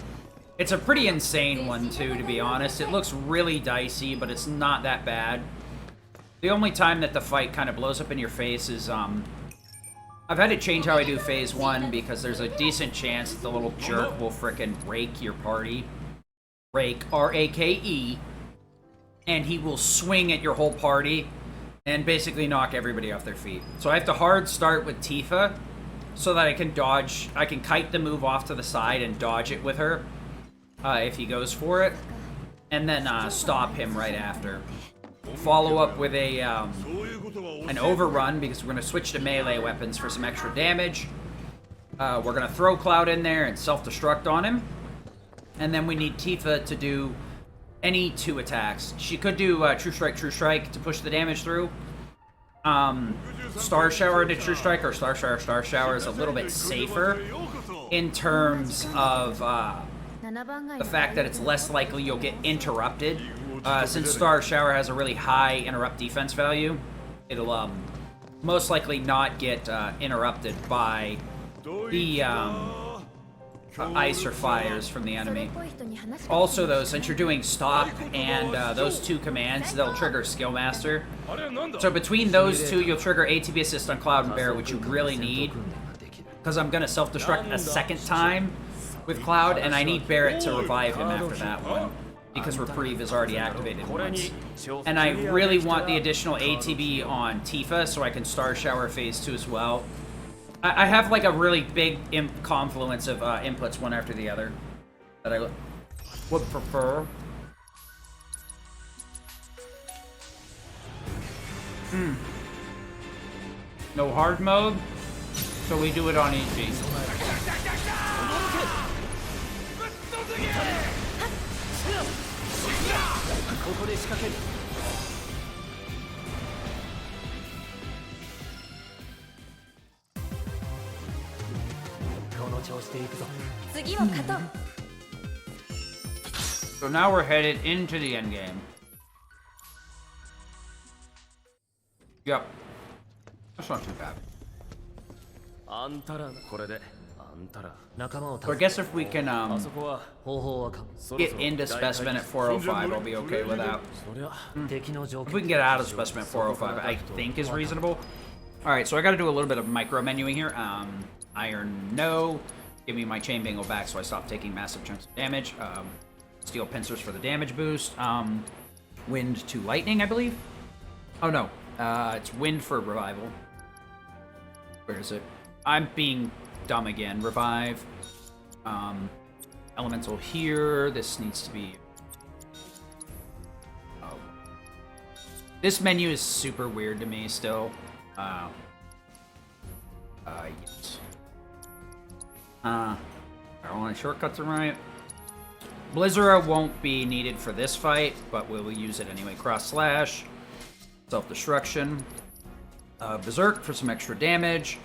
Speaker 3: It's a pretty insane one, too, to be honest. It looks really dicey, but it's not that bad. The only time that the fight kind of blows up in your face is, I've had to change how I do Phase 1 because there's a decent chance that the little jerk will frickin' rake your party. Rake, R-A-K-E. And he will swing at your whole party and basically knock everybody off their feet. So I have to hard start with Tifa so that I can dodge, I can kite the move off to the side and dodge it with her if he goes for it. And then stop him right after. Follow up with a an overrun because we're going to switch to melee weapons for some extra damage. We're going to throw Cloud in there and self-destruct on him. And then we need Tifa to do any 2 attacks. She could do True Strike to push the damage through. Star Shower into True Strike or Star Shower is a little bit safer in terms of the fact that it's less likely you'll get interrupted. Since Star Shower has a really high interrupt defense value, it'll most likely not get interrupted by the ice or fires from the enemy. Also, though, since you're doing stop and those 2 commands, they'll trigger Skill Master. So between those 2, you'll trigger ATB Assist on Cloud and Bear, which you really need. Because I'm going to self-destruct a second time with Cloud, and I need Barret to revive him after that one. Because Reprieve is already activated once. And I really want the additional ATB on Tifa, so I can Star Shower Phase 2 as well. I have like a really big confluence of inputs one after the other that I would prefer. No hard mode, so we do it on easy.
Speaker 7: ここで仕掛ける。この調子で行くぞ。
Speaker 8: 次は勝とう。
Speaker 3: So now we're headed into the end game. Yep. That's not too bad.
Speaker 7: あんたらこれで
Speaker 3: So I guess if we can get into specimen at 405, I'll be okay with that. If we can get out of specimen at 405, I think is reasonable. Alright, so I gotta do a little bit of micro menuing here. Iron, no. Give me my chain bangle back so I stop taking massive chunks of damage. Steel pincers for the damage boost. Wind to lightning, I believe. Oh no, it's wind for revival. Where is it? I'm being dumb again. Revive. Elemental here. This needs to be... Oh. This menu is super weird to me still. Yes. I don't want to shortcut to right. Blizzara won't be needed for this fight, but we'll use it anyway. Cross slash. Self-destruction. Berserk for some extra damage.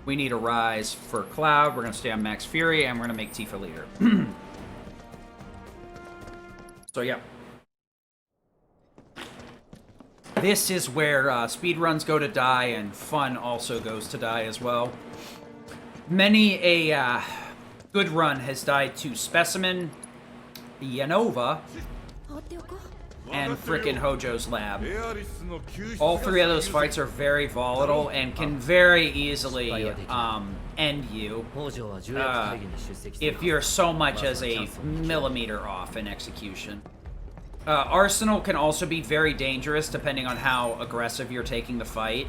Speaker 3: We need a rise for Cloud. We're going to stay on Max Fury, and we're going to make Tifa leader. So, yeah. This is where speedruns go to die, and fun also goes to die as well. Many a good run has died to Specimen, Yanova, and frickin' Hojo's Lab. All three of those fights are very volatile and can very easily end you if you're so much as a millimeter off in execution. Arsenal can also be very dangerous depending on how aggressive you're taking the fight.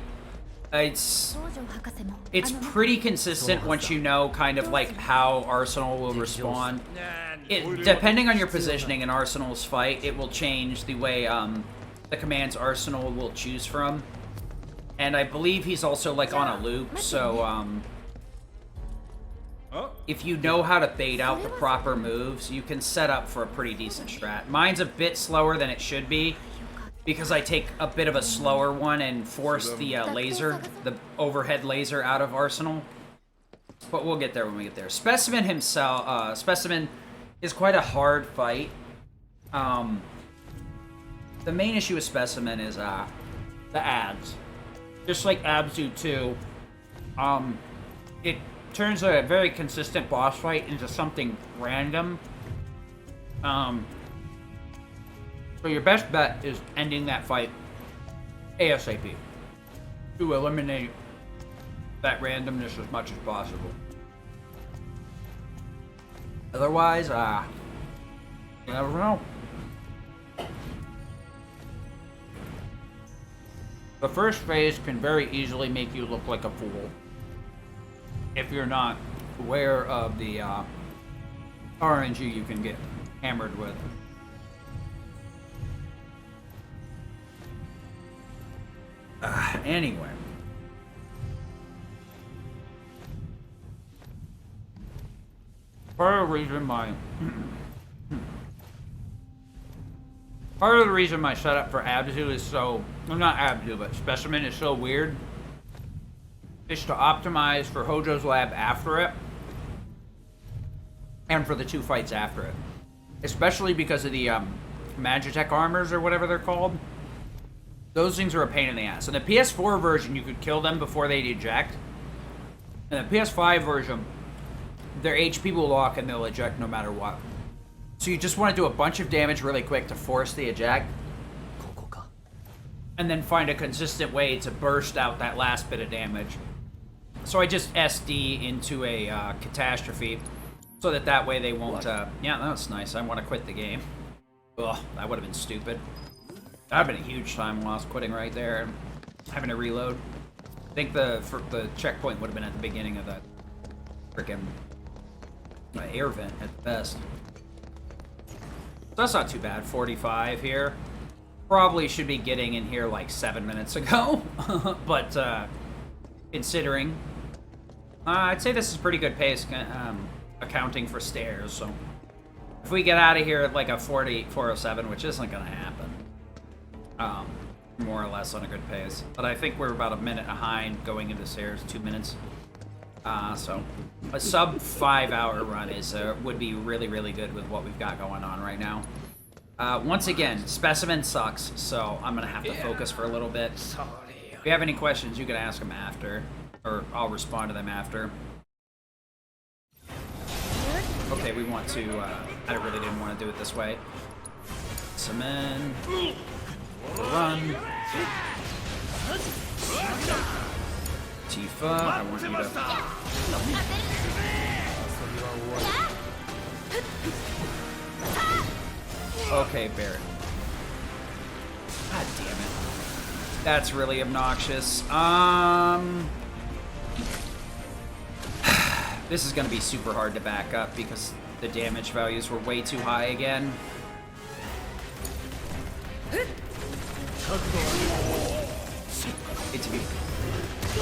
Speaker 3: It's pretty consistent once you know kind of like how Arsenal will respond. Depending on your positioning in Arsenal's fight, it will change the way the commands Arsenal will choose from. And I believe he's also like on a loop, so if you know how to bait out the proper moves, you can set up for a pretty decent strat. Mine's a bit slower than it should be, because I take a bit of a slower one and force the laser, the overhead laser out of Arsenal. But we'll get there when we get there. Specimen himself, Specimen is quite a hard fight. The main issue with Specimen is the abs. Just like Abzu 2, it turns a very consistent boss fight into something random. So your best bet is ending that fight ASAP to eliminate that randomness as much as possible. Otherwise, you never know. The first phase can very easily make you look like a fool if you're not aware of the RNG you can get hammered with. Anyway. Part of the reason my setup for Abzu is so, well, not Abzu, but Specimen is so weird, is to optimize for Hojo's Lab after it, and for the two fights after it. Especially because of the Magitech armors, or whatever they're called. Those things are a pain in the ass. In the PS4 version, you could kill them before they'd eject. In the PS5 version, their HP will lock and they'll eject no matter what. So you just want to do a bunch of damage really quick to force the eject. And then find a consistent way to burst out that last bit of damage. So I just SD into a catastrophe. So that way they won't... yeah, that's nice. I want to quit the game. Ugh, that would have been stupid. That would have been a huge time loss quitting right there and having to reload. I think the checkpoint would have been at the beginning of that frickin' air vent at the best. So that's not too bad. 45 here. Probably should be getting in here like 7 minutes ago. But considering, I'd say this is pretty good pace accounting for stairs. So if we get out of here at like a 407, which isn't going to happen. More or less on a good pace. But I think we're about a minute behind going into stairs, 2 minutes. So a sub 5 hour run is would be really, really good with what we've got going on right now. Once again, Specimen sucks, so I'm gonna have to focus for a little bit. If you have any questions, you can ask them after, or I'll respond to them after. Okay, we want to, I really didn't want to do it this way. Some in. Run. Tifa, I want you to... Okay, Barret. God damn it. That's really obnoxious. This is going to be super hard to back up because the damage values were way too high again.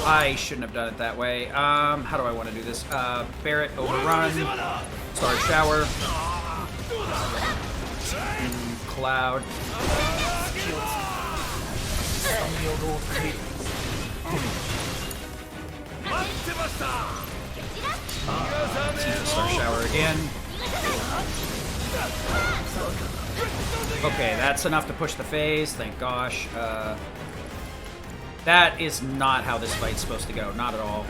Speaker 3: I shouldn't have done it that way. How do I want to do this? Barret, overrun. Star shower. Cloud. Star shower again. Okay, that's enough to push the phase, thank gosh. That is not how this fight's supposed to go, not at all.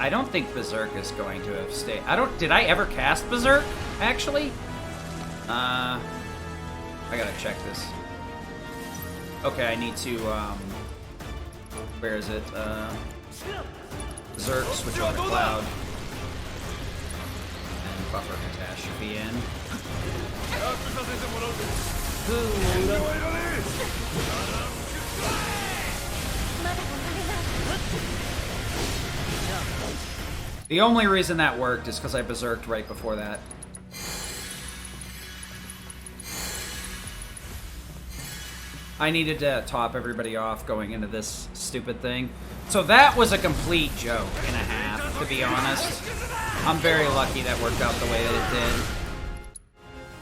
Speaker 3: I don't think Berserk is going to have stayed. Did I ever cast Berserk, actually? I gotta check this. Okay, I need to, where is it? Berserk, switch over to Cloud. And buffer catastrophe in. The only reason that worked is because I berserked right before that. I needed to top everybody off going into this stupid thing. So that was a complete joke and a half, to be honest. I'm very lucky that worked out the way that it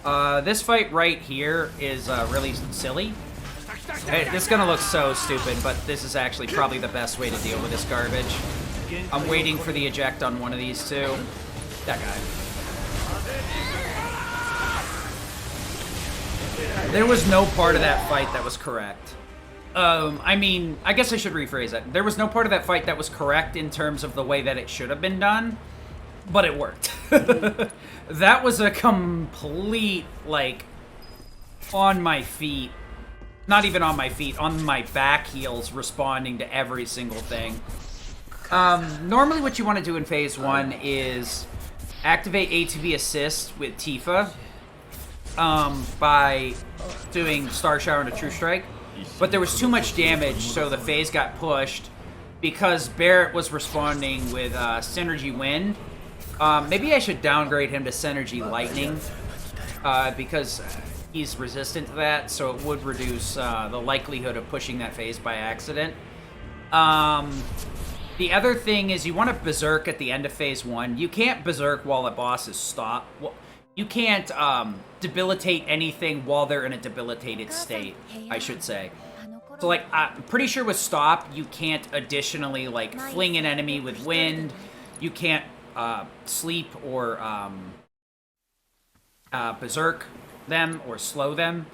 Speaker 3: did. This fight right here is really silly. This is gonna look so stupid, but this is actually probably the best way to deal with this garbage. I'm waiting for the eject on one of these two. That guy. There was no part of that fight that was correct. I mean, I guess I should rephrase it. There was no part of that fight that was correct in terms of the way that it should have been done, but it worked. That was a complete, like, on my feet. Not even on my feet, on my back heels responding to every single thing. Normally what you want to do in Phase 1 is activate ATB Assist with Tifa by doing Star Shower and a True Strike. But there was too much damage, so the phase got pushed because Barret was responding with Synergy Wind. Maybe I should downgrade him to Synergy Lightning because he's resistant to that, so it would reduce the likelihood of pushing that phase by accident. The other thing is you want to Berserk at the end of Phase 1. You can't Berserk while a boss is stopped. You can't debilitate anything while they're in a debilitated state, I should say. So, like, I'm pretty sure with Stop, you can't additionally, like, fling an enemy with Wind. You can't sleep or Berserk them or slow them.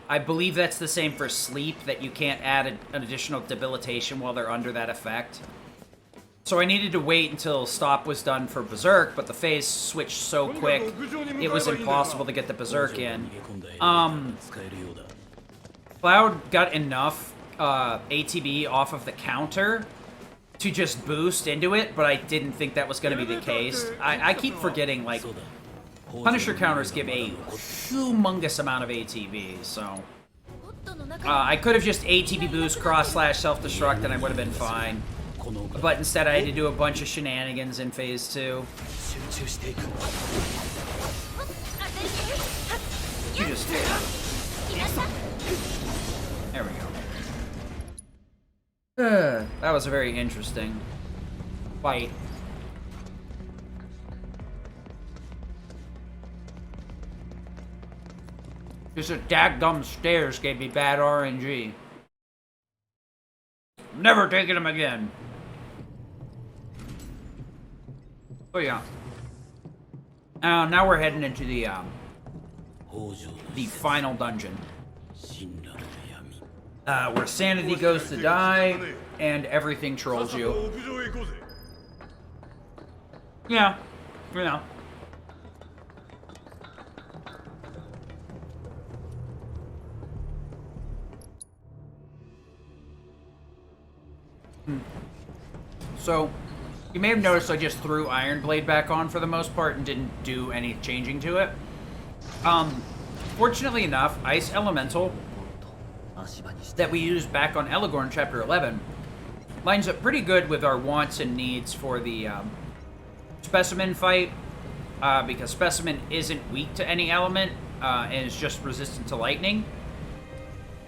Speaker 3: I believe that's the same for Sleep, that you can't add an additional debilitation while they're under that effect. So I needed to wait until Stop was done for Berserk, but the phase switched so quick, it was impossible to get the Berserk in. Cloud got enough ATB off of the counter to just boost into it, but I didn't think that was going to be the case. I keep forgetting, like, Punisher counters give a humongous amount of ATB, so... I could have just ATB boost, cross/slash self-destruct, and I would have been fine. But instead, I had to do a bunch of shenanigans in Phase 2. You just... There we go. That was a very interesting fight. Just a dadgum stairs gave me bad RNG. Never taking them again. Oh yeah. Now we're heading into the final dungeon. where sanity goes to die, and everything trolls you. Yeah, you know. So, you may have noticed I just threw Iron Blade back on for the most part and didn't do any changing to it. Fortunately enough, Ice Elemental that we used back on Eligorn Chapter 11 lines up pretty good with our wants and needs for the Specimen fight, because Specimen isn't weak to any element and is just resistant to lightning.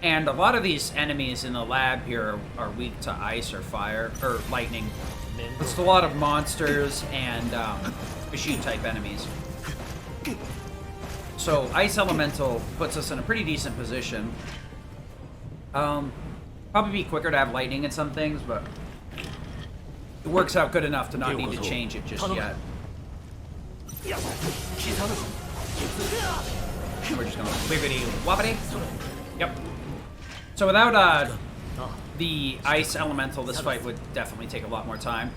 Speaker 3: And a lot of these enemies in the lab here are weak to ice or fire, or lightning. It's a lot of monsters and machine-type enemies. So Ice Elemental puts us in a pretty decent position. Probably be quicker to have lightning in some things, but it works out good enough to not need to change it just yet. We're just gonna wibbity wobbity. Yep. So without the Ice Elemental, this fight would definitely take a lot more time.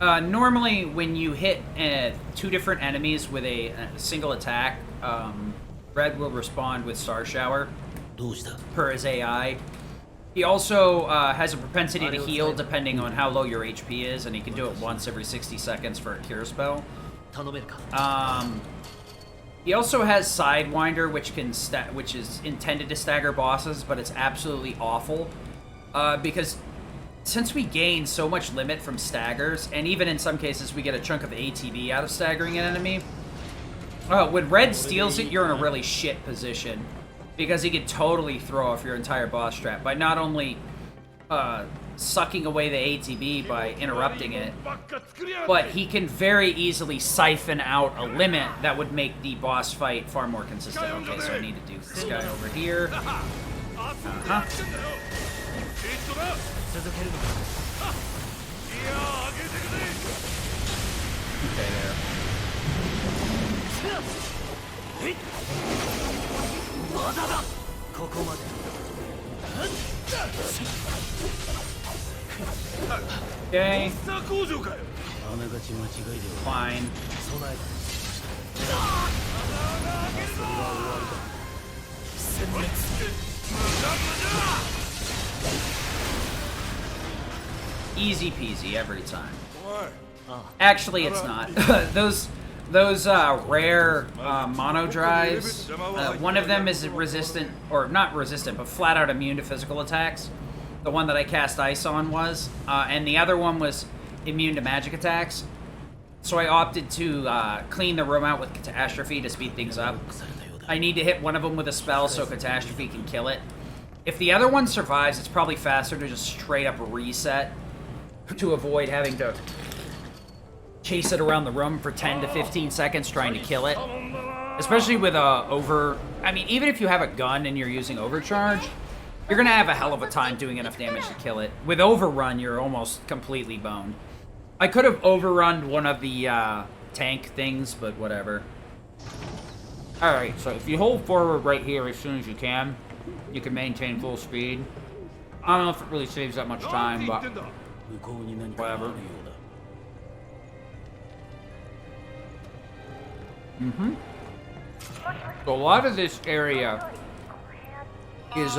Speaker 3: Normally, when you hit 2 different enemies with a single attack, Red will respond with Star Shower per his AI. He also has a propensity to heal depending on how low your HP is, and he can do it once every 60 seconds for a cure spell. He also has Sidewinder, which is intended to stagger bosses, but it's absolutely awful. Because since we gain so much limit from staggers, and even in some cases we get a chunk of ATB out of staggering an enemy, when Red steals it, you're in a really shit position. Because he can totally throw off your entire boss trap by not only sucking away the ATB by interrupting it, but he can very easily siphon out a limit that would make the boss fight far more consistent. Okay, so I need to do this guy over here. Okay, there. Okay. Fine. Easy peasy every time. Actually, it's not. Those rare mono drives, one of them is resistant, or not resistant, but flat out immune to physical attacks. The one that I cast ice on was, and the other one was immune to magic attacks. So I opted to clean the room out with Catastrophe to speed things up. I need to hit one of them with a spell so Catastrophe can kill it. If the other one survives, it's probably faster to just straight up reset to avoid having to chase it around the room for 10 to 15 seconds trying to kill it. Especially with I mean, even if you have a gun and you're using overcharge, you're gonna have a hell of a time doing enough damage to kill it. With overrun, you're almost completely boned. I could have overrun one of the tank things, but whatever. Alright, so if you hold forward right here as soon as you can maintain full speed. I don't know if it really saves that much time, but whatever. So a lot of this area is,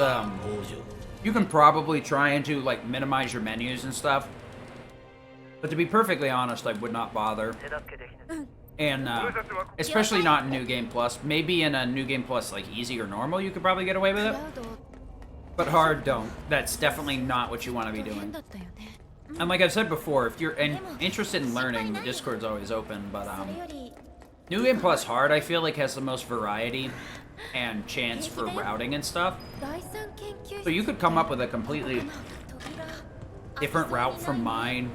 Speaker 3: you can probably try and do, like, minimize your menus and stuff. But to be perfectly honest, I would not bother. And, especially not in New Game Plus. Maybe in a New Game Plus, like, easy or normal, you could probably get away with it. But hard, don't. That's definitely not what you want to be doing. And like I've said before, if you're interested in learning, the Discord's always open, but, New Game Plus Hard, I feel like, has the most variety and chance for routing and stuff. So you could come up with a completely different route from mine.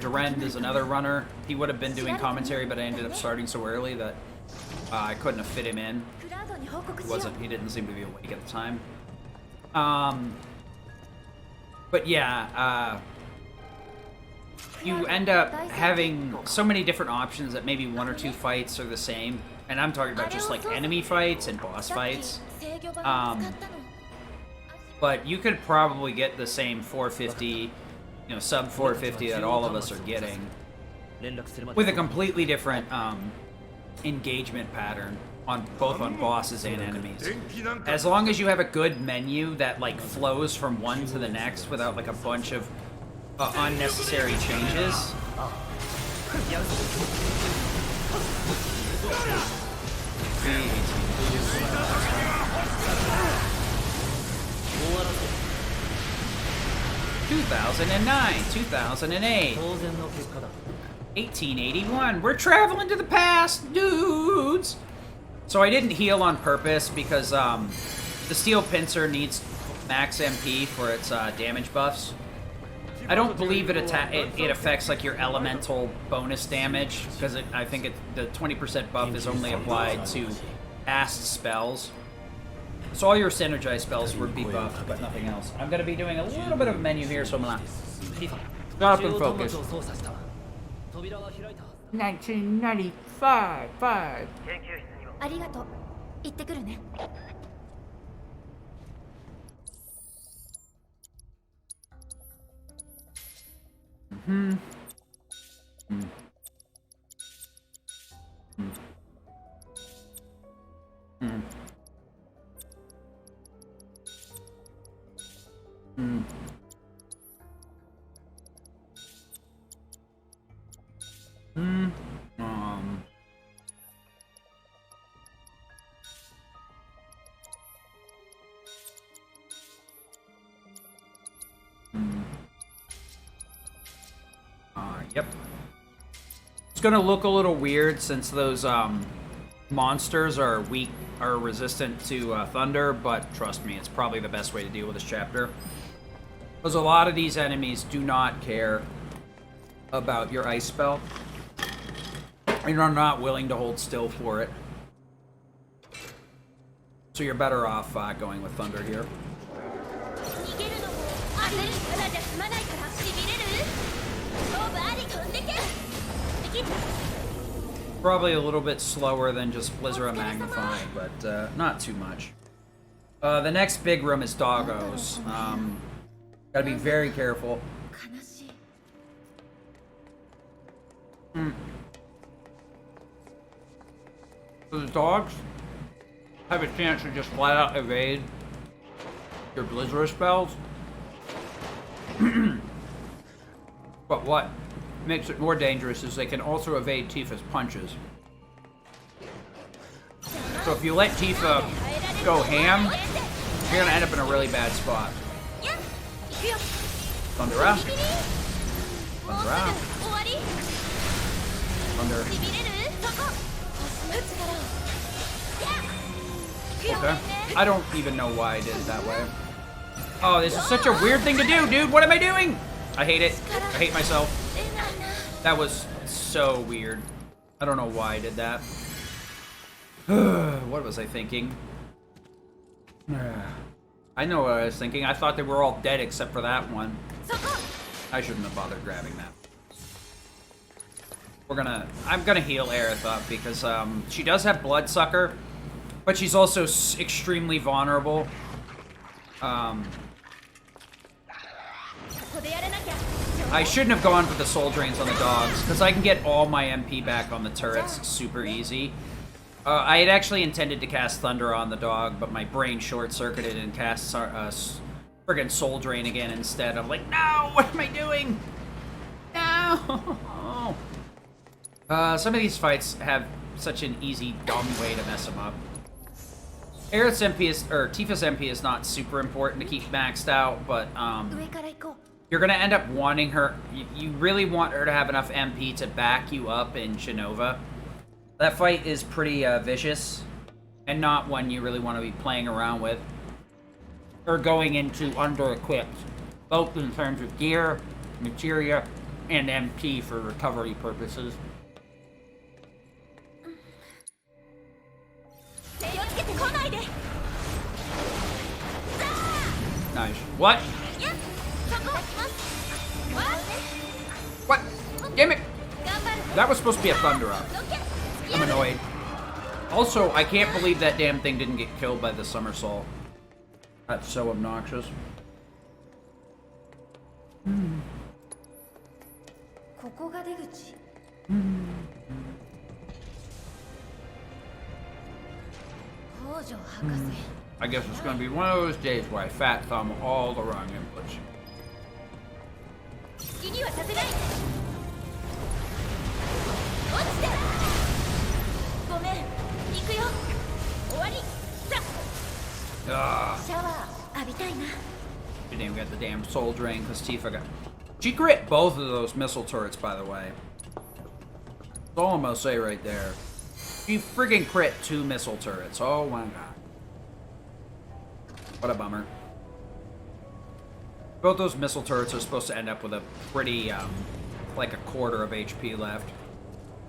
Speaker 3: Durend is another runner. He would have been doing commentary, but I ended up starting so early that I couldn't have fit him in. He didn't seem to be awake at the time. But yeah, you end up having so many different options that maybe 1 or 2 fights are the same. And I'm talking about just like enemy fights and boss fights. But you could probably get the same 450, you know, sub 450 that all of us are getting, with a completely different engagement pattern on both on bosses and enemies. As long as you have a good menu that like flows from one to the next without like a bunch of unnecessary changes. (2009, 2008, 1881). We're traveling to the past, dudes. So I didn't heal on purpose because the steel pincer needs max MP for its damage buffs. I don't believe it affects like your elemental bonus damage because I think the 20% buff is only applied to cast spells. So all your synergized spells would be buffed, but nothing else. I'm gonna be doing a little bit of a menu here, so I'm gonna stop and focus. 1995, 5.
Speaker 8: ありがとう。行ってくるね。
Speaker 3: Hmm. Yep. It's gonna look a little weird since those monsters are resistant to thunder, but trust me, it's probably the best way to deal with this chapter. Because a lot of these enemies do not care about your ice spell, and are not willing to hold still for it. So you're better off going with thunder here. Probably a little bit slower than just Blizzard Magnifying, but not too much. The next big room is Doggos. Gotta be very careful. So the dogs have a chance to just flat out evade your Blizzard spells. But what makes it more dangerous is they can also evade Tifa's punches. So if you let Tifa go ham, you're gonna end up in a really bad spot. Thunder out. Thunder out. Thunder. Okay. I don't even know why I did it that way. Oh, this is such a weird thing to do, dude. What am I doing? I hate it. I hate myself. That was so weird. I don't know why I did that. What was I thinking? I know what I was thinking. I thought they were all dead except for that one. I shouldn't have bothered grabbing that. I'm gonna heal Aerith up because she does have Bloodsucker, but she's also extremely vulnerable. I shouldn't have gone for the soul drains on the dogs, because I can get all my MP back on the turrets super easy. I had actually intended to cast Thunder on the dog, but my brain short-circuited and cast friggin' soul drain again instead. I'm like, no! What am I doing? No! Some of these fights have such an easy, dumb way to mess them up. Aerith's MP Tifa's MP is not super important to keep maxed out, but you're gonna end up wanting her. You really want her to have enough MP to back you up in Shinova. That fight is pretty vicious, and not one you really want to be playing around with or going into under-equipped, both in terms of gear, materia, and MP for recovery purposes. Nice. What? What? Damn it! That was supposed to be a Thunder Up. I'm annoyed. Also, I can't believe that damn thing didn't get killed by the somersault. That's so obnoxious.
Speaker 8: ここが出口。北条博士。
Speaker 3: I guess it's gonna be one of those days where I fat thumb all the wrong inputs.
Speaker 9: 気にはさせない。落ちて。ごめん、行くよ。終わり。さ。シャワー浴びたいな。
Speaker 3: She didn't even get the damn soul drain because Tifa got. She crit both of those missile turrets, by the way. That's all I'm gonna say right there. She friggin' crit 2 missile turrets. Oh my god. What a bummer. Both those missile turrets are supposed to end up with a pretty, like a quarter of HP left.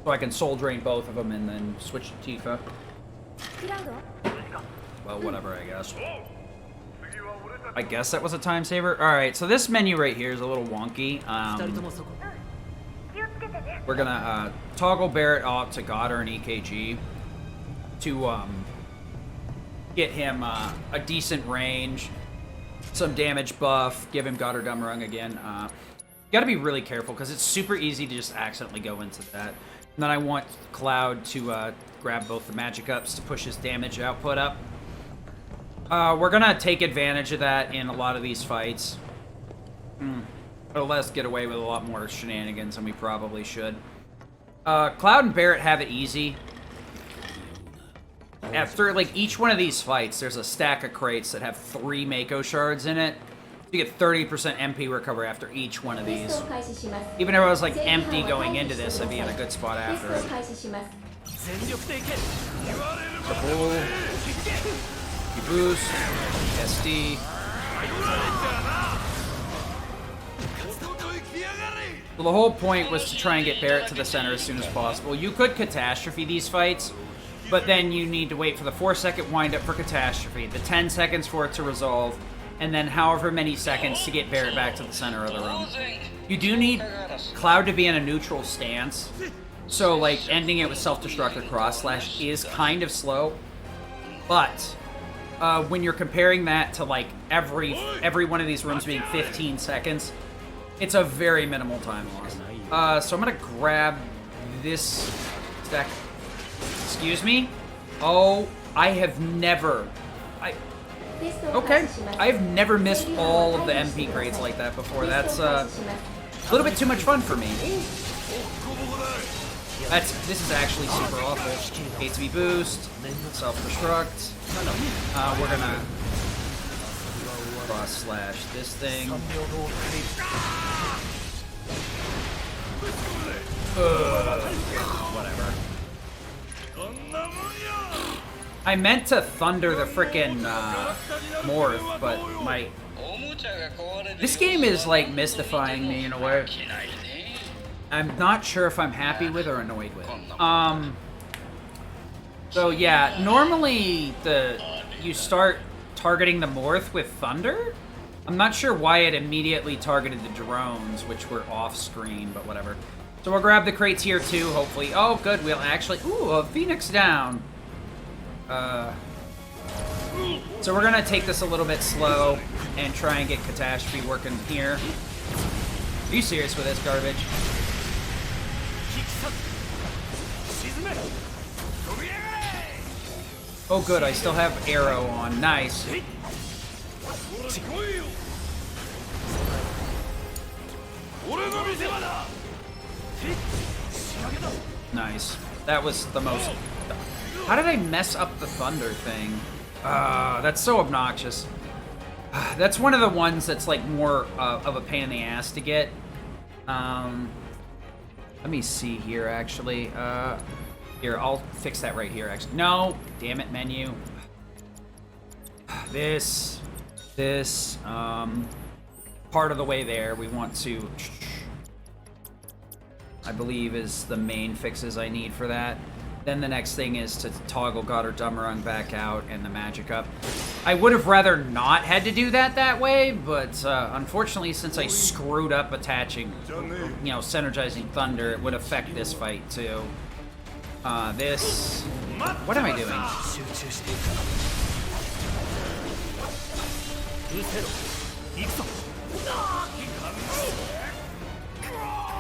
Speaker 3: So I can soul drain both of them and then switch to Tifa. Well, whatever, I guess. I guess that was a time saver. Alright, so this menu right here is a little wonky. We're gonna toggle Barrett off to Goddard and EKG to get him a decent range, some damage buff, give him Goddard Dummerung again. You gotta be really careful because it's super easy to just accidentally go into that. And then I want Cloud to grab both the magic ups to push his damage output up. We're gonna take advantage of that in a lot of these fights. It'll let us get away with a lot more shenanigans than we probably should. Cloud and Barrett have it easy. After, like, each one of these fights, there's a stack of crates that have 3 Mako shards in it. You get 30% MP recover after each one of these. Even if I was, like, empty going into this, I'd be in a good spot after it. You boost, SD. So the whole point was to try and get Barrett to the center as soon as possible. You could catastrophe these fights, but then you need to wait for the 4-second windup for catastrophe, the 10 seconds for it to resolve, and then however many seconds to get Barrett back to the center of the room. You do need Cloud to be in a neutral stance, so like ending it with self-destruct or cross-slash is kind of slow, but when you're comparing that to like every one of these rooms being 15 seconds, it's a very minimal time loss. So I'm gonna grab this stack. Excuse me? Oh, I have never... Okay, I've never missed all of the MP grades like that before. That's a little bit too much fun for me. This is actually super awful. HB boost, self-destruct. We're gonna cross-slash this thing. Whatever. I meant to thunder the frickin' Morph, but this game is like mystifying me in a way I'm not sure if I'm happy with or annoyed with. So yeah, normally you start targeting the Morph with thunder. I'm not sure why it immediately targeted the drones, which were off screen, but whatever. So we'll grab the crates here too, hopefully. Oh, good, we'll actually... Ooh, a Phoenix down. So we're gonna take this a little bit slow and try and get Catastrophe working here. Are you serious with this garbage? Oh good, I still have Arrow on. Nice. Nice. That was the most... How did I mess up the thunder thing? That's so obnoxious. That's one of the ones that's like more of a pain in the ass to get. Let me see here, actually. Here, I'll fix that right here, actually. No! Damn it, menu. This, part of the way there, we want to... I believe is the main fixes I need for that. Then the next thing is to toggle Goddard Dummerung back out and the magic up. I would have rather not had to do that way, but unfortunately, since I screwed up attaching, you know, synergizing Thunder, it would affect this fight too. What am I doing?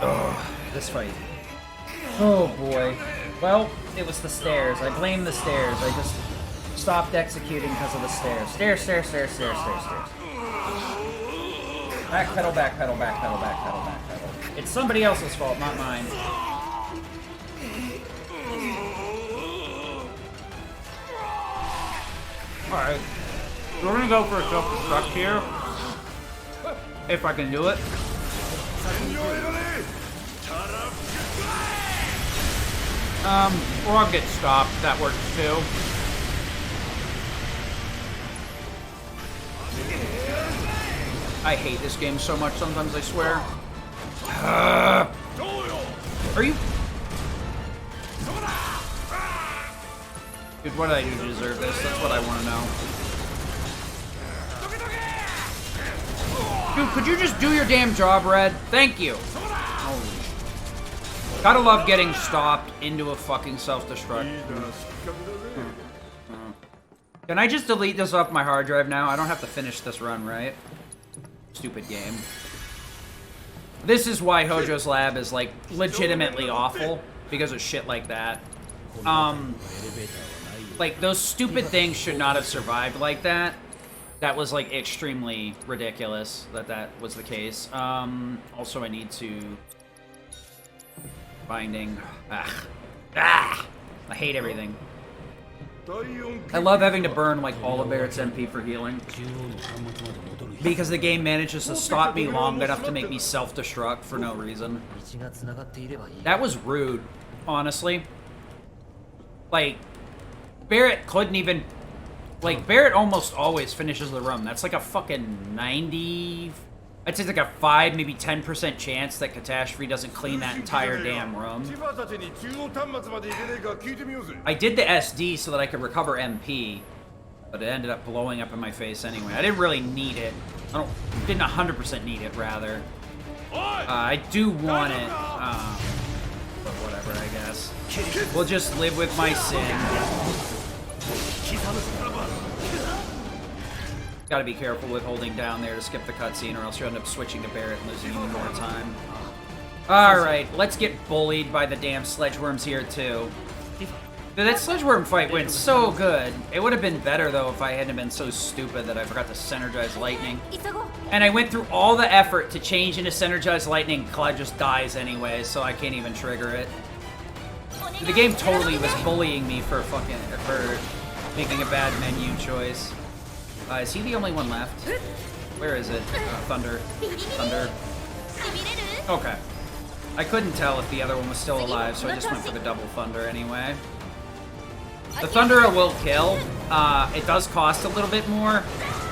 Speaker 3: Ugh, this fight. Oh boy. Well, it was the stairs. I blame the stairs. I just stopped executing because of the stairs. Stairs. Backpedal, backpedal, backpedal, backpedal, backpedal. It's somebody else's fault, not mine. Alright. We're gonna go for a self-destruct here. If I can do it. Or I'll get stopped. That works too. I hate this game so much sometimes, I swear. Are you... Dude, what did I do to deserve this? That's what I want to know. Dude, could you just do your damn job, Red? Thank you. Holy shit. Gotta love getting stopped into a fucking self-destruct. Can I just delete this off my hard drive now? I don't have to finish this run, right? Stupid game. This is why Hojo's Lab is, like, legitimately awful. Because of shit like that. Like, those stupid things should not have survived like that. That was, like, extremely ridiculous that that was the case. Also, I need to... Binding. I hate everything. I love having to burn, like, all of Barrett's MP for healing. Because the game manages to stop me long enough to make me self-destruct for no reason. That was rude, honestly. Like, Barrett couldn't even... Like, Barrett almost always finishes the run. That's like a fucking 90... I'd say it's like a 5, maybe 10% chance that Catastrophe doesn't clean that entire damn room. I did the SD so that I could recover MP, but it ended up blowing up in my face anyway. I didn't really need it. Didn't 100% need it, rather. I do want it, but whatever, I guess. We'll just live with my sin. Gotta be careful with holding down there to skip the cutscene, or else you'll end up switching to Barrett and losing even more time. Alright, let's get bullied by the damn sledgeworms here, too. Dude, that sledgeworm fight went so good. It would have been better, though, if I hadn't been so stupid that I forgot to Synergize Lightning. And I went through all the effort to change into Synergize Lightning. Cloud just dies anyway, so I can't even trigger it. The game totally was bullying me for making a bad menu choice. Is he the only one left? Where is it? Thunder. Thunder. Okay. I couldn't tell if the other one was still alive, so I just went for the double Thunder anyway. The Thunderer will kill. It does cost a little bit more,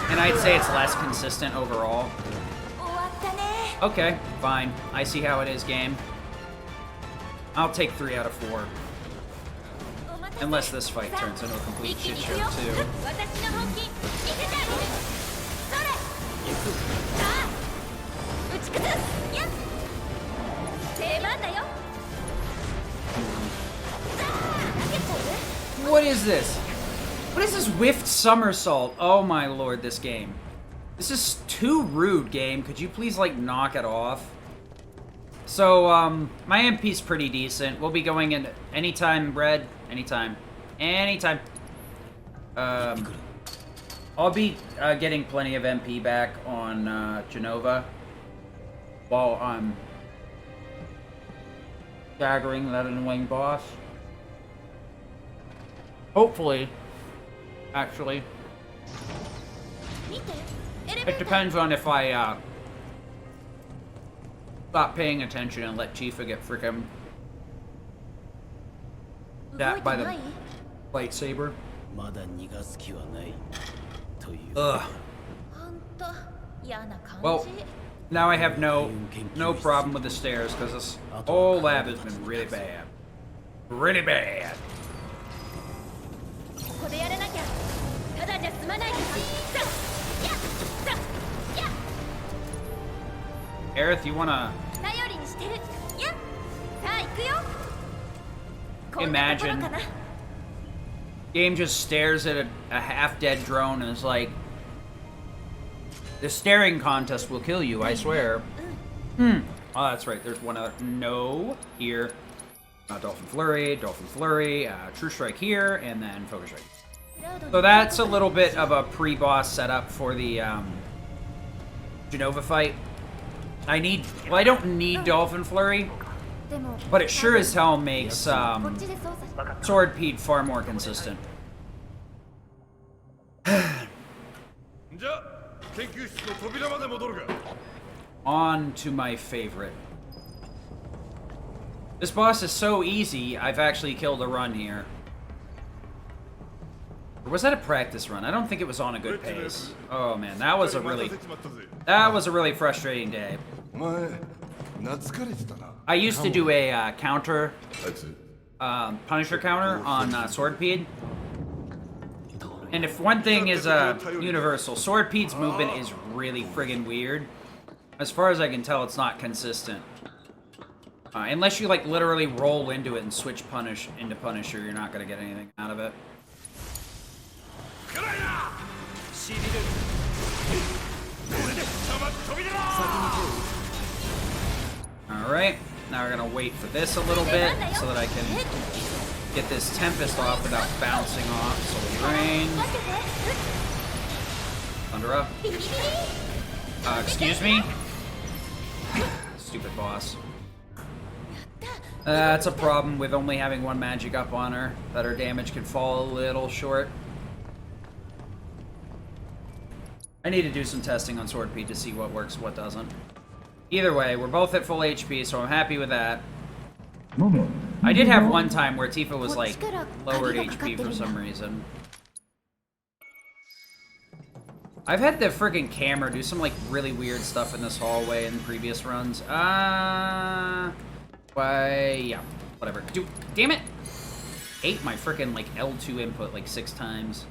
Speaker 3: and I'd say it's less consistent overall. Okay, fine. I see how it is, game. I'll take 3 out of 4. Unless this fight turns into a complete shit show, too. What is this? What is this whiffed somersault? Oh my lord, this game. This is too rude, game. Could you please, like, knock it off? So, my MP's pretty decent. We'll be going in anytime, Red. Anytime. Anytime. I'll be getting plenty of MP back on Genova while I'm staggering that annoying boss. Hopefully, actually. It depends on if I stop paying attention and let Chifa get frickin' that by the lightsaber. Ugh. Well, now I have no problem with the stairs because this whole lab has been really bad. Really bad. Aerith, you wanna... Imagine. Game just stares at a half-dead drone and is like, The staring contest will kill you, I swear. Oh, that's right. There's one other. No, here. Dolphin Flurry, True Strike here, and then Focus Strike. So that's a little bit of a pre-boss setup for the Genova fight. I don't need Dolphin Flurry, but it sure as hell makes Sword Pede far more consistent. On to my favorite. This boss is so easy, I've actually killed a run here. Or was that a practice run? I don't think it was on a good pace. Oh man, that was a really frustrating day. I used to do a counter, Punisher counter on Sword Pede. And if one thing is universal, Sword Pede's movement is really friggin' weird. As far as I can tell, it's not consistent. Unless you like literally roll into it and switch into Punisher, you're not gonna get anything out of it. Alright, now we're gonna wait for this a little bit so that I can get this Tempest off without bouncing off. Soul Rain. Thunder up. Excuse me? Stupid boss. That's a problem with only having one magic up on her, that her damage can fall a little short. I need to do some testing on Sword Pede to see what works, what doesn't. Either way, we're both at full HP, so I'm happy with that. I did have one time where Tifa was like lowered HP for some reason. I've had the friggin' camera do some like really weird stuff in this hallway in previous runs. Why, yeah, whatever. Damn it! Ate my frickin' like L2 input like 6 times.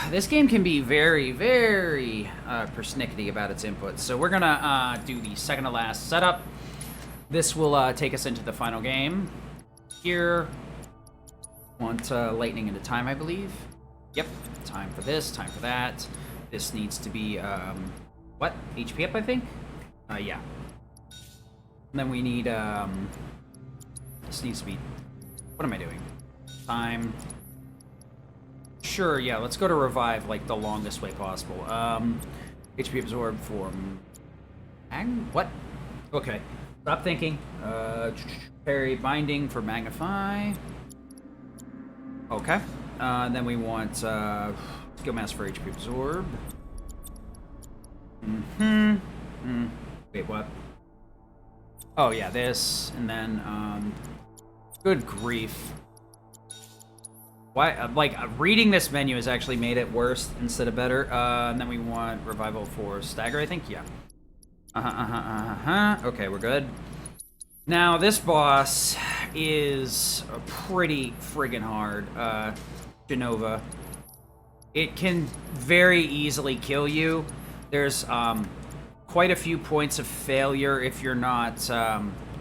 Speaker 3: This game can be very, very persnickety about its inputs. So we're gonna do the second to last setup. This will take us into the final game. Here, want lightning into time, I believe. Yep, time for this, time for that. This needs to be, what? HP up, I think? Yeah. And then we need, this needs to be, what am I doing? Time. Sure, yeah, let's go to revive, like, the longest way possible. HP absorb for... What? Okay. Stop thinking. Parry binding for magnify. Okay. Then we want, skill mass for HP absorb. Wait, what? Oh, yeah, this, and then, good grief. Why, like, reading this menu has actually made it worse instead of better. And then we want revival for stagger, I think? Yeah. Okay, we're good. Now, this boss is pretty friggin' hard, Genova. It can very easily kill you. There's, quite a few points of failure if you're not,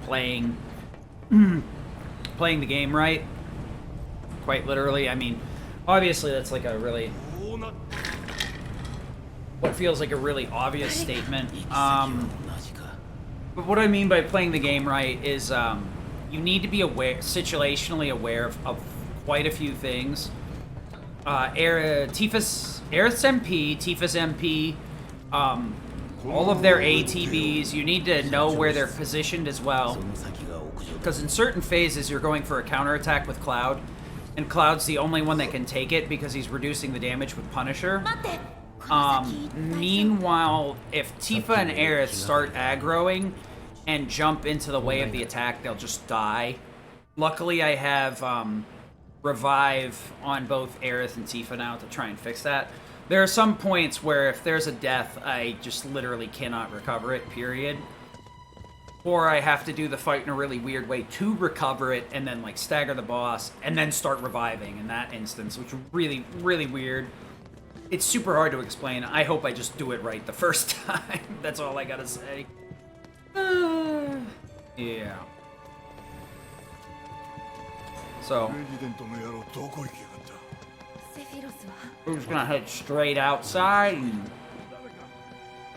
Speaker 3: playing the game right. Quite literally. I mean, obviously that's like a really... what feels like a really obvious statement. But what I mean by playing the game right is you need to be situationally aware of quite a few things. Aerith's MP, Tifa's MP, all of their ATBs, you need to know where they're positioned as well. Because in certain phases you're going for a counterattack with Cloud, and Cloud's the only one that can take it because he's reducing the damage with Punisher. Meanwhile, if Tifa and Aerith start aggroing and jump into the way of the attack, they'll just die. Luckily, I have revive on both Aerith and Tifa now to try and fix that. There are some points where if there's a death, I just literally cannot recover it, period. Or I have to do the fight in a really weird way to recover it and then like stagger the boss and then start reviving in that instance, which is really, really weird. It's super hard to explain. I hope I just do it right the first time. That's all I gotta say. Yeah. So, we're just gonna head straight outside and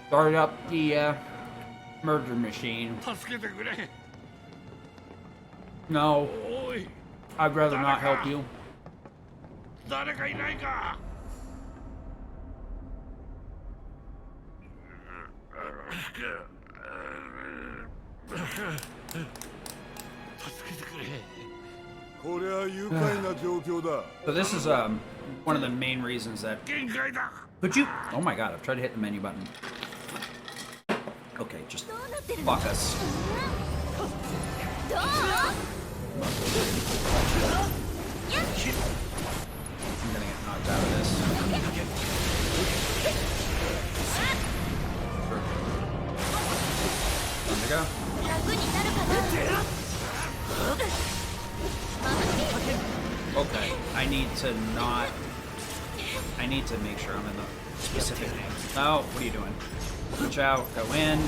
Speaker 3: Start up the murder machine. No, I'd rather not help you. So this is one of the main reasons that. Could you? Oh my god! I've tried to hit the menu button. Okay, just fuck us. I'm gonna get knocked out of this. Time to go. Okay, I need to make sure I'm in the specific name. Oh, what are you doing? Watch out, go in.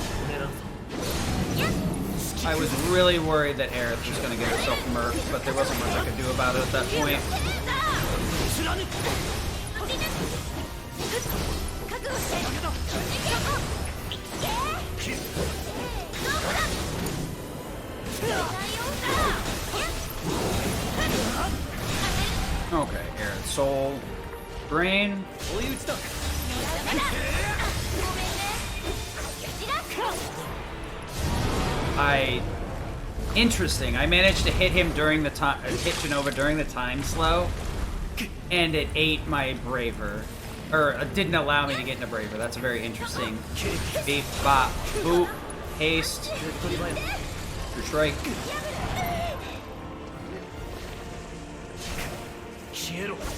Speaker 3: I was really worried that Aerith was going to get herself murked, but there wasn't much I could do about it at that point. Okay, Aerith, soul, brain. Interesting. I managed to hit him during the time, hit Jenova during the time slow, and it ate my braver, or didn't allow me to get into braver. That's a very interesting. Beep, bop, boop, haste, your strike.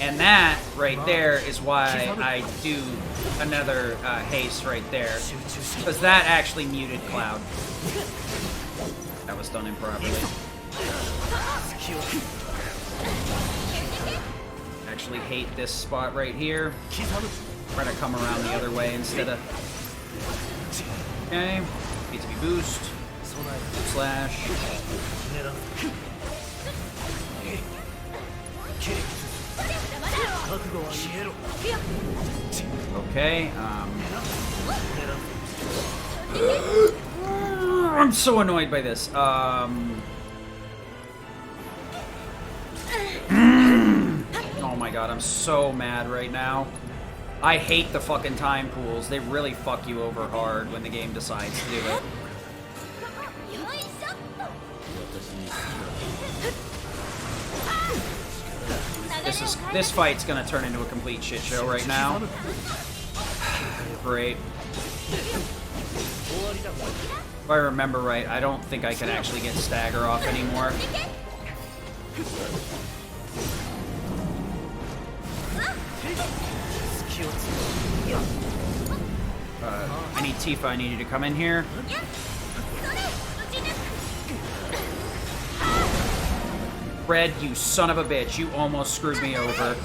Speaker 3: And that right there is why I do another haste right there, because that actually muted Cloud. That was done improperly. Actually hate this spot right here. Try to come around the other way instead of. Okay, BTB boost, slash. Okay, I'm so annoyed by this. Oh my god, I'm so mad right now. I hate the fucking time pools. They really fuck you over hard when the game decides to do it. This fight's gonna turn into a complete shit show right now. Great. If I remember right, I don't think I can actually get stagger off anymore. I need Tifa, I need you to come in here. Red, you son of a bitch, you almost screwed me over.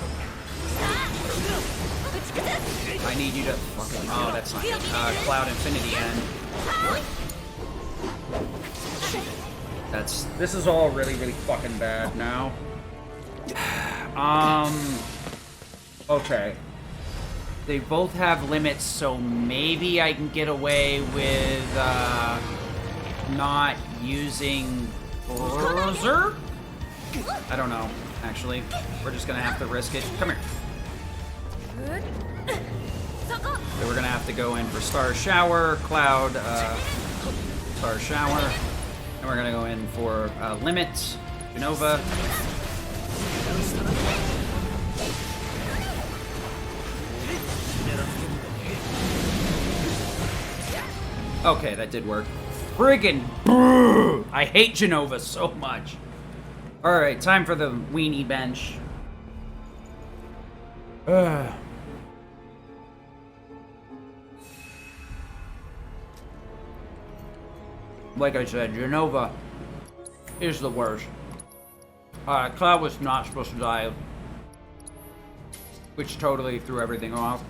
Speaker 3: I need you to fucking. Oh, that's not good. Cloud Infinity End. This is all really, really fucking bad now. Okay. They both have limits, so maybe I can get away with not using Berserk? I don't know, actually. We're just gonna have to risk it. Come here. So we're gonna have to go in for Star Shower, Cloud, Star Shower, and we're gonna go in for Limit, Jenova. Okay, that did work. Friggin' I hate Jenova so much. Alright, time for the weenie bench. Like I said, Jenova is the worst. Cloud was not supposed to die, which totally threw everything off.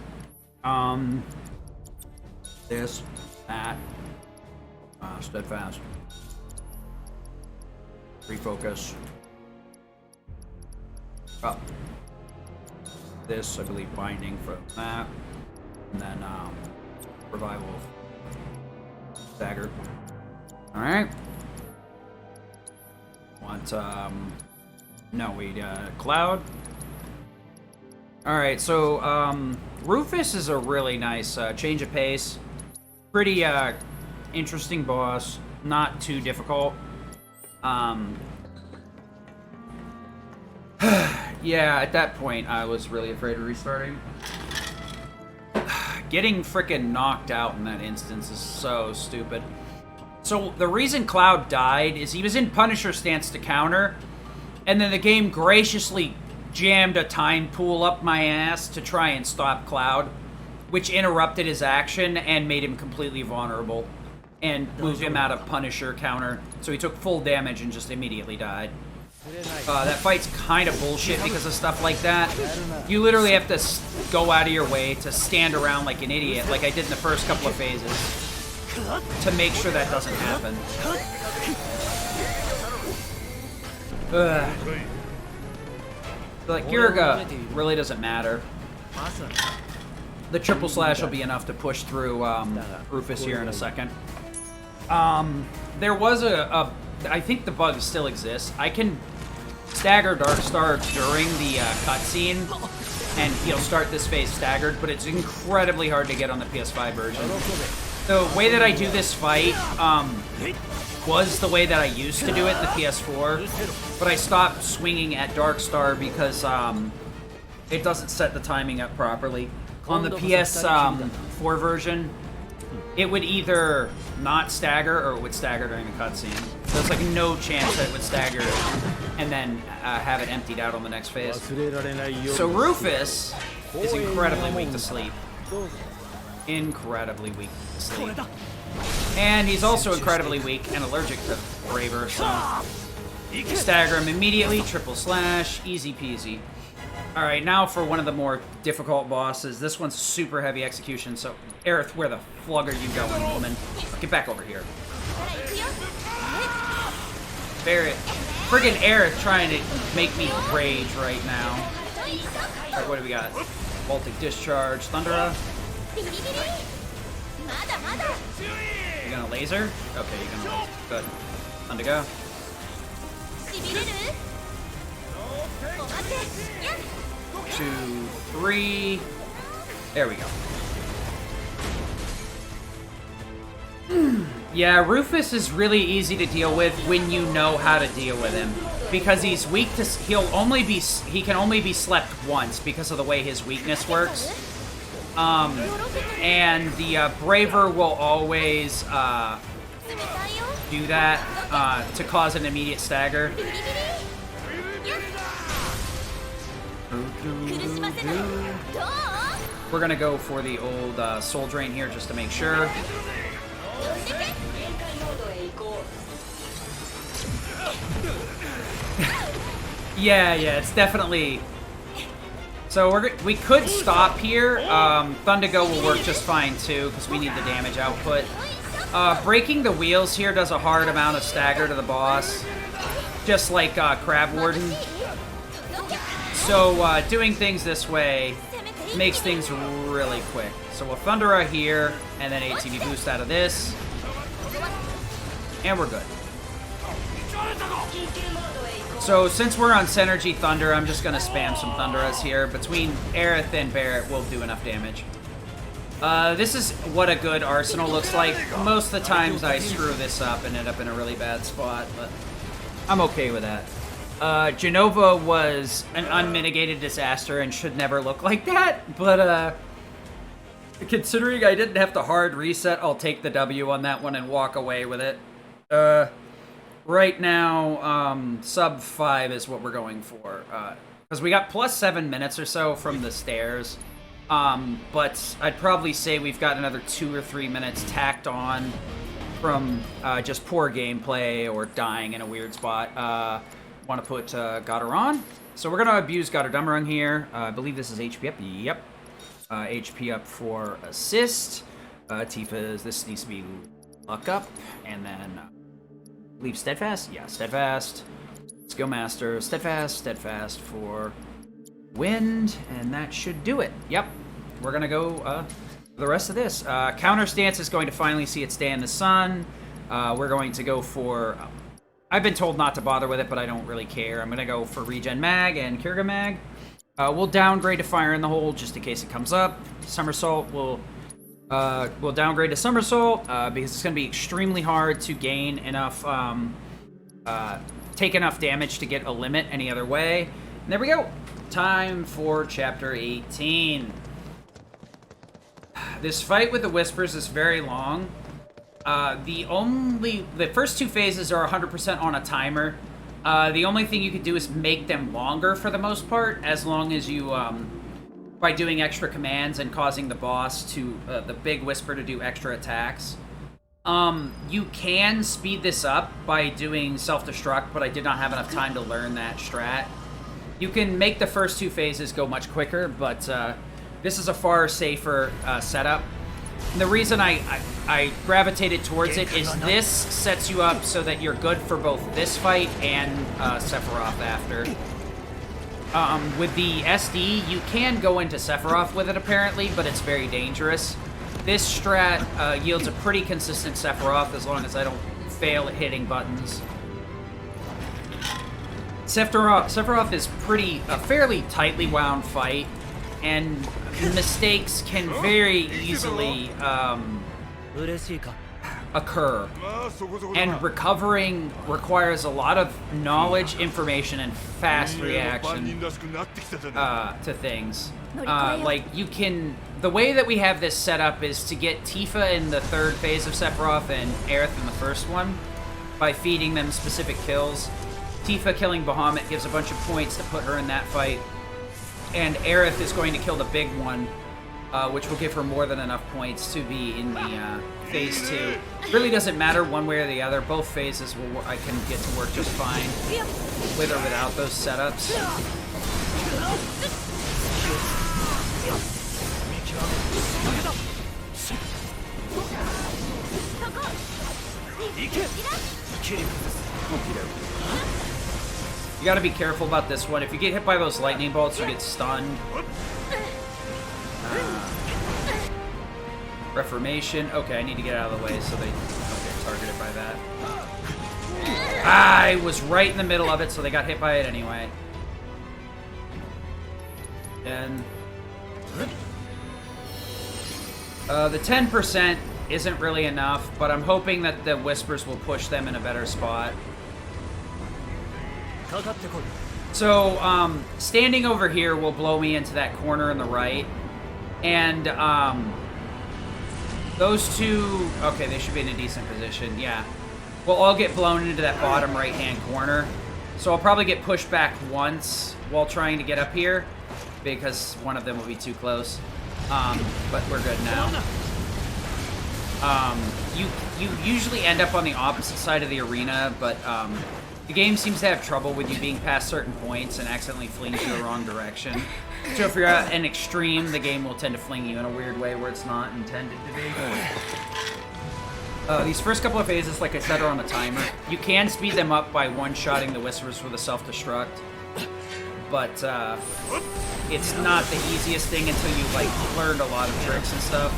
Speaker 3: This, that, steadfast, refocus. Oh. This, I believe, binding for that, and then revival Stagger. Alright. Want, no, Cloud. Alright, so, Rufus is a really nice, change of pace. Pretty, interesting boss. Not too difficult. Yeah, at that point, I was really afraid of restarting. Getting frickin' knocked out in that instance is so stupid. So, the reason Cloud died is he was in Punisher stance to counter, and then the game graciously jammed a time pool up my ass to try and stop Cloud, which interrupted his action and made him completely vulnerable, and moved him out of Punisher counter, so he took full damage and just immediately died. That fight's kind of bullshit because of stuff like that. You literally have to go out of your way to stand around like an idiot, like I did in the first couple of phases, to make sure that doesn't happen. Like, Yurga really doesn't matter. The triple slash will be enough to push through Rufus here in a second. There was I think the bug still exists. I can stagger Darkstar during the cutscene, and he'll start this phase staggered, but it's incredibly hard to get on the PS5 version. The way that I do this fight was the way that I used to do it, the PS4, but I stopped swinging at Darkstar because it doesn't set the timing up properly. On the PS4 version, it would either not stagger or it would stagger during the cutscene. So it's like no chance that it would stagger and then have it emptied out on the next phase. So Rufus is incredibly weak to sleep. Incredibly weak to sleep. And he's also incredibly weak and allergic to Braver, so you can stagger him immediately, triple slash, easy peasy. Alright, now for one of the more difficult bosses. This one's super heavy execution, so Aerith, where the flug are you going, woman? Get back over here. Barrett. Friggin' Aerith trying to make me rage right now. Alright, what do we got? Voltic Discharge, Thundera. You gonna laser? Okay, you're gonna laser. Good. On to go. 2, 3. There we go. Yeah, Rufus is really easy to deal with when you know how to deal with him, because he's weak to. He can only be slept once because of the way his weakness works. And the Braver will always do that to cause an immediate stagger. We're gonna go for the old Soul Drain here just to make sure. Yeah, it's definitely. So we could stop here. Thundigo will work just fine too because we need the damage output. Breaking the wheels here does a hard amount of stagger to the boss, just like Crab Warden. So doing things this way makes things really quick. So we'll Thundera here, and then ATB boost out of this, and we're good. So since we're on Synergy Thunder, I'm just gonna spam some Thunderas here. Between Aerith and Barrett, we'll do enough damage. This is what a good arsenal looks like. Most of the times I screw this up and end up in a really bad spot, but I'm okay with that. Genova was an unmitigated disaster and should never look like that, but considering I didn't have to hard reset, I'll take the W on that one and walk away with it. Right now, sub 5 is what we're going for, because we got plus 7 minutes or so from the stairs, but I'd probably say we've got another 2 or 3 minutes tacked on from just poor gameplay or dying in a weird spot. Want to put Goddard on. So we're going to abuse Goddard Dummerung here. I believe this is HP up. Yep. HP up for assist. Tifa's, this needs to be luck up. And then leave Steadfast. Yeah, Steadfast. Skill Master. Steadfast for wind. And that should do it. Yep. We're going to go The rest of this, counter stance is going to finally see its day in the sun. We're going to go for... I've been told not to bother with it, but I don't really care. I'm going to go for Regen Mag and Kirga Mag. We'll downgrade to Fire in the Hole just in case it comes up. Somersault we'll downgrade to Somersault because it's going to be extremely hard to gain enough, take enough damage to get a limit any other way. And there we go. Time for Chapter 18. This fight with the Whispers is very long. The first two phases are 100% on a timer. The only thing you could do is make them longer for the most part, as long as you, by doing extra commands and causing the boss to, the big Whisper to do extra attacks. You can speed this up by doing self-destruct, but I did not have enough time to learn that strat. You can make the first two phases go much quicker, but, this is a far safer, setup. And the reason I gravitated towards it is this sets you up so that you're good for both this fight and Sephiroth after. With the SD, you can go into Sephiroth with it apparently, but it's very dangerous. This strat yields a pretty consistent Sephiroth as long as I don't fail at hitting buttons. Sephiroth is a fairly tightly wound fight, and mistakes can very easily occur. And recovering requires a lot of knowledge, information, and fast reaction to things. Like, you can... The way that we have this set up is to get Tifa in the third phase of Sephiroth and Aerith in the first one by feeding them specific kills. Tifa killing Bahamut gives a bunch of points to put her in that fight. And Aerith is going to kill the big one, which will give her more than enough points to be in the phase 2. It really doesn't matter one way or the other. Both phases I can get to work just fine, with or without those setups. You gotta be careful about this one. If you get hit by those lightning bolts, you get stunned. Reformation. Okay, I need to get out of the way so they don't get targeted by that. I was right in the middle of it, so they got hit by it anyway. And the 10% isn't really enough, but I'm hoping that the Whispers will push them in a better spot. So, standing over here will blow me into that corner in the right. And, those two... Okay, they should be in a decent position, yeah. We'll all get blown into that bottom right-hand corner. So I'll probably get pushed back once while trying to get up here, because one of them will be too close. But we're good now. You usually end up on the opposite side of the arena, but, the game seems to have trouble with you being past certain points and accidentally flings you the wrong direction. So if you're at an extreme, the game will tend to fling you in a weird way where it's not intended to be. These first couple of phases, like I said, are on a timer. You can speed them up by one-shotting the Whispers with a self-destruct, but it's not the easiest thing until you've like learned a lot of tricks and stuff.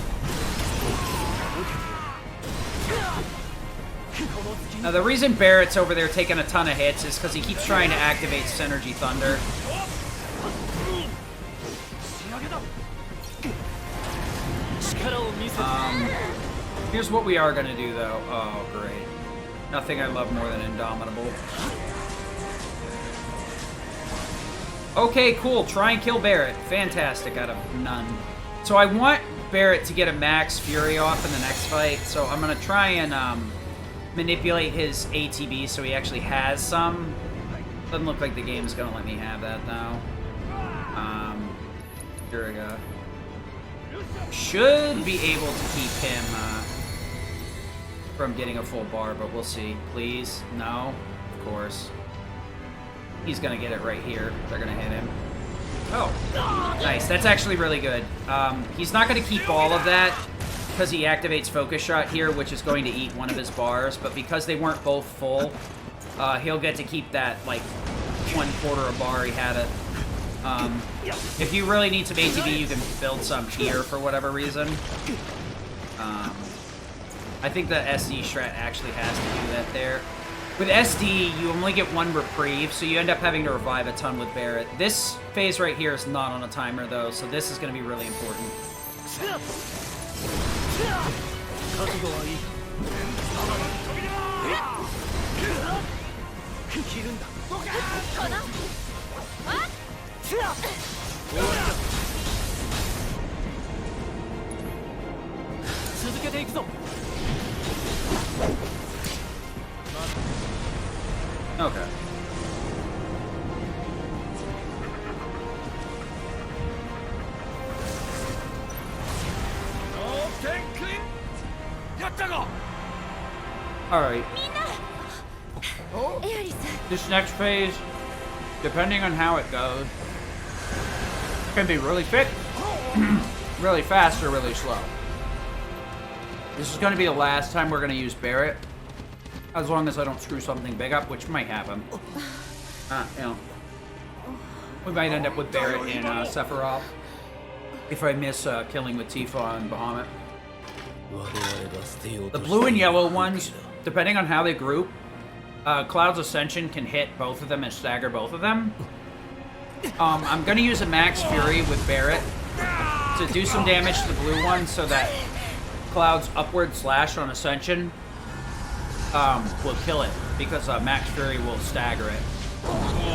Speaker 3: Now, the reason Barrett's over there taking a ton of hits is because he keeps trying to activate Synergy Thunder. Here's what we are going to do, though. Oh, great. Nothing I love more than Indomitable. Okay, cool. Try and kill Barrett. Fantastic out of none. So I want Barrett to get a max Fury off in the next fight, so I'm going to try and manipulate his ATB so he actually has some. Doesn't look like the game's going to let me have that, though. Here we go. Should be able to keep him from getting a full bar, but we'll see. Please? No? Of course. He's going to get it right here. They're going to hit him. Oh, nice. That's actually really good. He's not going to keep all of that because he activates Focus Shot here, which is going to eat one of his bars, but because they weren't both full, he'll get to keep that, like, 1/4 a bar he had If you really need some ATB, you can build some here for whatever reason. I think the SD strat actually has to do that there. With SD, you only get one reprieve, so you end up having to revive a ton with Barret. This phase right here is not on a timer, though, so this is going to be really important. Okay. Alright. This next phase, depending on how it goes, can be really quick, really fast, or really slow. This is going to be the last time we're going to use Barret, as long as I don't screw something big up, which might happen. You know, we might end up with Barret and Sephiroth if I miss killing with Tifa and Bahamut. The blue and yellow ones, depending on how they group, Cloud's Ascension can hit both of them and stagger both of them. I'm going to use a Max Fury with Barret to do some damage to the blue one so that Cloud's upward slash on Ascension will kill it, because Max Fury will stagger it.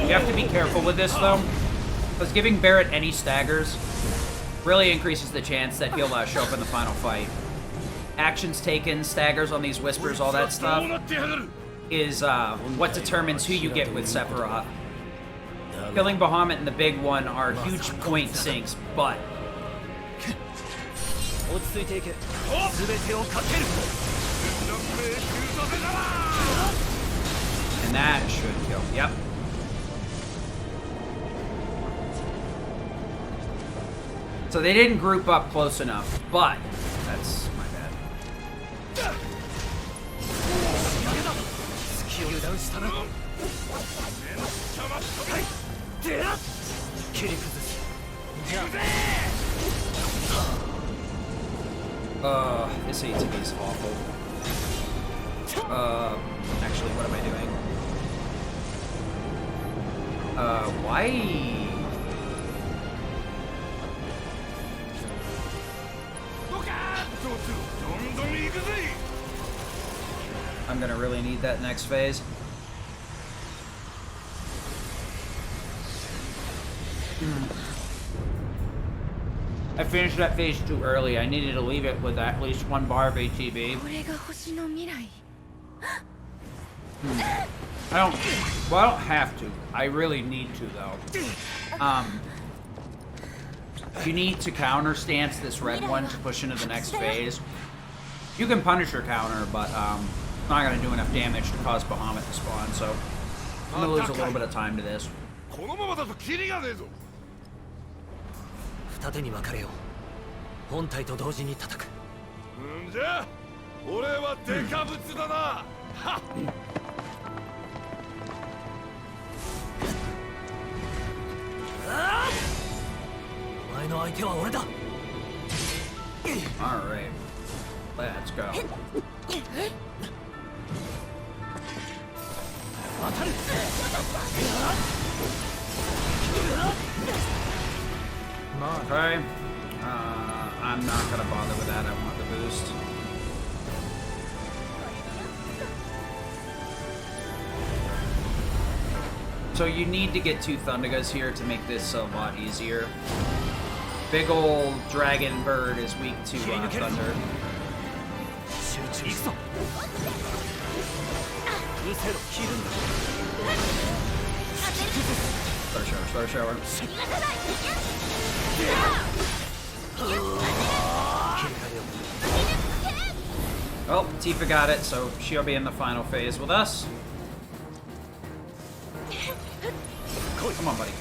Speaker 3: You have to be careful with this, though, because giving Barret any staggers really increases the chance that he'll show up in the final fight. Actions taken, staggers on these Whispers, all that stuff is what determines who you get with Sephiroth. Killing Bahamut and the big one are huge point sinks, but and that should kill. Yep. So they didn't group up close enough, but that's my bad. This ATV is awful. Actually, what am I doing? Why? I'm gonna really need that next phase. I finished that phase too early. I needed to leave it with at least 1 bar of ATB. I don't have to. I really need to, though. You need to counter stance this red one to push into the next phase. You can punish your counter, but it's not going to do enough damage to cause Bahamut to spawn, so I'm going to lose a little bit of time to this. Alright, let's go. Okay, I'm not gonna bother with that, I want the boost. So you need to get 2 Thundagas here to make this a lot easier. Big ol' dragon bird is weak to thunder. Star shower. Well, Tifa got it, so she'll be in the final phase with us. Come on, buddy.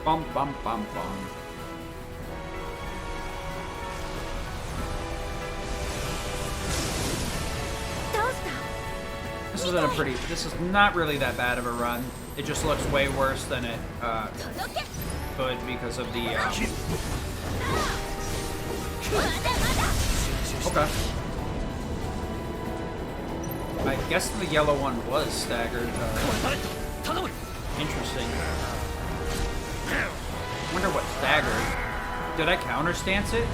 Speaker 3: Bum, bum, bum, bum. This is not really that bad of a run. It just looks way worse than it could because of the okay. I guess the yellow one was staggered. Interesting. Wonder what staggered. Did I counter stance it?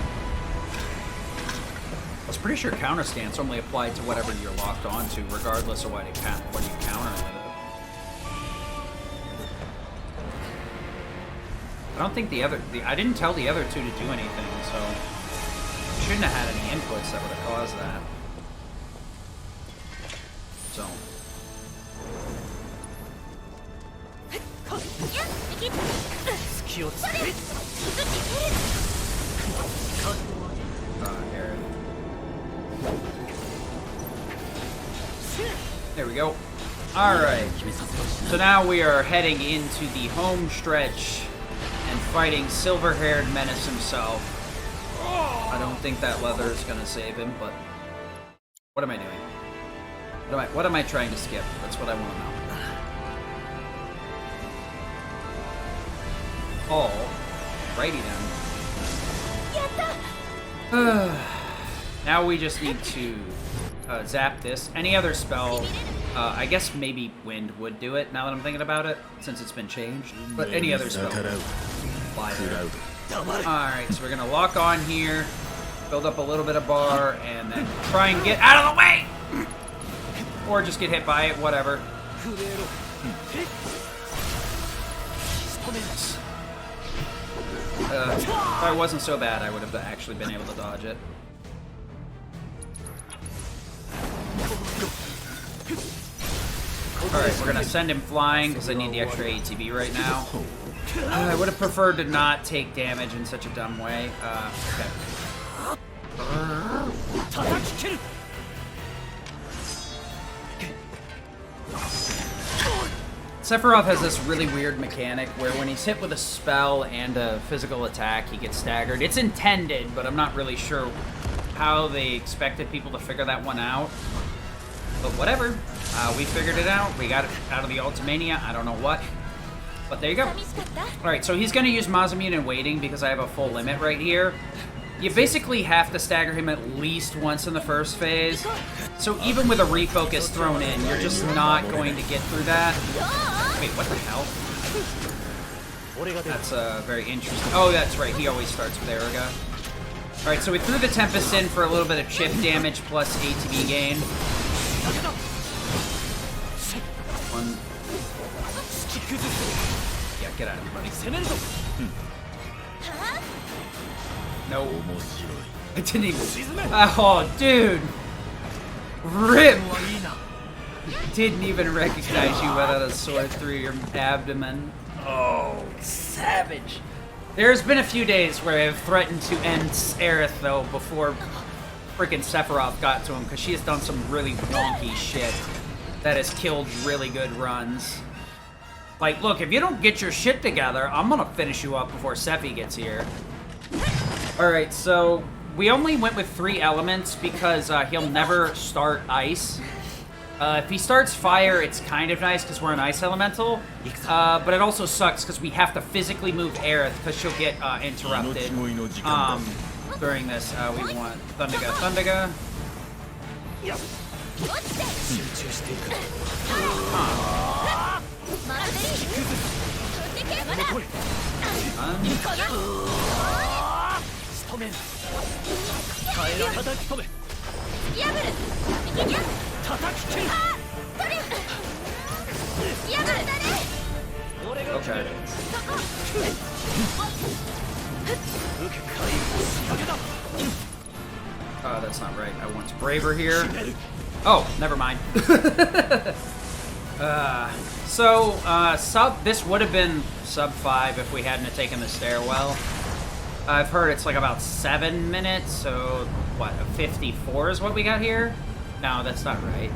Speaker 3: I was pretty sure counter stance only applied to whatever you're locked onto, regardless of what you counter with it. I don't think I didn't tell the other two to do anything, so I shouldn't have had any inputs that would have caused that. So. Aaron. There we go. Alright. So now we are heading into the home stretch and fighting silver-haired menace himself. I don't think that leather is going to save him, but what am I doing? What am I trying to skip? That's what I want to know. Alrighty then. Now we just need to zap this. Any other spell, I guess maybe wind would do it now that I'm thinking about it, since it's been changed. But any other spell. Alright, so we're gonna lock on here, build up a little bit of bar, and then try and get out of the way! Or just get hit by it, whatever. If I wasn't so bad, I would have actually been able to dodge it. Alright, we're gonna send him flying because I need the extra ATB right now. I would have preferred to not take damage in such a dumb way. Okay. Sephiroth has this really weird mechanic where when he's hit with a spell and a physical attack, he gets staggered. It's intended, but I'm not really sure how they expected people to figure that one out. But whatever. We figured it out. We got it out of the Ultimania. I don't know what. But there you go. Alright, so he's going to use Masamune in waiting because I have a full limit right here. You basically have to stagger him at least once in the first phase. So even with a refocus thrown in, you're just not going to get through that. Wait, what the hell? That's very interesting. Oh, that's right. He always starts with Aeriga. Alright, so we threw the Tempest in for a little bit of chip damage plus ATB gain. One. Yeah, get out of here, buddy. No. I didn't even... Oh, dude! RIP! Didn't even recognize you without a sword through your abdomen. Oh, savage. There's been a few days where I've threatened to end Aerith, though, before freaking Sephiroth got to him, because she has done some really wonky shit that has killed really good runs. Like, look, if you don't get your shit together, I'm gonna finish you up before Sephi gets here. Alright, so we only went with 3 elements because he'll never start ice. If he starts fire, it's kind of nice because we're an ice elemental. But it also sucks because we have to physically move Aerith because she'll get interrupted during this. We want Thundaga, Thundaga. Okay. That's not right. I want Braver here. Oh, never mind. This would have been sub 5 if we hadn't taken the stairwell. I've heard it's like about 7 minutes, so what, a 54 is what we got here? No, that's not right.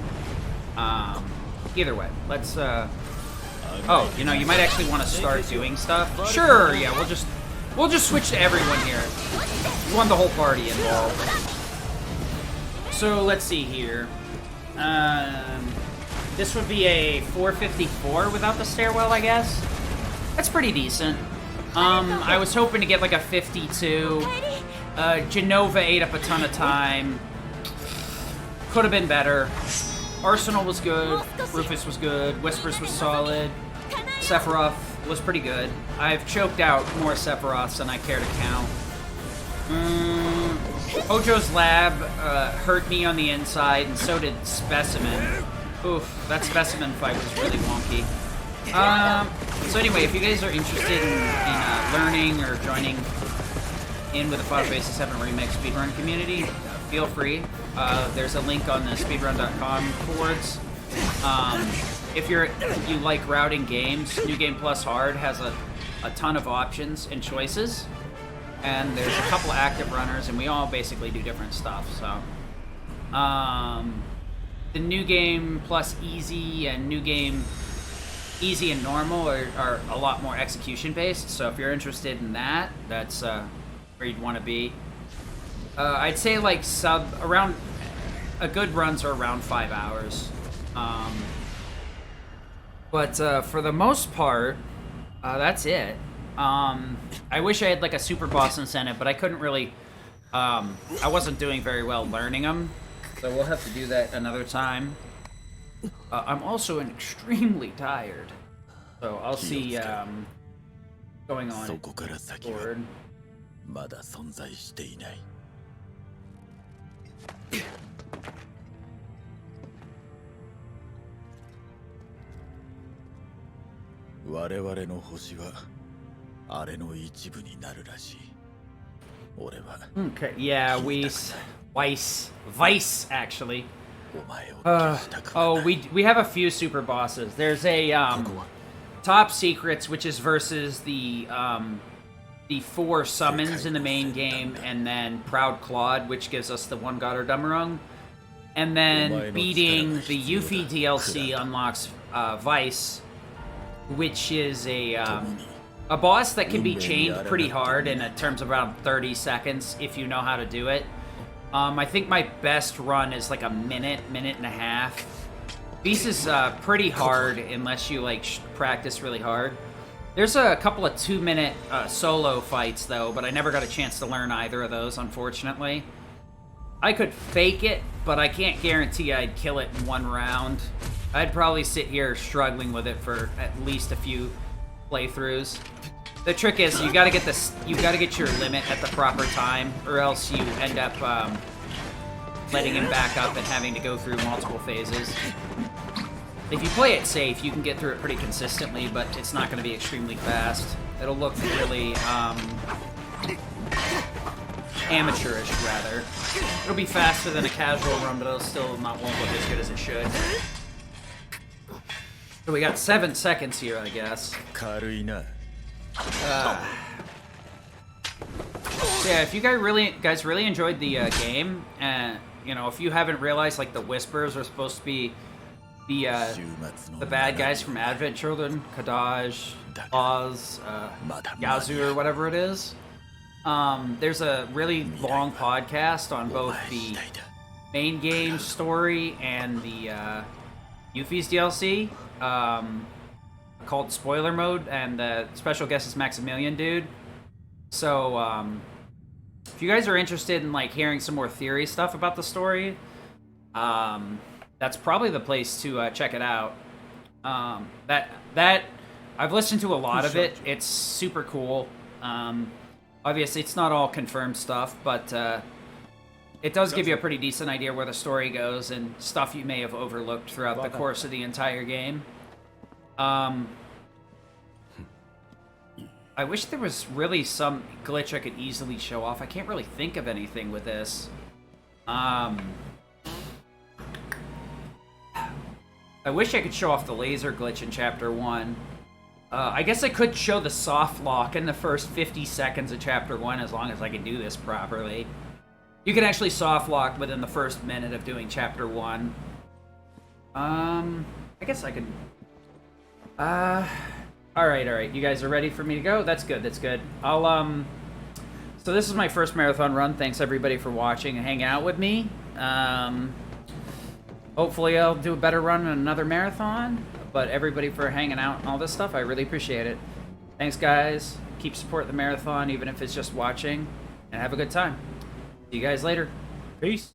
Speaker 3: Either way, let's Oh, you know, you might actually want to start doing stuff. Sure, yeah, we'll just switch to everyone here. We want the whole party involved. So let's see here. This would be a 454 without the stairwell, I guess. That's pretty decent. I was hoping to get like a 52. Genova ate up a ton of time. Could have been better. Arsenal was good. Rufus was good. Whispers was solid. Sephiroth was pretty good. I've choked out more Sephiroths than I care to count. Hojo's lab hurt me on the inside, and so did Specimen. Oof, that Specimen fight was really wonky. So anyway, if you guys are interested in learning or joining in with the Final Fantasy 7 Remake speedrun community, feel free. There's a link on the speedrun.com boards. If you like routing games, New Game Plus Hard has a ton of options and choices. And there's a couple active runners, and we all basically do different stuff, so. The New Game Plus Easy and New Game Easy and Normal are a lot more execution-based, so if you're interested in that, that's where you'd want to be. I'd say like a good runs are around 5 hours. But for the most part, that's it. I wish I had like a super boss incentive, but I couldn't really, I wasn't doing very well learning them, so we'll have to do that another time. I'm also extremely tired, so I'll see going on forward.
Speaker 11: まだ存在していない。我々の星はあれの一部になるらしい。俺は
Speaker 3: Okay, yeah, Vice, actually. We have a few super bosses. There's a Top Secrets, which is versus the 4 summons in the main game, and then Proud Claude, which gives us the One God or Dummerung. And then beating the Yuffie DLC unlocks Vice, which is a boss that can be chained pretty hard in terms of around 30 seconds if you know how to do it. I think my best run is like a minute and a half. Beast is pretty hard unless you like practice really hard. There's a couple of 2-minute solo fights though, but I never got a chance to learn either of those, unfortunately. I could fake it, but I can't guarantee I'd kill it in one round. I'd probably sit here struggling with it for at least a few playthroughs. The trick is you gotta get your limit at the proper time, or else you end up letting him back up and having to go through multiple phases. If you play it safe, you can get through it pretty consistently, but it's not going to be extremely fast. It'll look really amateurish, rather. It'll be faster than a casual run, but it'll still won't look as good as it should. So we got 7 seconds here, I guess. Yeah, if you guys really enjoyed the game, and you know, if you haven't realized, like, the Whispers are supposed to be the bad guys from Advent Children, Kadaj, Oz, Yazoo, or whatever it is. There's a really long podcast on both the main game story and the Yuffie's DLC, called Spoiler Mode, and the special guest is Maximilian Dude. So, if you guys are interested in like hearing some more theory stuff about the story, that's probably the place to check it out. That I've listened to a lot of it. It's super cool. Obviously, it's not all confirmed stuff, but it does give you a pretty decent idea where the story goes and stuff you may have overlooked throughout the course of the entire game. I wish there was really some glitch I could easily show off. I can't really think of anything with this. I wish I could show off the laser glitch in Chapter 1. I guess I could show the soft lock in the first 50 seconds of Chapter 1 as long as I can do this properly. You can actually soft lock within the first minute of doing Chapter 1. I guess I could All right. You guys are ready for me to go? That's good. I'll, so this is my first marathon run. Thanks everybody for watching and hanging out with me. Hopefully I'll do a better run in another marathon, but everybody for hanging out and all this stuff, I really appreciate it. Thanks guys. Keep supporting the marathon, even if it's just watching, and have a good time. See you guys later. Peace.